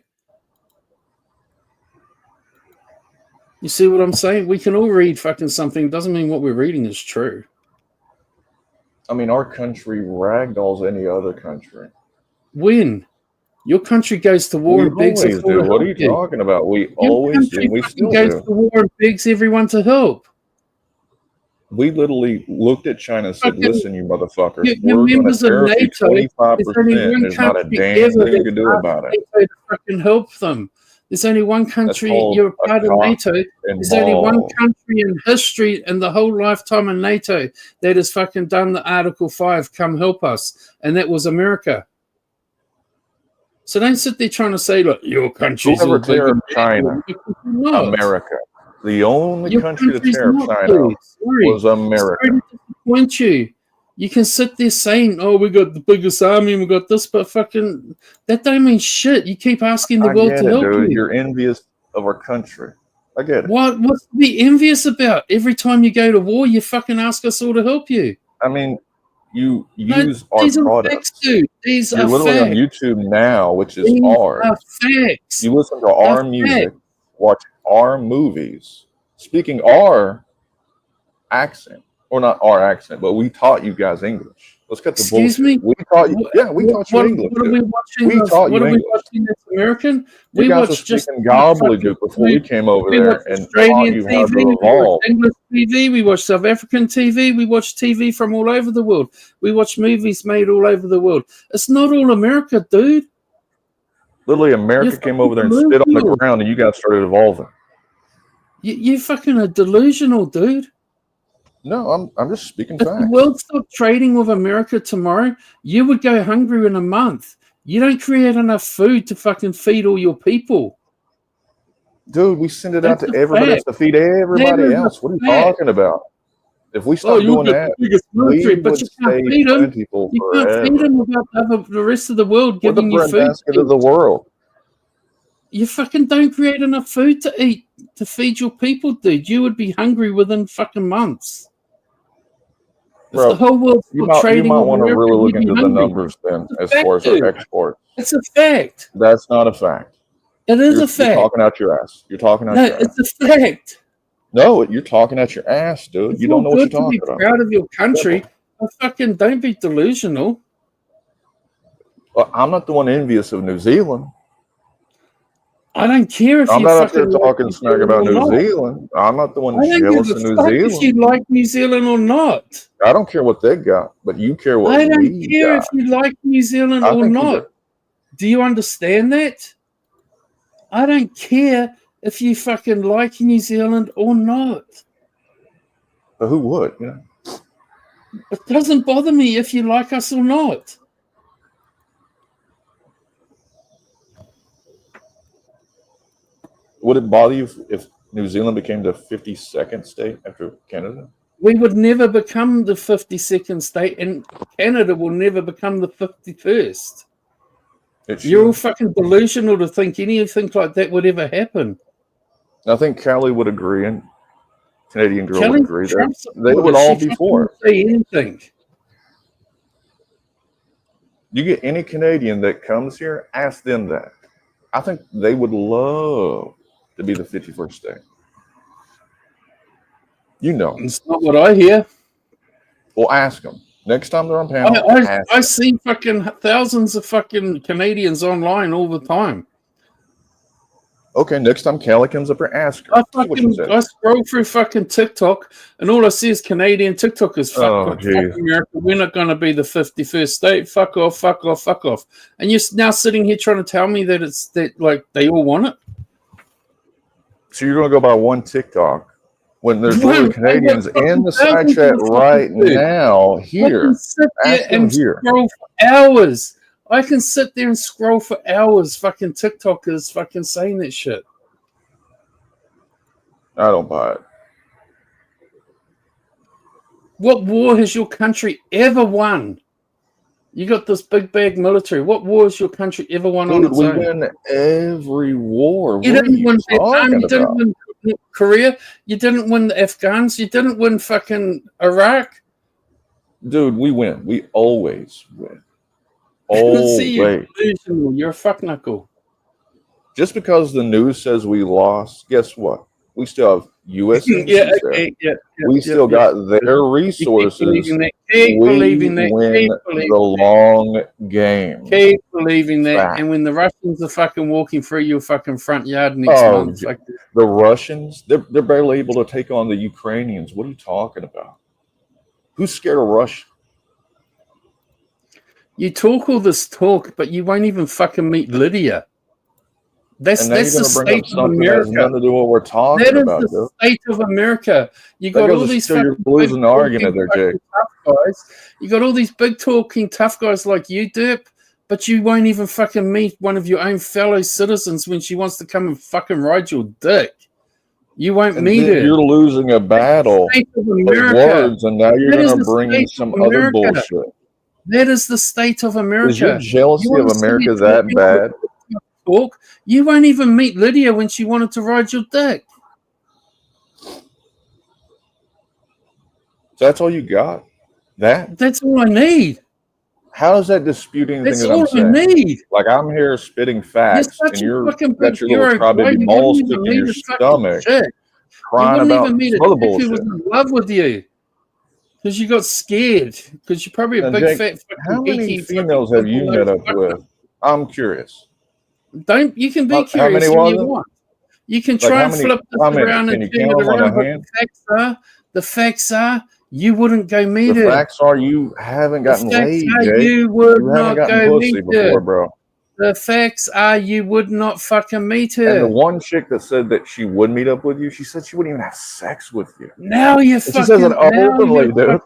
You see what I'm saying? We can all read fucking something. Doesn't mean what we're reading is true. I mean, our country ragdolls any other country. When? Your country goes to war We and begs us always all do. to What are help you you. talking about? We Your always do. country We fucking still goes do. to war and begs everyone to help. We literally looked at China and said, Fucking, listen, you motherfuckers, you're we're going to members of tariff you NATO. There's 25%. only one There's not a country damn ever thing you that's can do asked about it. NATO to fucking help them. There's only one That's country, called you're a part of cock NATO. and There's only one ball. country in history in the whole lifetime of NATO that has fucking done the Article 5, come help us. And that was America. So don't sit there trying to say, look, your country's Whoever all big and tariffed bad. China, Not. America. The only Your country to country's tariff not, China dude. Sorry. was America. Sorry to disappoint you. You can sit there saying, oh, we got the biggest army and we got this, but fucking, that don't mean shit. You keep asking the I world get to it, help dude. you. You're envious of our country. I get it. What's to be envious about? Every time you go to war, you fucking ask us all to help you. I mean, you No, use our these are products. facts, dude. These You're are literally on facts. YouTube now, which is These ours. are facts. You listen to They're our music, facts. watch our movies, speaking our accent, or not our accent, but we taught you guys English. Let's cut the Excuse bullshit. me? We taught you. Yeah, we taught you English. What are we watching? We taught What you are we English. watching that's American? You We guys were watch just speaking gobbledygook before we came over we watch there and Australian taught you how TV, to we watch evolve. English TV, we watch South African TV, we watch TV from all over the world. We watch movies made all over the world. It's not all America, dude. Literally, America You're came over there and fucking spit on the delusional. ground, and you guys started evolving. You fucking are delusional, dude. No, I'm just speaking If facts. the world stopped trading with America tomorrow, you would go hungry in a month. You don't create enough food to fucking feed all your people. Dude, we send it out That's to a everybody else fact. to feed everybody else. What are you talking about? If we Oh, stop you'll doing get that, the biggest military, we but would you can't stay feed them. plentiful You can't feed forever. them without the rest of the world We're the giving you food. breadbasket of the world. You fucking don't create enough food to eat to feed your people, dude. You would be hungry within fucking months. If Bro, the whole world you stopped trading might with want to America, really look you'd be into the hungry. numbers then, It's a as fact, far as our dude. exports. It's a fact. That's not a fact. It is You're a fact. talking out your ass. You're talking out No, your ass. it's a fact. No, you're talking out your ass, dude. It's You don't know all what you're good to be talking about. proud of your country, but fucking don't be delusional. Well, I'm not the one envious of New Zealand. I don't care if I'm you not up here fucking like talking New smack Zealand about or New not. Zealand. I'm not the one I don't jealous give of a New fuck if you Zealand. like New Zealand or not. I don't care what they got, but you care what I don't we care got. if you like New Zealand I or think you not. do. Do you understand that? I don't care if you fucking like New Zealand or not. But who would? You know? It doesn't bother me if you like us or not. Would it bother you if New Zealand became the 52nd state after Canada? We would never become the 52nd state, and Canada will never become the 51st. You're all fucking delusional to think anything like that would ever happen. I think Callie would agree, and Canadian girl Kelly would agree that Trump they would supporter, all she be fucking for it. won't say anything. You get any Canadian that comes here, ask them that. I think they would love to be the 51st state. You know. It's not what I hear. Well, ask them. Next time they're on panel, I see fucking thousands of fucking Canadians online all the time. Okay, next time Callie comes up here, ask her. I See what she says. scroll through fucking TikTok, and all I see is Canadian TikTokers. Oh, Fuck geez. America. We're not going to be the 51st state. Fuck off. Fuck off. Fuck off. And you're now sitting here trying to tell me that it's that like they all want it. So you're going to go by one TikTok when there's One, literally Canadians I got in the fucking side chat thousands of right fucking dudes. now I here. can sit there Ask them and here. scroll for hours. I can sit there and scroll for hours. Fucking TikTokers fucking saying that shit. I don't buy it. What war has your country ever won? You got this big bag military. What war has your country ever won on Dude, its we own? win every war. You What are didn't you win Vietnam. talking You didn't about? win Korea. You didn't win the Afghans. You didn't win fucking Iraq. Dude, we win. We always win. See, you're Always. delusional. You're a fuck knuckle. Just because the news says we lost, guess what? We still have U.S. Yeah, embassies there. okay, yeah. We still got their resources. Keep believing that. We win Keep believing the long game. Keep believing that. Fact. And when the Russians are fucking walking through your fucking front yard next month, like, The Russians, they're barely able to take on the Ukrainians. What are you talking about? Who's scared of Russia? you talk all this talk, but you won't even fucking meet Lydia. That's And now the you're going to bring up state of something that has America. nothing to do with what we're talking That is about, the dude. state of America. You That got all goes to these show you're fucking losing the big argument there, talking Jake. fucking tough guys. You got all these big talking tough guys like you, Derp, but you won't even fucking meet one of your own fellow citizens when she wants to come and fucking ride your dick. You won't And meet then her. you're losing a battle State of of America. words, and now you're That is going to the bring in state some of other America. bullshit. That is the state of America. Is your jealousy You of wanna see America me that talking bad? talk? You won't even meet Lydia when she wanted to ride your dick. So that's all you got? That? That's all I need. How does that dispute anything That's that all I'm saying? I need. Like, I'm here spitting You're facts, and such a you're fucking got big your hero, little bro. crybaby You ball wouldn't stick even in your meet a fucking stomach, chick. You crying wouldn't about even meet some a other chick who was bullshit. in love with you because you got scared because you're probably a Now, big Jake, fat how fucking many geeky females fucking have you met up with? I'm curious. Don't you can be How curious many all was you it? want. You can Like, try how and many? flip this How many? around Can and you turn count it them on around, a but hand? the facts are you wouldn't go meet The her. facts are you haven't The gotten facts laid, are Jake. you would You haven't not gotten go pussy meet her. before, bro. The facts are you would not fucking meet And the her. one chick that said that she would meet up with you, she said she wouldn't even have sex with you. Now you're And she says it openly, dude.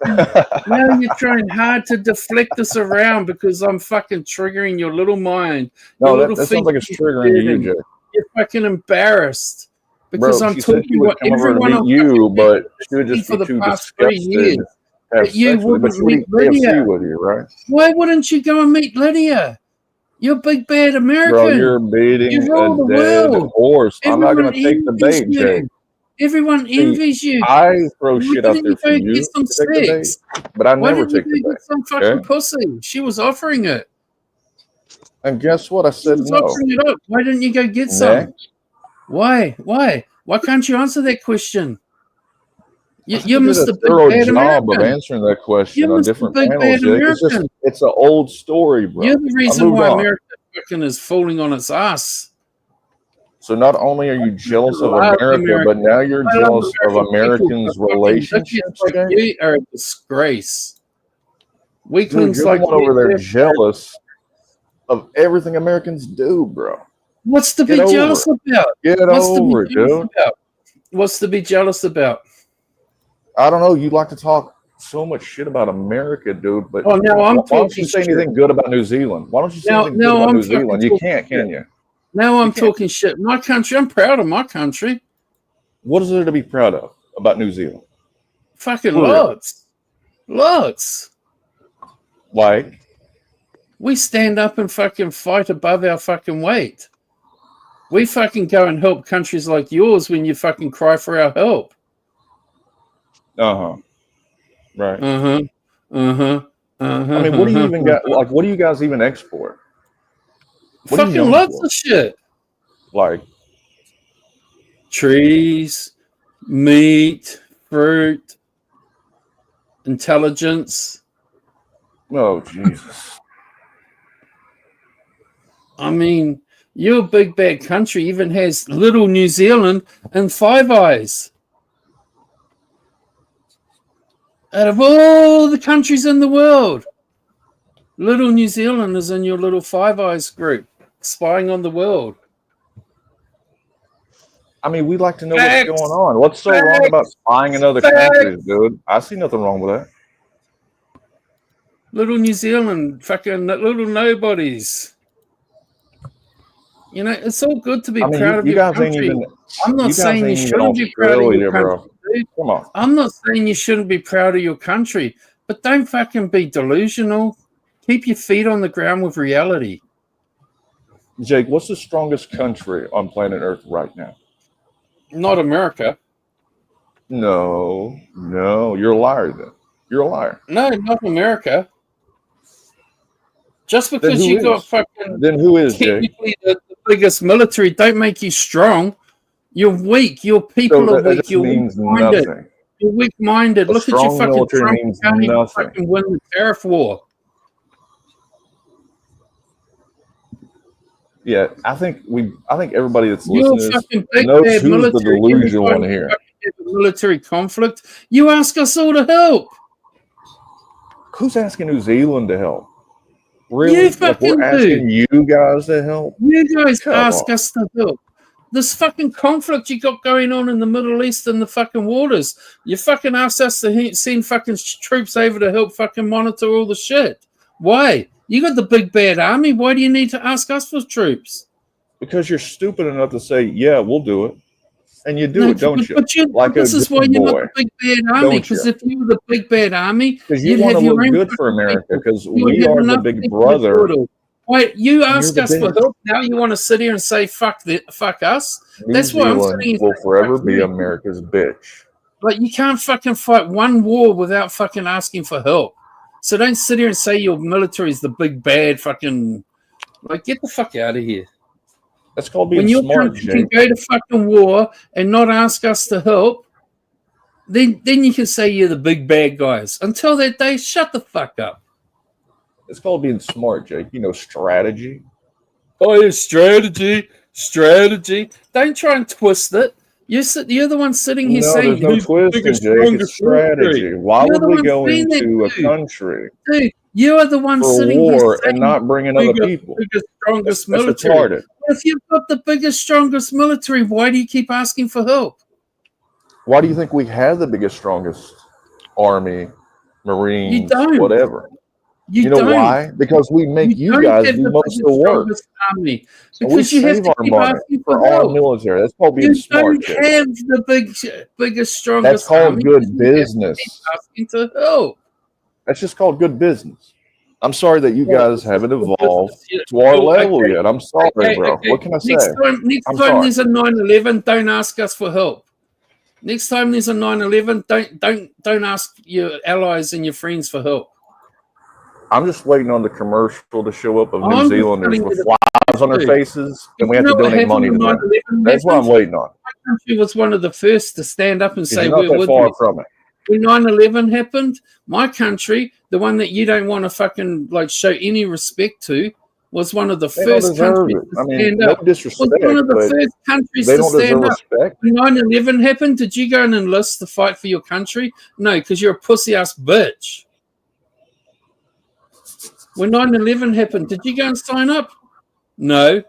now you're trying hard to deflect this around because I'm fucking triggering your little mind. No, Your little that sounds feet like it's triggering to you, and Jake. you're fucking embarrassed because Bro, I'm she said she talking would what come over to everyone meet I've you, fucking but she would seen just for be the too past 3 disgusted years. to have That you sex with you. But wouldn't she would meet eat KFC Lydia. with you, right? Why wouldn't you go and meet Lydia? You're a big bad American. Bro, you're beating You rule the a dead world. horse. I'm not Everyone going to take the envies bait, you. Jake. Everyone See, envies you. I throw Why shit out didn't there you for go you get some to take the bait, sex? but I Why never didn't you take the go bait. get some fucking Okay? pussy? She was offering it. And guess what? I She said was no. offering it up. Why didn't you go get some? Next. Why? Why? Why can't you answer that question? I think You're you did a Mr. Big thorough Bad job of American. answering that question You're on Mr. different Big panels, Bad Jake. It's just, American. it's an old story, bro. You're the I reason moved why on. America fucking is falling on its ass. So not only are you jealous I of love America, America. but now you're I love jealous of American people, Americans' but fucking bitches relationships, like Jake? you are a disgrace. Dude, Weaklings you're the like one over you. there jealous of everything Americans do, bro. What's to Get be over jealous it. about? Get What's to over it, be jealous dude. about? What's to be jealous about? I don't know. You like to talk so much shit about America, dude, but Oh, now I'm why don't you talking say shit. anything good about New Zealand? Why don't you say anything good Now about I'm New fucking Zealand? You talking can't, can shit. you? Now I'm You can't. talking shit. My country, I'm proud of my country. What is there to be proud of about New Zealand? Fucking For real. lots. Lots. Like, We stand up and fucking fight above our fucking weight. We fucking go and help countries like yours when you fucking cry for our help. right. Uh-huh. Uh-huh. Uh-huh. I mean, what do you even got? Like, what do you guys even export? What are you Fucking known lots for? of shit. Like, Trees, meat, fruit, intelligence. oh Jesus. I mean, Your big bad country even has little New Zealand and Five Eyes. Out of all the countries in the world, little New Zealand is in your little Five Eyes group, spying on the world. I mean, we like to know Facts. what's going on. What's so wrong about spying in other countries, dude? I see nothing wrong with that. Little New Zealand, fucking little nobodies. You know, it's all good to be proud of you your guys country. ain't even. I'm not saying you shouldn't be proud of your country. Dude. Come on. I'm not saying you shouldn't be proud of your country, but don't fucking be delusional. Keep your feet on the ground with reality. Jake, what's the strongest country on planet Earth right now? Not America. No, you're a liar then. You're a liar. No, not America. Just because you got fucking then who is technically the biggest military don't make you strong. You're weak. Your people So are weak. You're weak-minded. nothing. You're weak-minded. Look at your strong fucking military Trump. means You can't even nothing. fucking win the tariff war. Yeah, I think everybody that's You're listening fucking big knows bad who's the military. delusional one here. Military conflict. You ask us all to help. Who's asking New Zealand to help? Really? You Like fucking we're asking you guys to help? You guys Come ask on. us to help. This fucking conflict you got going on in the Middle East and the fucking waters. You fucking asked us to send fucking troops over to help fucking monitor all the shit. Why? You got the big bad army. Why do you need to ask us for troops? Because you're stupid enough to say, yeah, we'll do it. And you do it, don't you? Like this is why good you're boy. not the big bad army. Because if you were the big bad army, Because you you'd want have to your look own good for fucking America, people. because You would we have are the enough big people to brother. do it. Wait, you ask the us for big. help. Now you want to sit here and say fuck us? New That's why I'm Zealand saying will forever be America's bitch. Like, you can't fucking fight one war without fucking asking for help. So don't sit here and say your military is the big bad fucking. Like, get the fuck out of here. That's called being when your smart, country can Jake. go to fucking war and not ask us to help, then you can say you're the big bad guys. Until that day, shut the fuck up. It's called being smart, Jake. You know, strategy. Oh, yeah, strategy. Don't try and twist it. You're the one sitting here saying, there's no twisting, Jake. It's strategy. Why would we go into a country dude, you are the one for sitting war here and not bring in other people? Biggest, strongest That's military. retarded. If you've got the biggest, strongest military, why do you keep asking for help? Why do you think we have the biggest, strongest army, Marines, You don't. whatever? You know don't. why? Because we make you don't guys have do the most of the work. biggest, army. So we Because you have save to our keep money asking for for our help. military. That's called being You smart, don't Jake. have the biggest, strongest That's called army. good because you have to business. keep asking to help. That's just called good business. I'm sorry that you Yeah, guys this is haven't good evolved business. Yeah, to our cool, level okay. yet. I'm sorry, bro. What can I say? Next time I'm sorry. there's a 9/11, don't ask us for help. Next time there's a 9/11, don't ask your allies and your friends for help. I'm just waiting on the commercial to show up of New I'm just Zealanders telling with you flies on their dude, faces, and we you have to know what donate money to happened them. when 9/11 That's what I'm happened? waiting on. My country was one of the first to stand up and say You're not we're that with far you. from it. When 9/11 happened, my country, the one that you don't want to fucking like show any respect to, was one of the They don't first deserve countries it. to I mean, stand no up. Was disrespect, one of the but first countries they to don't deserve stand up. respect. When 9/11 happened, did you go and enlist to fight for your country? No, because you're a pussy ass bitch. When 9/11 happened, did you go and sign up? No.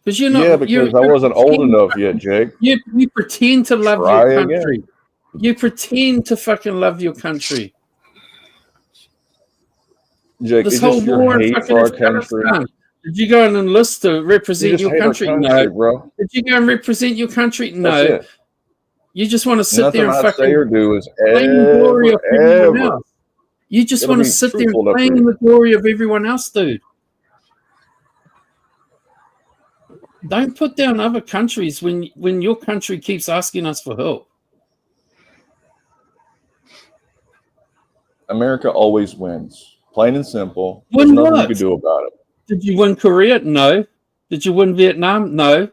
Because you're not. Yeah, because I wasn't old enough yet, Jake. You pretend to love Try your again. country. You pretend to fucking love your country. Jake, This it's whole just your war in hate fucking for our country. Afghanistan. Did you go and enlist to You represent just your hate our country? country, No. bro. Did you go and represent your country? That's No. it. You just want to sit Nothing there and I say or fucking do is claim the glory of everyone ever. else. You just It'll want to be sit there and truthful enough for claim you. the glory of everyone else, dude. Don't put down other countries when your country keeps asking us for help. America always wins. Plain and simple. Win There's nothing what? you can do about it. Did you win Korea? No. Did you win Vietnam? No.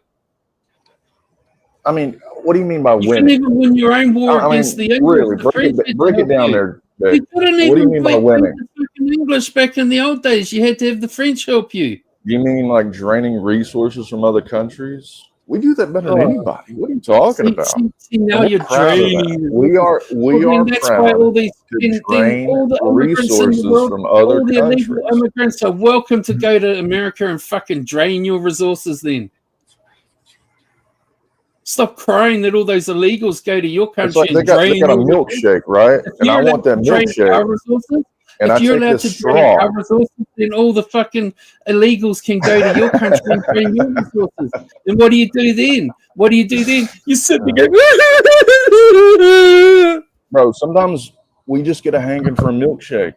I mean, what do you mean by You winning? couldn't even win your own war I mean, against the English. really, The French had to break it help down you. there. You Jake. couldn't What do you even mean by speak winning? the fucking English back in the old days. You had to have the French help you. You mean like draining resources from other countries? We do that better than anybody. What are you talking about? See, now And you're we're proud of that. draining. We are That's proud why all these to drain all the immigrants in the resources world, from other all the illegal countries. immigrants are welcome to go to America and fucking drain your resources. Then stop crying that all those illegals go to your It's country like and they drain got a your resources. milkshake, right? If And I you're want allowed that to drain our milkshake. resources, And if I you're take allowed this to drain straw. our resources, then all the fucking illegals can go to your country and drain your resources. And what do you do then? What do you do then? You sit there and go, Bro, sometimes we just get a hanging for a milkshake.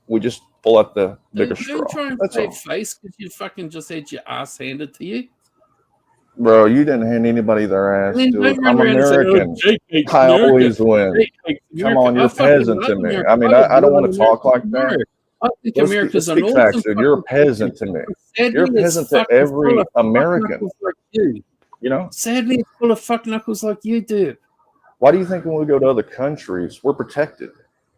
We just pull out the bigger straw. Don't try and That's save all. face because you fucking just had your ass handed to you. Bro, you didn't hand anybody their ass, And then dude. don't run I'm around and say, American. Jake hates I America. always win. Jake hates Come America. on, you're I a fucking peasant love to me. America. I mean, would I don't love want to talk America like that. tomorrow. I think Let's America's an speak awesome facts, dude. You're a fucking peasant to country. me. Sadly, You're a it's peasant to fucking full every of fuck American. knuckles like you. You know? Sadly, it's full of fuck knuckles like you do. Why do you think when we go to other countries, we're protected?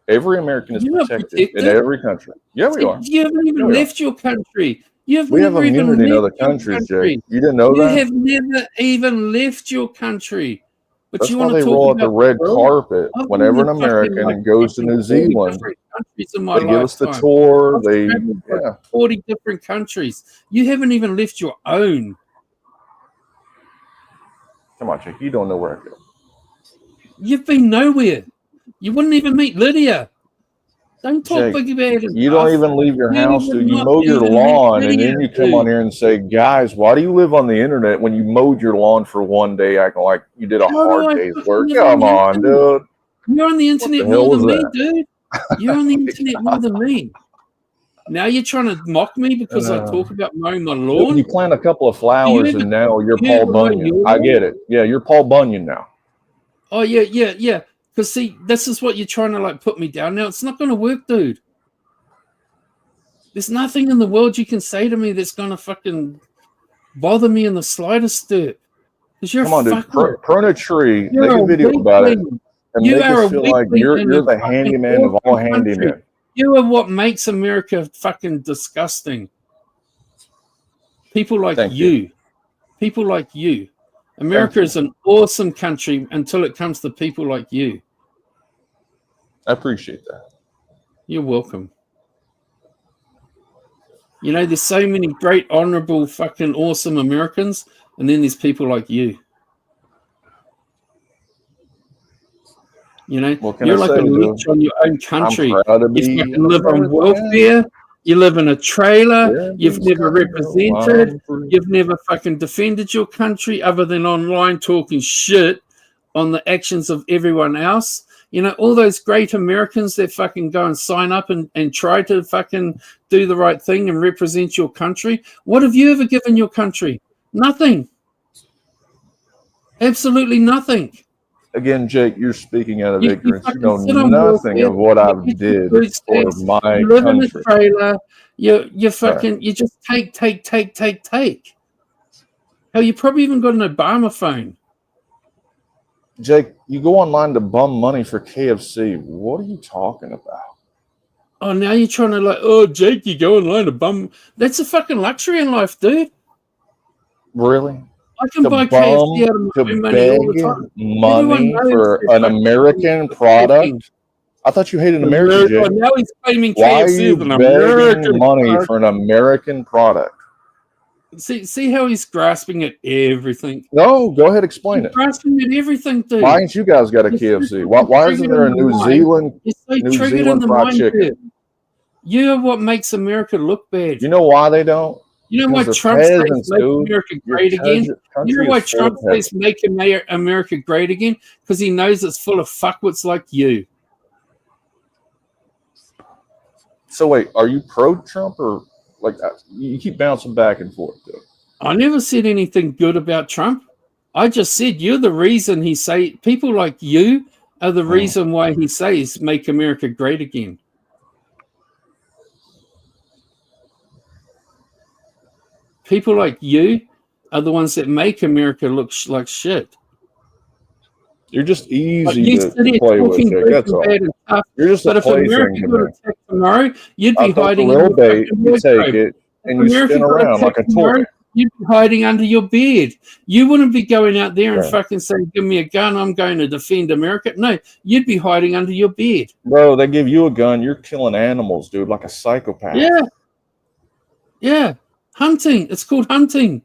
Every American is You're not protected in protected. every country. Yeah, we are. You haven't even Yeah, we are. left your country. You've We have never even immunity in other left your countries, country. Jake. You didn't know You that? have never even left your country. But That's you why want they to talk roll out the about red the world? carpet I've been whenever in an fucking American like goes to fucking New 40 Zealand. different countries in my They give us the lifetime. tour. I've They, traveled to yeah. 40 different countries. You haven't even left your own. Come on, Jake. You don't know where I go. You've been nowhere. You wouldn't even meet Lydia. Don't talk Jake, big about it. you don't even leave your house, would dude. You not mow your even meet lawn, and Lydia, then you come on dude. here and say, guys, why do you live on the internet when you mowed your lawn for one day acting like you did a How do hard I day's fucking work? live on Come the on, internet? dude. You're on the What the internet hell more was than me, that? dude. You're on the internet more than me. Now you're trying to mock me because I talk about mowing my Dude, lawn? you plant a couple of flowers, and now you're you Paul ever mow Bunyan. your I lawn? get it. Yeah, you're Paul Bunyan now. Oh, yeah. Because, see, this is what you're trying to, like, put me down. Now, it's not going to work, dude. There's nothing in the world you can say to me that's going to fucking bother me in the slightest, dude. Because you're Come on, a dude. fucker. Prune a tree, You're make a a video about it, weakling. and You make are us a feel like weakling you're in a the fucking handyman of all awesome country. handymen. You are what makes America fucking disgusting. People like Thank you. People like you. America is an awesome country until it comes to people like you. I appreciate that. You're welcome. You know, there's so many great, honorable, fucking awesome Americans, and then there's people like you. You know, What can you're I like say, a dude? leech on your own country. I'm proud to be You fucking in live on America. welfare. You live in a trailer. Yeah, You've just never gotta go. represented. I'm free. You've never fucking defended your country other than online talking shit on the actions of everyone else. You know, all those great Americans that fucking go and sign up and try to fucking do the right thing and represent your country. What have you ever given your country? Nothing. Absolutely nothing. Again, Jake, you're speaking out of You ignorance. You fucking know sit on nothing welfare. of what You I've eat your did food for stamps. my You live in a country. trailer. You fucking you just take. Hell, you probably even got an Obama phone. Jake, you go online to bum money for KFC. What are you talking about? Oh, now you're trying to like, oh, Jake, you go online to bum. That's a fucking luxury in life, dude. Really? I can buy KFC out of my own money all the time. Money for an American product? I thought you hated America, Jake. Now he's claiming Why are KFC you as an begging American money product. for an American product? See how he's grasping at everything. No, go ahead, explain it. Grasping at everything, dude. Why ain't you guys got a KFC? Why isn't there a New Zealand fried chicken? You're what makes America look bad. You know why they don't? You know why Because Trump they're says peasants, make dude. America Your great again? country You know why is full of Trump says peasants. make America great again? Because he knows it's full of fuckwits like you. So wait, are you pro-Trump or like you keep bouncing back and forth, though? I never said anything good about Trump. I just said you're the reason he say people like you are the reason why he says make America great again. People like you are the ones that make America look like shit. You're just easy Like you to sit here play with, talking Jake. big That's and all. bad and tough, You're just but a if plaything America to got me. attacked tomorrow, you'd I be thought the hiding in real your bait, fucking you take wardrobe. it, and you America spin got around like a attacked tomorrow, toy. you'd be hiding under your bed. You wouldn't be going out there and Right. fucking saying, "Give me a gun, I'm going to defend America." No, you'd be hiding under your bed. Bro, they give you a gun, you're killing animals, dude, like a psychopath. Yeah. Yeah. Hunting. It's called hunting.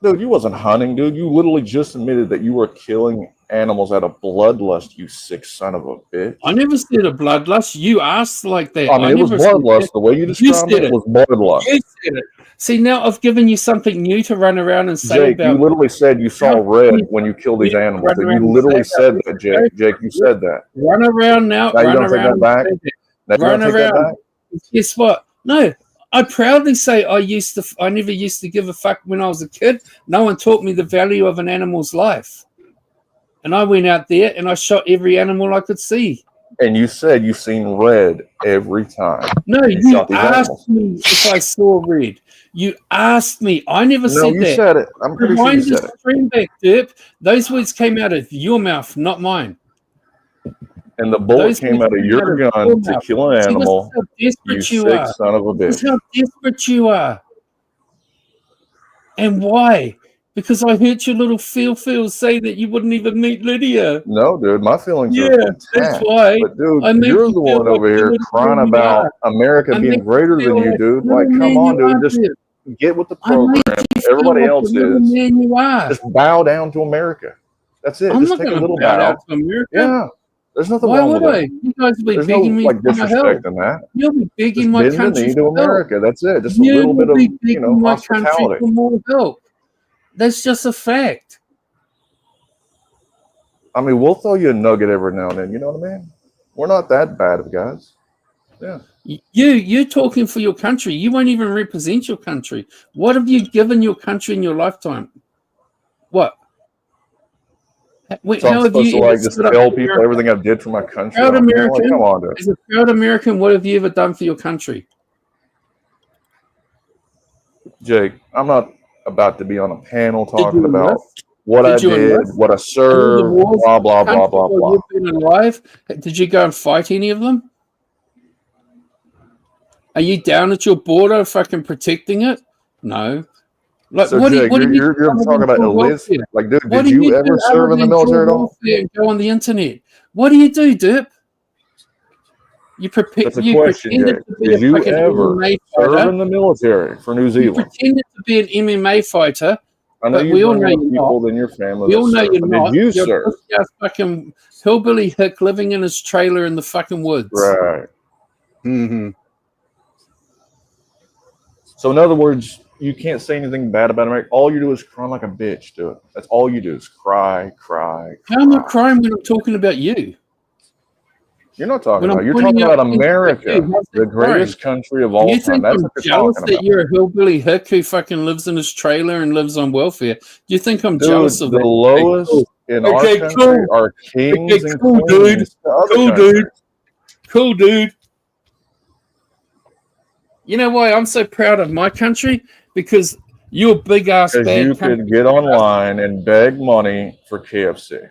Dude, you wasn't hunting, dude. You literally just admitted that you were killing animals out of bloodlust, you sick son of a bitch. I never said a bloodlust. You asked like that. I mean, it was never said bloodlust. that. The way you described it was bloodlust. You said it. See, now I've given you something new to run around and say Jake, about. you literally said you saw red when you killed these animals. run around You and literally say said about that, Jake. Jake, you said that. Run around now. Now you're Run gonna take around. that back? and say Now that. you're Run gonna take that around. back? Guess what? No. I proudly say I never used to give a fuck when I was a kid. No one taught me the value of an animal's life. And I went out there and I shot every animal I could see. And you said you've seen red every time. No, you shot these animals. asked me if I saw red. You asked me. I never No, said you that. said it. I'm pretty sure you Rewind said the it. stream back, Derp. Those words came out of your mouth, not mine. And the bullet Those came words out of came your out of gun your to mouth. kill an See, animal. this is You how desperate you sick are. son of a This is bitch. how desperate you are. And why? Because I heard your little feel say that you wouldn't even meet Lydia. No, dude, my feelings Yeah, are that's intact. why. But dude, I make you're you the feel one like over you're here little crying man you about are. America I being make you greater feel than you, like dude. little Like, come man on, you are, dude. Just Derp. get with the I program. made you feel Everybody like else the little is. man you are. Just bow down to America. That's it. I'm Just not take a going to little bow down bow. to America. Yeah. There's nothing Why wrong would with I? it. You guys will be There's no begging me like for my help. disrespect in that. You'll be begging Just my bend the country knee for to help. America. That's it. Just a You little bit will of, be begging my country hospitality. for more help. That's just a fact. I mean, we'll throw you a nugget every now and then. You know what I mean? We're not that bad of guys. Yeah. You're talking for your country. You won't even represent your country. What have you given your country in your lifetime? What? So I'm How have supposed to you ever like just stood up tell for people America? everything I did for my country. Proud I'm like, American. come on, dude. As a proud American, what have you ever done for your country? Jake, I'm not about to be on a panel Did talking you about enlist? what I Did you did, enlist? what I All the served, wars blah, in blah, the blah, country blah, while blah. you've been alive? Did you go and fight any of them? Are you down at your border fucking protecting it? No. Like, So, what do Jake, you you're do other talking than about draw enlist? welfare? Like, dude, What did do you you ever do serve other in the than draw military at all? welfare and go on the internet? What do you do, Dip? You That's a you question, pretended Jake. to be a Did you fucking ever MMA serve fighter. in the military for New You Zealand? pretended to be an MMA fighter, I know but you we all bring know up you're people not. in your family We that all know serve, you're but not. did you You're a serve? pussy-ass fucking hillbilly hick living in his trailer in the fucking woods. Right. Mm-hmm. So, in other words, you can't say anything bad about America. All you do is cry like a bitch, do it. That's all you do is cry, cry, How am I cry. crying when I'm talking about you? You're not talking When I'm about. You're pointing talking out about things about America, you, how's the that crying? greatest country of all You time. think That's I'm what you're jealous talking that about. you're a hillbilly hick who fucking lives in his trailer and lives on welfare? Do you think I'm Dude, jealous of the that? lowest in our Okay, country cool. are kings Okay, and cool, dude. queens to other Cool, countries. dude. Cool, dude. You know why I'm so proud of my country? Because you're a big ass Because bad you country. could get online and beg money for KFC.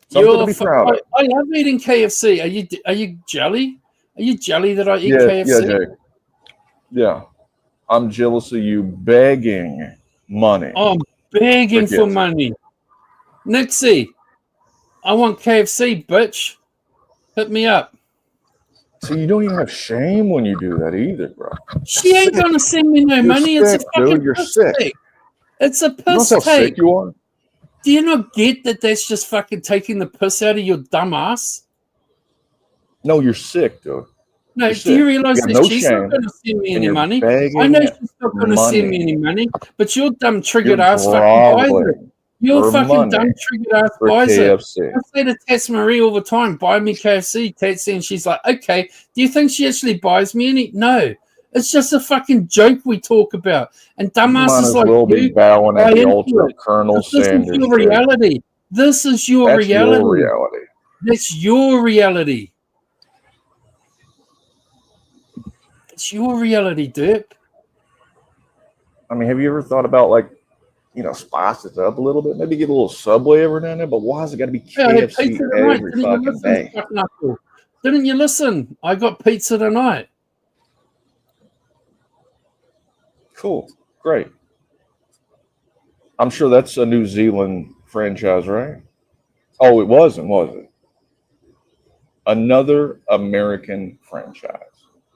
Something to You're be proud of. I love eating KFC. Are you jelly? Are you jelly that I eat Yeah, KFC? Jake. Yeah. I'm jealous of you begging money. I'm begging for KFC. money. Nixie, I want KFC, bitch. Hit me up. So you don't even have shame when you do that either, bro. She ain't gonna send me no You're money. It's a sick, fucking dude. You're piss sick. take. It's a You know piss how sick take. you are? Do you not get that that's just fucking taking the piss out of your dumb ass? No, you're sick, dude. No, You're do sick. you realize You have that no she's shame, not going to send me and any you're money? begging I know she's not going to send me money. any money, but your dumb triggered You're ass fucking buys it. groveling Your for fucking dumb money triggered ass for buys it. KFC. I say to Tess Marie all the time, buy me KFC, Tetsy, and she's like, okay. Do you think she actually buys me any? No. It's just a fucking joke we talk about. And You might dumbasses as like well be you bowing buy at the into altar it. of Colonel This is Sanders. your Jake. reality. This is your That's reality. your reality. That's your reality. It's your reality, Dirk. I mean, have you ever thought about, like, you know, spice it up a little bit? Maybe get a little Subway every now and then, but why has it got to be Yeah, I had KFC pizza tonight. every Didn't you fucking listen, day? fuck knuckle? Didn't you listen? I got pizza tonight. Cool. Great. I'm sure that's a New Zealand franchise, right? Oh, it wasn't, was it? Another American franchise.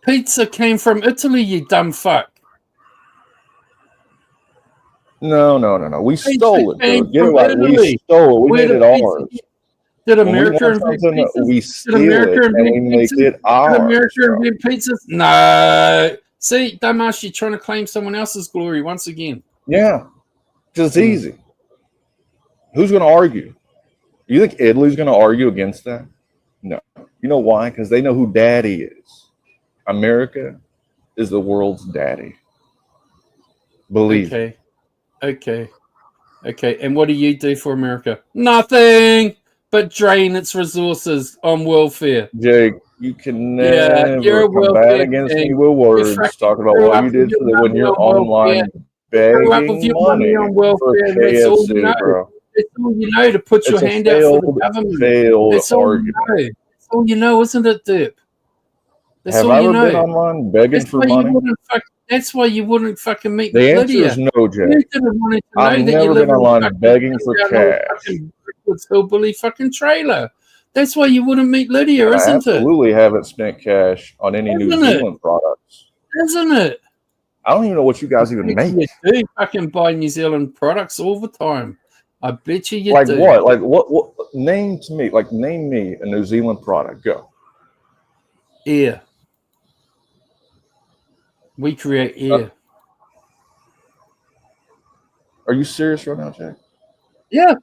Pizza came from Italy, you dumb fuck. No. We stole it, came dude. Get it from right. We Italy. stole it. We Where made it the pizza- ours. Did When we America want invent something, pizzas? we Did steal America it and we invent make pizzas? it ours. Did America bro. invent pizzas? No. See, dumbass, you're trying to claim someone else's glory once again. Yeah. Because it's easy. Who's going to argue? You think Italy's going to argue against that? No. You know why? Because they know who daddy is. America is the world's daddy. Believe it. Okay. And what do you do for America? Nothing but drain its resources on welfare. Jake, you can Yeah, you're never a come back welfare against king. me with words fucking talking about grew what up you did with for your when money you're on online Grew up with begging your money money on for welfare. That's all you KFC, know. bro. That's all you know, to put your It's a hand out for the government. failed That's all argument. you know. That's all you know, isn't it, Dip? That's Have all I you ever been know. online begging That's for why money? that's why you wouldn't fucking meet The answer Lydia. is no, You Jake. didn't want to I've know that you never live been in a online fucking begging for cash. fucking hillbilly fucking trailer. That's why you wouldn't meet Lydia, And I isn't it? absolutely haven't spent cash on any New Isn't it? Zealand products. Isn't it? I don't even know what you guys even make. You do fucking buy New Zealand products all the time. I bet you Like do. what? Like what? Name to me. Like name me a New Zealand product. Go. Air. We create air. Are you serious right now, Jake? Yeah.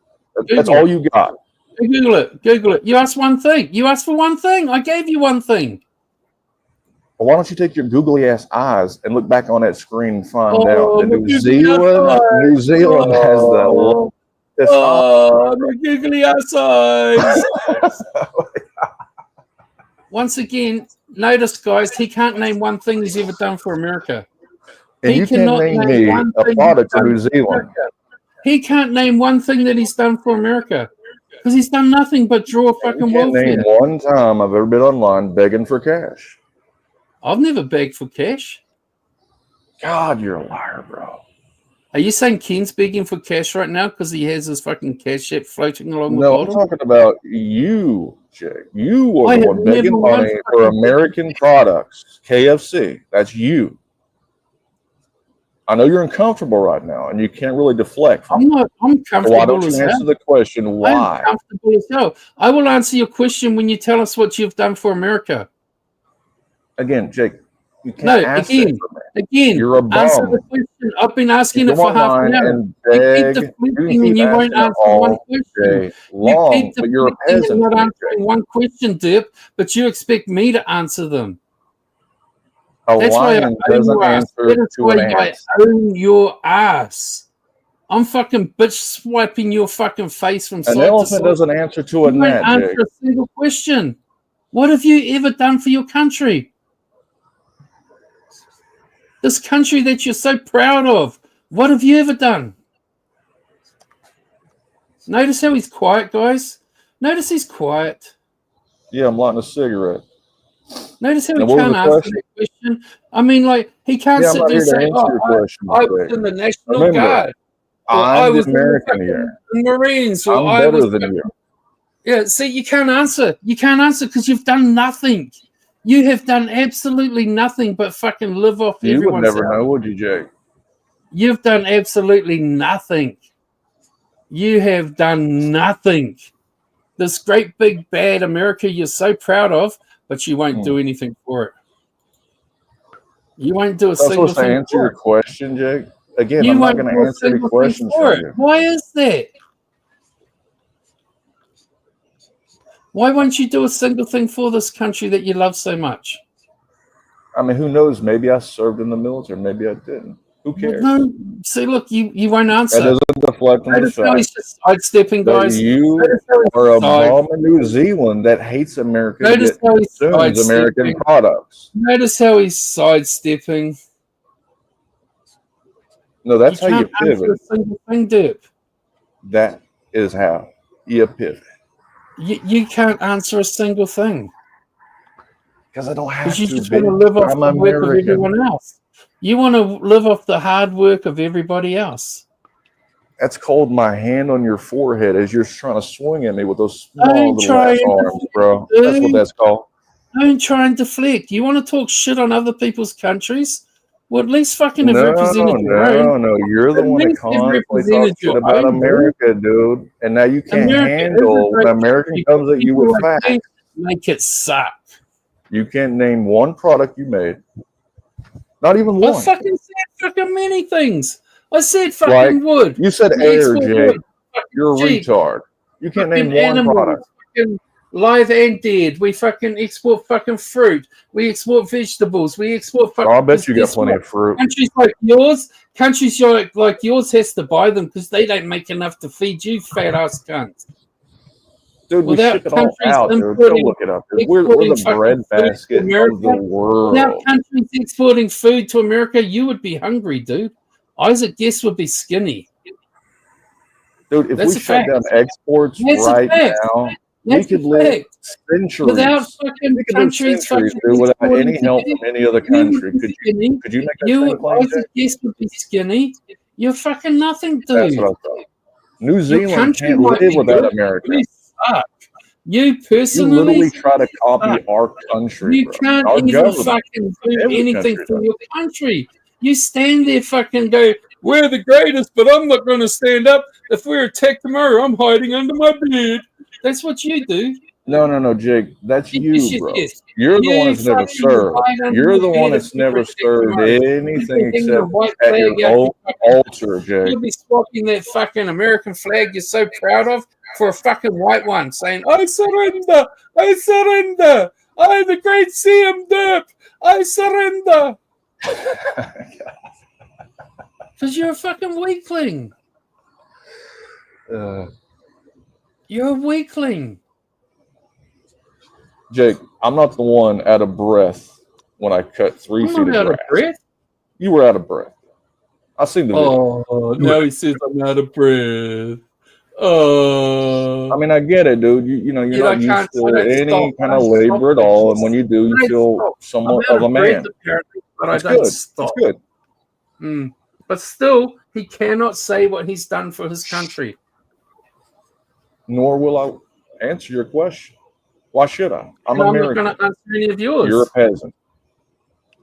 That's all you got. Google it. You asked one thing. You asked for one thing. I gave you one thing. Well, why don't you take your googly ass eyes and look back on that screen and find out that my New googly ass Zealand has the lowest my googly ass eyes. Once again, notice, guys, he can't name one thing he's ever done for America. And you can't name me a product for New Zealand. He can't name one thing that he's done for America because he's done nothing but draw fucking You can't name welfare. one time I've ever been online begging for cash. I've never begged for cash. God, you're a liar, bro. Are you saying Ken's begging for cash right now because he has his fucking CASHAPP floating along the No, I'm bottom? talking about you, Jake. You were I the have one begging never money once for fucking American products. KFC. That's you. I know you're uncomfortable right now, and you can't really deflect from it. I'm So why comfortable don't as you answer hell. the question, why? I'm comfortable as hell. I will answer your question when you tell us what you've done for America. Again, Jake, you can't No, ask that again, for me. again. You're a Answer bum. the question. I've been asking You it go for half an online hour. and You keep beg. You deflecting can and keep you won't asking it answer one all question. day You long, keep but you're a deflecting and peasant not to me, answering Jake. one question, Dip, but you expect me to answer them. A That's why I lion own doesn't your ass. answer That is to why an I ant. own your ass. I'm fucking bitch swiping your fucking face from side An to elephant side. doesn't answer to You a won't gnat, answer Jake. a single question. What have you ever done for your country? This country that you're so proud of. What have you ever done? Notice how he's quiet, guys. Notice he's quiet. Yeah, I'm lighting a cigarette. Notice how Now, he what was can't the answer question? that question. I mean, like, he can't Yeah, I'm sit not there here and to say, answer your questions, I was Jake. in the National Remember, Guard. Or I I'm the was in the American fucking here. Marines. Or I'm I was better than you. Yeah, see, you can't answer. You can't answer because you've done nothing. You have done absolutely nothing but fucking live off You would everyone's never salary. know, would you, Jake? You've done absolutely nothing. You have done nothing. This great big bad America you're so proud of, but you won't do anything for it. You won't do a I'm single supposed to thing answer for your it. question, Jake? Again, You I'm not won't going do to a answer any single thing questions for from it. you. Why is that? Why won't you do a single thing for this country that you love so much? I mean, who knows? Maybe I served in the military. Maybe I didn't. Who cares? No, see, look, you won't That answer. doesn't deflect on the Notice how he's fact just sidestepping, that guys. you Notice how he's are a side- bum in New Zealand that hates America Notice yet how he's consumes American sidestepping. products. Notice how he's sidestepping. No, that's You how you can't answer pivot. a single thing, Dip. That is how you pivot. You can't answer a single thing. Because I don't have Because you to, just want to bitch. live off I'm the work of American. everyone else. You want to live off the hard work of everybody else. That's called my hand on your forehead as you're trying to swing at me with those small Don't little try ass and arms, bro. deflect, That's what dude. that's called. Don't try and deflect. You want to talk shit on other people's countries? Well, at least fucking have No, represented your own. no. You're the At one that least have constantly represented talks shit your about own, dude. America, dude. And now you can't America is a handle when great American country. comes at you People with like me facts. make it suck. You can't name one product you made. Not even I one. fucking said fucking many things. I said Like, fucking wood. you said We air, export Jake. wood. Fucking You're a sheep. retard. You can't name Fucking one animals. product. Fucking live and dead. We fucking export fucking fruit. We export vegetables. We export fucking. Oh, I bet you got plenty of fruit. Countries like yours has to buy them because they don't make enough to feed you, fat ass cunts. Dude, we Without ship it all countries out, dude. Go importing- look it up, dude. We're exporting the fucking bread food to basket of America, the world. Without countries exporting food to America, you would be hungry, dude. Isaac Guest would be skinny. Dude, if That's we a shut fact. down exports That's a right fact. now, we That's could a live fact. centuries. Without fucking We could live countries centuries, fucking dude, without exporting any help to you, from any other you country. would be skinny. Could you make that same claim, Jake? Isaac Guest would be skinny. You're fucking nothing, That's dude. what I thought. New Your Zealand country can't might live be without good. America. You suck. You You personally, literally try to copy suck. our country, You bro. can't Our even government. fucking do Every anything country for does. your country. You stand there fucking go, we're the greatest, but I'm not going to stand up. If we're attacked tomorrow, I'm hiding under my bed. That's what you do. No, Jake. That's you, bro. You're the You one that's never fucking served. hide under You're the the bed one if that's you're never attacked served tomorrow. anything You'll be hanging a except white at flag your out your own fucking- altar, Jake. You'll be swapping that fucking American flag you're so proud of for a fucking white one, saying, I surrender, I surrender, I the great CM Derp, I surrender. Because you're a fucking weakling. You're a weakling. Jake, I'm not the one out of breath when I cut 3 I'm feet not of out grass. of breath. You were out of breath. I seen the video. Oh, now he says I'm out of breath. Oh. I mean, I get it, dude. You know, you're Yeah, I not can't- used to I don't any stop. kind I of don't labor at stop. all, and when you do, you I don't feel stop. somewhat I'm of out a breath, man. apparently, but That's I don't good. stop. That's good. But still, he cannot say what he's done for his country. Nor will I answer your question. Why should I? I'm And I'm not American. going to answer any of yours. You're a peasant.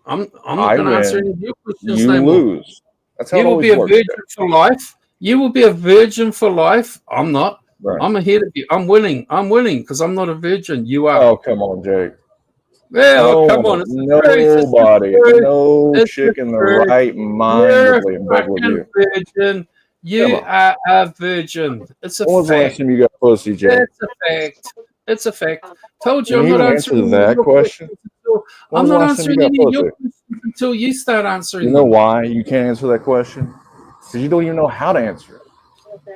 I'm I not going to answer win. any of your questions You no more. lose. That's how You it will always be a works. virgin for life. You will be a virgin for life. I'm not. Right. I'm ahead of you. I'm winning. I'm winning because I'm not a virgin. You are. Oh, come on, Jake. Well, come on. It's the truth. It's the Nobody, truth. no It's chick the in the truth. right mind You're would lay in bed with fucking you. virgin. You Come on. are a virgin. It's a When was the last fact. time you got pussy, Jake? It's a fact. It's a fact. Told you Can I'm you not even answering answer any of that your question? questions until When I'm was the not last time you answering got any of your pussy? questions until you start answering You know them. why you can't answer that question? Because you don't even know how to answer it.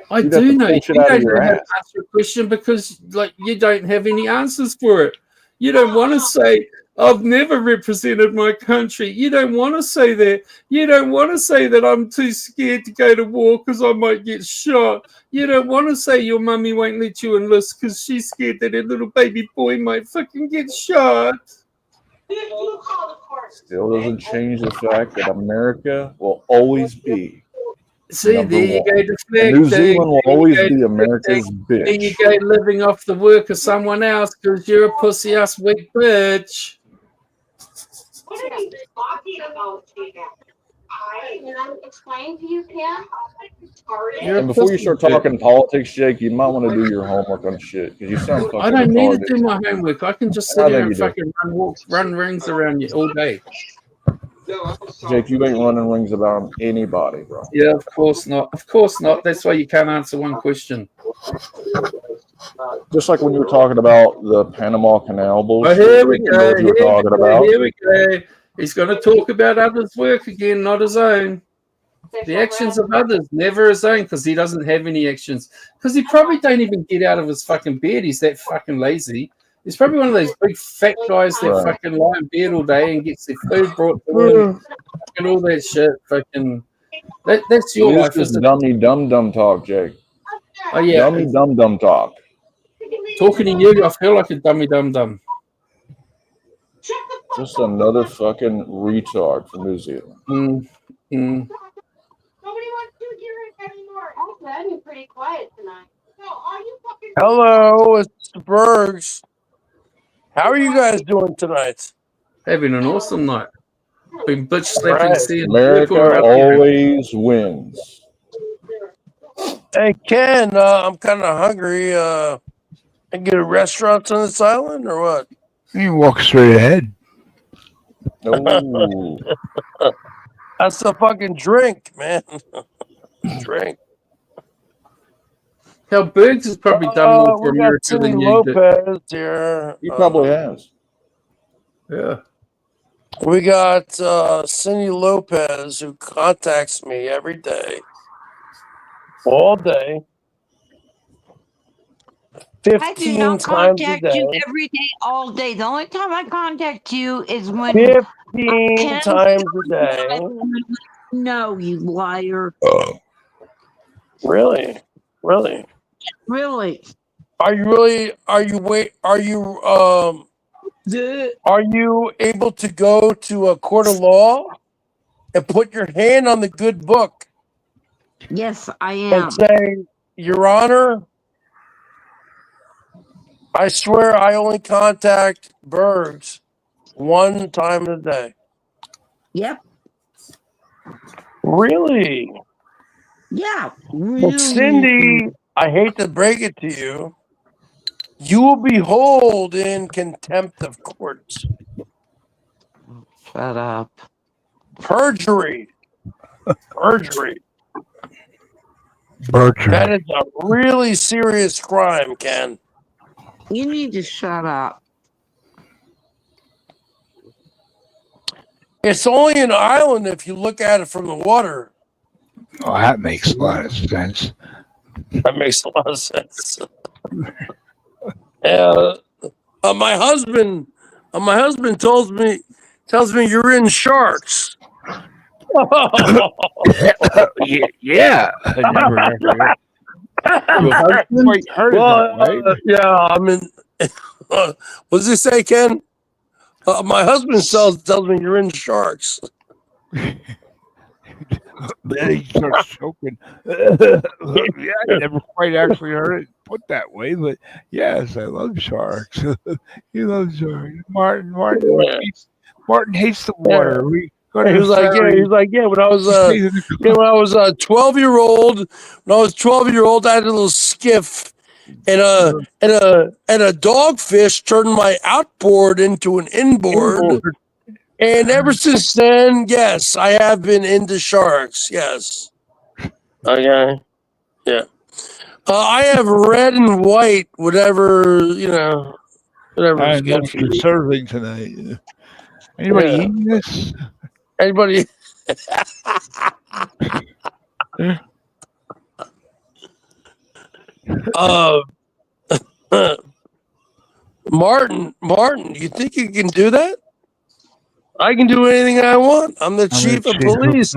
I You'd have do to know. pull You shit out of don't your know how to ass. answer a question because you don't have any answers for it. You don't want to say, I've never represented my country. You don't want to say that. You don't want to say that I'm too scared to go to war because I might get shot. You don't want to say your mummy won't let you enlist because she's scared that her little baby boy might fucking get shot. Still doesn't change the fact that America will always be See, number there you one. go, And deflecting. New Zealand will There you always go, be America's deflecting. There you bitch. go, living off the work of someone else because you're a pussy ass weak bitch. What are you talking about, Tina? Can I explain to you, Pam? You're And a before you pussy start bitch. talking politics, Jake, you might want to do your homework on shit because you sound fucking I don't need to retarded. do my homework. I can just I sit think here you and do. fucking run rings around you all day. Jake, you ain't running rings about anybody, bro. Yeah, of course not. Of course not. That's why you can't answer one question. Just like when you were talking about the Panama Canal bullshit. Oh, here we and go. those you were talking about. Here we go. He's going to talk about others' work again, not his own. The actions of others, never his own, because he doesn't have any actions. Because he probably don't even get out of his fucking bed. He's that fucking lazy. He's probably one of those big fat guys that Right. fucking lie in bed all day and gets their food brought to him and all that shit. Fucking, that's your This life, is isn't it? dummy dum talk, Jake. Oh yeah, Dummy dum talk. talking to you, I feel like a dummy dum dum. Just another fucking retard from New Zealand. Mm. Nobody wants to hear it anymore. Actually, I've been pretty quiet tonight. No, are you fucking? Hello, it's the Bergs. How are you guys doing tonight? Having an awesome night. Been bitch slapping Right. seeing America always wins. Hey Ken, I'm kind of hungry. I get a restaurant on this island or what? You walk straight ahead. Oh, That's a fucking drink, man. Drink. Hell, Bergs has probably done more for We got America than Cyndy you did. Lopez here. he probably has. Yeah. We got Cyndy Lopez who contacts me every day, all day, I do 15 not times a contact you day. every day, all day. The only time I contact you is when 15 Ken times a day. No, you liar. Really? Really? Really? Are you really? Are you able to go to a court of law and put your hand on the good book Yes, I and am. say, Your Honor, I swear I only contact Bergs one time a day. Yep. Really? Yeah. Well, Really. Cyndy, I hate to break it to you. You will be held in contempt of court. Shut up. Perjury. Perjury. Berger. That is a really serious crime, Ken. You need to shut up. It's only an island if you look at it from the water. Oh, that makes a lot of sense. That makes a lot of sense. My husband tells me you're in sharks. Yeah. I never actually quite heard Well, it that way. yeah, I mean, what does it say, Ken? My husband tells me you're in sharks. Then he starts choking. Yeah, I never quite actually heard it put that way, but yes, I love sharks. He loves sharks. Martin hates the water. We go to He was the like, ferry. yeah, when I was when I was 12-year-old, I had a little skiff, and a dogfish turned my outboard into an inboard. And ever since then, yes, I have been into sharks. Yes. Okay. Yeah. I have red and white, whatever whatever's I know good what for you're you. serving tonight. Anybody Yeah. eating this? Anybody? Martin, you think you can do that? I can do anything I want. I'm the chief of police.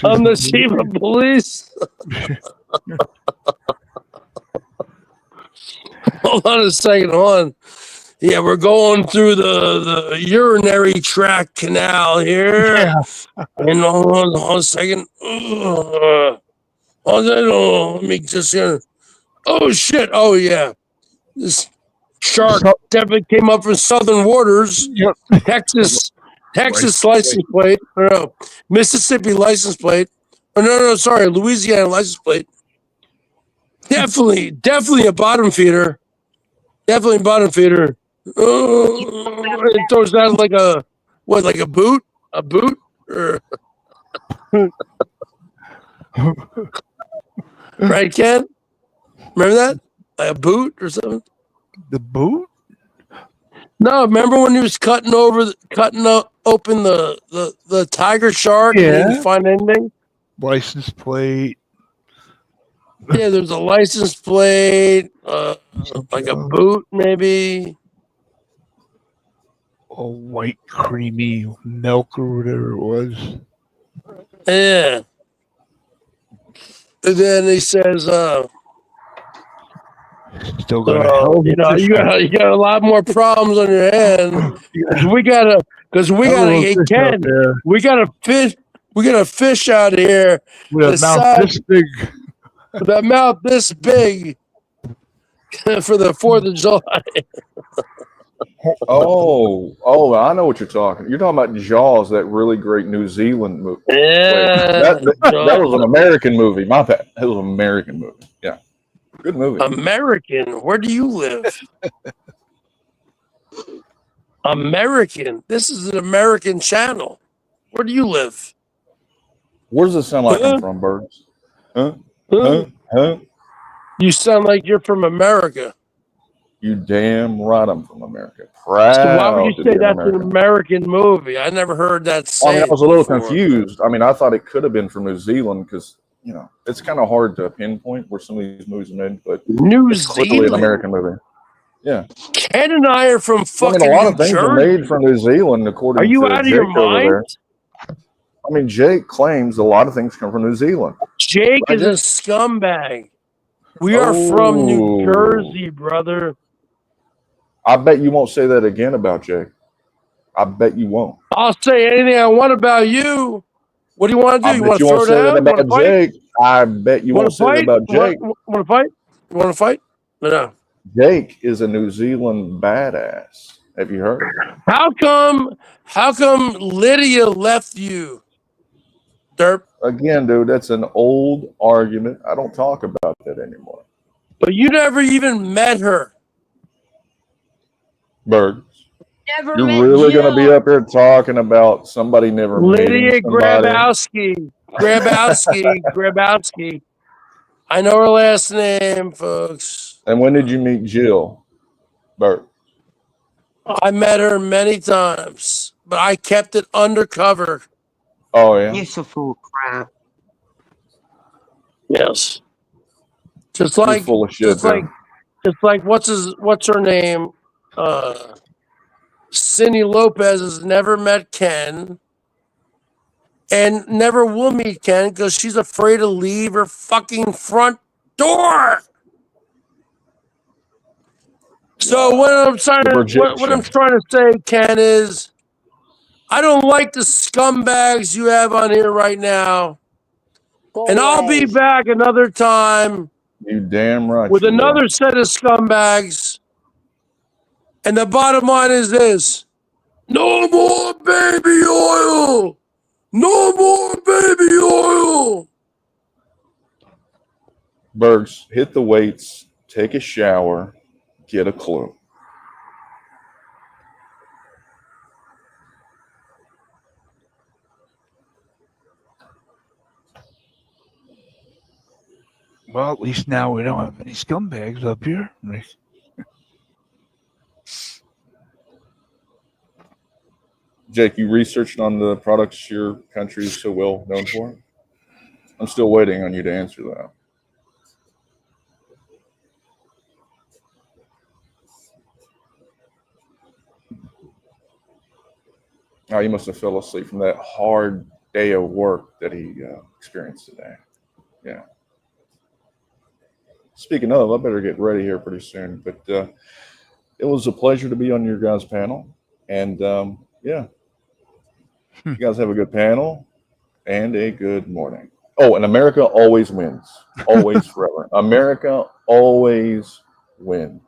I'm the chief of police. Hold on a second. Hold on. Yeah, we're going through the urinary tract canal here. Yeah. And hold on a second. Let me just hear. Oh, shit. Oh, yeah. This shark definitely came up from southern waters. Yep. Texas license plate. No, Mississippi license plate. Oh, no, sorry. Louisiana license plate. Definitely a bottom feeder. Definitely a bottom feeder. It throws down like a boot? A boot? Or... Right, Ken? Remember that? Like a boot or something? The boot? No, remember when he was cutting open the tiger shark and he Yeah. didn't find anything? License plate. Yeah, there's a license plate, like a boot, maybe. A white creamy milk or whatever it was. Yeah. And then he says, still got a hell of a you know, fish you got a lot more problems on your hand because we gotta hey, Ken, there we gotta fish out here with the a mouth size this big. with a mouth this big for the 4th of July. Oh, I know what you're talking. You're talking about Jaws, that really great New Zealand movie. Wait, Yeah, that was an American movie. My bad. It was an American movie. Yeah, good movie. American. Where do you live? American. This is an American channel. Where do you live? Where does it sound like Huh? I'm from, Birds? Huh? Huh? Huh? You sound like you're from America. You damn right I'm from America. So why would you Proud to be say an that's an American. American movie? I never heard that I mean, I saying was a little before. confused. I mean, I thought it could have been from New Zealand because, you know, it's kind of hard to pinpoint where some of these movies are made, but New it's clearly an Zealand. American movie. Yeah. Ken and I are from I fucking mean, a lot New of things are Jersey. made from New Zealand, according Are you to out of Jake your over there. mind? I mean, Jake claims a lot of things come from New Zealand. Jake Right, is a Jake? scumbag. We are from New Jersey, brother. I bet you won't say that again about Jake. I bet you won't. I'll say anything I want about you. What do you want to do? I You bet want you to throw won't say that down? You want to about fight? Jake. I bet you Want won't to say that fight? about Jake. Want to fight? You want to fight? No. Jake is a New Zealand badass. Have you heard? How come Lydia left you, Derp? Again, dude, that's an old argument. I don't talk about that anymore. But you never even met her. Birds. Never You're met really going to be Jill. up here talking about somebody never meeting Lydia somebody? Grabowski. I know her last name, folks. And when did you meet Jill? Bert. I met her many times, but I kept it undercover. Oh, yeah? You're so full of crap. Yes. Just You're like full of shit, dude. just like what's her name? Cyndy Lopez has never met Ken and never will meet Ken because she's afraid to leave her fucking front door. So what I'm trying to say, Ken, is I don't like the scumbags you have on here right now. And I'll be back another time. You damn right. With another set of scumbags. And the bottom line is this. No more baby oil. No more baby oil. Bergs, hit the weights, take a shower, get a clue. Well, at least now we don't have any scumbags up here. Jake, you researched on the products your country is so well known for? I'm still waiting on you to answer that. Oh, you must have fell asleep from that hard day of work that he experienced today. Yeah. Speaking of, I better get ready here pretty soon. But it was a pleasure to be on your guys' panel. And yeah, you guys have a good panel and a good morning. Oh, and America always wins. Always, forever. America always wins.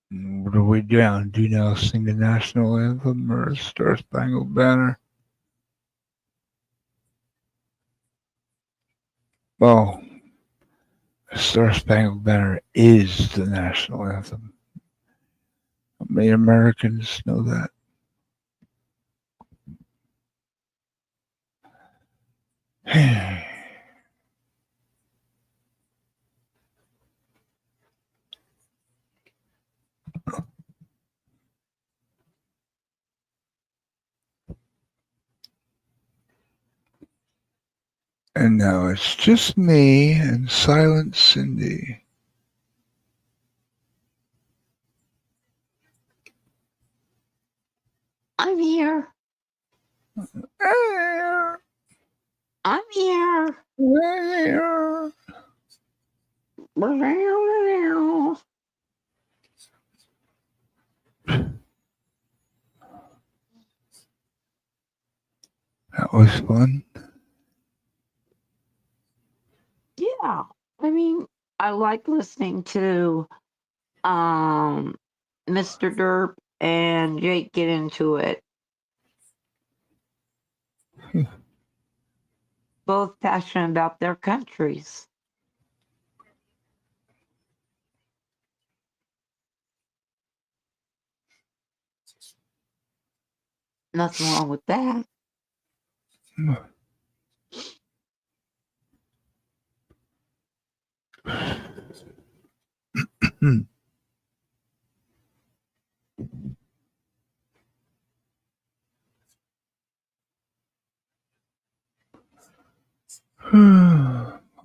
What are we doing? Do you now sing the national anthem or Star Spangled Banner? Well, Star Spangled Banner is the national anthem. Many Americans know that. And now it's just me and silent Cyndy. I'm here. I'm here. That was fun. Yeah. I mean, I like listening to Mr. Derp and Jake get into it. Both passionate about their countries. Nothing wrong with that.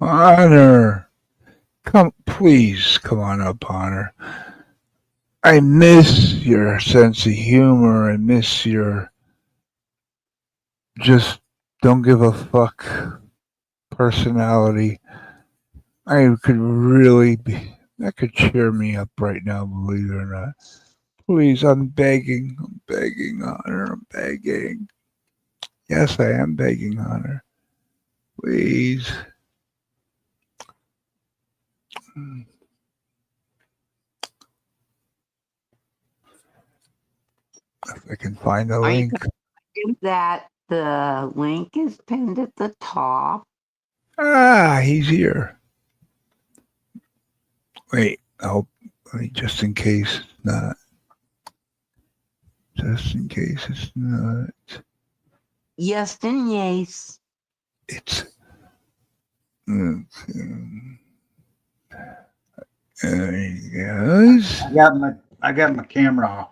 Honor, please come on up, Honor. I miss your sense of humor. I miss your just don't give a fuck personality. That could cheer me up right now, believe it or not. Please, I'm begging, Honor, I'm begging. Yes, I am begging, Honor. Please. If I can find the link. That the link is pinned at the top. He's here. Wait, just in case it's not. Just in case it's not. Yes and yes. It's. Yes. I got my camera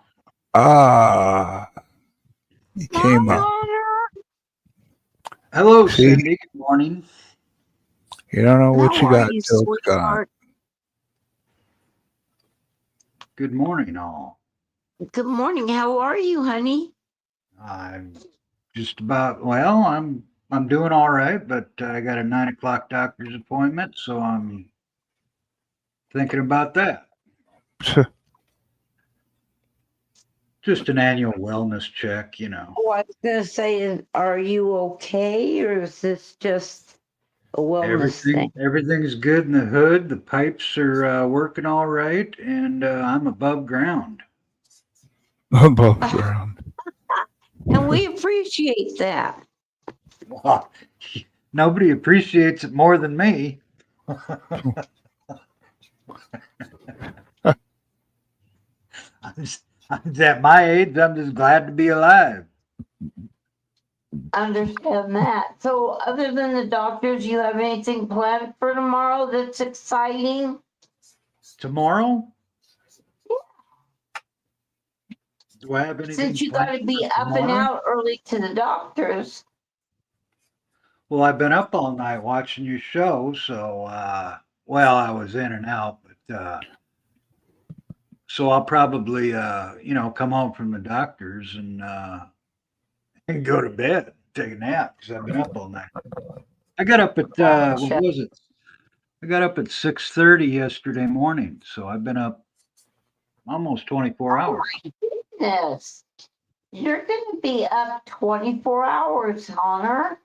off. He came up. Hello, Cyndy. Good morning. You don't know what you got till it's gone. Good morning, all. Good morning. How are you, honey? I'm just about I'm doing all right, but I got a 9 o'clock doctor's appointment, so I'm thinking about that. Just an annual wellness check, you know. Oh, I was gonna say, are you okay, or is this just a wellness thing? Everything's good in the hood. The pipes are working all right, and I'm above ground. Above ground. And we appreciate that. Well, nobody appreciates it more than me. I'm at my age, I'm just glad to be alive. Understand that. So, other than the doctors, you have anything planned for tomorrow that's exciting? Tomorrow? Do I have anything? Since you got to be up and out early to the doctors. Well, I've been up all night watching your show, so I was in and out, but so I'll probably come home from the doctors and go to bed, take a nap because I've been up all night. I got up at what was it? I got up at 6:30 yesterday morning, so I've been up almost 24 hours. Yes, you're going to be up 24 hours, Honor.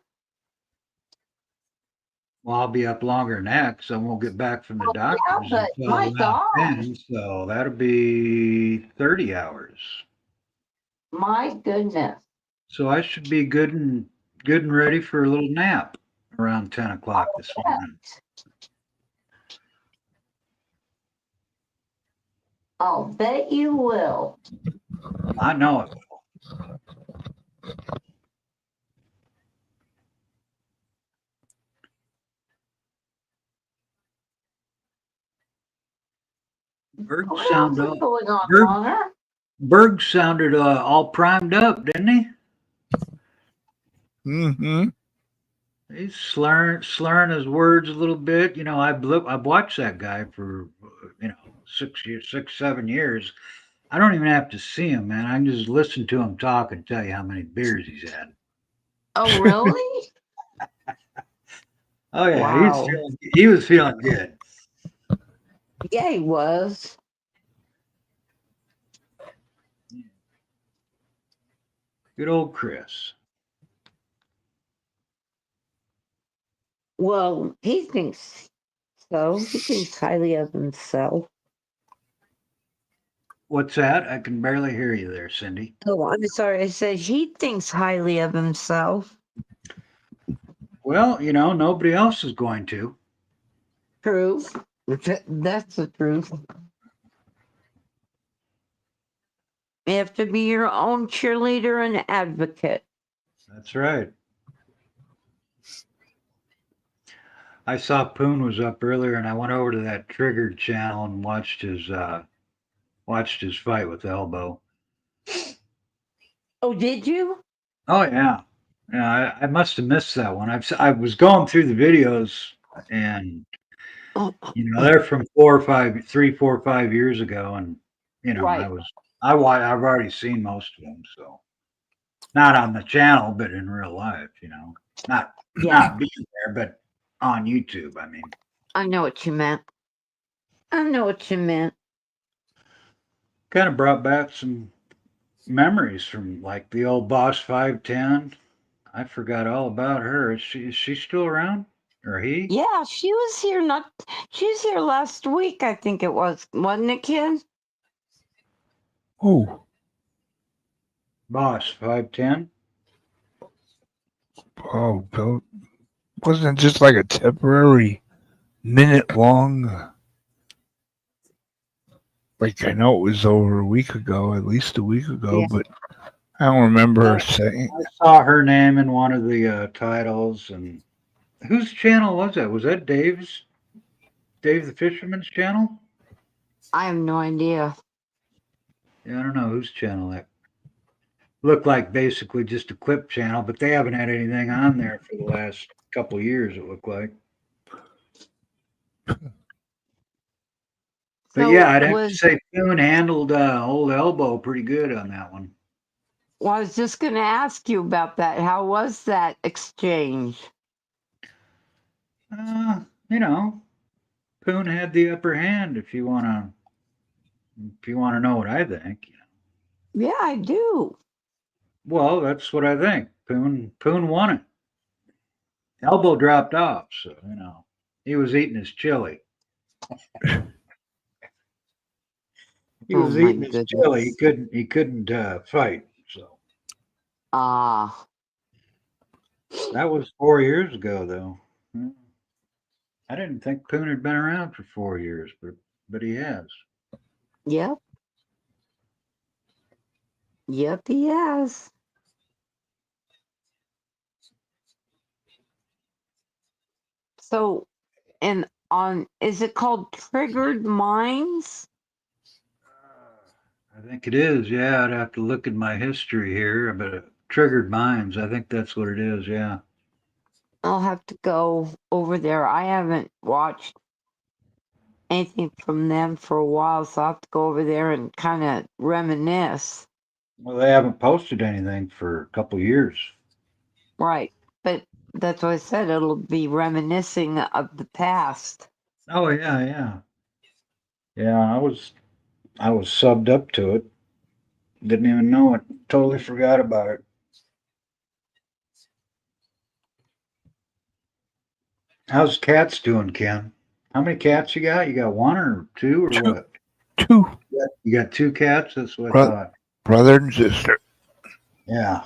Well, I'll be up longer than that because I won't get back from the doctors until my about 10, so that'll be 30 hours. My goodness. So I should be good and ready for a little nap around 10 o'clock this morning. I'll bet you will. I know it will. Berg sounded all primed up, didn't he? Mm-hmm. He's slurring his words a little bit. You know, I've watched that guy for 7 years. I don't even have to see him, man. I can just listen to him talk and tell you how many beers he's had. Oh, really? Oh yeah, Wow. he was feeling good. Yeah, he was. Good old Chris. Well, he thinks so. He thinks highly of himself. What's that? I can barely hear you there, Cyndy. Oh, I'm sorry. I said he thinks highly of himself. Well, nobody else is going to. True. That's the truth. You have to be your own cheerleader and advocate. That's right. I saw Poon was up earlier, and I went over to that Triggered channel and watched his fight with Elbow. Oh, did you? Oh yeah, yeah. I must have missed that one. I was going through the videos, and they're from 3, 4, 5 years ago, and Right. I've already seen most of them, so not on the channel, but in real life, not being there, but on YouTube. I mean, I know what you meant. kind of brought back some memories from like the old Boss 510. I forgot all about her. Is she still around? Or he? Yeah, she was here. She was here last week. I think it was, wasn't it, kid? Oh, Boss 510. oh, Bill. Wasn't it just like a temporary minute long? Like, I know it was over a week ago, at least a week ago, Yeah. but I don't remember her saying. I saw her name in one of the titles. And whose channel was that? Was that Dave the Fisherman's channel? I have no idea. Yeah, I don't know whose channel that looked like. Basically just a clip channel, but they haven't had anything on there for the last couple of years, it looked like. But So yeah, I'd have to say Poon handled old Elbow pretty good on that one. Well, I was just going to ask you about that. How was that exchange? Poon had the upper hand. If you want to know what I think. Yeah, I do. Well, that's what I think. Poon won it. Elbow dropped off, so he was eating his chili. He was eating his chili. He couldn't fight. So that was 4 years ago, though. I didn't think Poon had been around for 4 years, but he has. Yep. Yep, he has. So, and is it called Triggered Minds? I think it is. Yeah, I'd have to look at my history here, but Triggered Minds. I think that's what it is. Yeah. I'll have to go over there. I haven't watched anything from them for a while, so I'll have to go over there and kind of reminisce. Well, they haven't posted anything for a couple years. Right. But that's what I said. It'll be reminiscing of the past. Oh yeah, yeah. Yeah, I was subbed up to it. Didn't even know it. Totally forgot about it. How's cats doing, Ken? How many cats you got? You got one or two or what? Two. You got 2 cats? That's what I thought. Brother and sister. Yeah.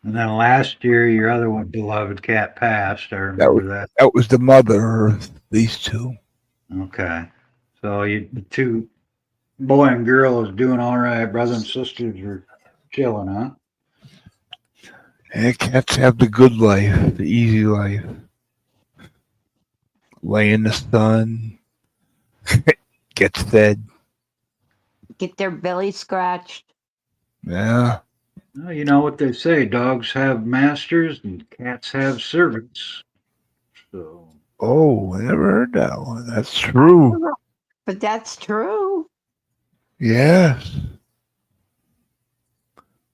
And then last year, your other one, beloved cat, passed. I remember that. That was the mother of these two. Okay. So the 2, boy and girl, is doing all right. Brother and sisters are chilling, huh? Yeah, cats have the good life, the easy life. Lay in the sun, gets fed. Get their belly scratched. Yeah. Well, you know what they say, dogs have masters and cats have servants. So. Oh, I never heard that one. That's true. But that's true. Yes.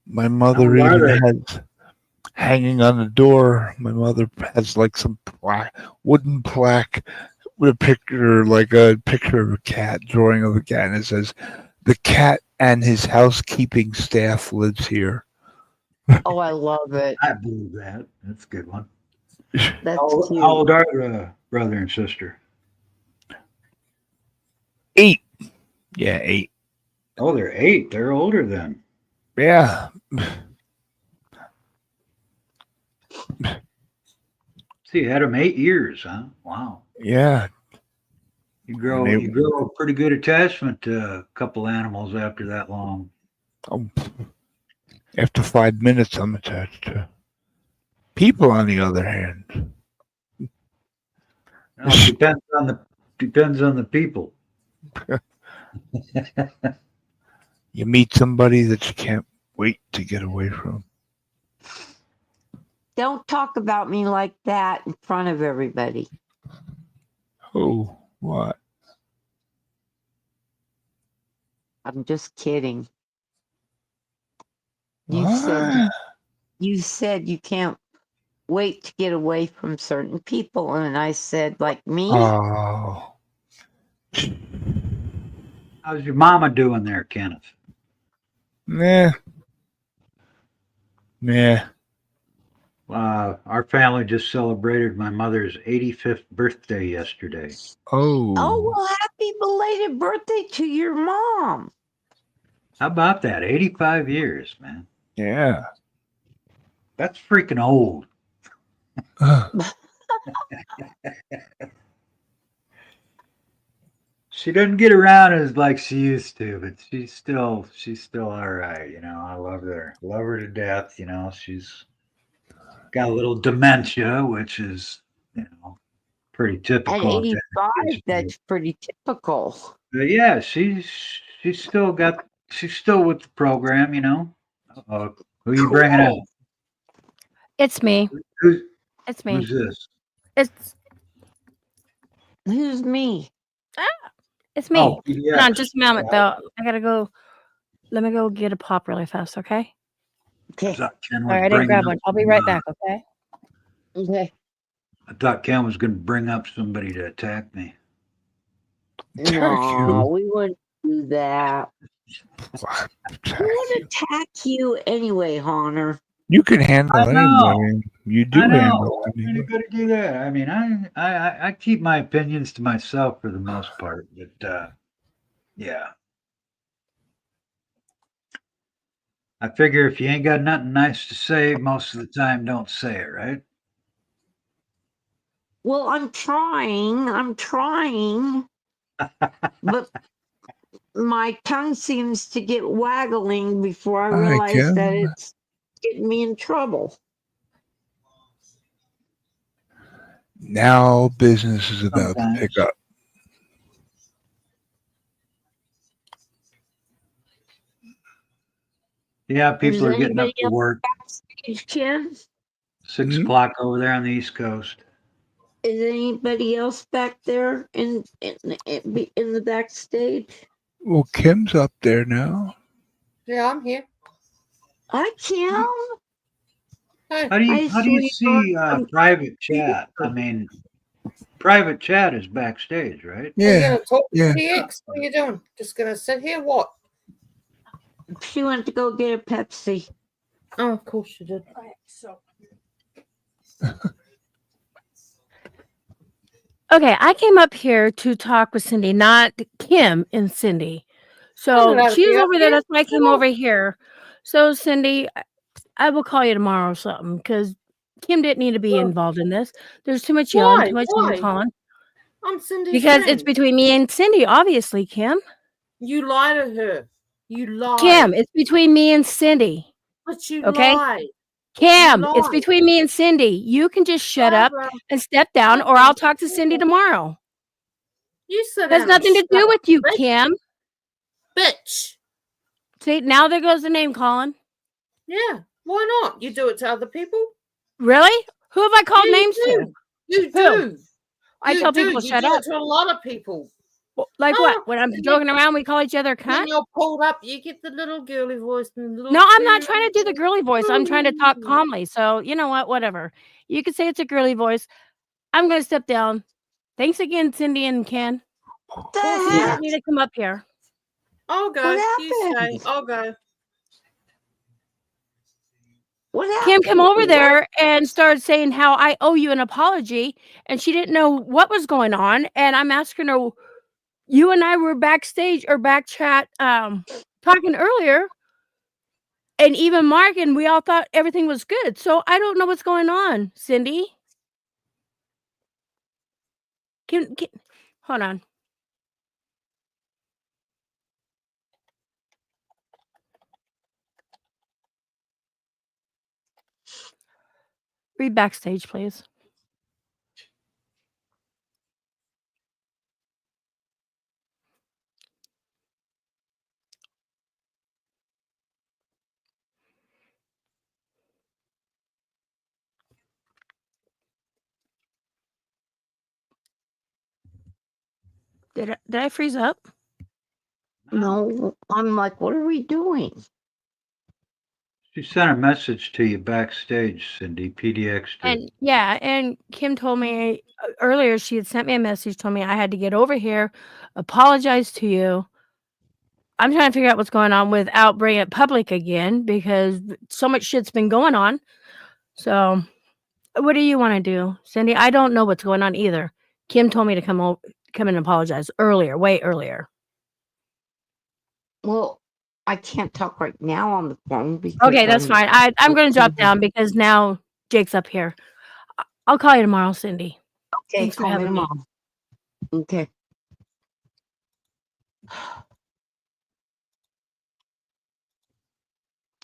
My mother even has hanging on the door. My mother has like some wooden plaque with a picture, like a picture of a cat, drawing of a cat, and it says, "The cat and his housekeeping staff lives here." Oh, I love it. I believe that. That's a good one. That's How cute. old are brother and sister? 8. Yeah, 8. Oh, they're 8. They're older then. Yeah. See, you had them 8 years, huh? Wow. Yeah. You grow a pretty good attachment to a couple animals after that long. After 5 minutes, I'm attached to people. On the other hand, No, it depends on the people. you meet somebody that you can't wait to get away from. Don't talk about me like that in front of everybody. Oh, what? I'm just kidding. What? You said you can't wait to get away from certain people, and I said, like me. Oh. How's your mama doing there, Kenneth? Nah. Our family just celebrated my mother's 85th birthday yesterday. Oh, well, happy belated birthday to your mom. How about that? 85 years, man. Yeah. That's freaking old. She doesn't get around as like she used to, but she's still all right. You know, I love her to death. You know, she's got a little dementia, which is, you know, pretty At typical. 85, that's pretty typical. But yeah, she's still with the program. You know, who are you bringing out? It's me. It's me. Who's this? Who's me? It's me. Oh, Hold on, just a moment though. I gotta go. Let me go get a pop really fast, okay? Okay. All right, I didn't grab one. I'll be right back, okay? Okay. I thought Ken was going to bring up somebody to attack me. No, we wouldn't do that. We wouldn't attack you anyway, Honor. You can handle I know. anybody. You do I know. handle I'm anybody. going to do that. I mean, I keep my opinions to myself for the most part, but yeah. I figure if you ain't got nothing nice to say, most of the time, don't say it, right? Well, I'm trying, but my tongue seems to get waggling before I Hi, realize that Kim. it's getting me in trouble. Now business is about to pick up. Yeah, people Is are getting up anybody to else work. backstage, Kim? 6 o'clock over there on the East Coast. Is anybody else back there in the backstage? Well, Kim's up there now. Yeah, I'm here. Hi, Kim. How do you see private chat? I mean, private chat is backstage, right? Are you gonna talk to TX? What are you doing? Just gonna sit here? What? She went to go get a Pepsi. Oh, of course she did. All right, so. Okay, I came up here to talk with Cyndy, not Kim and Cyndy. So she's over there. That's why I came over here. So Cyndy, I will call you tomorrow or something because Kim didn't need to be involved in this. There's too much yelling, too much name calling. I'm Cindy's Because friend. it's between me and Cyndy, obviously, Kim. You lie to her. You lie. Kim, it's between me and Cyndy. But you Okay? lie. Kim, You it's lie. between me and Cyndy. You can just shut up and step down, or I'll talk to Cyndy tomorrow. You sit It has down nothing to and do shut with up, you, bitch. Kim. Bitch. See, now there goes the name calling. Yeah. Why not? You do it to other people. Really? Who have I called Yeah, names you to? do. You Who? do. I tell people you shut do up. it to a lot of people. Like Oh, what? When I'm joking around, we call each other when cunt? you're pulled up, you get the little girly voice and the little. No, I'm not trying to do the girly voice. I'm trying to talk calmly. So, you know what? Whatever. You can say it's a girly voice. I'm going to step down. Thanks again, Cyndy and Ken. The You heck? don't need to come up here. I'll go. What You stay. happened? I'll go. What Kim happened? came over What? there and started saying how I owe you an apology, and she didn't know what was going on. And I'm asking her, you and I were backstage or back chat talking earlier, and even Mark, and we all thought everything was good. So I don't know what's going on, Cyndy. Can hold on. Read backstage, please. Did I freeze up? No, I'm like, what are we doing? She sent a message to you backstage, Cyndy. PDX did. And yeah, and Kim told me earlier, she had sent me a message, told me I had to get over here, apologize to you. I'm trying to figure out what's going on without bringing it public again because so much shit's been going on. So, what do you want to do, Cyndy? I don't know what's going on either. Kim told me to come and apologize earlier, way earlier. Well, I can't talk right now on the phone because Okay, that's fine. I'm going to drop down because now Jake's up here. I'll call you tomorrow, Cyndy. Okay, Thanks for call me having me. tomorrow. Okay.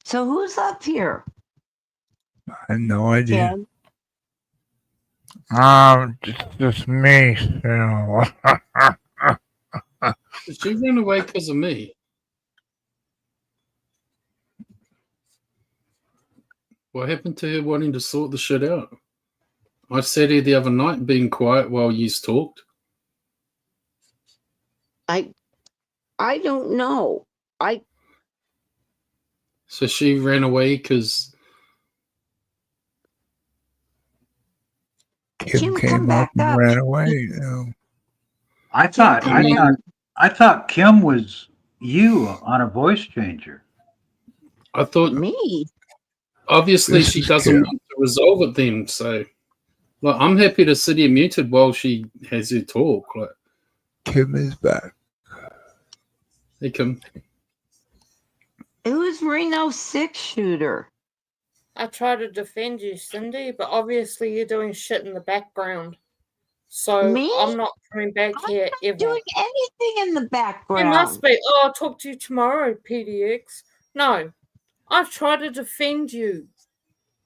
So who's up here? I have no idea. Ken? Just me. You know. She ran away because of me. What happened to her wanting to sort the shit out? I sat here the other night being quiet while you talked. I don't know. So she ran away because Kim came up and ran away. You know. I thought Kim was you on a voice changer. I thought me. Obviously, This she is doesn't Kim. want to resolve it then. So, like, I'm happy to sit here muted while she has her talk. Like, Kim is back. Hey, Kim. It was Reno 6-shooter. I try to defend you, Cyndy, but obviously you're doing shit in the background. So Me? I'm not coming back here ever. Doing anything in the background. You must be. Oh, I'll talk to you tomorrow, PDX. No, I've tried to defend you.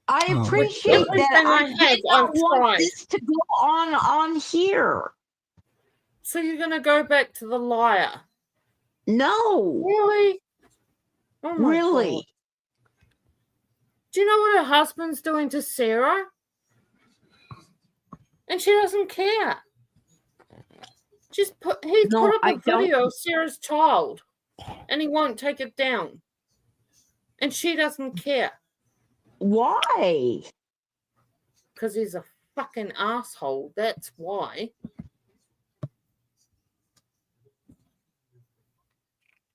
I appreciate that. Everything I have, did not I've want tried. this to go on here. So you're going to go back to the liar? No. Really? Oh my Really? God. Do you know what her husband's doing to Sarah? And she doesn't care. He put up a video of Sarah's child, and he won't take it down. And she doesn't care. Why? Because he's a fucking asshole. That's why.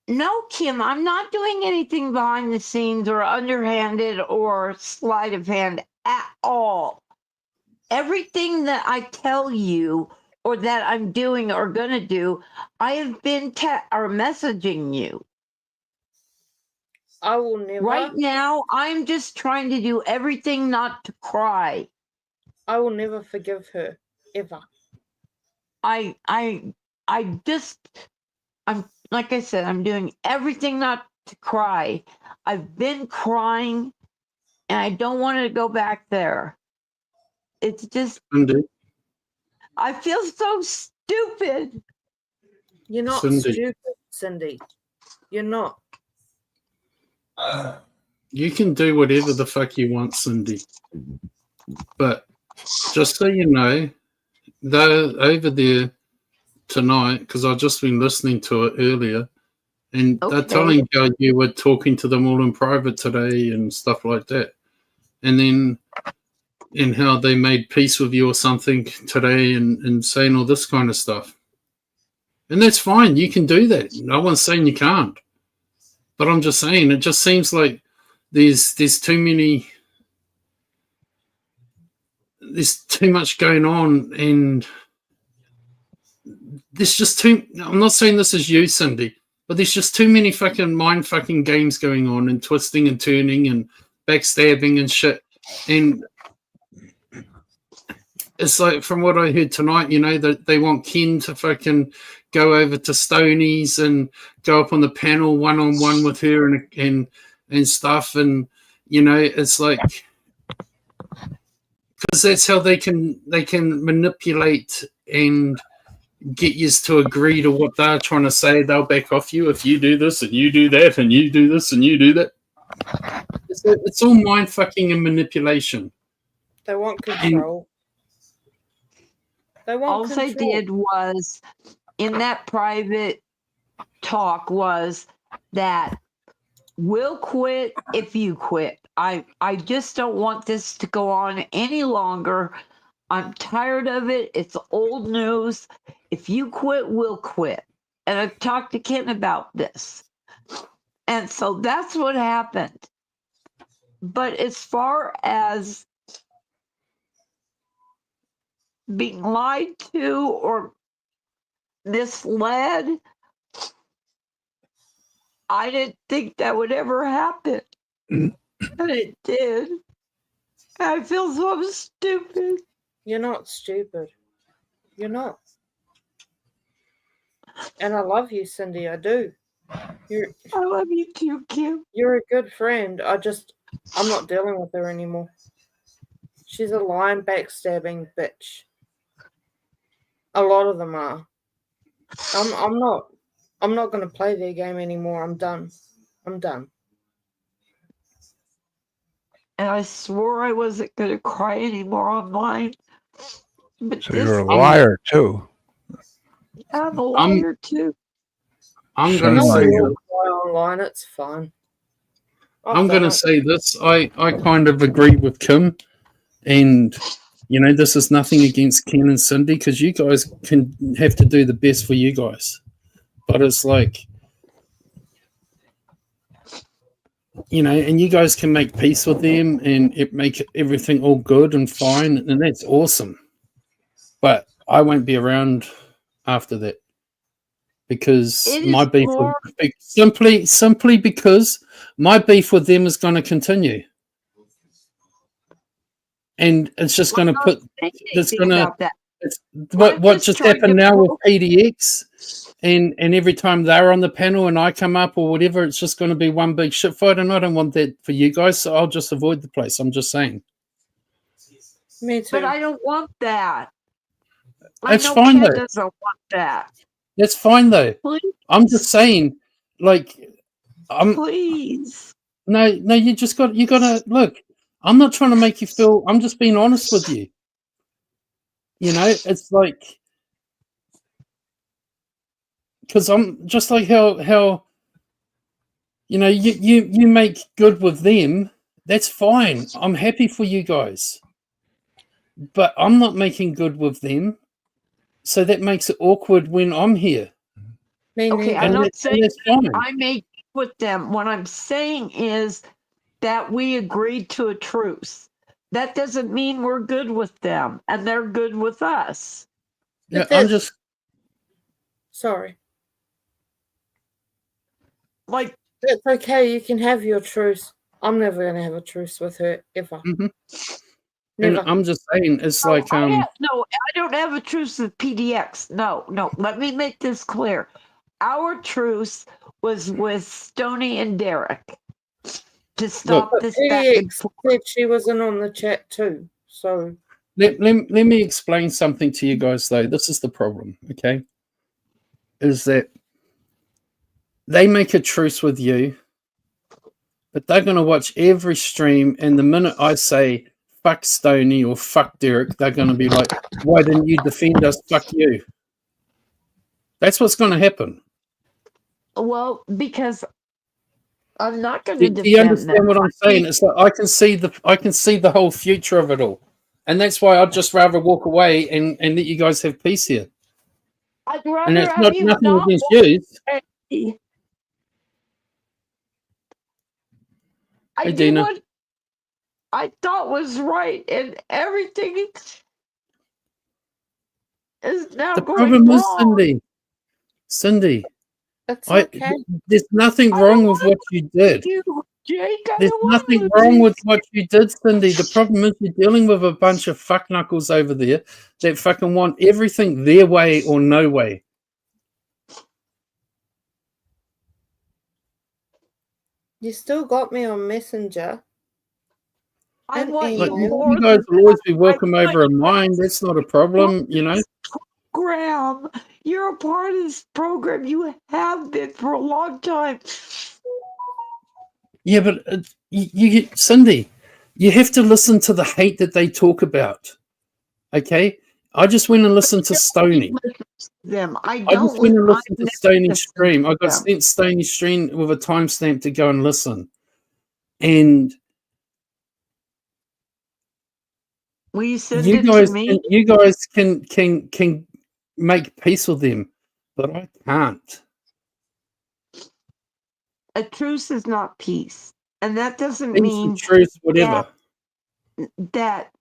No, Kim, I'm not doing anything behind the scenes or underhanded or sleight of hand at all. Everything that I tell you or that I'm doing or going to do, I have been messaging you. I will never. Right now, I'm just trying to do everything not to cry. I will never forgive her, ever. I'm like I said, I'm doing everything not to cry. I've been crying and I don't want to go back there. It's just, I feel so stupid. You're not Cyndy. stupid, Cyndy. You're not. You can do whatever the fuck you want, Cyndy. But just so you know, they're over there tonight because I've just been listening to it earlier, and they're Okay. telling how you were talking to them all in private today and stuff like that, and then and how they made peace with you or something today, and saying all this kind of stuff. And that's fine. You can do that. No one's saying you can't. But I'm just saying, it just seems like there's too much going on, and there's just too. I'm not saying this is you, Cyndy, but there's just too many fucking mind fucking games going on, and twisting and turning and backstabbing and shit. And it's like, from what I heard tonight, you know, that they want Ken to fucking go over to Stoney's and go up on the panel one-on-one with her and stuff. And, you know, it's like, because that's how they can manipulate and get you to agree to what they're trying to say. They'll back off you if you do this and you do that and you do this and you do that. It's all mind fucking and manipulation. They want control. They want All they control. did was, in that private talk, was that we'll quit if you quit. I just don't want this to go on any longer. I'm tired of it. It's old news. If you quit, we'll quit. And I've talked to Ken about this. And so that's what happened. But as far as being lied to or misled, I didn't think that would ever happen. And it did. I feel so stupid. You're not stupid. You're not. And I love you, Cyndy. I do. I love you too, Kim. You're a good friend. I'm not dealing with her anymore. She's a lying, backstabbing bitch. A lot of them are. I'm not going to play their game anymore. I'm done. I'm done. And I swore I wasn't going to cry anymore online. But So you're a liar too. I'm a liar too. I'm Shame going to on say you. Online, it's fine. I'm going to say this. I kind of agree with Kim, and you know, this is nothing against Ken and Cyndy, because you guys can have to do the best for you guys. But it's like, you know, and you guys can make peace with them and make everything all good and fine, and that's awesome. But I won't be around after that, because my beef with, simply because my beef with them is going to continue, and it's just going to put. It's going to. What just happened now with PDX, and every time they're on the panel and I come up or whatever, it's just going to be one big shit fight, and I don't want that for you guys, so I'll just avoid the place. I'm just saying. Me too. But I don't want that. That's I know fine Ken though. doesn't want that. That's fine though. Please. I'm just saying, like, Please. No, you gotta look. I'm not trying to make you feel. I'm just being honest with you. You know, it's like, because I'm just like how you know, you make good with them. That's fine. I'm happy for you guys, but I'm not making good with them, so that makes it awkward when I'm here. Okay, I'm And not that's saying fine. I make with them. What I'm saying is that we agreed to a truce. That doesn't mean we're good with them and they're good with us. Yeah, I'm just sorry. Like, it's okay. You can have your truce. I'm never going to have a truce with her ever. And Never. I'm just saying, it's like I don't have a truce with PDX. No. Let me make this clear. Our truce was with Stoney and Derek to stop But this back and PDX forth. said she wasn't on the chat too. So let me explain something to you guys though. This is the problem, okay? Is that they make a truce with you, but they're going to watch every stream, and the minute I say fuck Stoney or fuck Derek, they're going to be like, why didn't you defend us? Fuck you. That's what's going to happen. Well, because I'm not going to Do you defend understand them. what I'm saying? It's like I can see the whole future of it all, and that's why I'd just rather walk away and let you guys have peace here. I'd And rather it's have not you nothing not against walk you. away. I Hey, did Dina. what I thought was right, and everything is now The going problem is, wrong. Cindy, It's okay. there's nothing I wrong don't with want what you did. you, Jake. I There's don't want nothing to wrong lose with what you did, Cindy. The problem is you're dealing with a bunch of fuck knuckles over there that fucking want everything their way or no way. You still got me on Messenger. I And want Like, you email. more you guys than will always that. be I welcome want over a mine. That's not a problem, you know. Graham, you're a part of this program. You have been for a long time. Yeah, but Cindy, you have to listen to the hate that they talk about. Okay, I just went and listened to Stoney. Them. I I just don't. went and I listened to never Stoney's listen stream. to I got them. sent Stoney's stream with a timestamp to go and listen. And Will you send you it to guys, me? can make peace with them, but I can't. A truce is not peace, and that doesn't Peace and mean truth, whatever. that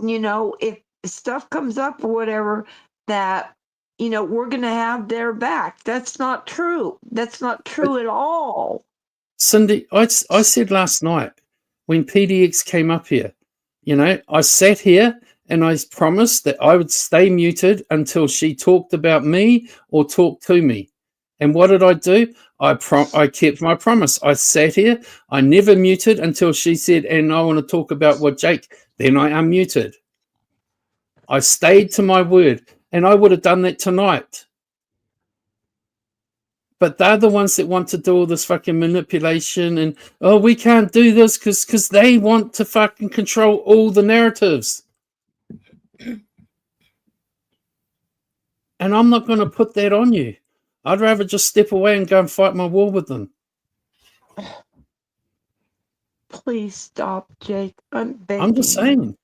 if stuff comes up or whatever, that we're gonna have their back. That's not true. That's not true at all. Cindy, I said last night when PDX came up here, I sat here and I promised that I would stay muted until she talked about me or talked to me. And what did I do? I kept my promise. I sat here. I never muted until she said, and I want to talk about what Jake. Then I unmuted. I stayed to my word, and I would have done that tonight. But they're the ones that want to do all this fucking manipulation and, oh, we can't do this because they want to fucking control all the narratives. And I'm not going to put that on you. I'd rather just step away and go and fight my war with them. Please stop, Jake. I'm begging. I'm just saying.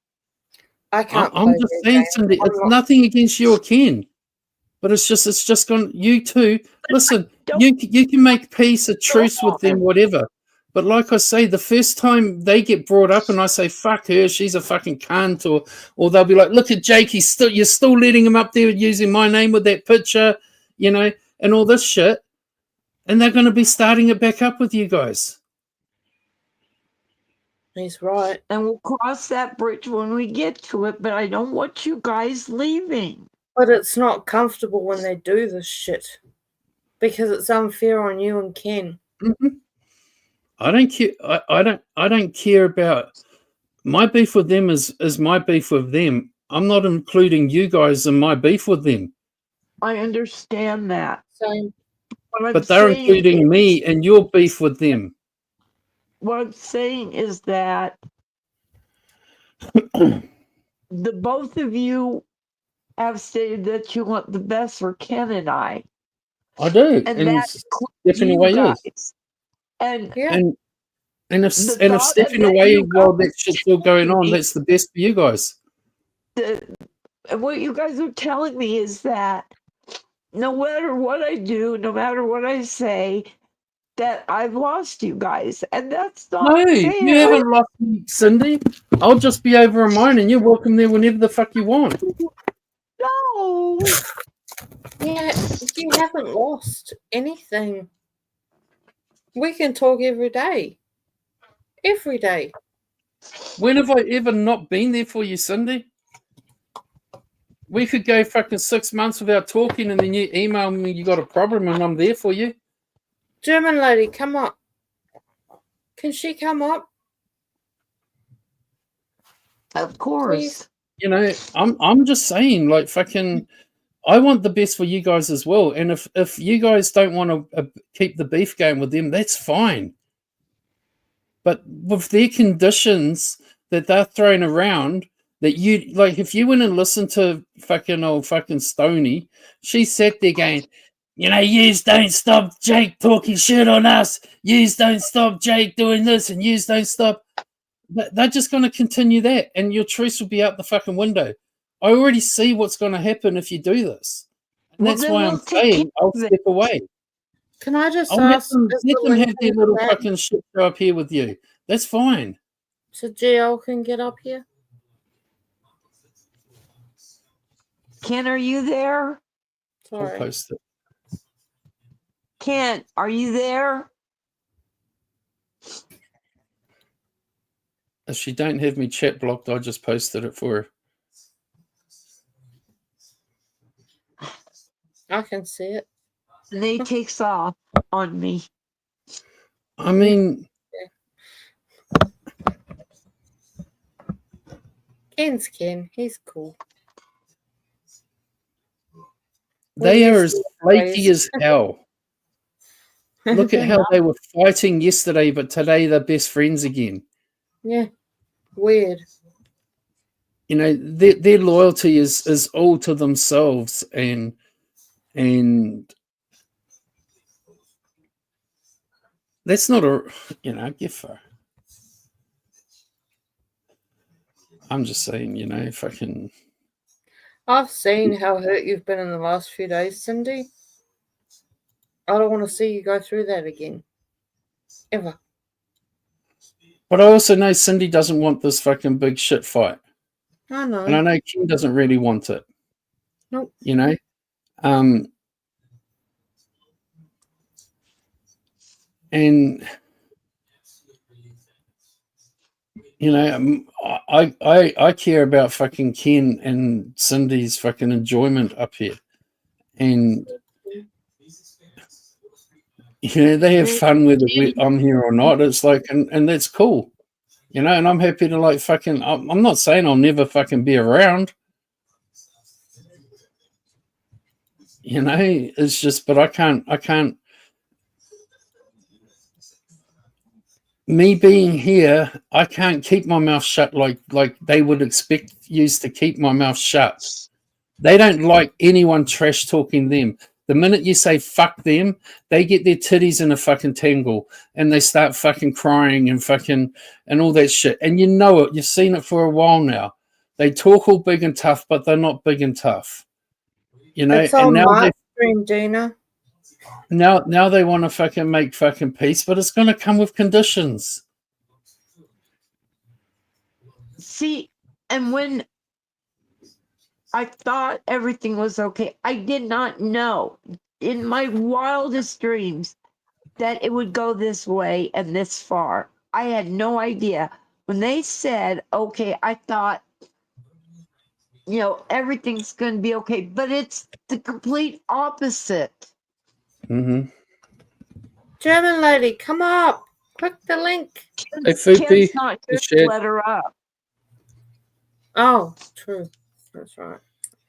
I can't. I'm just saying, Cindy, it's nothing against you or Ken. But it's just gone. You two, listen. You can make peace, a truce with them, whatever. But like I say, the first time they get brought up, and I say fuck her, she's a fucking cunt, or they'll be like, look at Jake, you're still letting him up there using my name with that picture, and all this shit, and they're going to be starting it back up with you guys. He's right, and we'll cross that bridge when we get to it. But I don't want you guys leaving. But it's not comfortable when they do this shit because it's unfair on you and Ken. Mm-hmm. I don't care. I don't care about my beef with them. Is my beef with them. I'm not including you guys in my beef with them. I understand that. Same. But they're including me and your beef with them. What I'm saying is that the both of you have stated that you want the best for Ken and I. I do, and and that stepping away is. And if stepping away while that shit's still going on, that's the best for you guys. And what you guys are telling me is that no matter what I do, no matter what I say, that I've lost you guys, and that's not fair. You haven't lost me, Cindy. I'll just be over on mine, and you're welcome there whenever the fuck you want. No. Yeah, you haven't lost anything. We can talk every day. Every day. When have I ever not been there for you, Cindy? We could go fucking 6 months without talking, and then you email me you got a problem, and I'm there for you. German lady, come up. Can she come up? Of course. Please. I'm just saying, like, fucking, I want the best for you guys as well. And if you guys don't want to keep the beef going with them, that's fine. But with their conditions that they're throwing around, that you like. If you went and listened to fucking old fucking Stony, she sat there going, you know, yous don't stop Jake talking shit on us. Yous don't stop Jake doing this, and yous don't stop. They're just going to continue that, and your truth will be out the fucking window. I already see what's going to happen if you do this, and Well, that's then why we'll I'm take saying care I'll of it. step away. Can I just I'll let ask? them, Is let the them link have their in the little chat fucking shit show up here with you. That's fine. so GL can get up here? Ken, are you there? I'll Sorry. post it. Ken, are you there? If she don't have me chat blocked, I just posted it for her. I can see it. And he takes off on me. I mean, Ken's Ken. He's cool. they are as flaky as hell. Look at how they were fighting yesterday, but today they're best friends again. Yeah. Weird. You know, their loyalty is all to themselves, and that's not a, you know, give her. I'm just saying, you know, fucking. I've seen how hurt you've been in the last few days, Cyndy. I don't want to see you go through that again. Ever. But I also know Cyndy doesn't want this fucking big shit fight. I know. And I know Kim doesn't really want it. Nope. You know? And you know, I care about fucking Ken and Cindy's fucking enjoyment up here. And you know, they have fun whether I'm here or not. It's like, and that's cool. You know, and I'm happy to like fucking, I'm not saying I'll never fucking be around. You know, it's just, but I can't. Me being here, I can't keep my mouth shut like they would expect you to keep my mouth shut. They don't like anyone trash talking them. The minute you say fuck them, they get their titties in a fucking tangle and they start fucking crying and fucking and all that shit. And you know it. You've seen it for a while now. They talk all big and tough, but they're not big and tough. You know, It's and on now my they stream, Dina. now they want to fucking make fucking peace, but it's going to come with conditions. See, and when I thought everything was okay, I did not know in my wildest dreams that it would go this way and this far. I had no idea. When they said, okay, I thought, you know, everything's going to be okay, but it's the complete opposite. Mm-hmm. German lady, come up. Click the link. Hey, Fupi, Ken's not just shit. let her up. Oh, true. That's right.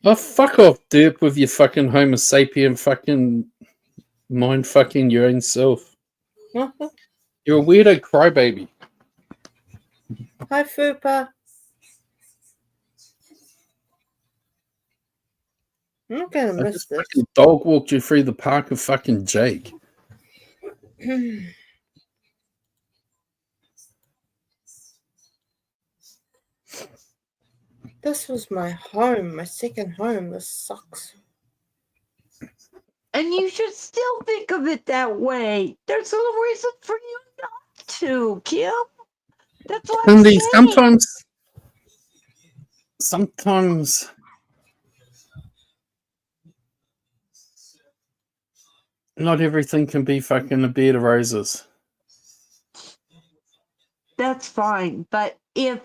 Oh, fuck off, Derp, with your fucking Homo sapien fucking mind fucking your own self. You're a weirdo crybaby. Hi, Fupa. I'm not going to I miss just this. fucking dog walked you through the park of fucking Jake. This was my home, my second home. This sucks. And you should still think of it that way. There's no reason for you not to, Kim. That's what I'm Cindy, saying. sometimes not everything can be fucking a bed of roses. That's fine. But if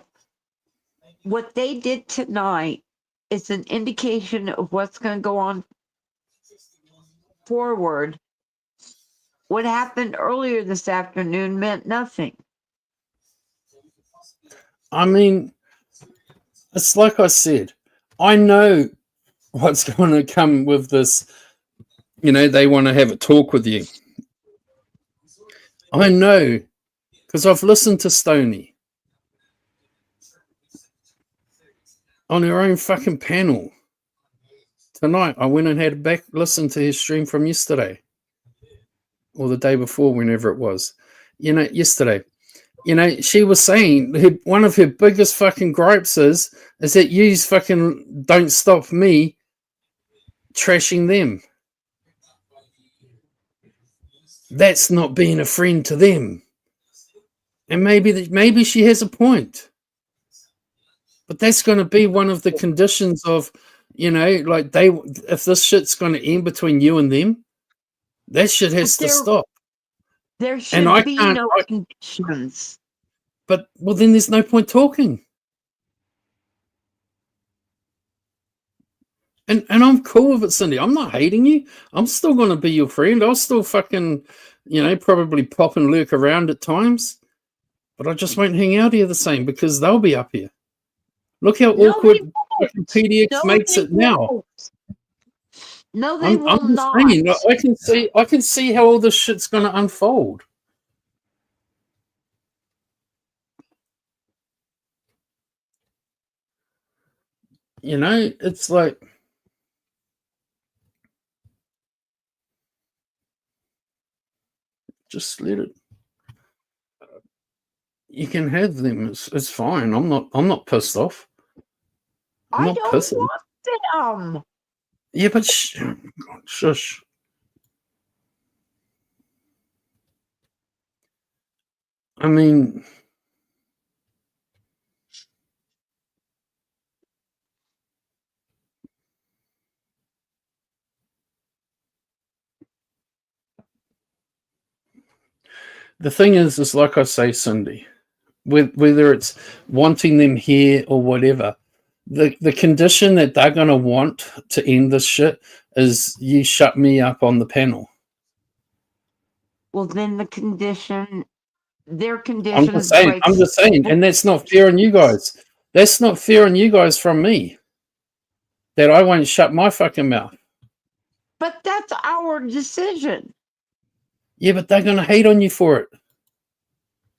what they did tonight is an indication of what's going to go on forward, what happened earlier this afternoon meant nothing. I mean, it's like I said, I know what's going to come with this. You know, they want to have a talk with you. I know, because I've listened to Stoney. on her own fucking panel. Tonight, I went and had back listened to his stream from yesterday. Or the day before, whenever it was. Yesterday. She was saying one of her biggest fucking gripes is that you fucking don't stop me trashing them. That's not being a friend to them. And maybe she has a point. But that's going to be one of the conditions of, if this shit's going to end between you and them, that shit has to stop. There should be no conditions. But, then there's no point talking. And I'm cool with it, Cyndy. I'm not hating you. I'm still going to be your friend. I'll still fucking, probably pop and lurk around at times. But I just won't hang out here the same because they'll be up here. Look how awkward fucking PDX makes it now. No, they will not. Saying, I can see how all this shit's going to unfold. It's like, just let it. You can have them. It's fine. I'm not pissed off. I'm not pissed. Want them. Yeah, but shush. I mean, the thing is like I say, Cyndy, whether it's wanting them here or whatever, the condition that they're going to want to end this shit is you shut me up on the panel. Well, then their conditions. I'm just saying, and that's not fair on you guys. That's not fair on you guys from me. That I won't shut my fucking mouth. But that's our decision. Yeah, but they're gonna hate on you for it.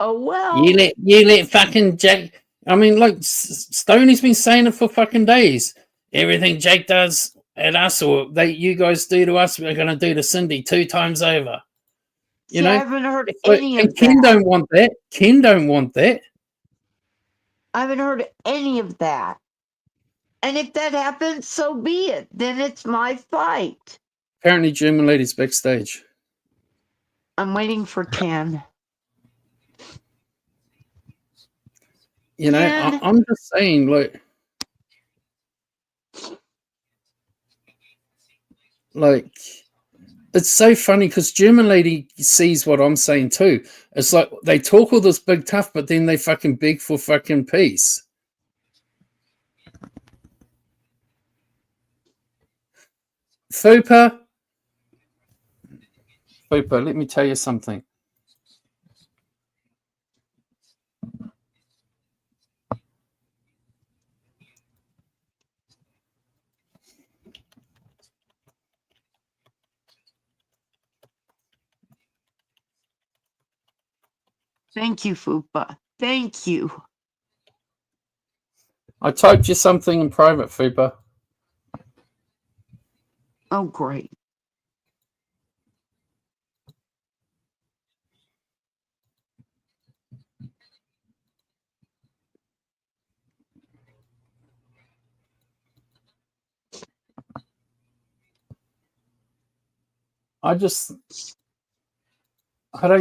Oh well. You let fucking Jake. I mean, like Stoney's been saying it for fucking days. Everything Jake does at us or you guys do to us, we're gonna do to Cyndy 2 times over. I haven't heard any of that. Ken don't want that. Ken don't want that. I haven't heard any of that. And if that happens, so be it. Then it's my fight. Apparently, German lady's backstage. I'm waiting for Ken. I'm just saying, like, it's so funny because German lady sees what I'm saying too. It's like they talk all this big tough, but then they fucking beg for fucking peace. Fupa, let me tell you something. Thank you, Fupa. Thank you. I typed you something in private, Fupa. Oh, great. I don't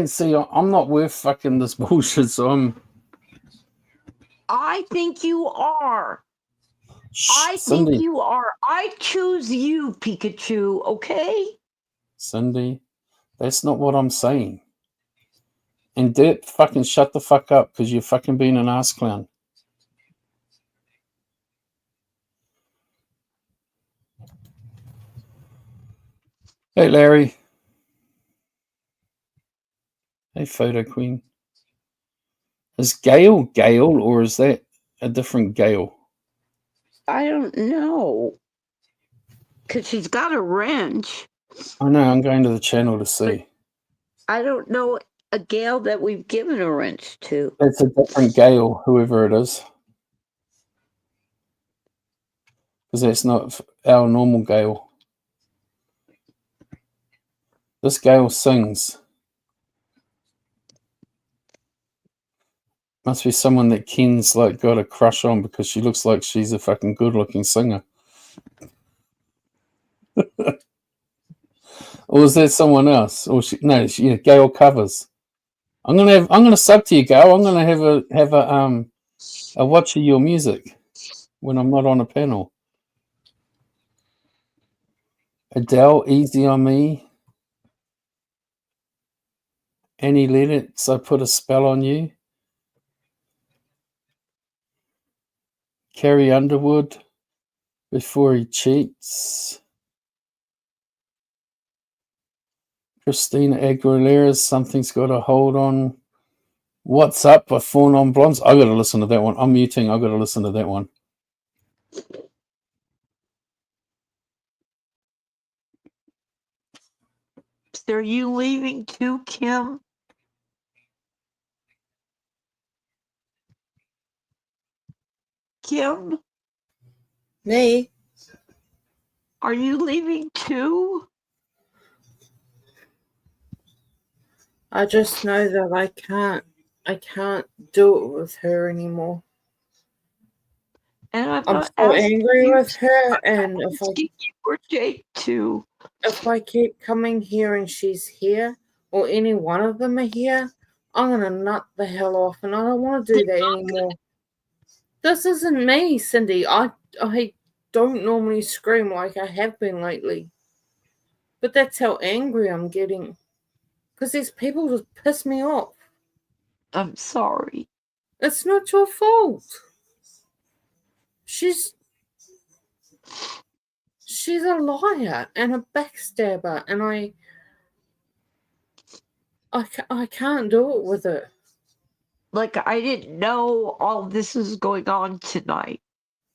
see. I'm not worth fucking this bullshit. So I think you are. I Cyndy. think you are. I choose you, Pikachu. Okay. Cyndy, that's not what I'm saying. And Dirt, fucking shut the fuck up because you're fucking being an ass clown. Hey, Larry. Hey, Photo Queen. Is Gail or is that a different Gail? I don't know. Because she's got a wrench. I know, I'm going to the channel to see. I don't know a Gail that we've given a wrench to. That's a different Gail, whoever it is. because that's not our normal Gail. This Gail sings. Must be someone that Ken's like got a crush on because she looks like she's a fucking good-looking singer. Or is that someone else? Or Gail covers. I'm gonna sub to you, Gail. I'm gonna have a watch of your music when I'm not on a panel. Adele, Easy on Me. Annie Lennox, I Put a Spell on You. Carrie Underwood, Before He Cheats. Christina Aguilera's Something's Got a Hold On. What's Up by Four Non Blondes. I gotta listen to that one. I'm muting. I gotta listen to that one. Are you leaving too, Kim? Kim? Me? Are you leaving too? I just know that I can't do it with her anymore. And I'm so angry with her, and if I keep coming here and she's here, or any one of them are here, I'm gonna nut the hell off, and I don't want to do that anymore. This isn't me, Cyndy. I don't normally scream like I have been lately, but that's how angry I'm getting, because these people just piss me off. I'm sorry. It's not your fault. She's a liar and a backstabber, and I can't do it with her. Like, I didn't know all this was going on tonight.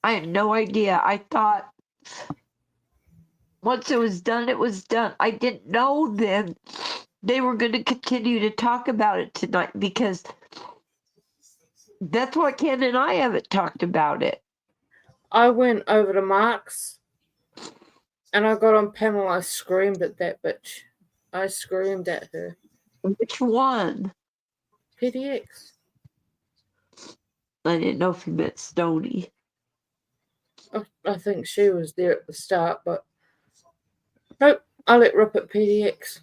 I had no idea. I thought once it was done, it was done. I didn't know then they were going to continue to talk about it tonight, because that's why Ken and I haven't talked about it. I went over to Mark's and I got on panel. I screamed at that bitch. I screamed at her. Which one? PDX. I didn't know if you meant Stony. I think she was there at the start, but nope, I let rip at PDX.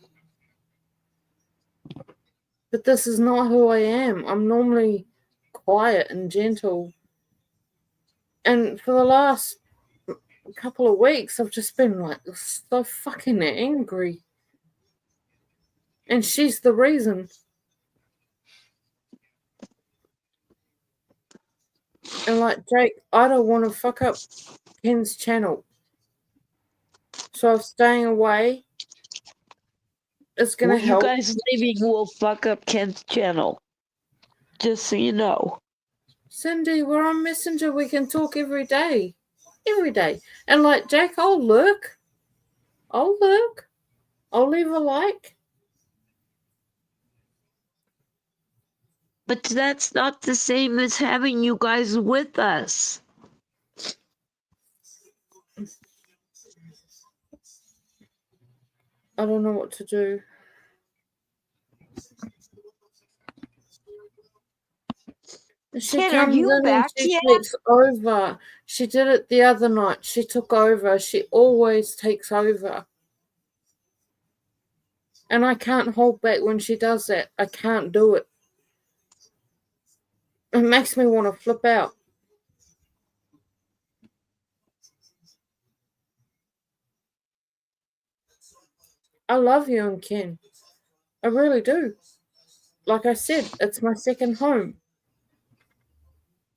But this is not who I am. I'm normally quiet and gentle. And for the last couple of weeks, I've just been like so fucking angry. And she's the reason. And like Jake, I don't want to fuck up Ken's channel. So if staying away is going to help. You guys leaving will fuck up Ken's channel. Just so you know. Cyndy, we're on Messenger. We can talk every day. Every day. And like Jake, I'll lurk. I'll leave a like. But that's not the same as having you guys with us. I don't know what to do. She Ken, comes are you in back and she yet? takes over. She did it the other night. She took over. She always takes over. And I can't hold back when she does that. I can't do it. It makes me want to flip out. I love you and Ken. I really do. Like I said, it's my second home.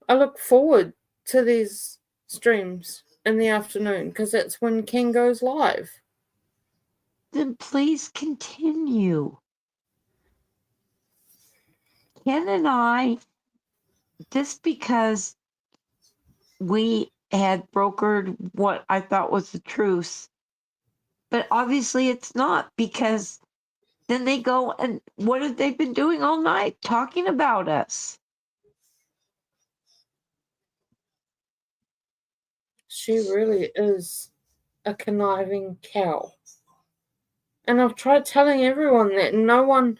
I look forward to these streams in the afternoon because that's when Ken goes live. Then please continue. Ken and I, just because we had brokered what I thought was the truce, but obviously it's not, because then they go and what have they been doing all night? Talking about us. she really is a conniving cow. And I've tried telling everyone that. No one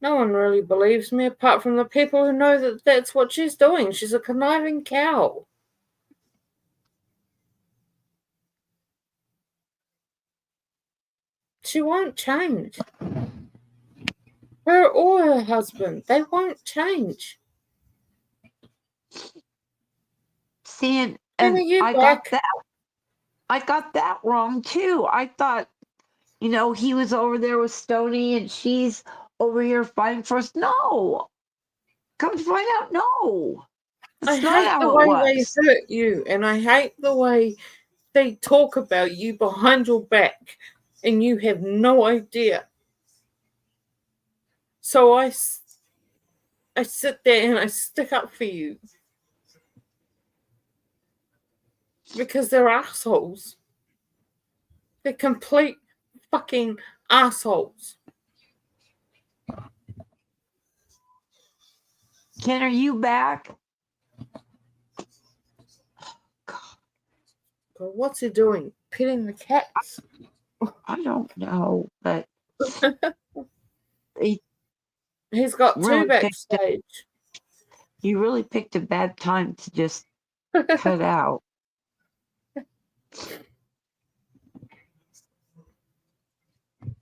really believes me apart from the people who know that that's what she's doing. She's a conniving cow. She won't change. Her or her husband, they won't change. See, and you I back? got that wrong too. I thought, he was over there with Stoney and she's over here fighting for us. No. Come to find out, no. I It's not hate how the it way was. they hurt you, and I hate the way they talk about you behind your back, and you have no idea. So I sit there and I stick up for you. Because they're assholes. They're complete fucking assholes. Ken, are you back? God, what's he doing? Petting the cats? I don't know, but he's got really two backstage. You really picked a bad time to just cut out.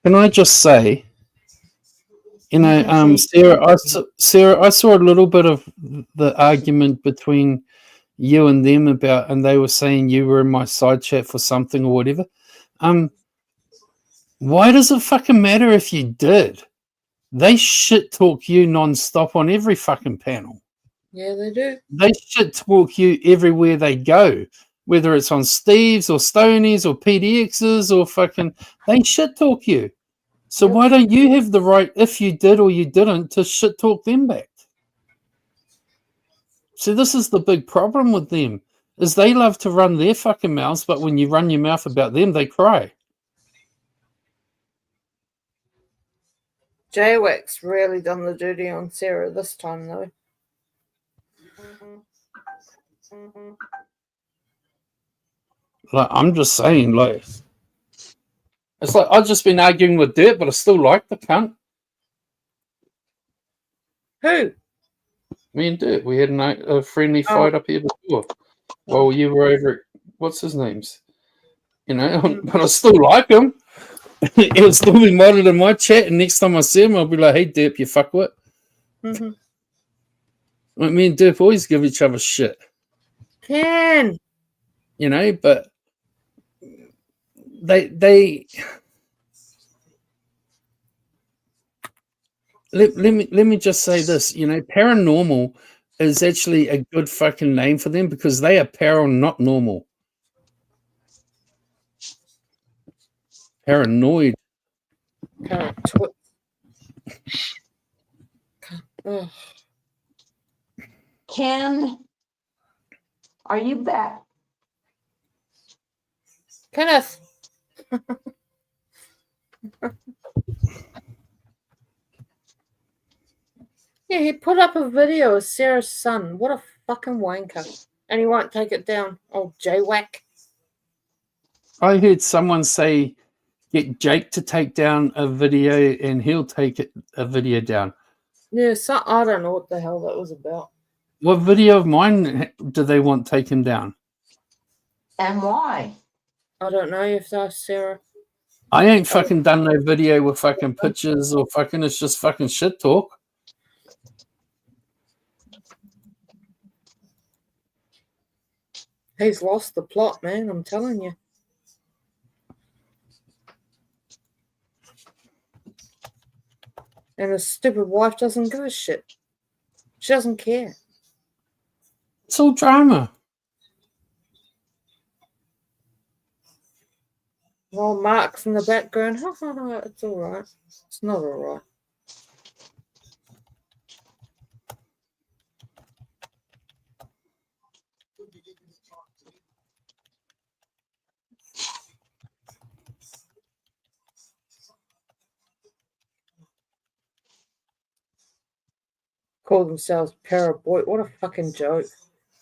Can I just say, Sarah, I saw a little bit of the argument between you and them about, and they were saying you were in my side chat for something or whatever. Why does it fucking matter if you did? They shit talk you non-stop on every fucking panel. Yeah, they do. They shit talk you everywhere they go, whether it's on Steve's or Stoney's or PDX's or fucking, they shit talk you. So why don't you have the right, if you did or you didn't, to shit talk them back? See, this is the big problem with them, is they love to run their fucking mouths, but when you run your mouth about them, they cry. J-Wax really done the duty on Sarah this time, though. Like, I'm just saying, like, it's like I've just been arguing with Dirt, but I still like the cunt. Who? Me and Dirt. We had a friendly fight up here before. While you were over at, what's his name's? But I still like him. He'll still be modded in my chat, and next time I see him, I'll be like, hey, Derp, you fuckwit. Mm-hmm. Like, me and Derp always give each other shit. Ken! But they let me just say this, paranormal is actually a good fucking name for them because they are para, not normal. Paranoid. Ken, are you back? Kenneth. Yeah, he put up a video of Sarah's son. What a fucking wanker. And he won't take it down. Oh, J-Wack. I heard someone say, get Jake to take down a video and he'll take a video down. Yeah, I don't know what the hell that was about. What video of mine do they want taken down? And why? I don't know. You have to ask Sarah. I ain't fucking done no video with fucking pictures or fucking, it's just fucking shit talk. He's lost the plot, man. I'm telling you. And his stupid wife doesn't give a shit. She doesn't care. It's all drama. Well, Mark's in the background. It's all right. It's not all right. Call themselves Paraboy. What a fucking joke.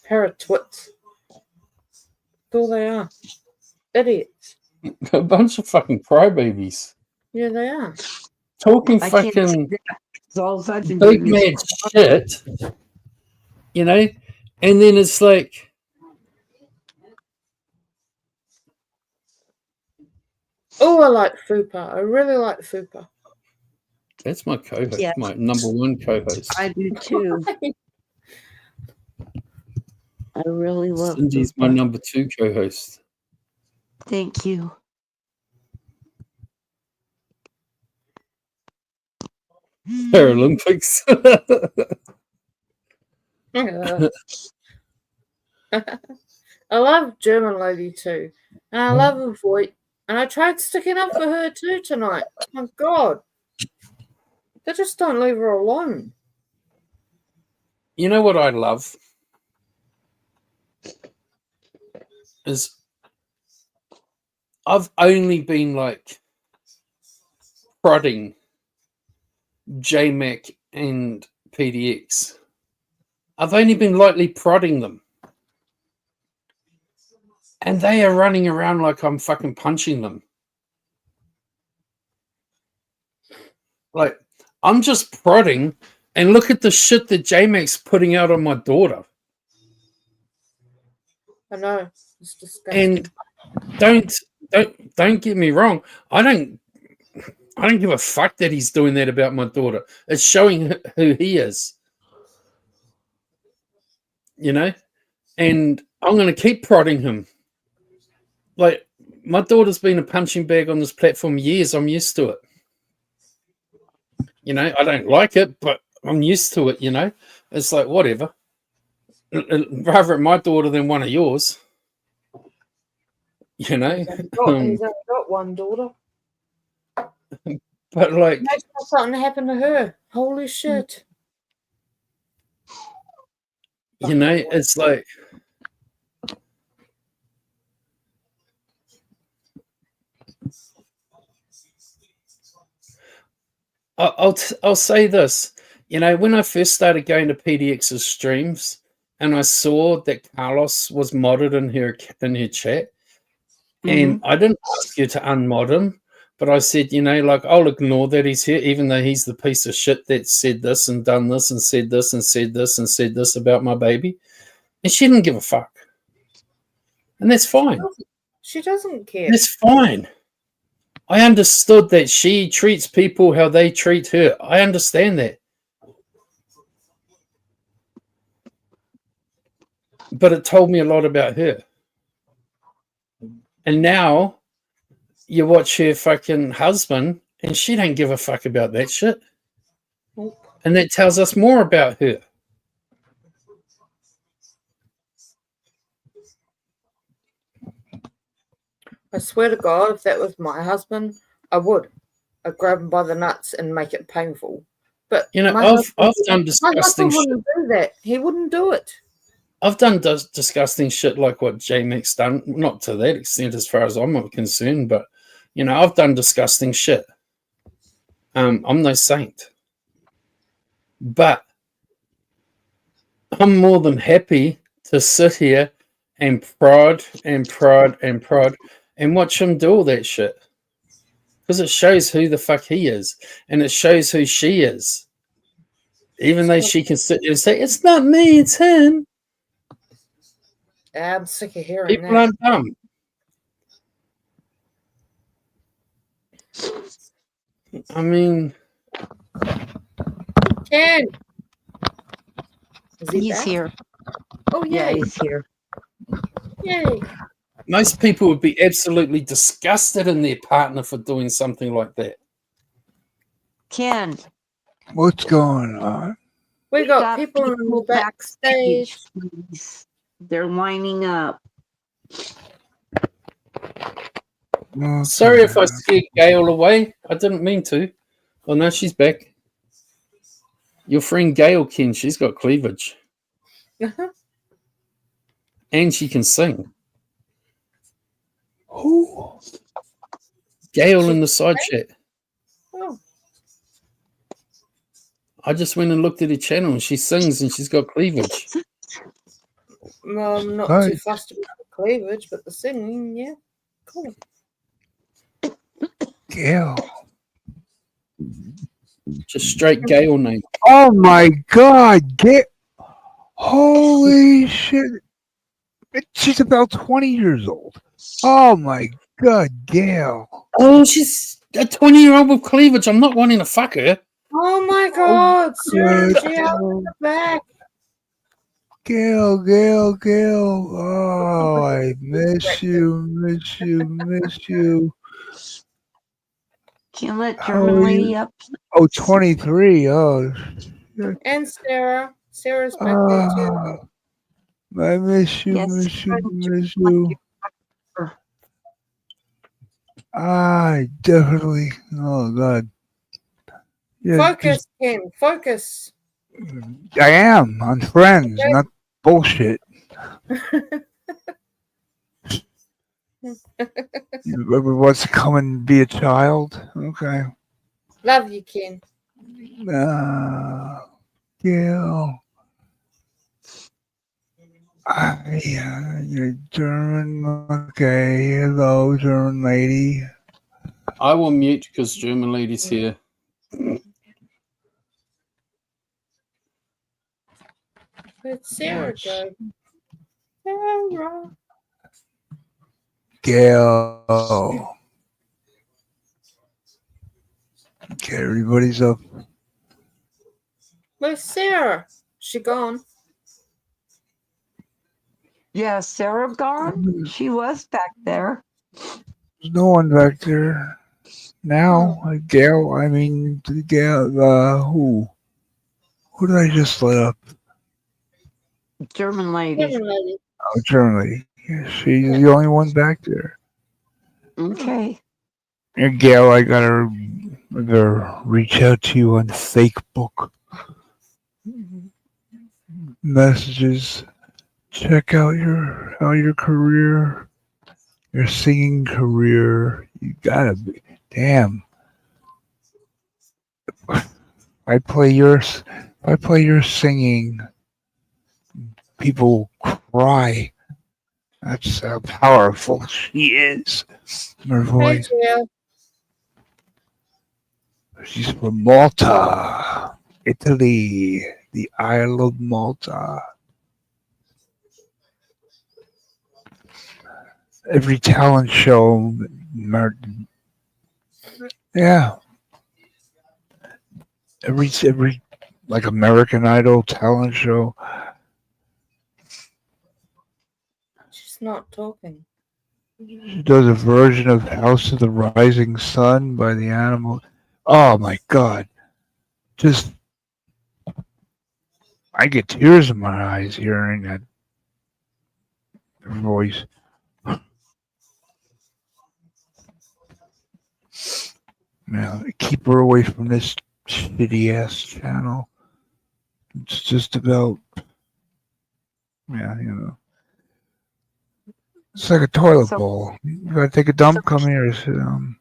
Paratwits. That's all they are. Idiots. A bunch of fucking crybabies. Yeah, they are. Talking I can't fucking say that. It's all such a big mad shit, you know? And then it's like, Oh, I like Fupa. I really like Fupa. that's my co-host, Yeah. my number one co-host. I do too. I really love Cindy's my Fupa. number two co-host. Thank you. Paralympics. I love German lady too. And I love her voice. And I tried sticking up for her too tonight. My God. They just don't leave her alone. You know what I love? Is I've only been like prodding JMac and PDX. I've only been lightly prodding them. And they are running around like I'm fucking punching them. Like, I'm just prodding, and look at the shit that JMac's putting out on my daughter. I know. It's disgusting. And don't get me wrong. I don't give a fuck that he's doing that about my daughter. It's showing who he is. You know? And I'm going to keep prodding him. Like, my daughter's been a punching bag on this platform years. I'm used to it. You know, I don't like it, but I'm used to it, you know? It's like, whatever. Rather at my daughter than one of yours. You know? He's only got one daughter. But like... Imagine if something happened to her. Holy shit. You know, it's like... I'll say this, you know, when I first started going to PDX's streams and I saw that Carlos was modded in her chat, and I didn't ask you to unmod him, but I said, you know, like, I'll ignore that he's here, even though he's the piece of shit that said this and done this and said this and said this and said this about my baby. And she didn't give a fuck. And that's fine. She doesn't care. That's fine. I understood that she treats people how they treat her. I understand that. But it told me a lot about her. And now you watch her fucking husband and she don't give a fuck about that shit. And that tells us more about her. I swear to God, if that was my husband, I would. I'd grab him by the nuts and make it painful. But you know, I've done disgusting shit. Wouldn't do that. He wouldn't do it. I've done disgusting shit like what JMac's done. Not to that extent, as far as I'm concerned, but you know, I've done disgusting shit. I'm no saint, but I'm more than happy to sit here and prod and prod and prod and watch him do all that shit. Because it shows who the fuck he is. And it shows who she is. Even though she can sit there and say, it's not me, it's him. I'm sick of hearing People that. aren't dumb. I mean... Ken! He's here. Oh, yeah, yay. he's here. Yay. Most people would be absolutely disgusted in their partner for doing something like that. Ken. What's going on? We got people in the backstage. Please. They're lining up. Sorry if I scared Gail away. I didn't mean to. Oh, no, she's back. Your friend Gail, Ken, she's got cleavage. And she can sing. Who? Gail in the side chat. Oh. I just went and looked at her channel and she sings and she's got cleavage. I'm not Right. too fussed about the cleavage, but the singing, yeah, cool. Gail. Just straight Gail name. Oh my God, Gail. Holy shit. She's about 20 years old. Oh my God, Gail. Oh, she's a 20-year-old with cleavage. I'm not wanting to fuck her. Oh my God, Sarah good. G out in the back. Gail. Oh, I miss you. Can you let How German are lady you? up? Oh, 23. Oh, shit. And Sarah. Sarah's back there too. I miss you, Yes. miss you. I definitely. Oh God. Yeah, Focus, Ken. Focus. I am on Friends, not bullshit. You ever wants to come and be a child? Okay. Love you, Ken. Gail. You're German. Okay. Hello, German lady. I will mute because German lady's here. Where'd Sarah go? Sarah. Gail. Okay, everybody's up. Where's Sarah? She gone? Yeah, Sarah gone? She was back there. There's no one back there now. Gail. I mean, Gail. Who? Who did I just let up? German lady. Oh, German lady. Yeah, she's the only one back there. Okay. Yeah, Gail, I gotta reach out to you on Facebook messages. Check out your career, your singing career. You gotta be. Damn. I play your singing. People cry. That's how powerful she is. Her voice. Hey, Gail. She's from Malta, Italy, the Isle of Malta. Every talent show, yeah. Every like American Idol talent show. She's not talking. She does a version of House of the Rising Sun by the Animal. Oh my God. Just, I get tears in my eyes hearing that voice. Now, keep her away from this shitty ass channel. It's just about, it's like a toilet bowl. You gotta take a dump, come here, sit down.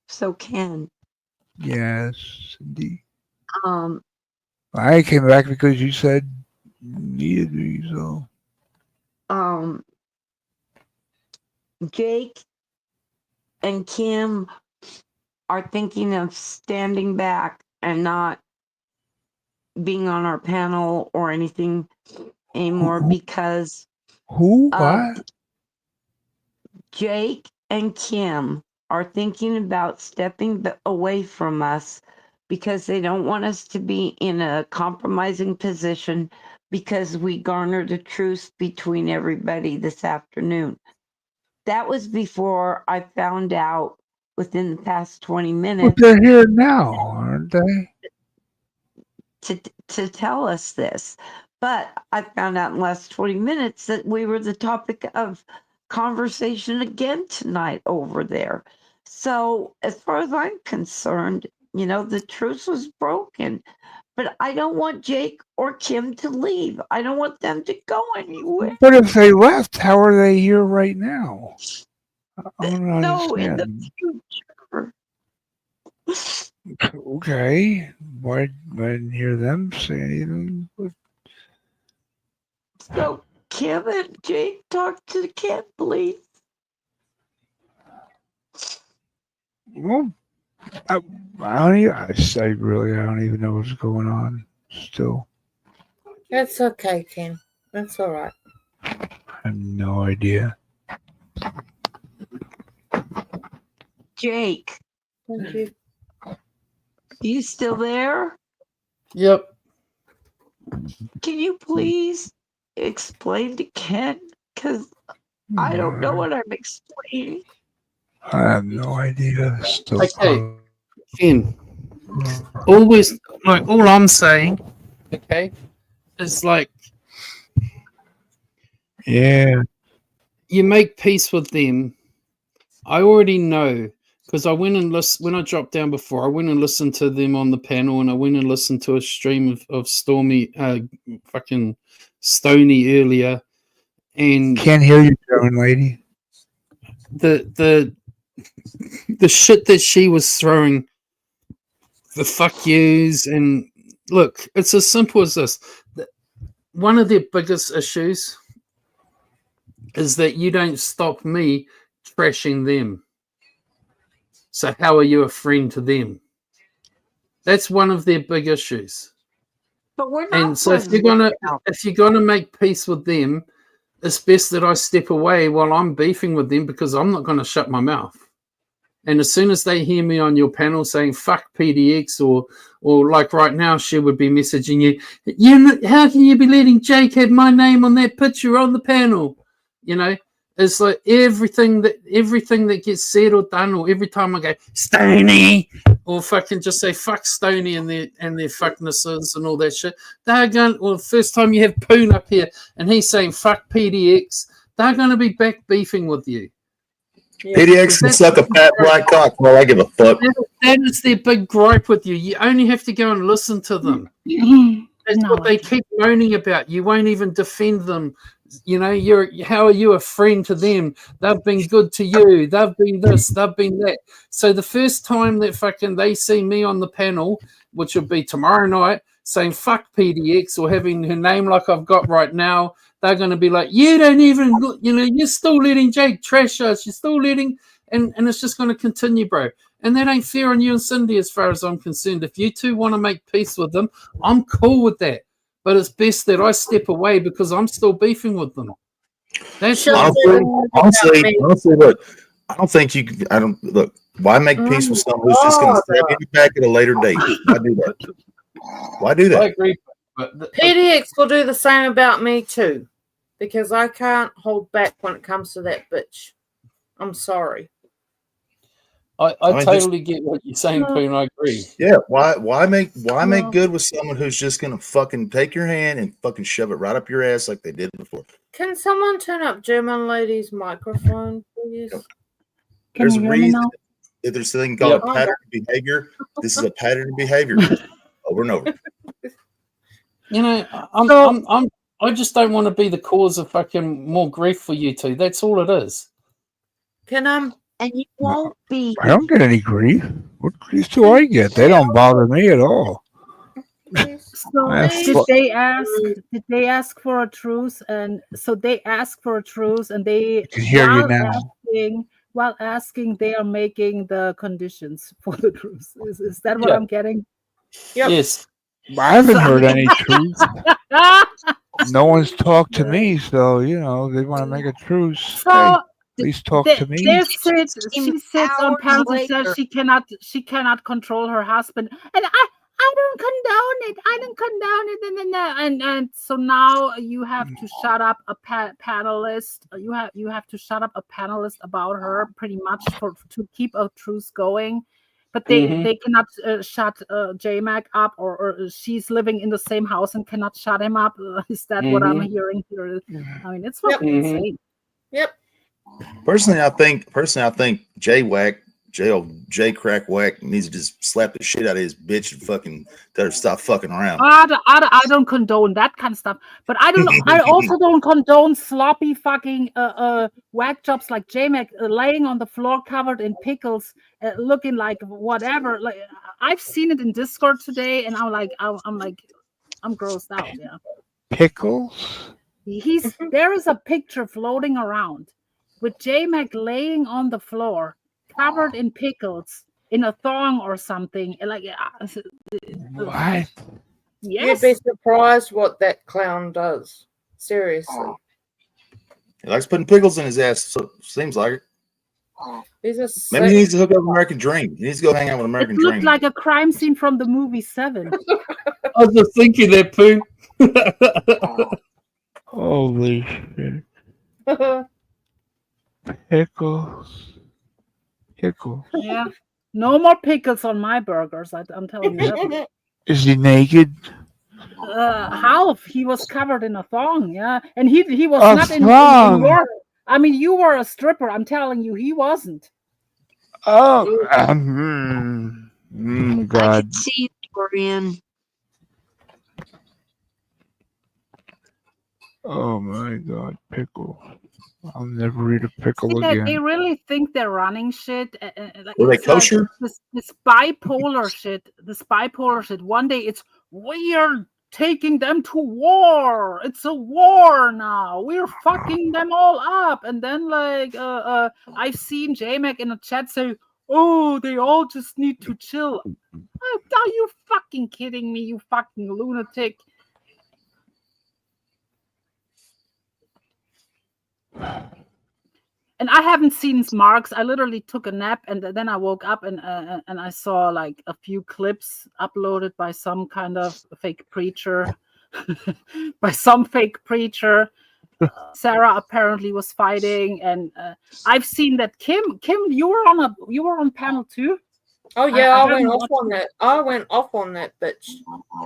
So Ken. Yes, Cyndy. I came back because you said you needed me, so. Jake and Kim are thinking of standing back and not being on our panel or anything anymore because What? Jake and Kim are thinking about stepping away from us because they don't want us to be in a compromising position because we garnered a truce between everybody this afternoon. That was before I found out within the past 20 minutes. But they're here now, aren't they? To tell us this. But I found out in the last 20 minutes that we were the topic of conversation again tonight over there. So as far as I'm concerned, the truce was broken. But I don't want Jake or Kim to leave. I don't want them to go anywhere. But if they left, how are they here right now? I don't No, in the understand. future. Okay. Why I didn't hear them say anything? So Kim and Jake talk to Kim, please? Well, I don't even, I don't even know what's going on still. That's okay, Kim. That's all right. I have no idea. Jake, Thank you. you still there? Yep. Can you please explain to Ken? Because I don't know what I'm explaining. I have no idea. Still Okay. Ken, always, like, all I'm saying, okay, is like, yeah, you make peace with them. I already know because I went and listened when I dropped down before. I went and listened to them on the panel, and I went and listened to a stream of Stormy, fucking Stony earlier, and can't hear you, German lady. The shit that she was throwing, the fuck yous, and look, it's as simple as this. One of their biggest issues is that you don't stop me trashing them. So how are you a friend to them? That's one of their big issues. But we're not. And so if you're gonna make peace with them, it's best that I step away while I'm beefing with them, because I'm not gonna shut my mouth. And as soon as they hear me on your panel saying fuck PDX, or like right now, she would be messaging you, how can you be letting Jake have my name on that picture on the panel? You know, it's like everything that gets said or done, or every time I go Stoney, or fucking just say fuck Stoney and their fucknesses and all that shit, they're going. Well, the first time you have Poon up here and he's saying fuck PDX, they're going to be back beefing with you. PDX can suck a fat black cock. Well, I give a fuck. That is their big gripe with you. You only have to go and listen to them. That's what they keep moaning about. You won't even defend them. You know, how are you a friend to them? They've been good to you. They've been this. They've been that. So the first time that fucking they see me on the panel, which will be tomorrow night, saying fuck PDX or having her name like I've got right now, they're going to be like, you don't even, you know, you're still letting Jake trash us. You're still letting, and it's just going to continue, bro. And that ain't fair on you and Cyndy as far as I'm concerned. If you two want to make peace with them, I'm cool with that. But it's best that I step away because I'm still beefing with them. That's honestly, look, I don't think you can, look, why make peace with someone who's just going to stab you back at a later date? Why do that? Why do that? I agree. But PDX will do the same about me too, because I can't hold back when it comes to that bitch. I'm sorry. I totally get what you're saying, Poon. I agree. Yeah, why make good with someone who's just gonna fucking take your hand and fucking shove it right up your ass like they did before? Can someone turn up German lady's microphone, please? There's a reason that there's something called pattern behavior. This is a pattern of behavior over and over. You know, I just don't want to be the cause of fucking more grief for you two. That's all it is. Can and you won't be. I don't get any grief. What grief do I get? They don't bother me at all. So did they ask for a truce? And so they ask for a truce, and they can hear you now. While asking, they are making the conditions for the truce. Is that what I'm getting? Yep. Yes. I haven't heard any truce. No one's talked to me, so you know they want to make a truce. So please talk to me. She sits on panels and says she cannot control her husband, and I don't condone it. I don't condone it, and so now you have to shut up a panelist. You have to shut up a panelist about her pretty much to keep a truce going. But they cannot shut J-Mac up, or she's living in the same house and cannot shut him up. Is that what I'm hearing here? I mean, it's fucking insane. Yep. Personally, I think J Crack Whack needs to just slap the shit out of his bitch and fucking tell her to stop fucking around. I don't condone that kind of stuff, but I don't. I also don't condone sloppy fucking whack jobs like J-Mac laying on the floor covered in pickles, looking like whatever. Like I've seen it in Discord today, and I'm grossed out. Yeah. Pickles. There is a picture floating around with J-Mac laying on the floor, covered in pickles, in a thong or something. Like, What? Yes. You'd be surprised what that clown does. Seriously. He likes putting pickles in his ass. So seems like it. He's a Maybe he needs to hook up with American Dream. He needs to go hang out with American It looked Dream. like a crime scene from the movie Seven. I was just thinking that, Pooh. Holy shit. Pickles. Pickles. Yeah. No more pickles on my burgers. I'm telling you that. Is he naked? Half. He was covered in a thong. Yeah, and he was A not in thong? your. I mean, you were a stripper. I'm telling you, he wasn't. Oh, God. See, Dorian. Oh my God, pickle. I'll never eat a pickle They again. really think they're running shit. Like, Were they it's like kosher? this bipolar shit. This bipolar shit. One day it's we're taking them to war. It's a war now. We're fucking them all up. And then like I've seen J-Mac in a chat say, "Oh, they all just need to chill." Are you fucking kidding me? You fucking lunatic. And I haven't seen marks. I literally took a nap and then I woke up and I saw like a few clips uploaded by some kind of fake preacher. By some fake preacher. Sarah apparently was fighting, and I've seen that Kim, you were on panel too. Oh yeah, I went haven't off watched on that. I went off on that bitch.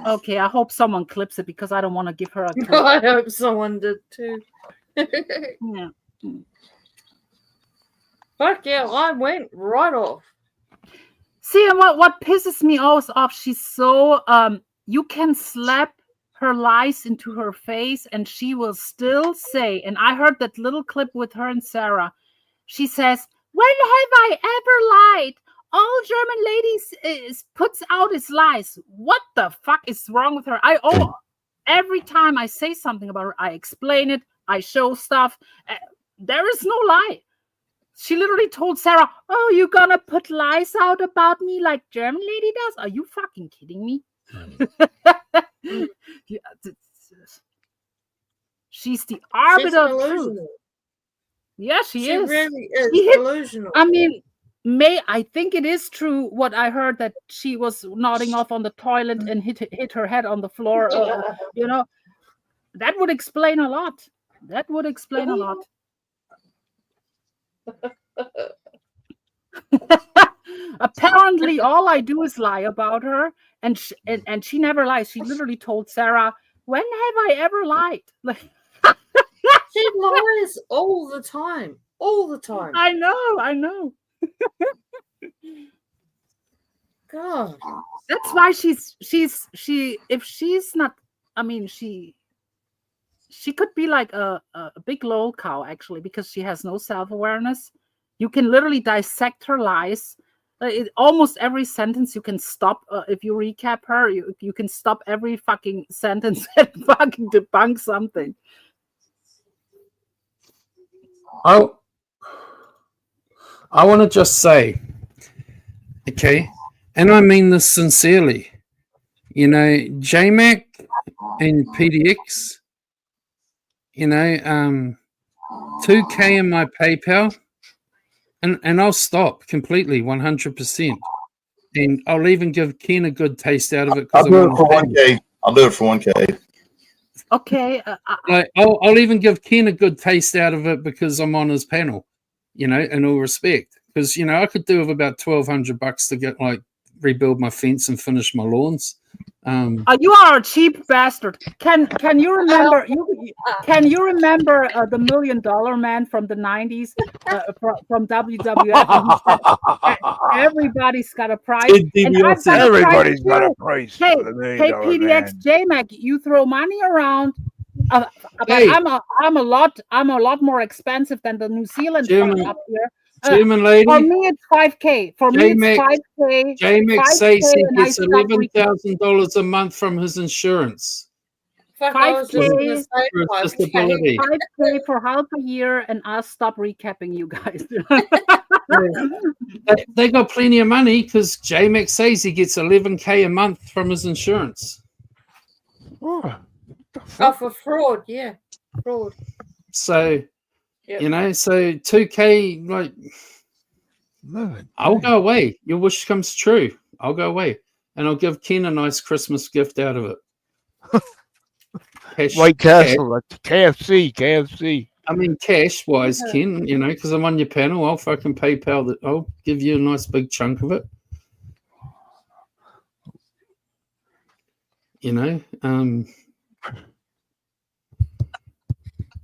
Okay, I hope someone clips it because I don't want to give her a clip. I hope someone did too. Yeah. Fuck yeah, I went right off. See, and what pisses me off, she's so you can slap her lies into her face and she will still say, and I heard that little clip with her and Sarah. She says, "When have I ever lied? All German ladies puts out his lies." What the fuck is wrong with her? Every time I say something about her, I explain it, I show stuff. There is no lie. She literally told Sarah, "Oh, you gonna put lies out about me like German lady does? Are you fucking kidding me?" Yeah, she's the arbiter of truth. Delusional. Yeah, she is. Really is She hit- delusional. I mean, I think it is true what I heard, that she was nodding off on the toilet and hit her head on the floor. You know, that would explain a lot. That would explain a lot. Apparently, all I do is lie about her, and she never lies. She literally told Sarah, "When have I ever lied?" Like, she lies all the time. All the time. I know. God. That's why if she's not, I mean, she could be like a big lol cow, actually, because she has no self-awareness. You can literally dissect her lies. Almost every sentence you can stop. If you recap her, you can stop every fucking sentence and fucking debunk something. I want to just say, okay, and I mean this sincerely, you know, JMac and PDX, you know, 2K in my PayPal, and I'll stop completely, 100%. And I'll even give Ken a good taste out of it. I'll do it for 1K. I'll do it for 1K. Okay. Like, I'll even give Ken a good taste out of it because I'm on his panel, you know, in all respect. Because, you know, I could do with about $1,200 to get, like, rebuild my fence and finish my lawns. You are a cheap bastard. Can you remember? Can you remember the $1 Million Man from the 90s from WWF? And he said, everybody's got a price. And I've got Everybody's got a too. price. Hey, for the $1 Million PDX Man. JMac, you throw money around. But Hey. I'm a lot more expensive than the New Zealand German- up here. German lady. For me, it's 5K. For me, it's 5K. JMac says 5K, he and I gets stop $11,000 a month from his insurance. Fuck, I was just gonna 5K. say For 5K. disability. 5K for half a year, and I'll stop recapping you guys. They got plenty of money because J-Mac says he gets 11K a month from his insurance. Oh, Oh, for fraud, yeah. Fraud. So, Yep. you know, so 2K, like, I'll go away. Your wish comes true. I'll go away. And I'll give Ken a nice Christmas gift out of it. White Castle, KFC. I mean, cash-wise, Ken, you know, because I'm on your panel, I'll fucking PayPal that. I'll give you a nice big chunk of it. You know,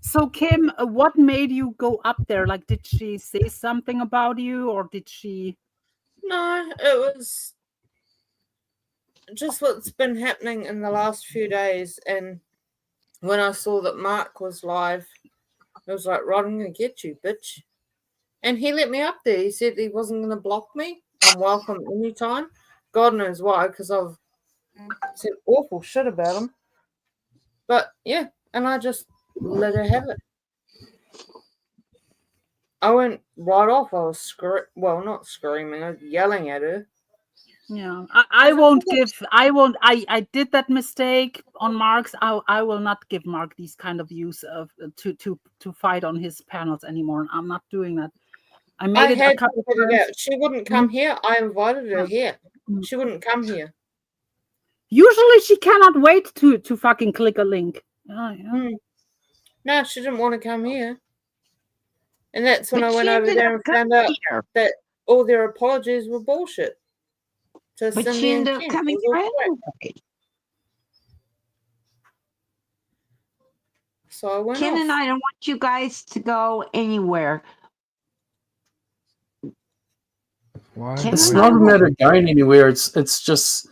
So Kim, what made you go up there? Like, did she say something about you, or did she? No, it was just what's been happening in the last few days. And when I saw that Mark was live, it was like, right, I'm going to get you, bitch. And he let me up there. He said he wasn't going to block me. I'm welcome anytime. God knows why, because I've said awful shit about him. But yeah, and I just let her have it. I went right off. I was not screaming. I was yelling at her. Yeah, I won't give. I did that mistake on Mark's. I will not give Mark these kind of views of to fight on his panels anymore. I'm not doing that. I made it a couple to put it times. out. She wouldn't come here. I invited her here. She wouldn't come here. Usually she cannot wait to fucking click a link. Yeah. No, she didn't want to come here. And that's when But I went she over ended there up and found coming out here. that all their apologies were bullshit. To But Cyndy she and ended up Ken. coming It was all here crap. anyway. So I went Ken off. and I don't want you guys to go anywhere. Why? Ken it's and not I a will- matter of going anywhere. It's just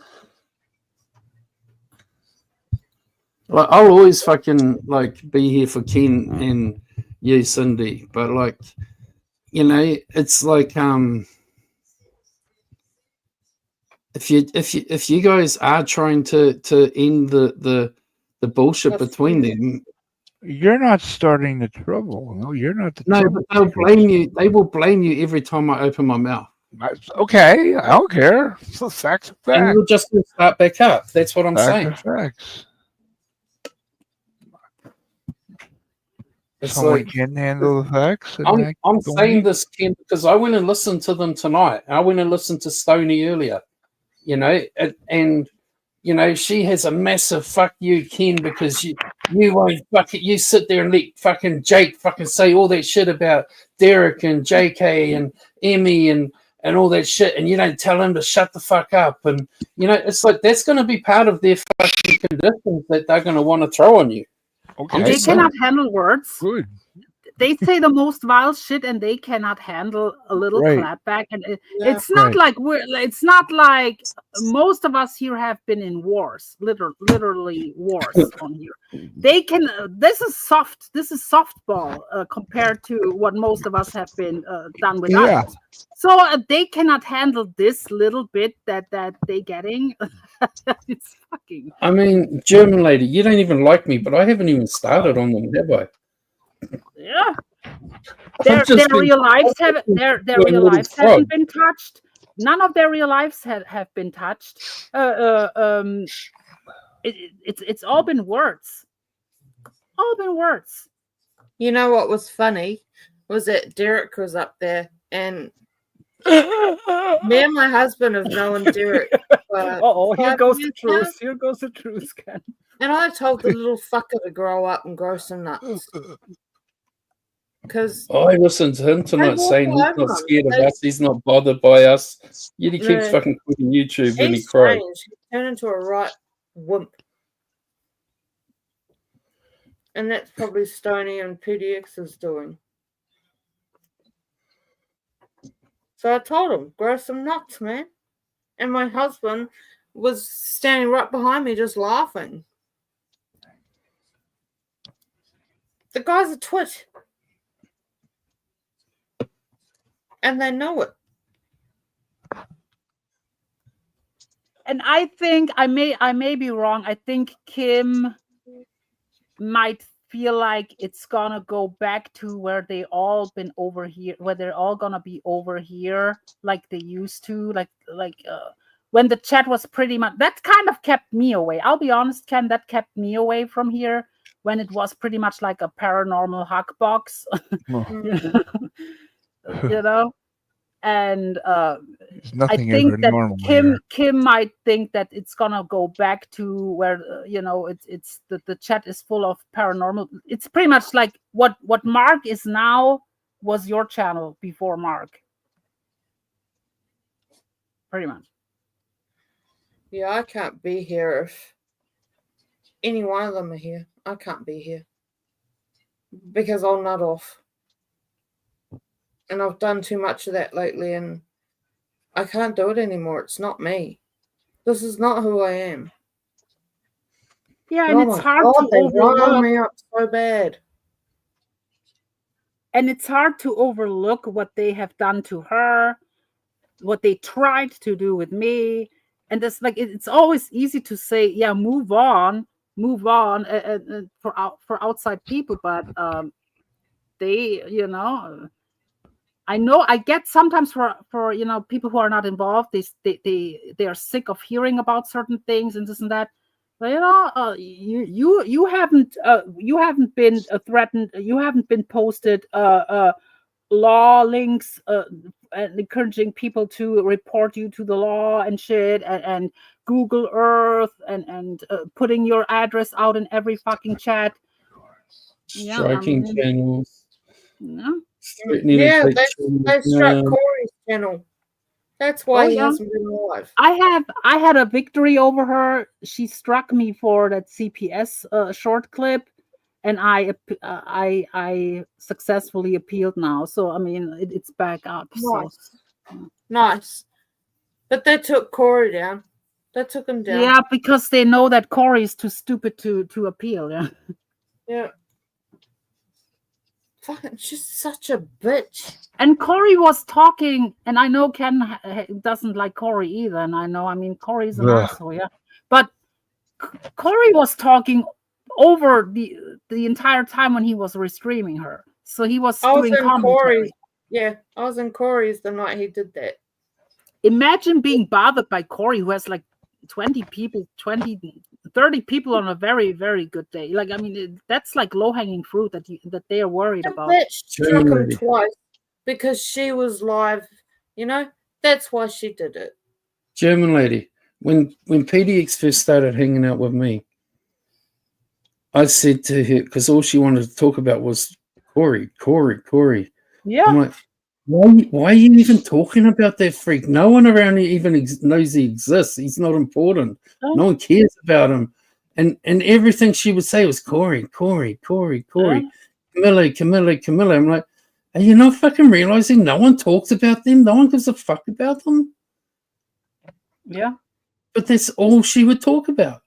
like I'll always fucking like be here for Ken and you, Cyndy. But like, you know, it's like if you guys are trying to end the bullshit between them. You're not starting the trouble. No, you're not the No, trouble. but they'll blame you. They will blame you every time I open my mouth. Okay, I don't care. So facts are And facts. you're just going to start back up. That's what I'm saying. Facts are facts. It's Someone like can handle the facts. And I'm don't saying need- this, Ken, because I went and listened to them tonight. I went and listened to Stoney earlier. You know, and you know she has a massive fuck you, Ken, because you won't fuck it. You sit there and let fucking Jake fucking say all that shit about Derek and JK and Emmy and all that shit, and you don't tell him to shut the fuck up. And you know, it's like that's going to be part of their fucking conditions that they're going to want to throw on you. Okay. They cannot handle words. Good. They say the most vile shit, and they cannot handle a little Right. clapback. And it's not like it's not like most of us here have been in wars, literally wars on here. They can. This is soft. This is softball compared to what most of us have been done with others. So they cannot handle this little bit that they getting. It's fucking. I mean, German lady, you don't even like me, but I haven't even started on them, have I? Yeah, their real lives haven't been touched. None of their real lives have been touched. It's all been words. All been words. You know what was funny was that Derek was up there, and me and my husband have known Derek. Here goes the truth. Here goes the truth, Ken. And I told the little fucker to grow up and grow some nuts. Because I listened to him tonight saying he's not scared of us, he's not bothered by us. Yet he keeps fucking quitting YouTube when he cries. He turned into a right wimp. And that's probably Stoney and PDX is doing. So I told him, grow some nuts, man. And my husband was standing right behind me just laughing. The guy's a twit. And they know it. And I think I may be wrong. I think Kim might feel like it's gonna go back to where they all been over here, where they're all gonna be over here like they used to, when the chat was pretty much, that kind of kept me away. I'll be honest, Ken, that kept me away from here when it was pretty much like a paranormal hug box. You know, and I think that Kim might think that it's gonna go back to where it's the chat is full of paranormal. It's pretty much like what Mark is now was your channel before Mark, pretty much. Yeah, I can't be here if any one of them are here. I can't be here because I'll nut off. And I've done too much of that lately, and I can't do it anymore. It's not me. This is not who I am. Yeah, and it's hard to overlook. Me up so bad. And it's hard to overlook what they have done to her, what they tried to do with me. And it's always easy to say, yeah, move on for outside people, but they, I know I get sometimes for people who are not involved, they are sick of hearing about certain things and this and that. But you haven't been threatened. You haven't been posted law links and encouraging people to report you to the law and shit, and Google Earth and putting your address out in every fucking chat. Striking channels. Yeah, they struck Corey's channel. That's why he hasn't been alive. I had a victory over her. She struck me for that CPS short clip, and I successfully appealed now. So I mean, it's back up. Nice. So. Nice. But they took Corey down. They took him down. Yeah, because they know that Corey is too stupid to appeal. Yeah. Yeah. Fucking, she's such a bitch. And Corey was talking, and I know Ken doesn't like Corey either, and I know, Corey's an asshole, yeah. But Corey was talking over the entire time when he was restreaming her, so he was doing commentary. Yeah, I was in Corey's the night he did that. Imagine being bothered by Corey, who has like 30 people on a very, very good day. That's like low-hanging fruit that they are worried about. That struck him twice because she was live, that's why she did it. German lady, when PDX first started hanging out with me, I said to her, because all she wanted to talk about was Corey. Yeah. I'm like, why are you even talking about that freak? No one around here even knows he exists. He's not important. Oh. No one cares about him. And everything she would say was Corey. Camilla. I'm like, are you not fucking realizing no one talks about them? No one gives a fuck about them? Yeah. But that's all she would talk about.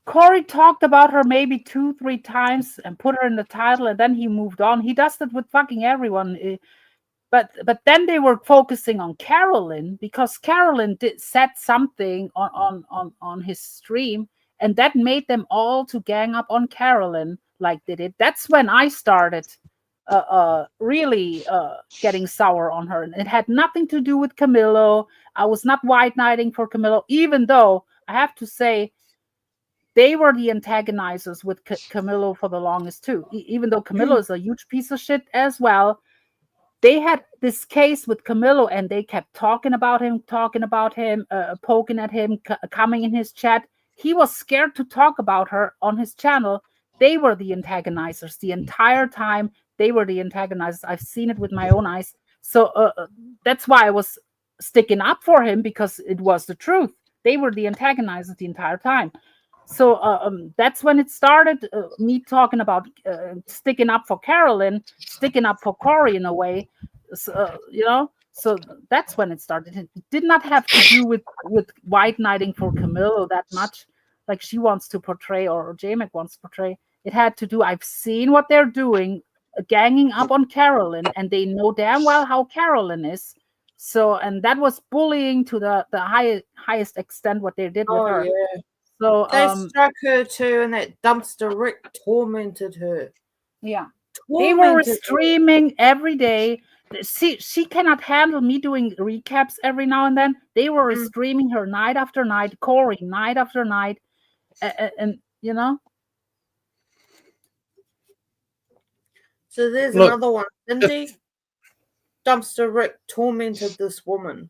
Corey talked about her maybe 2-3 times and put her in the title, and then he moved on. He does that with fucking everyone. But then they were focusing on Carolyn because Carolyn said something on his stream, and that made them all to gang up on Carolyn like they did. That's when I started really getting sour on her. And it had nothing to do with Camillo. I was not white knighting for Camillo, even though I have to say they were the antagonizers with Camillo for the longest too. Even though Camillo is a huge piece of shit as well. They had this case with Camillo, and they kept talking about him, poking at him, coming in his chat. He was scared to talk about her on his channel. They were the antagonizers the entire time. They were the antagonizers. I've seen it with my own eyes. So that's why I was sticking up for him, because it was the truth. They were the antagonizers the entire time. So that's when it started, me talking about sticking up for Carolyn, sticking up for Corey in a way, so that's when it started. It did not have to do with white knighting for Camillo that much, like she wants to portray, or Jamek wants to portray. It had to do, I've seen what they're doing, ganging up on Carolyn, and they know damn well how Carolyn is. So, and that was bullying to the highest extent what they did with her. Yeah. So They struck her too, and that dumpster Rick tormented her. yeah, they were Tormented her. streaming every day. She cannot handle me doing recaps every now and then. They were streaming her night after night, Corey night after night, and you know. So there's Look, another one. Cyndy, Dumpster Rick tormented this woman.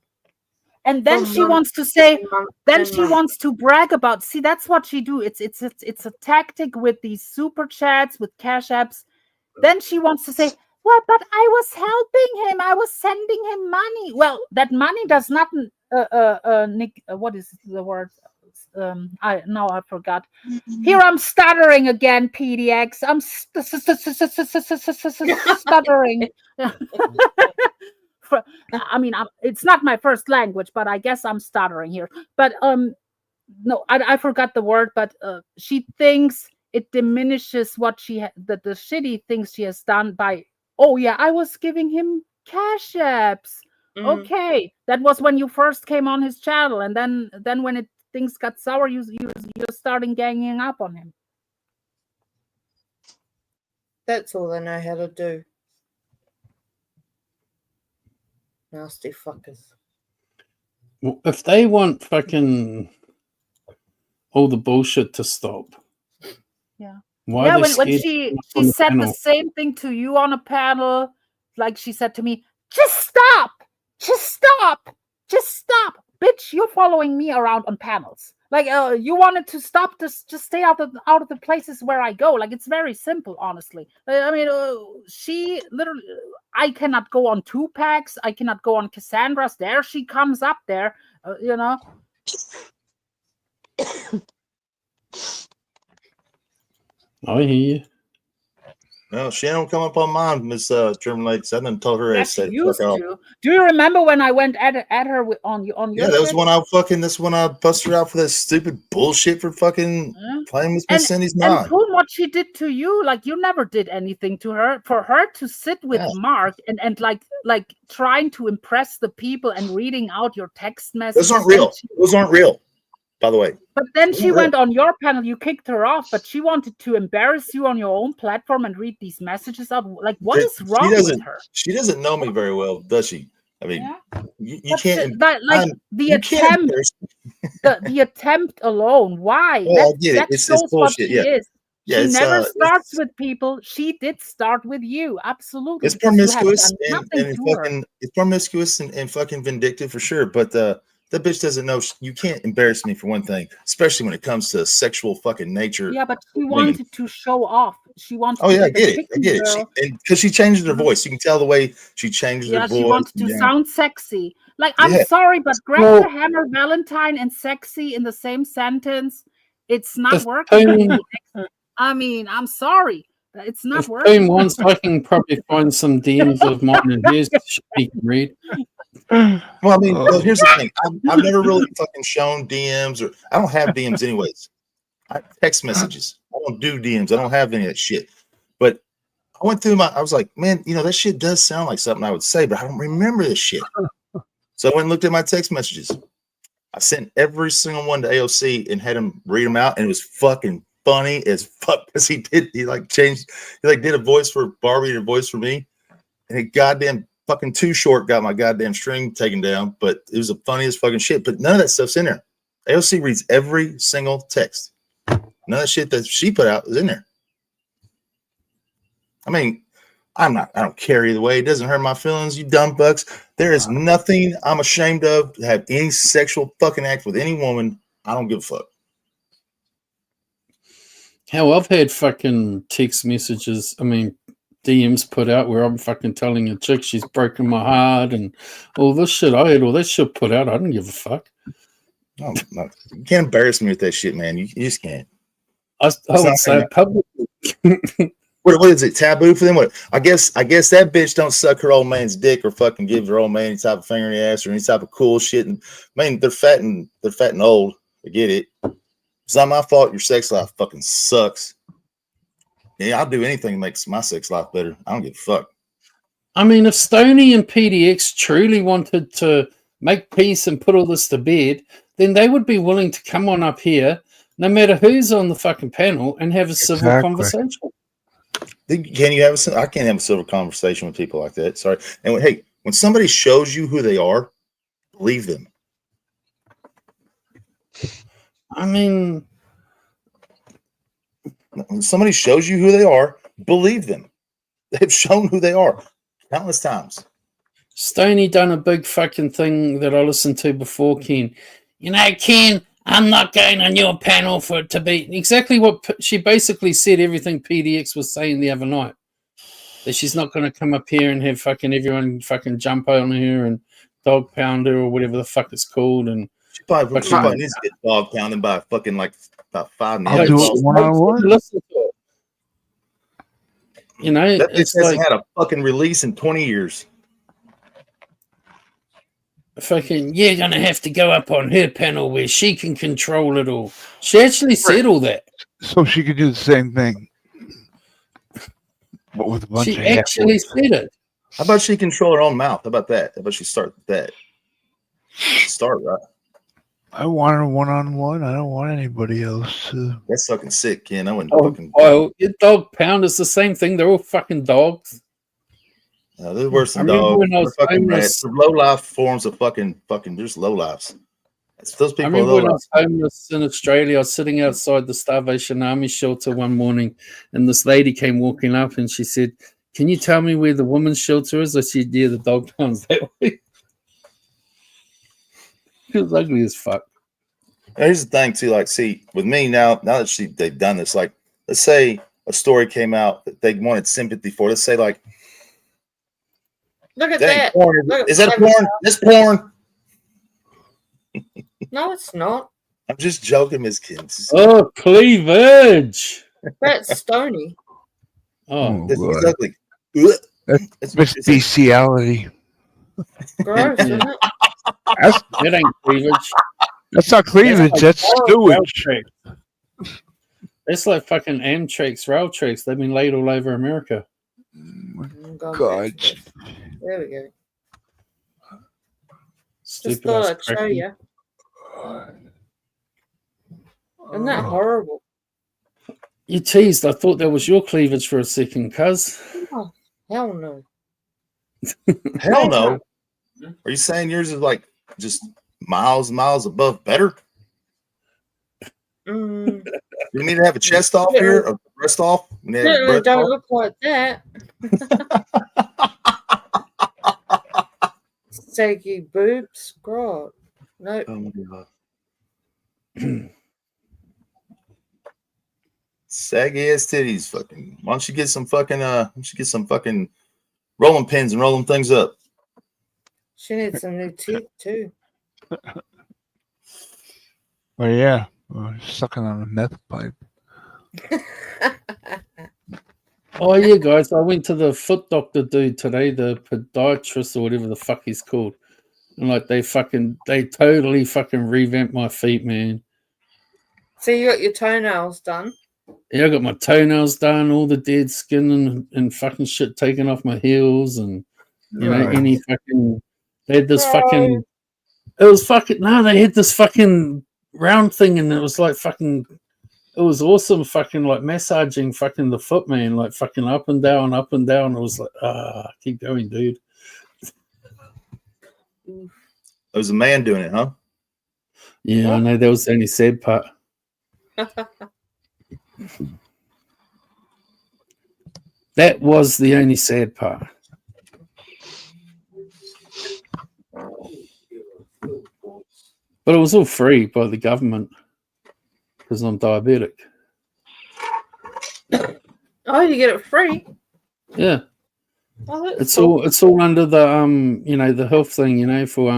And then For she months wants to say, and months then and she months. wants to brag about. See, that's what she do. It's a tactic with these super chats, with cash apps. Then she wants to say, well, but I was helping him. I was sending him money. Well, that money does not. Nick, what is the word? I forgot. Here I'm stuttering again, PDX. I'm stuttering. I mean, it's not my first language, but I guess I'm stuttering here. But no, I forgot the word. But she thinks it diminishes what the shitty things she has done by. Oh yeah, I was giving him cash apps. Okay, that was when you first came on his channel, and then when things got sour, you're starting ganging up on him. That's all they know how to do. Nasty fuckers. Well, if they want fucking all the bullshit to stop, yeah. Why Yeah, are they when scared she to come on the said the panel? same thing to you on a panel, like she said to me, just stop, bitch. You're following me around on panels. Like you wanted to stop this, just stay out of the places where I go. Like it's very simple, honestly. I mean, she literally, I cannot go on Tupac's, I cannot go on Cassandra's. There she comes up there, you know. I hear you. No, she don't come up on mine, Miss German Lady. I done told her That she to used fuck off. to. Do you remember when I went at her on your Yeah, that was shit? when I fucking. This when I busted her out for that stupid bullshit for fucking playing with Miss Cindy's And mind. Poon, what she did to you, like you never did anything to her. For her to sit with Mark and like trying to impress the people and reading out your text messages. Those aren't real. Those aren't real, by the way. But then she went on your panel, you kicked her off, but she wanted to embarrass you on your own platform and read these messages out. Like, what is wrong with her? She doesn't know me very well, does she? I mean, you can't. The attempt alone. Why? Oh, I get it. It's shows bullshit. What she is. Yeah, she never starts with people. She did start with you. Absolutely. It's promiscuous it's promiscuous and fucking vindictive for sure. But that bitch doesn't know. You can't embarrass me for one thing, especially when it comes to sexual fucking nature. Yeah, but she wanted to show off. She wanted. Oh to yeah, I be get it. I get it. Because she changed her voice. You can tell the way she changed her voice. She wanted to sound sexy. Like, I'm sorry, but Greg the Hammer Valentine and sexy in the same sentence, it's not working. I mean, I'm sorry. It's not working. Once I can probably find some DMs of mine and his she can read. Well, I mean, here's the thing. I've never really fucking shown DMs, or I don't have DMs anyways. I text messages. I don't do DMs. I don't have any of that shit. But I went through I was like, man, that shit does sound like something I would say, but I don't remember this shit. So I went and looked at my text messages. I sent every single one to AOC and had him read them out, and it was fucking funny as fuck because he did a voice for Barbie and a voice for me, and it goddamn fucking too short got my goddamn string taken down, but it was the funniest fucking shit. But none of that stuff's in there. AOC reads every single text. None of the shit that she put out is in there. I mean, I don't care either way. It doesn't hurt my feelings, you dumb bucks. There is nothing I'm ashamed of to have any sexual fucking act with any woman. I don't give a fuck. Hell, I've had fucking text messages, DMs put out where I'm fucking telling a chick she's broken my heart and all this shit. I had all that shit put out. I don't give a fuck. No, you can't embarrass me with that shit, man. You just can't. I would say publicly. What is it? Taboo for them? What? I guess that bitch don't suck her old man's dick or fucking give her old man any type of finger in the ass or any type of cool shit. And man, they're fat and old. I get it. It's not my fault. Your sex life fucking sucks. Yeah, I'll do anything that makes my sex life better. I don't give a fuck. I mean, if Stoney and PDX truly wanted to make peace and put all this to bed, then they would be willing to come on up here, no matter who's on the fucking panel, and have a civil conversation. Can you have I can't have a civil conversation with people like that. Sorry. And hey, when somebody shows you who they are, believe them. I mean, when somebody shows you who they are, believe them. They've shown who they are countless times. Stoney done a big fucking thing that I listened to before, Ken. You know, Ken, I'm not going on your panel for it to be exactly what she basically said. Everything PDX was saying the other night, that she's not going to come up here and have fucking everyone fucking jump on her and dog pound her or whatever the fuck it's called. And she probably needs to get dog pounded by fucking like about 5 I'll do it one-on-one. Listen to it. You know, that it's hasn't like had a fucking release in 20 years. Fucking, you're going to have to go up on her panel where she can control it all. She actually said all that. So she could do the same thing. But with a bunch She of actually said it. How about she control her own mouth? How about that? How about she start with that? Start, right? I want her one-on-one. I don't want anybody else to. That's fucking sick, Ken. I wouldn't fucking. Oh, your dog pound is the same thing. They're all fucking dogs. They're worse than I remember dogs. when I was They're fucking homeless. rats. They're low-life forms of fucking. There's low-lives. Those I people are remember when I low-life. was homeless in Australia, I was sitting outside the Starvation Army shelter one morning, and this lady came walking up and she said, "Can you tell me where the women's shelter is?" I said, "Yeah, the dog pound's that way." She was ugly as fuck. Here's the thing, too. Like, see, with me now that they've done this, like, let's say a story came out that they wanted sympathy for. Let's say, like, Look at that ain't that. porn. Look Is that at porn? This porn? No, it's not. I'm just joking, Miss Kids. Oh, cleavage. That's Stony. Oh, He's God. ugly. That's bestiality. Gross, isn't it? That ain't cleavage. That's not cleavage. That's sewage. It's like fucking Amtrak's rail tracks. They've been laid all over America. God. There we go. Stupid Just thought ass I'd show cracker. you. Isn't that horrible? You teased. I thought that was your cleavage for a second, cuz. Oh, hell no. Hell no. Are you saying yours is like just miles above better? Mm. You need to have a chest off here, a breast off? You need to have a Certainly breast don't off? look like that. Saggy boobs, God. No. Oh my God. Saggy ass titties, fucking. Why don't you get some fucking rolling pins and roll them things up? She needs some new teeth too. Oh yeah, sucking on a meth pipe. Oh yeah, guys. I went to the foot doctor dude today, the podiatrist or whatever the fuck he's called. And like they totally fucking revamped my feet, man. So you got your toenails done? Yeah, I got my toenails done, all the dead skin and fucking shit taken off my heels, and you know, any fucking they had this fucking it was fucking no, they had this fucking round thing and it was like fucking it was awesome fucking like massaging fucking the foot, man, like fucking up and down. It was like keep going, dude. It was a man doing it, huh? Yeah, I know that was the only sad part. That was the only sad part. But it was all free by the government because I'm diabetic. Oh, you get it free? Yeah. Oh, that's It's cool. all under the you know, the health thing, you know, for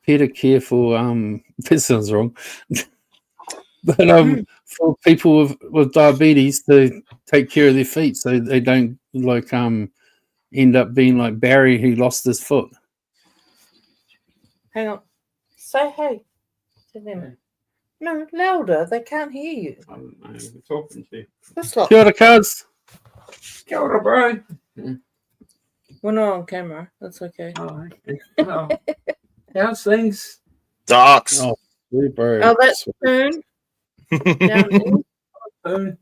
pedicare for that sounds wrong. But for people with diabetes to take care of their feet so they don't like end up being like Barry who lost his foot. Hang on. Say hey to them. No, louder. They can't hear you. I'm talking to you. That's like, Kia ora, cuz. Kia ora, bro. we're not on camera. That's okay. Oh, okay. Well, how's things? Docs. Oh, bro. Oh, that's Spoon. Down in Poon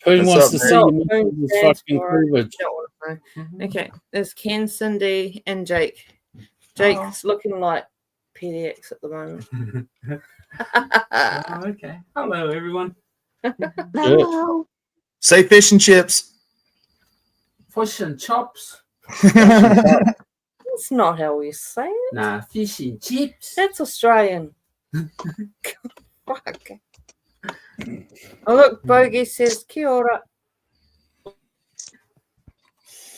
What's wants up, to man? see Oh, you Poon with stands fucking for it. cleavage. Don't want to know. Okay, there's Ken, Cyndy, and Jake. Jake's looking like PDX at the moment. Oh, okay. Hello, everyone. Hello. Say fish and chips. Fish and chops. That's not how we say it. Nah, fish and chips. That's Australian. Fuck. Oh, look, Bogey says kia ora.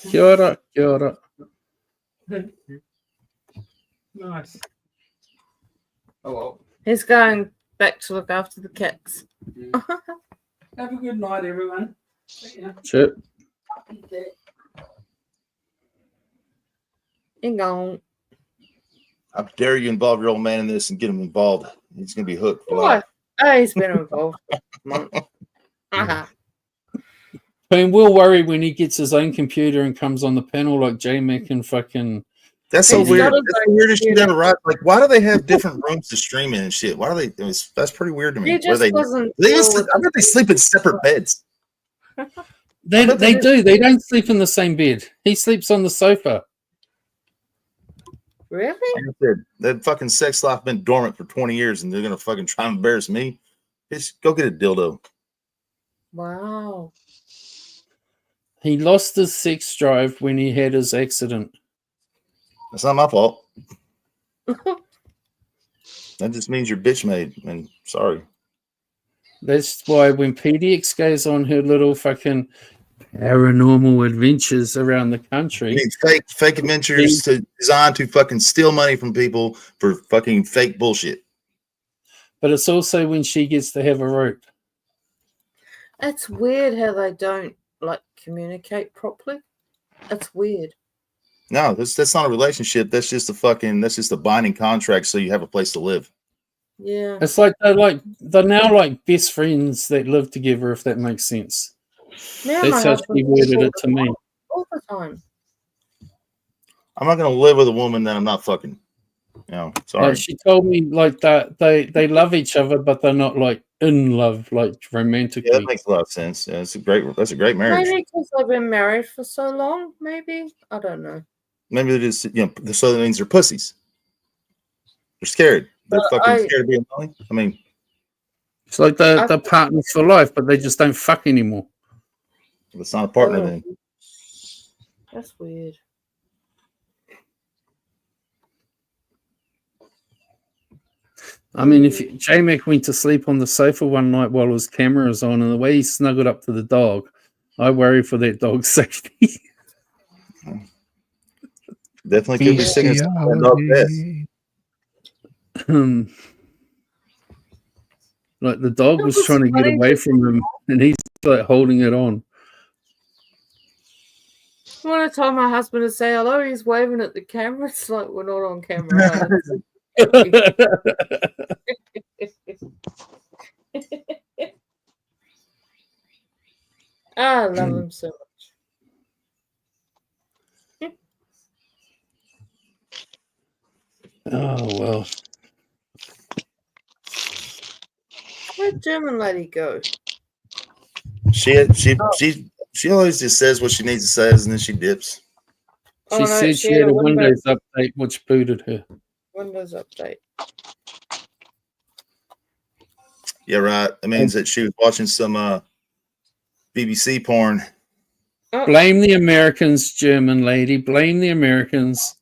Kia ora, kia ora. Nice. Oh, well. He's going back to look after the cats. Have a good night, everyone. See ya. Chip. Hang on. I dare you involve your old man in this and get him involved. He's gonna be hooked for What? life. Oh, he's been involved for a month. Poon will worry when he gets his own computer and comes on the panel like J-Mac and fucking. That's so He's weird. got his That's own the weirdest shit computer. ever, right? Like, why do they have different rooms to stream in and shit? Why do they? That's pretty weird to me. He Where just they? wasn't They sure just, with I bet they sleep in separate beds. They bet they do. They don't sleep in the same bed. He sleeps on the sofa. Really? Like I said, that fucking sex life been dormant for 20 years, and they're gonna fucking try and embarrass me. Just go get a dildo. Wow. He lost his sex drive when he had his accident. That's not my fault. That just means you're bitch made. And sorry. That's why when PDX goes on her little fucking paranormal adventures around the I country, mean, fake adventures designed to fucking steal money from people for fucking fake bullshit. but it's also when she gets to have a rope. It's weird how they don't like communicate properly. That's weird. No, that's not a relationship. That's just a binding contract so you have a place to live. Yeah. It's like they're now like best friends that live together, if that makes sense. Now That's how she worded it to me. all the time. I'm not gonna live with a woman that I'm not fucking. You know, sorry. Like she told me like that they love each other, but they're not like in love, like romantically. Yeah, that makes a lot of sense. Yeah, that's a great marriage. Maybe because they've been married for so long. Maybe I don't know. Maybe they're just so that means they're pussies. They're scared. They're fucking scared of being lonely. I mean, It's like they're partners for life, but they just don't fuck anymore. it's not a partner then. That's weird. I mean, if J-Mac went to sleep on the sofa one night while his camera was on, and the way he snuggled up to the dog, I worry for that dog's safety. Definitely could be singing some dog death. Like the dog was trying to get away from him, and he's like holding it on. When I told my husband to say hello, he's waving at the camera. It's like we're not on camera. I love him so much. Oh well. Where'd German lady go? She always just says what she needs to say, and then she dips. She said she had a Windows update which booted her. Windows update. Yeah, right. That means that she was watching some BBC porn. Blame the Americans, German lady. Blame the Americans.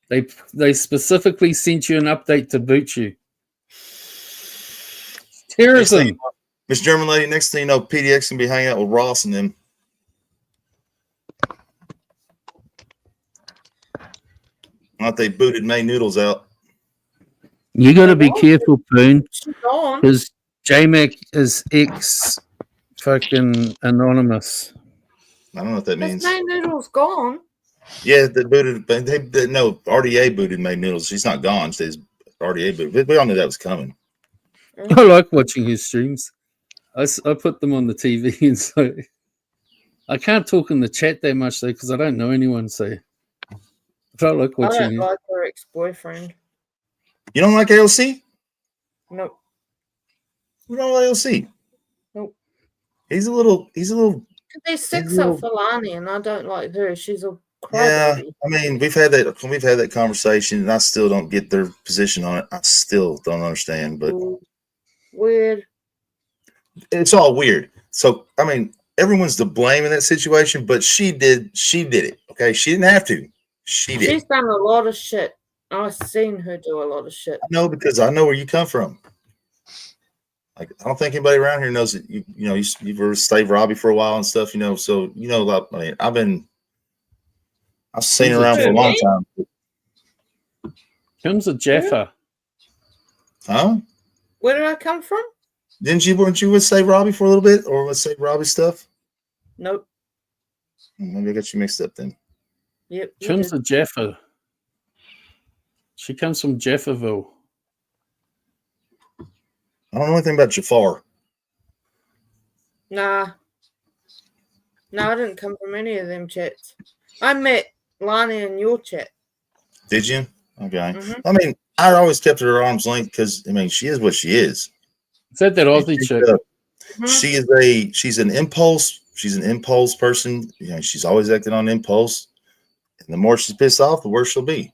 They specifically sent you an update to boot you. Terrorism. Miss German lady, next thing you know, PDX can be hanging out with Ross and them. Not they booted May Noodles out. You got to be careful, Poon, She's gone. because J-Mac is ex fucking anonymous. I don't know what that means. May Noodle's gone. Yeah, they booted. No, RDA booted May Noodles. She's not gone. She's RDA booted. We all knew that was coming. I like watching his streams. I put them on the TV, and so I can't talk in the chat that much though because I don't know anyone. So I like I watching don't it. like her ex-boyfriend. You don't like AOC? Nope. We don't let him see. Nope. He's a little. There's six up for Lani, and I don't like her. She's a Yeah, crybaby. I mean, we've had that conversation, and I still don't get their position on it. I still don't understand, but Weird. it's all weird. So, I mean, everyone's to blame in that situation, but she did it. Okay, she didn't have to. She did. She's done a lot of shit. I've seen her do a lot of shit. I know because I know where you come from. Like, I don't think anybody around here knows that you were slave Robbie for a while and stuff. So a lot. I mean, I've seen her around for a long time. Kim's a Jeffer. Huh? Where did I come from? Weren't you with Slave Robbie for a little bit, or with Slave Robbie stuff? Nope. Maybe I got you mixed up then. Yep. Kim's a Jeffer. She comes from Jefferville. I don't know anything about Jafar. Nah. No, I didn't come from any of them chats. I met Lani in your chat. Did you? Okay. I mean, I always kept her at arm's length because, I mean, she is what she is. Is that Aussie chick? She's an impulse. She's an impulse person. She's always acting on impulse. And the more she's pissed off, the worse she'll be.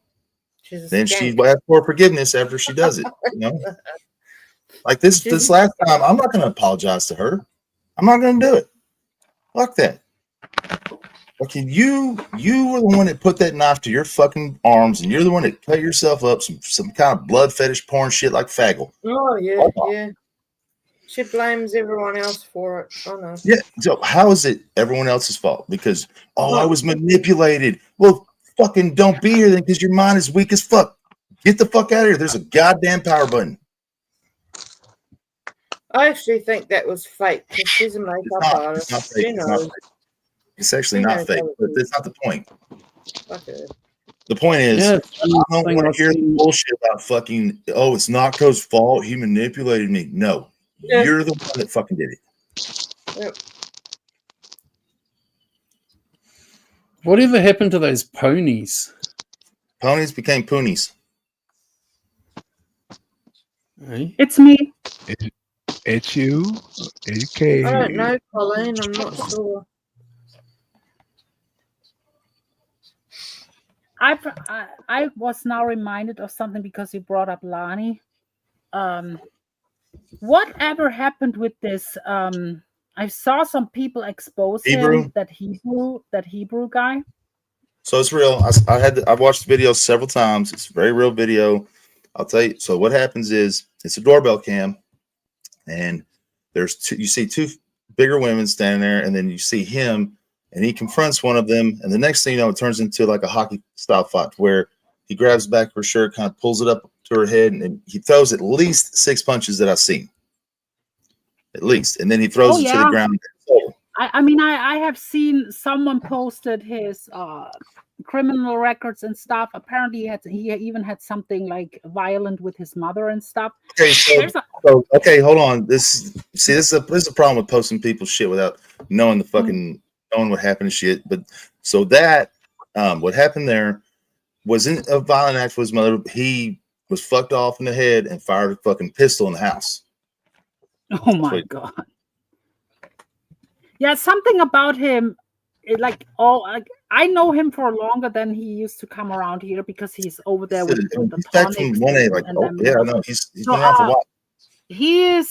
Then she asks for forgiveness after she does it. Like this last time, I'm not going to apologize to her. I'm not going to do it. Fuck that. Okay, you were the one that put that knife to your fucking arms, and you're the one that cut yourself up some kind of blood fetish porn shit like faggle. Oh yeah, yeah. She blames everyone else for it. Oh no. Yeah. So how is it everyone else's fault? Because I was manipulated. Well, fucking don't be here then, because your mind is weak as fuck. Get the fuck out of here. There's a goddamn power button. I actually think that was fake because she's a makeup artist. It's not fake. She knows. It's actually not fake, but that's not the point. Okay. The point is, I don't want to hear the bullshit about fucking, it's Nocto's fault. He manipulated me. No, you're the one that fucking did it. Yep. Whatever happened to those ponies? Ponies became poonies. Hey? It's me. It's you. Okay. I don't know, Colleen. I'm not sure. I was now reminded of something because you brought up Lani. Whatever happened with this? I saw some people expose him, that Hebrew guy. So it's real. I've watched the video several times. It's a very real video. I'll tell you. So what happens is it's a doorbell cam, and you see two bigger women standing there, and then you see him, and he confronts one of them, and the next thing you know, it turns into like a hockey style fight where he grabs the back of her shirt, kind of pulls it up to her head, and he throws at least 6 punches that I've seen. At least. And then he throws it to the ground. I have seen someone posted his criminal records and stuff. Apparently he even had something like violent with his mother and stuff. Okay, so hold on. This is a problem with posting people's shit without knowing the fucking knowing what happened and shit. But so that what happened there wasn't a violent act with his mother. He was fucked off in the head and fired a fucking pistol in the house. Oh my god. Yeah, something about him. I know him for longer than he used to come around here because he's over there with the tonics. He's been around for a while. He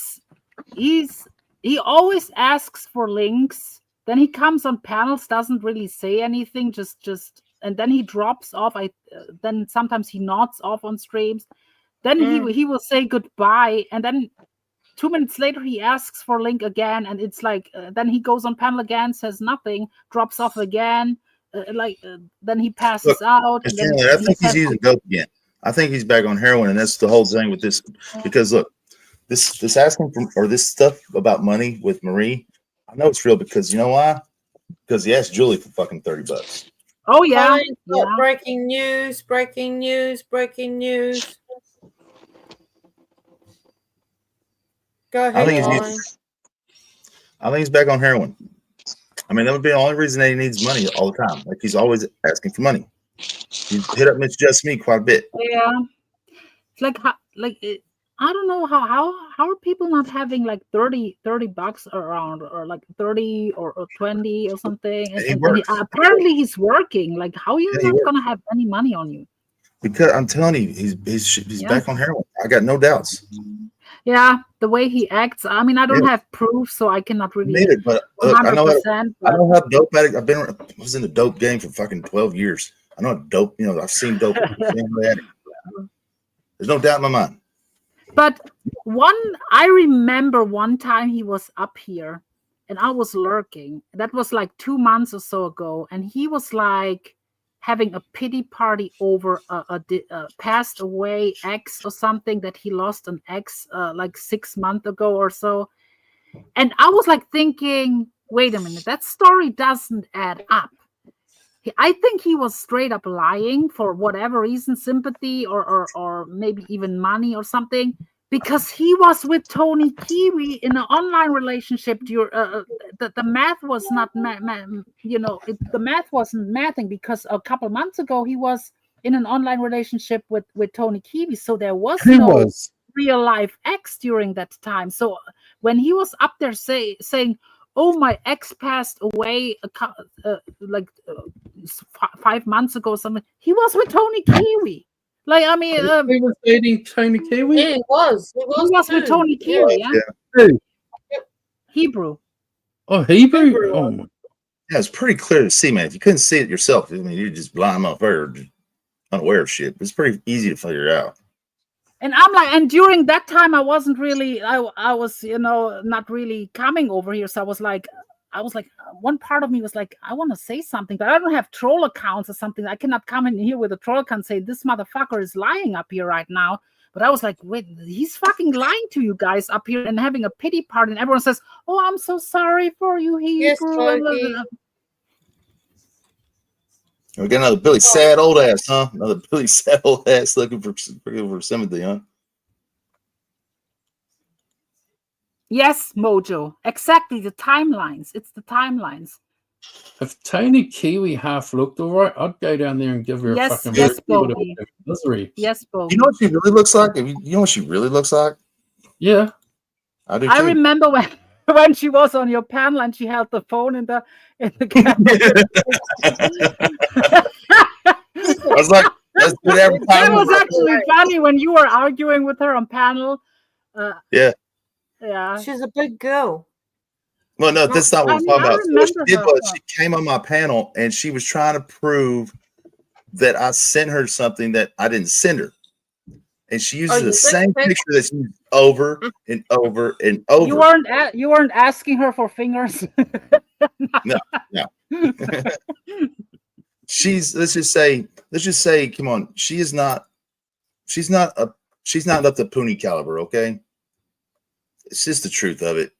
always asks for links. Then he comes on panels, doesn't really say anything, just and then he drops off. Then sometimes he nods off on streams. Then he will say goodbye, and then 2 minutes later he asks for link again, and it's like then he goes on panel again, says nothing, drops off again, then he passes out. And then I think he's using dope again. I think he's back on heroin, and that's the whole thing with this. Because look, this asking for this stuff about money with Marie, I know it's real because you know why? Because he asked Julie for fucking $30. Oh yeah. Breaking news! Breaking news! Breaking news! Go ahead, I think he's back on heroin. I mean, that would be the only reason that he needs money all the time. Like, he's always asking for money. He's hit up Miss Just Me quite a bit. Yeah. It's I don't know how are people not having like 30 bucks around, or like 30 or 20 or something, And he and works. apparently he's working. Like, how are you Yeah, he not works. gonna have any money on you? Because I'm telling you, he's Yeah. back on heroin. I got no doubts. Yeah, the way he acts. I mean, I don't Yeah. have proof, so I cannot really Neither, but look, I know 100%. I know how dope addict. I was in the dope game for fucking 12 years. I know how dope. You know, I've seen dope. There's no doubt in my mind. But I remember one time he was up here and I was lurking. That was like 2 months or so ago. And he was like having a pity party over a passed away ex or something, that he lost an ex like 6 months ago or so. And I was like thinking, wait a minute, that story doesn't add up. I think he was straight up lying for whatever reason, sympathy or maybe even money or something, because he was with Tony Kiwi in an online relationship. The math was not, the math wasn't mathing, because a couple months ago he was in an online relationship with Tony Kiwi. So there was no real life ex during that time. So when he was up there saying, oh, my ex passed away 5 months ago, something, he was with Tony Kiwi. Like, I mean, he was dating Tony Kiwi. Yeah, he was. He was with Tony Kiwi. Yeah. Who? Hebrew. Oh, Hebrew. Oh my. Yeah, it's pretty clear to see, man. If you couldn't see it yourself, I mean, you're just blind motherfucker, unaware of shit. It's pretty easy to figure out. And I'm like, and during that time, I wasn't really, I was, not really coming over here. So I was like, one part of me was like, I want to say something, but I don't have troll accounts or something. I cannot come in here with a troll account and say, this motherfucker is lying up here right now. But I was like, wait, he's fucking lying to you guys up here and having a pity party. And everyone says, oh, I'm so sorry for you, Hebrew. Yes, We got another Billy sad old ass, huh? Another Billy sad old ass looking for sympathy, huh? Yes, Mojo. Exactly. The timelines. It's the timelines. If Tony Kiwi half looked all right, I'd go down there and give her a fucking Bogey. misery. Yes, Bogey. You know what she really looks like? You know what she really looks like? Yeah. I do too. I remember when she was on your panel and she held the phone in the camera. I was like, that's good advertising. That was actually funny when you were arguing with her on panel. Yeah. Yeah. She's a big girl. Well, no, that's not what I'm talking about. So what she did was her. she came on my panel and she was trying to prove that I sent her something that I didn't send her. And she uses the same picture that she used over and over and over. You weren't asking her for fingers. No. let's just say, come on, she's not up to Poonie caliber, okay? It's just the truth of it.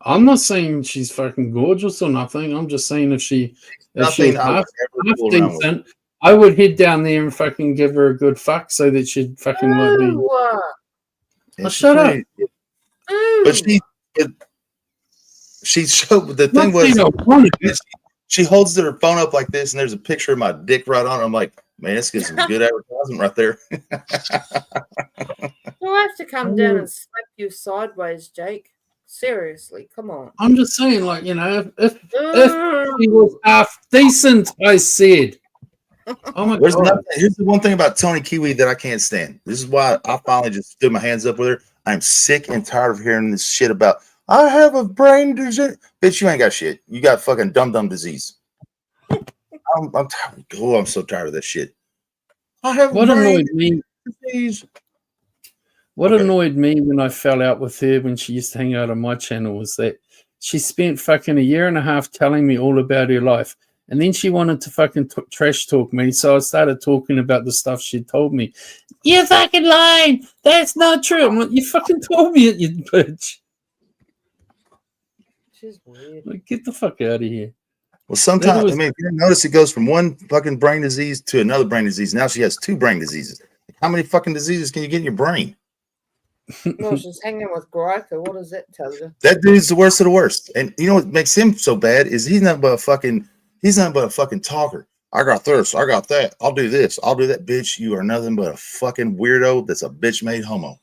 I'm not saying she's fucking gorgeous or nothing. I'm just saying if she was half decent, I would head down there and fucking give her a good fuck so that she'd fucking let me. Shut up. But she showed the thing was she holds her phone up like this, and there's a picture of my dick right on it. I'm like, man, this gives some good advertisement right there. We'll have to come down and slap you sideways, Jake. Seriously, come on. I'm just saying, like, if she was half decent, I said. Oh my God. Here's the one thing about Tony Kiwi that I can't stand. This is why I finally just threw my hands up with her. I'm sick and tired of hearing this shit about I have a brain disease. Bitch, you ain't got shit. You got fucking dumb disease. I'm tired. Oh, I'm so tired of this shit. I have what brain annoyed me. disease. What annoyed me when I fell out with her when she used to hang out on my channel was that she spent fucking a year and a half telling me all about her life. And then she wanted to fucking trash talk me. So I started talking about the stuff she told me. You're fucking lying. That's not true. I'm like, you fucking told me it, you bitch. She's weird. Like, get the fuck out of here. Well, sometimes, if you didn't notice, it goes from one fucking brain disease to another brain disease. Now she has 2 brain diseases. How many fucking diseases can you get in your brain? Well, she's hanging with Greico. What does that tell you? That dude's the worst of the worst. And you know what makes him so bad is he's nothing but a fucking talker. I got this. I got that. I'll do this. I'll do that. Bitch, you are nothing but a fucking weirdo that's a bitch made homo.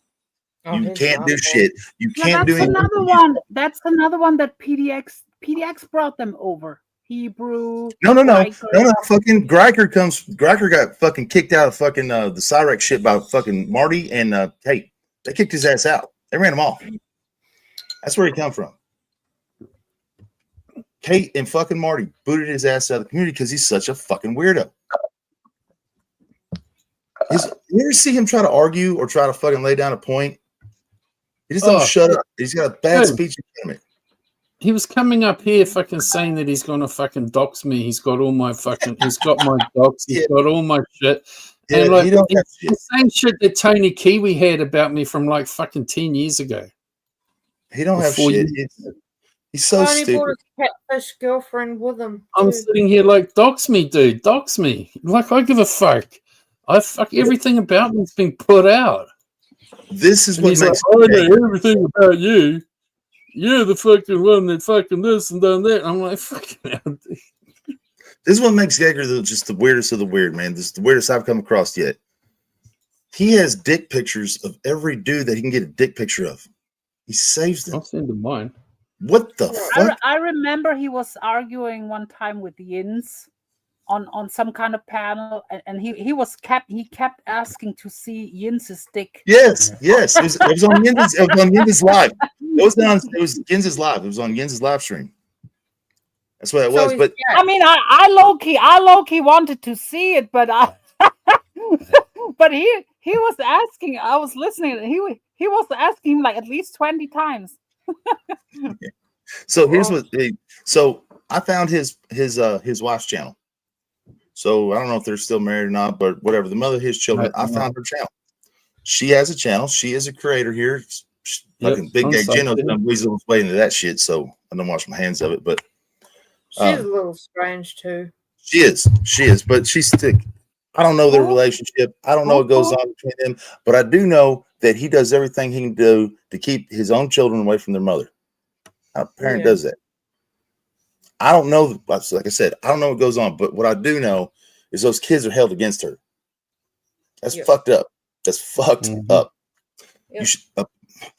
Oh, You he's can't not, do man. shit. You Yeah, can't do that's anything. another one. That's another one that PDX brought them over. Hebrew. No. Riker. Fucking Greiker got fucking kicked out of fucking the Cyrex shit by fucking Marty and Kate. They kicked his ass out. They ran him off. That's where he come from. Kate and fucking Marty booted his ass out of the community because he's such a fucking weirdo. You ever see him try to argue or try to fucking lay down a point? He just don't shut up. He's got a bad speech impediment. He was coming up here fucking saying that he's gonna fucking dox me. He's got all my fucking he's got my docs, he's got all my shit. Yeah, and like he don't have he's the same shit that Tony Kiwi had about me from like fucking 10 years ago. He don't have Before shit. you- He's so Tony brought stupid. his catfish girlfriend with him. I'm too. sitting here like, dox me, dude, dox me. Like, I give a fuck. Everything about me's been put out. This is And what he's makes like, I know everything about you. You're the fucking one that fucking this and done that. I'm like, fucking hell, dude. This is what makes Yeager just the weirdest of the weird, man. This is the weirdest I've come across yet. He has dick pictures of every dude that he can get a dick picture of. He saves them. I'll send him mine. What the fuck? I remember he was arguing one time with Yins on some kind of panel, and he kept asking to see Yins's dick. Yes. It was on Yinz's live. It was Yinz's live. It was on Yinz's live stream. That's what it was. But I mean, I low key wanted to see it, but but he was asking. I was listening. He was asking like at least 20 times. so here's what. So I found his wife's channel. So I don't know if they're still married or not, but whatever. The mother of his children. I found her channel. She has a channel. She is a creator here. Fucking Big Gay Geno's done weasel way into that shit. So I don't wash my hands of it, but. She's a little strange too. She is, but she's sick. I don't know their relationship. I don't know what goes on between them, but I do know that he does everything he can do to keep his own children away from their mother. A parent does that. I don't know. Like I said, I don't know what goes on, but what I do know is those kids are held against her. That's fucked up. That's fucked up. You should.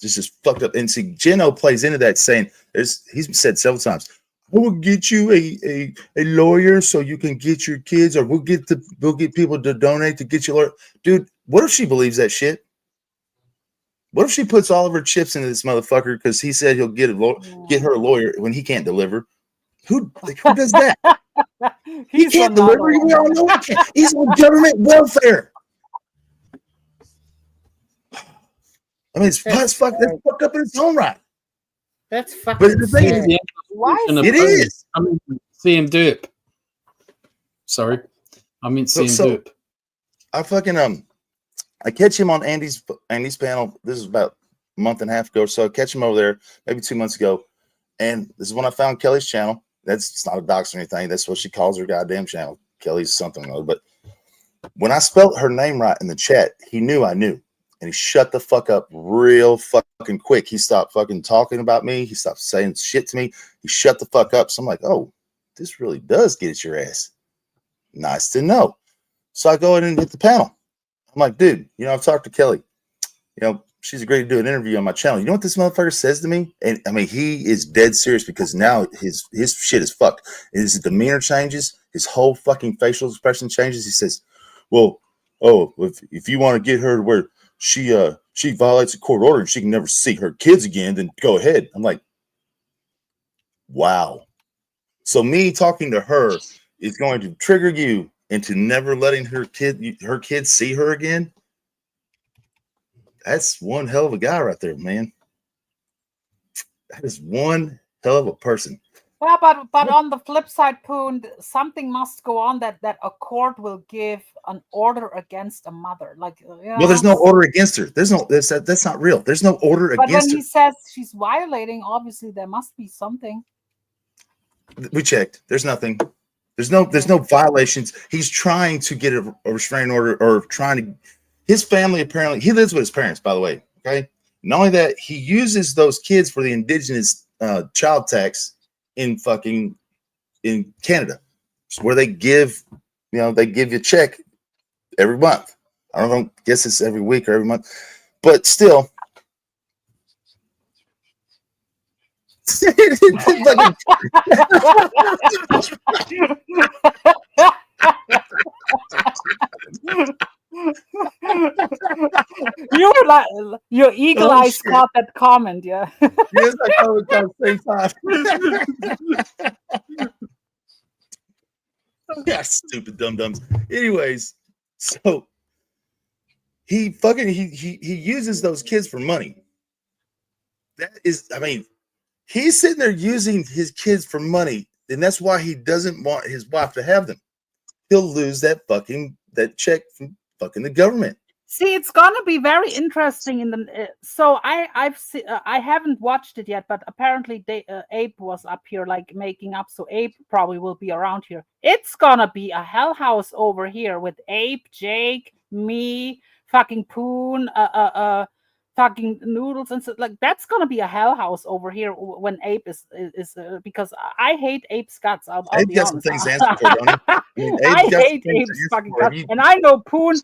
This is fucked up. And see, Geno plays into that, saying he's said several times, we'll get you a lawyer so you can get your kids, or we'll get people to donate to get you a lawyer. Dude, what if she believes that shit? What if she puts all of her chips into this motherfucker because he said he'll get her a lawyer when he can't deliver? Who does that? He can't deliver. We all know he can't. He's on government welfare. I mean, that's fucked up in its own right. That's fucking. But the thing is, it is. I mean, CM Derp. Sorry, I mean CM Derp. I fucking I catch him on Andy's panel. This is about a month and a half ago, so I catch him over there maybe 2 months ago, and this is when I found Kelly's channel. It's not a dox or anything. That's what she calls her goddamn channel. Kelly's something or other. But when I spelled her name right in the chat, he knew I knew. And he shut the fuck up real fucking quick. He stopped fucking talking about me. He stopped saying shit to me. He shut the fuck up. So I'm like, oh, this really does get at your ass. Nice to know. So I go in and hit the panel. I'm like, dude, I've talked to Kelly. She's agreed to do an interview on my channel. You know what this motherfucker says to me? And I mean, he is dead serious because now his shit is fucked. His demeanor changes. His whole fucking facial expression changes. He says, well, if you want to get her to where she violates a court order and she can never see her kids again, then go ahead. I'm like, wow. So me talking to her is going to trigger you into never letting her kids see her again. That's one hell of a guy right there, man. That is one hell of a person. Yeah, but on the flip side, Poon, something must go on that a court will give an order against a mother. Well, there's no order against her. That's not real. There's no order against her. But when he says she's violating, obviously there must be something. We checked. There's nothing. There's no violations. He's trying to get a restraining order, or trying to. His family, apparently, he lives with his parents, by the way. Okay. Not only that, he uses those kids for the indigenous child tax in Canada, where they give they give you a check every month. I don't know, guess it's every week or every month, but still. You were like, your eagle eyes caught that comment, yeah. Yes, I caught it at the same time. Yeah, stupid dum-dums. Anyways, so he uses those kids for money. That is, I mean, he's sitting there using his kids for money, and that's why he doesn't want his wife to have them. He'll lose that check from fucking the government. See, it's gonna be very interesting in the. So I haven't watched it yet, but apparently Abe was up here like making up. So Abe probably will be around here. It's gonna be a hell house over here with Abe, Jake, me, fucking Poon, fucking Noodles, and so like that's gonna be a hell house over here when Abe is because I hate Abe's guts. I'll be honest. Things to answer for, don't he? I hate Abe's fucking guts, and I know Poon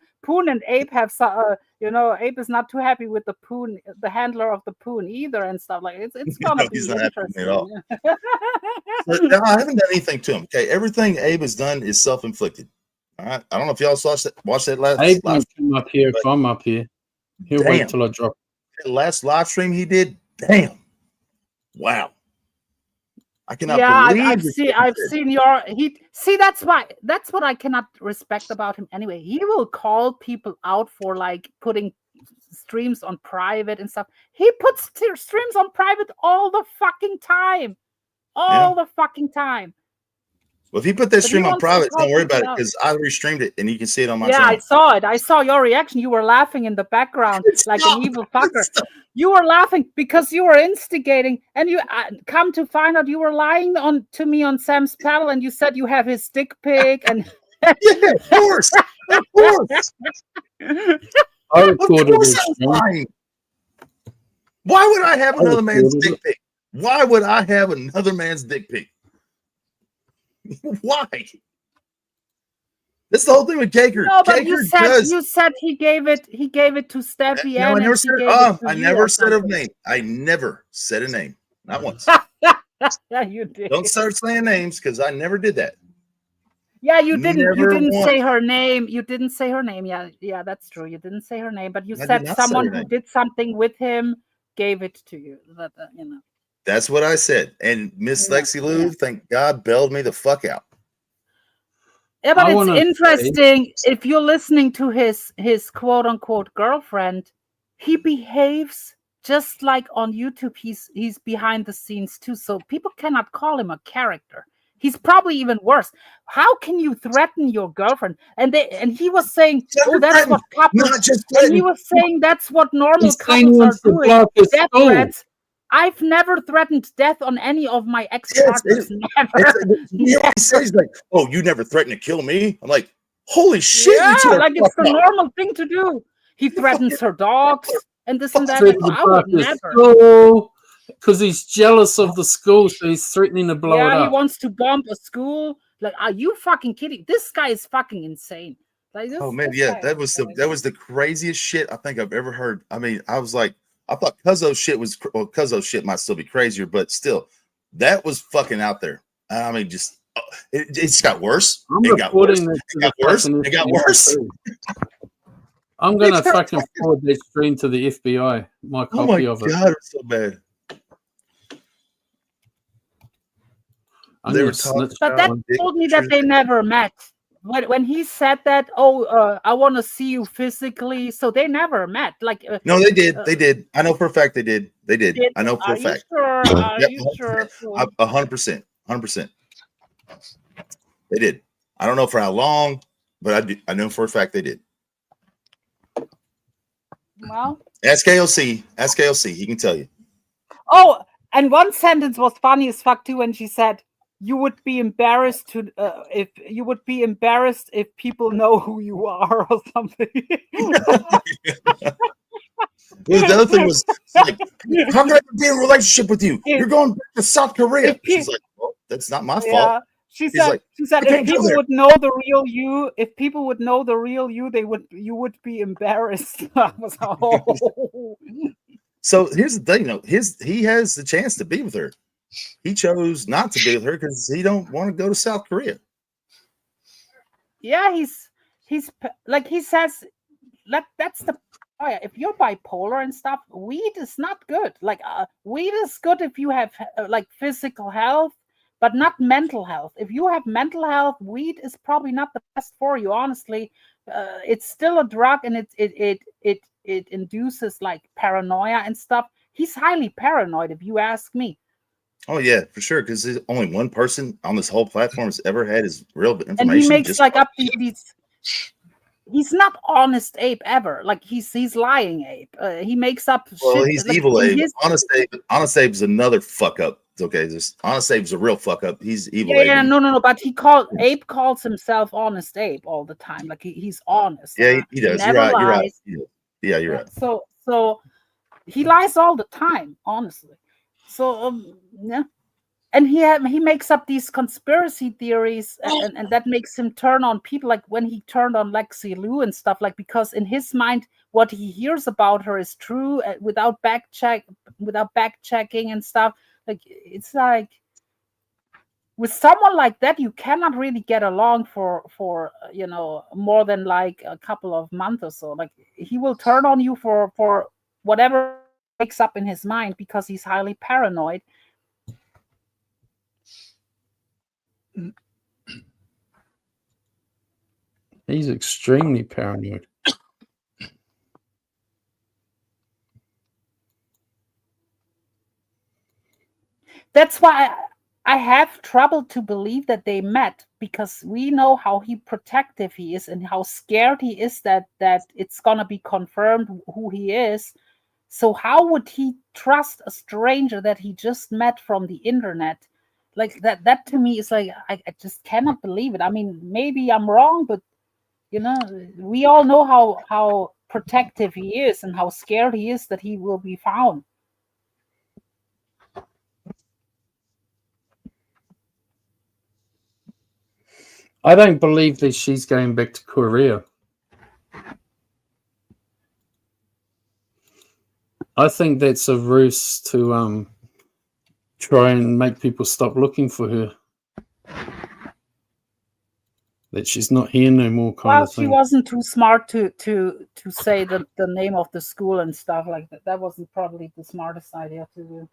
and Abe have Abe is not too happy with the Poon, the handler of the Poon either, and stuff like it's gonna be interesting. At all. No, I haven't done anything to him. Okay, everything Abe has done is self-inflicted. All right, I don't know if y'all watched that last. Abe won't come up here if I'm up here. He'll wait till I drop. That last live stream he did, damn, wow. I cannot believe. I've seen your that's what I cannot respect about him anyway. He will call people out for like putting streams on private and stuff. He puts streams on private all the fucking time. The fucking time. Well, if you put that stream on private, don't worry about it because I restreamed it and you can see it on my channel. I saw it. I saw your reaction. You were laughing in the background like an evil fucker. You were laughing because you were instigating, and you come to find out you were lying to me on Sam's panel, and you said you have his dick pic and. Yeah, of course. I recorded it. Why would I have another man's dick pic? Why would I have another man's dick pic? Why? That's the whole thing with Caker. No, but you said he gave it to Steffi. No, I never said a name. I never said a name. Not once. Yeah, you did. Don't start saying names because I never did that. Yeah, you didn't. You didn't say her name. You didn't say her name. Yeah, that's true. You didn't say her name, but you said someone who did something with him gave it to you. That's what I said. And Miss Lexi Lou, thank God, bailed me the fuck out. Yeah, but it's interesting if you're listening to his quote unquote girlfriend, he behaves just like on YouTube. He's behind the scenes too. So people cannot call him a character. He's probably even worse. How can you threaten your girlfriend? And he was saying, "Oh, that's what couples." And he was saying that's what normal couples are doing. Death threats. I've never threatened death on any of my ex-partners. Never. He's like, "Oh, you never threatened to kill me." I'm like, "Holy shit!" Yeah, like it's the normal thing to do. He threatens her dogs and this and that. I would never. Because he's jealous of the school, so he's threatening to blow it up. Yeah, he wants to bomb a school. Like, are you fucking kidding? This guy is fucking insane. Like, oh man, yeah, that was the craziest shit I think I've ever heard. I mean, I was like, I thought Cuzzo's shit was, well, Cuzzo's shit might still be crazier, but still, that was fucking out there. I mean, just it's got worse. It got worse. It got worse. It got worse. I'm gonna fucking forward this stream to the FBI. My copy of it. Oh my god, it's so bad. But that told me that they never met. When he said that, I want to see you physically, so they never met. Like no, they did. They did. I know for a fact they did. They did. I know for a fact. Are you sure? 100%. 100%. They did. I don't know for how long, but I know for a fact they did. Well, ask AOC. Ask AOC. He can tell you. Oh, and one sentence was funny as fuck too when she said, "You would be embarrassed if people know who you are," or something. Well, the other thing was like, "How can I be in a relationship with you? You're going back to South Korea." She's like, "Well, that's not my fault." She He's said, like, she said, "I if can't go people there." would know the real you, if people would know the real you, you would be embarrassed. I was like, oh. So here's the thing, he has the chance to be with her. He chose not to be with her because he don't want to go to South Korea. Yeah, he's like he says, that's the if you're bipolar and stuff, weed is not good. Like weed is good if you have like physical health, but not mental health. If you have mental health, weed is probably not the best for you. Honestly, it's still a drug, and it induces like paranoia and stuff. He's highly paranoid, if you ask me. Oh yeah, for sure. Because only one person on this whole platform has ever had his real information. And he makes just like up these. He's not honest Abe ever. Like he's lying Abe. He makes up well, shit. he's like, evil Abe. his... Honest Abe's another fuck up. It's okay. Honest Abe's a real fuck up. He's evil. Yeah, no. But Abe calls himself Honest Abe all the time. Like he's honest. Yeah, he does. He never You're right. lies. Yeah, you're right. So he lies all the time, honestly. So yeah. And he makes up these conspiracy theories, and that makes him turn on people, like when he turned on Lexi Lou and stuff, like because in his mind, what he hears about her is true without back checking and stuff. Like it's like with someone like that, you cannot really get along for more than like a couple of months or so. Like he will turn on you for whatever wakes up in his mind because he's highly paranoid. He's extremely paranoid. That's why I have trouble to believe that they met, because we know how protective he is and how scared he is that it's gonna be confirmed who he is. So how would he trust a stranger that he just met from the internet? Like that to me is like I just cannot believe it. I mean, maybe I'm wrong, but we all know how protective he is and how scared he is that he will be found. I don't believe that she's going back to Korea. I think that's a ruse to try and make people stop looking for her. That she's not here no more, kind of thing. She wasn't too smart to say the name of the school and stuff like that. That wasn't probably the smartest idea to do.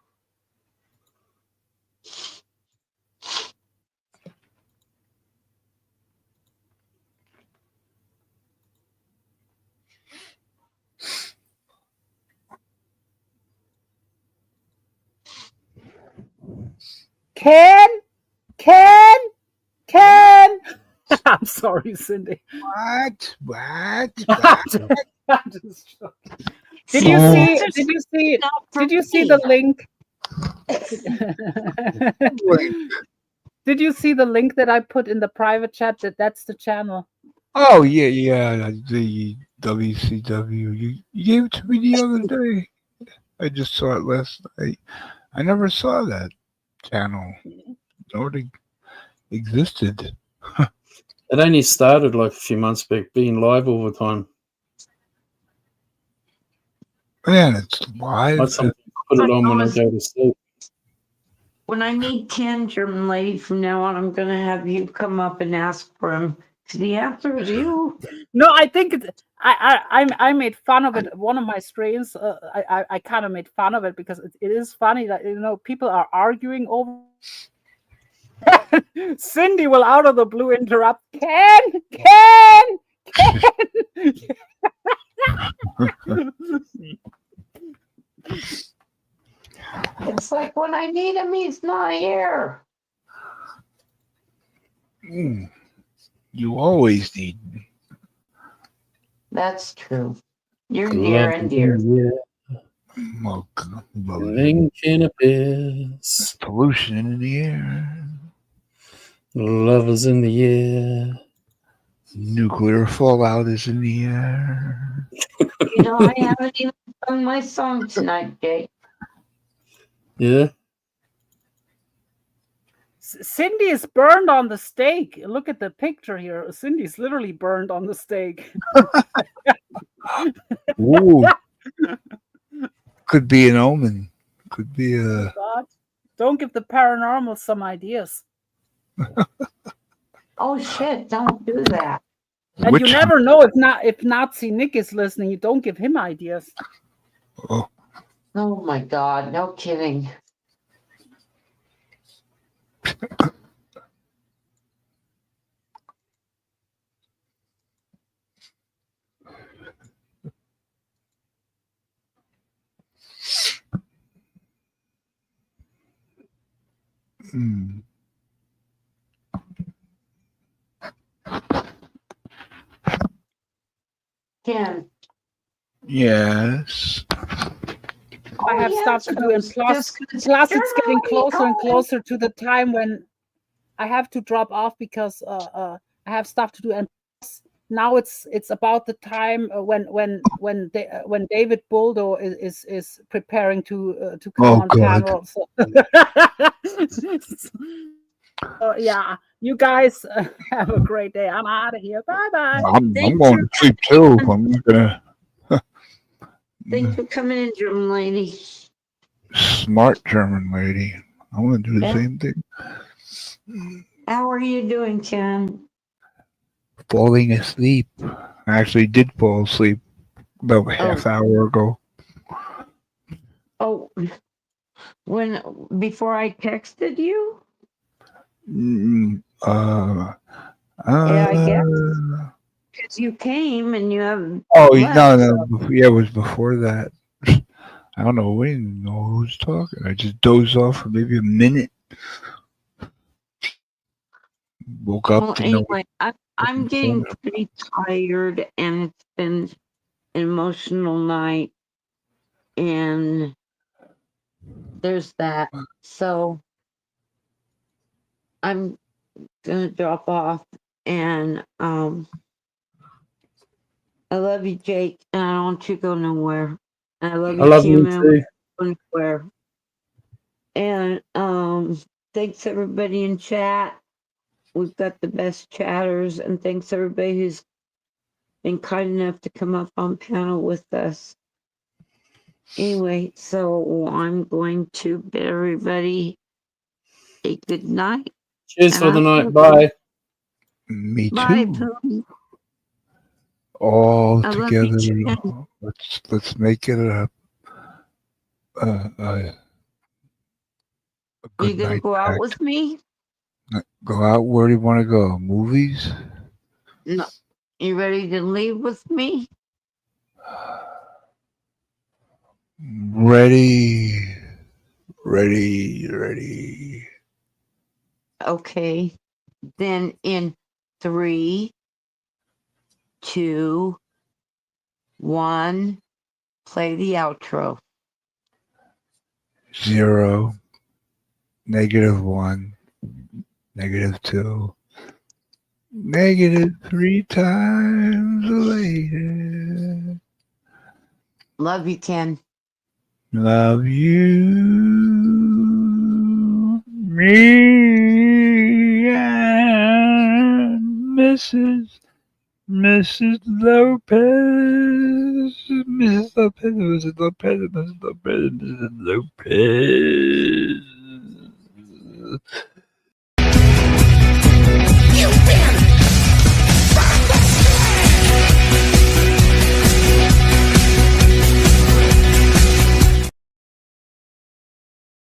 Ken. I'm sorry, Cyndy. What? Did you see the link? Did you see the link that I put in the private chat? That's the channel. Oh yeah, the WCW. You gave it to me the other day. I just saw it last night. I never saw that channel. It already existed. It only started like a few months back, being live all the time. Man, it's live. I sometimes put it on when I go to sleep. When I meet Ken German lady from now on, I'm gonna have you come up and ask for him. The answer is you. No, I think I made fun of it. One of my streams, I kind of made fun of it because it is funny that people are arguing over. Cyndy will out of the blue interrupt. Ken. It's like when I need him, he's not here. You always need me. That's true. You're near and dear. Cannabis. Pollution in the air. Love is in the air. Nuclear fallout is in the air. I haven't even sung my song tonight, Jake. Yeah. Cindy is burned on the stake. Look at the picture here. Cindy's literally burned on the stake. Ooh. Could be an omen. Could be a. God. Don't give the paranormal some ideas. Oh shit! Don't do that. And you never know if Nazi Nick is listening. You don't give him ideas. Oh. Oh my God! No kidding. Hmm. Ken. Yes. I have stuff to do, and plus it's getting closer and closer to the time when I have to drop off because I have stuff to do, and plus now it's about the time when David Buldo is preparing to come on panel. So. Yeah, you guys have a great day. I'm out of here. Bye bye. I'm going to sleep too. I'm not gonna. Thanks for coming in, German lady. Smart German lady. I want to do the Yeah. same thing. How are you doing, Ken? Falling asleep. I actually did fall asleep about a half hour ago. Oh, before I texted you? Yeah, I guess. Because you came and you haven't. Oh, left, no. so- Yeah, it was before that. I don't know. We didn't know who was talking. I just dozed off for maybe a minute. Woke up. Well, anyway, I'm getting pretty tired, and it's been an emotional night, and there's that. So I'm gonna drop off, and I love you, Jake, and I don't want you to go nowhere. And I love you, I love Kim, you and I too. want you to go nowhere. And thanks everybody in chat. We've got the best chatters, and thanks everybody who's been kind enough to come up on panel with us. Anyway, so I'm going to bid everybody a good night. Cheers for the night. Bye. Me too. Bye, Pooh. All I love together. you, Jen. Let's make it a good You gonna night go out pact. with me? Go out. Where do you want to go? Movies? No. You ready to leave with me? Ready. Okay. Then in 3, 2, 1, play the outro. 0, -1, -2, -3 times later. Love you, Ken. Love you, me and Mrs. Lopez. Was it Lopez? Mrs. Lopez.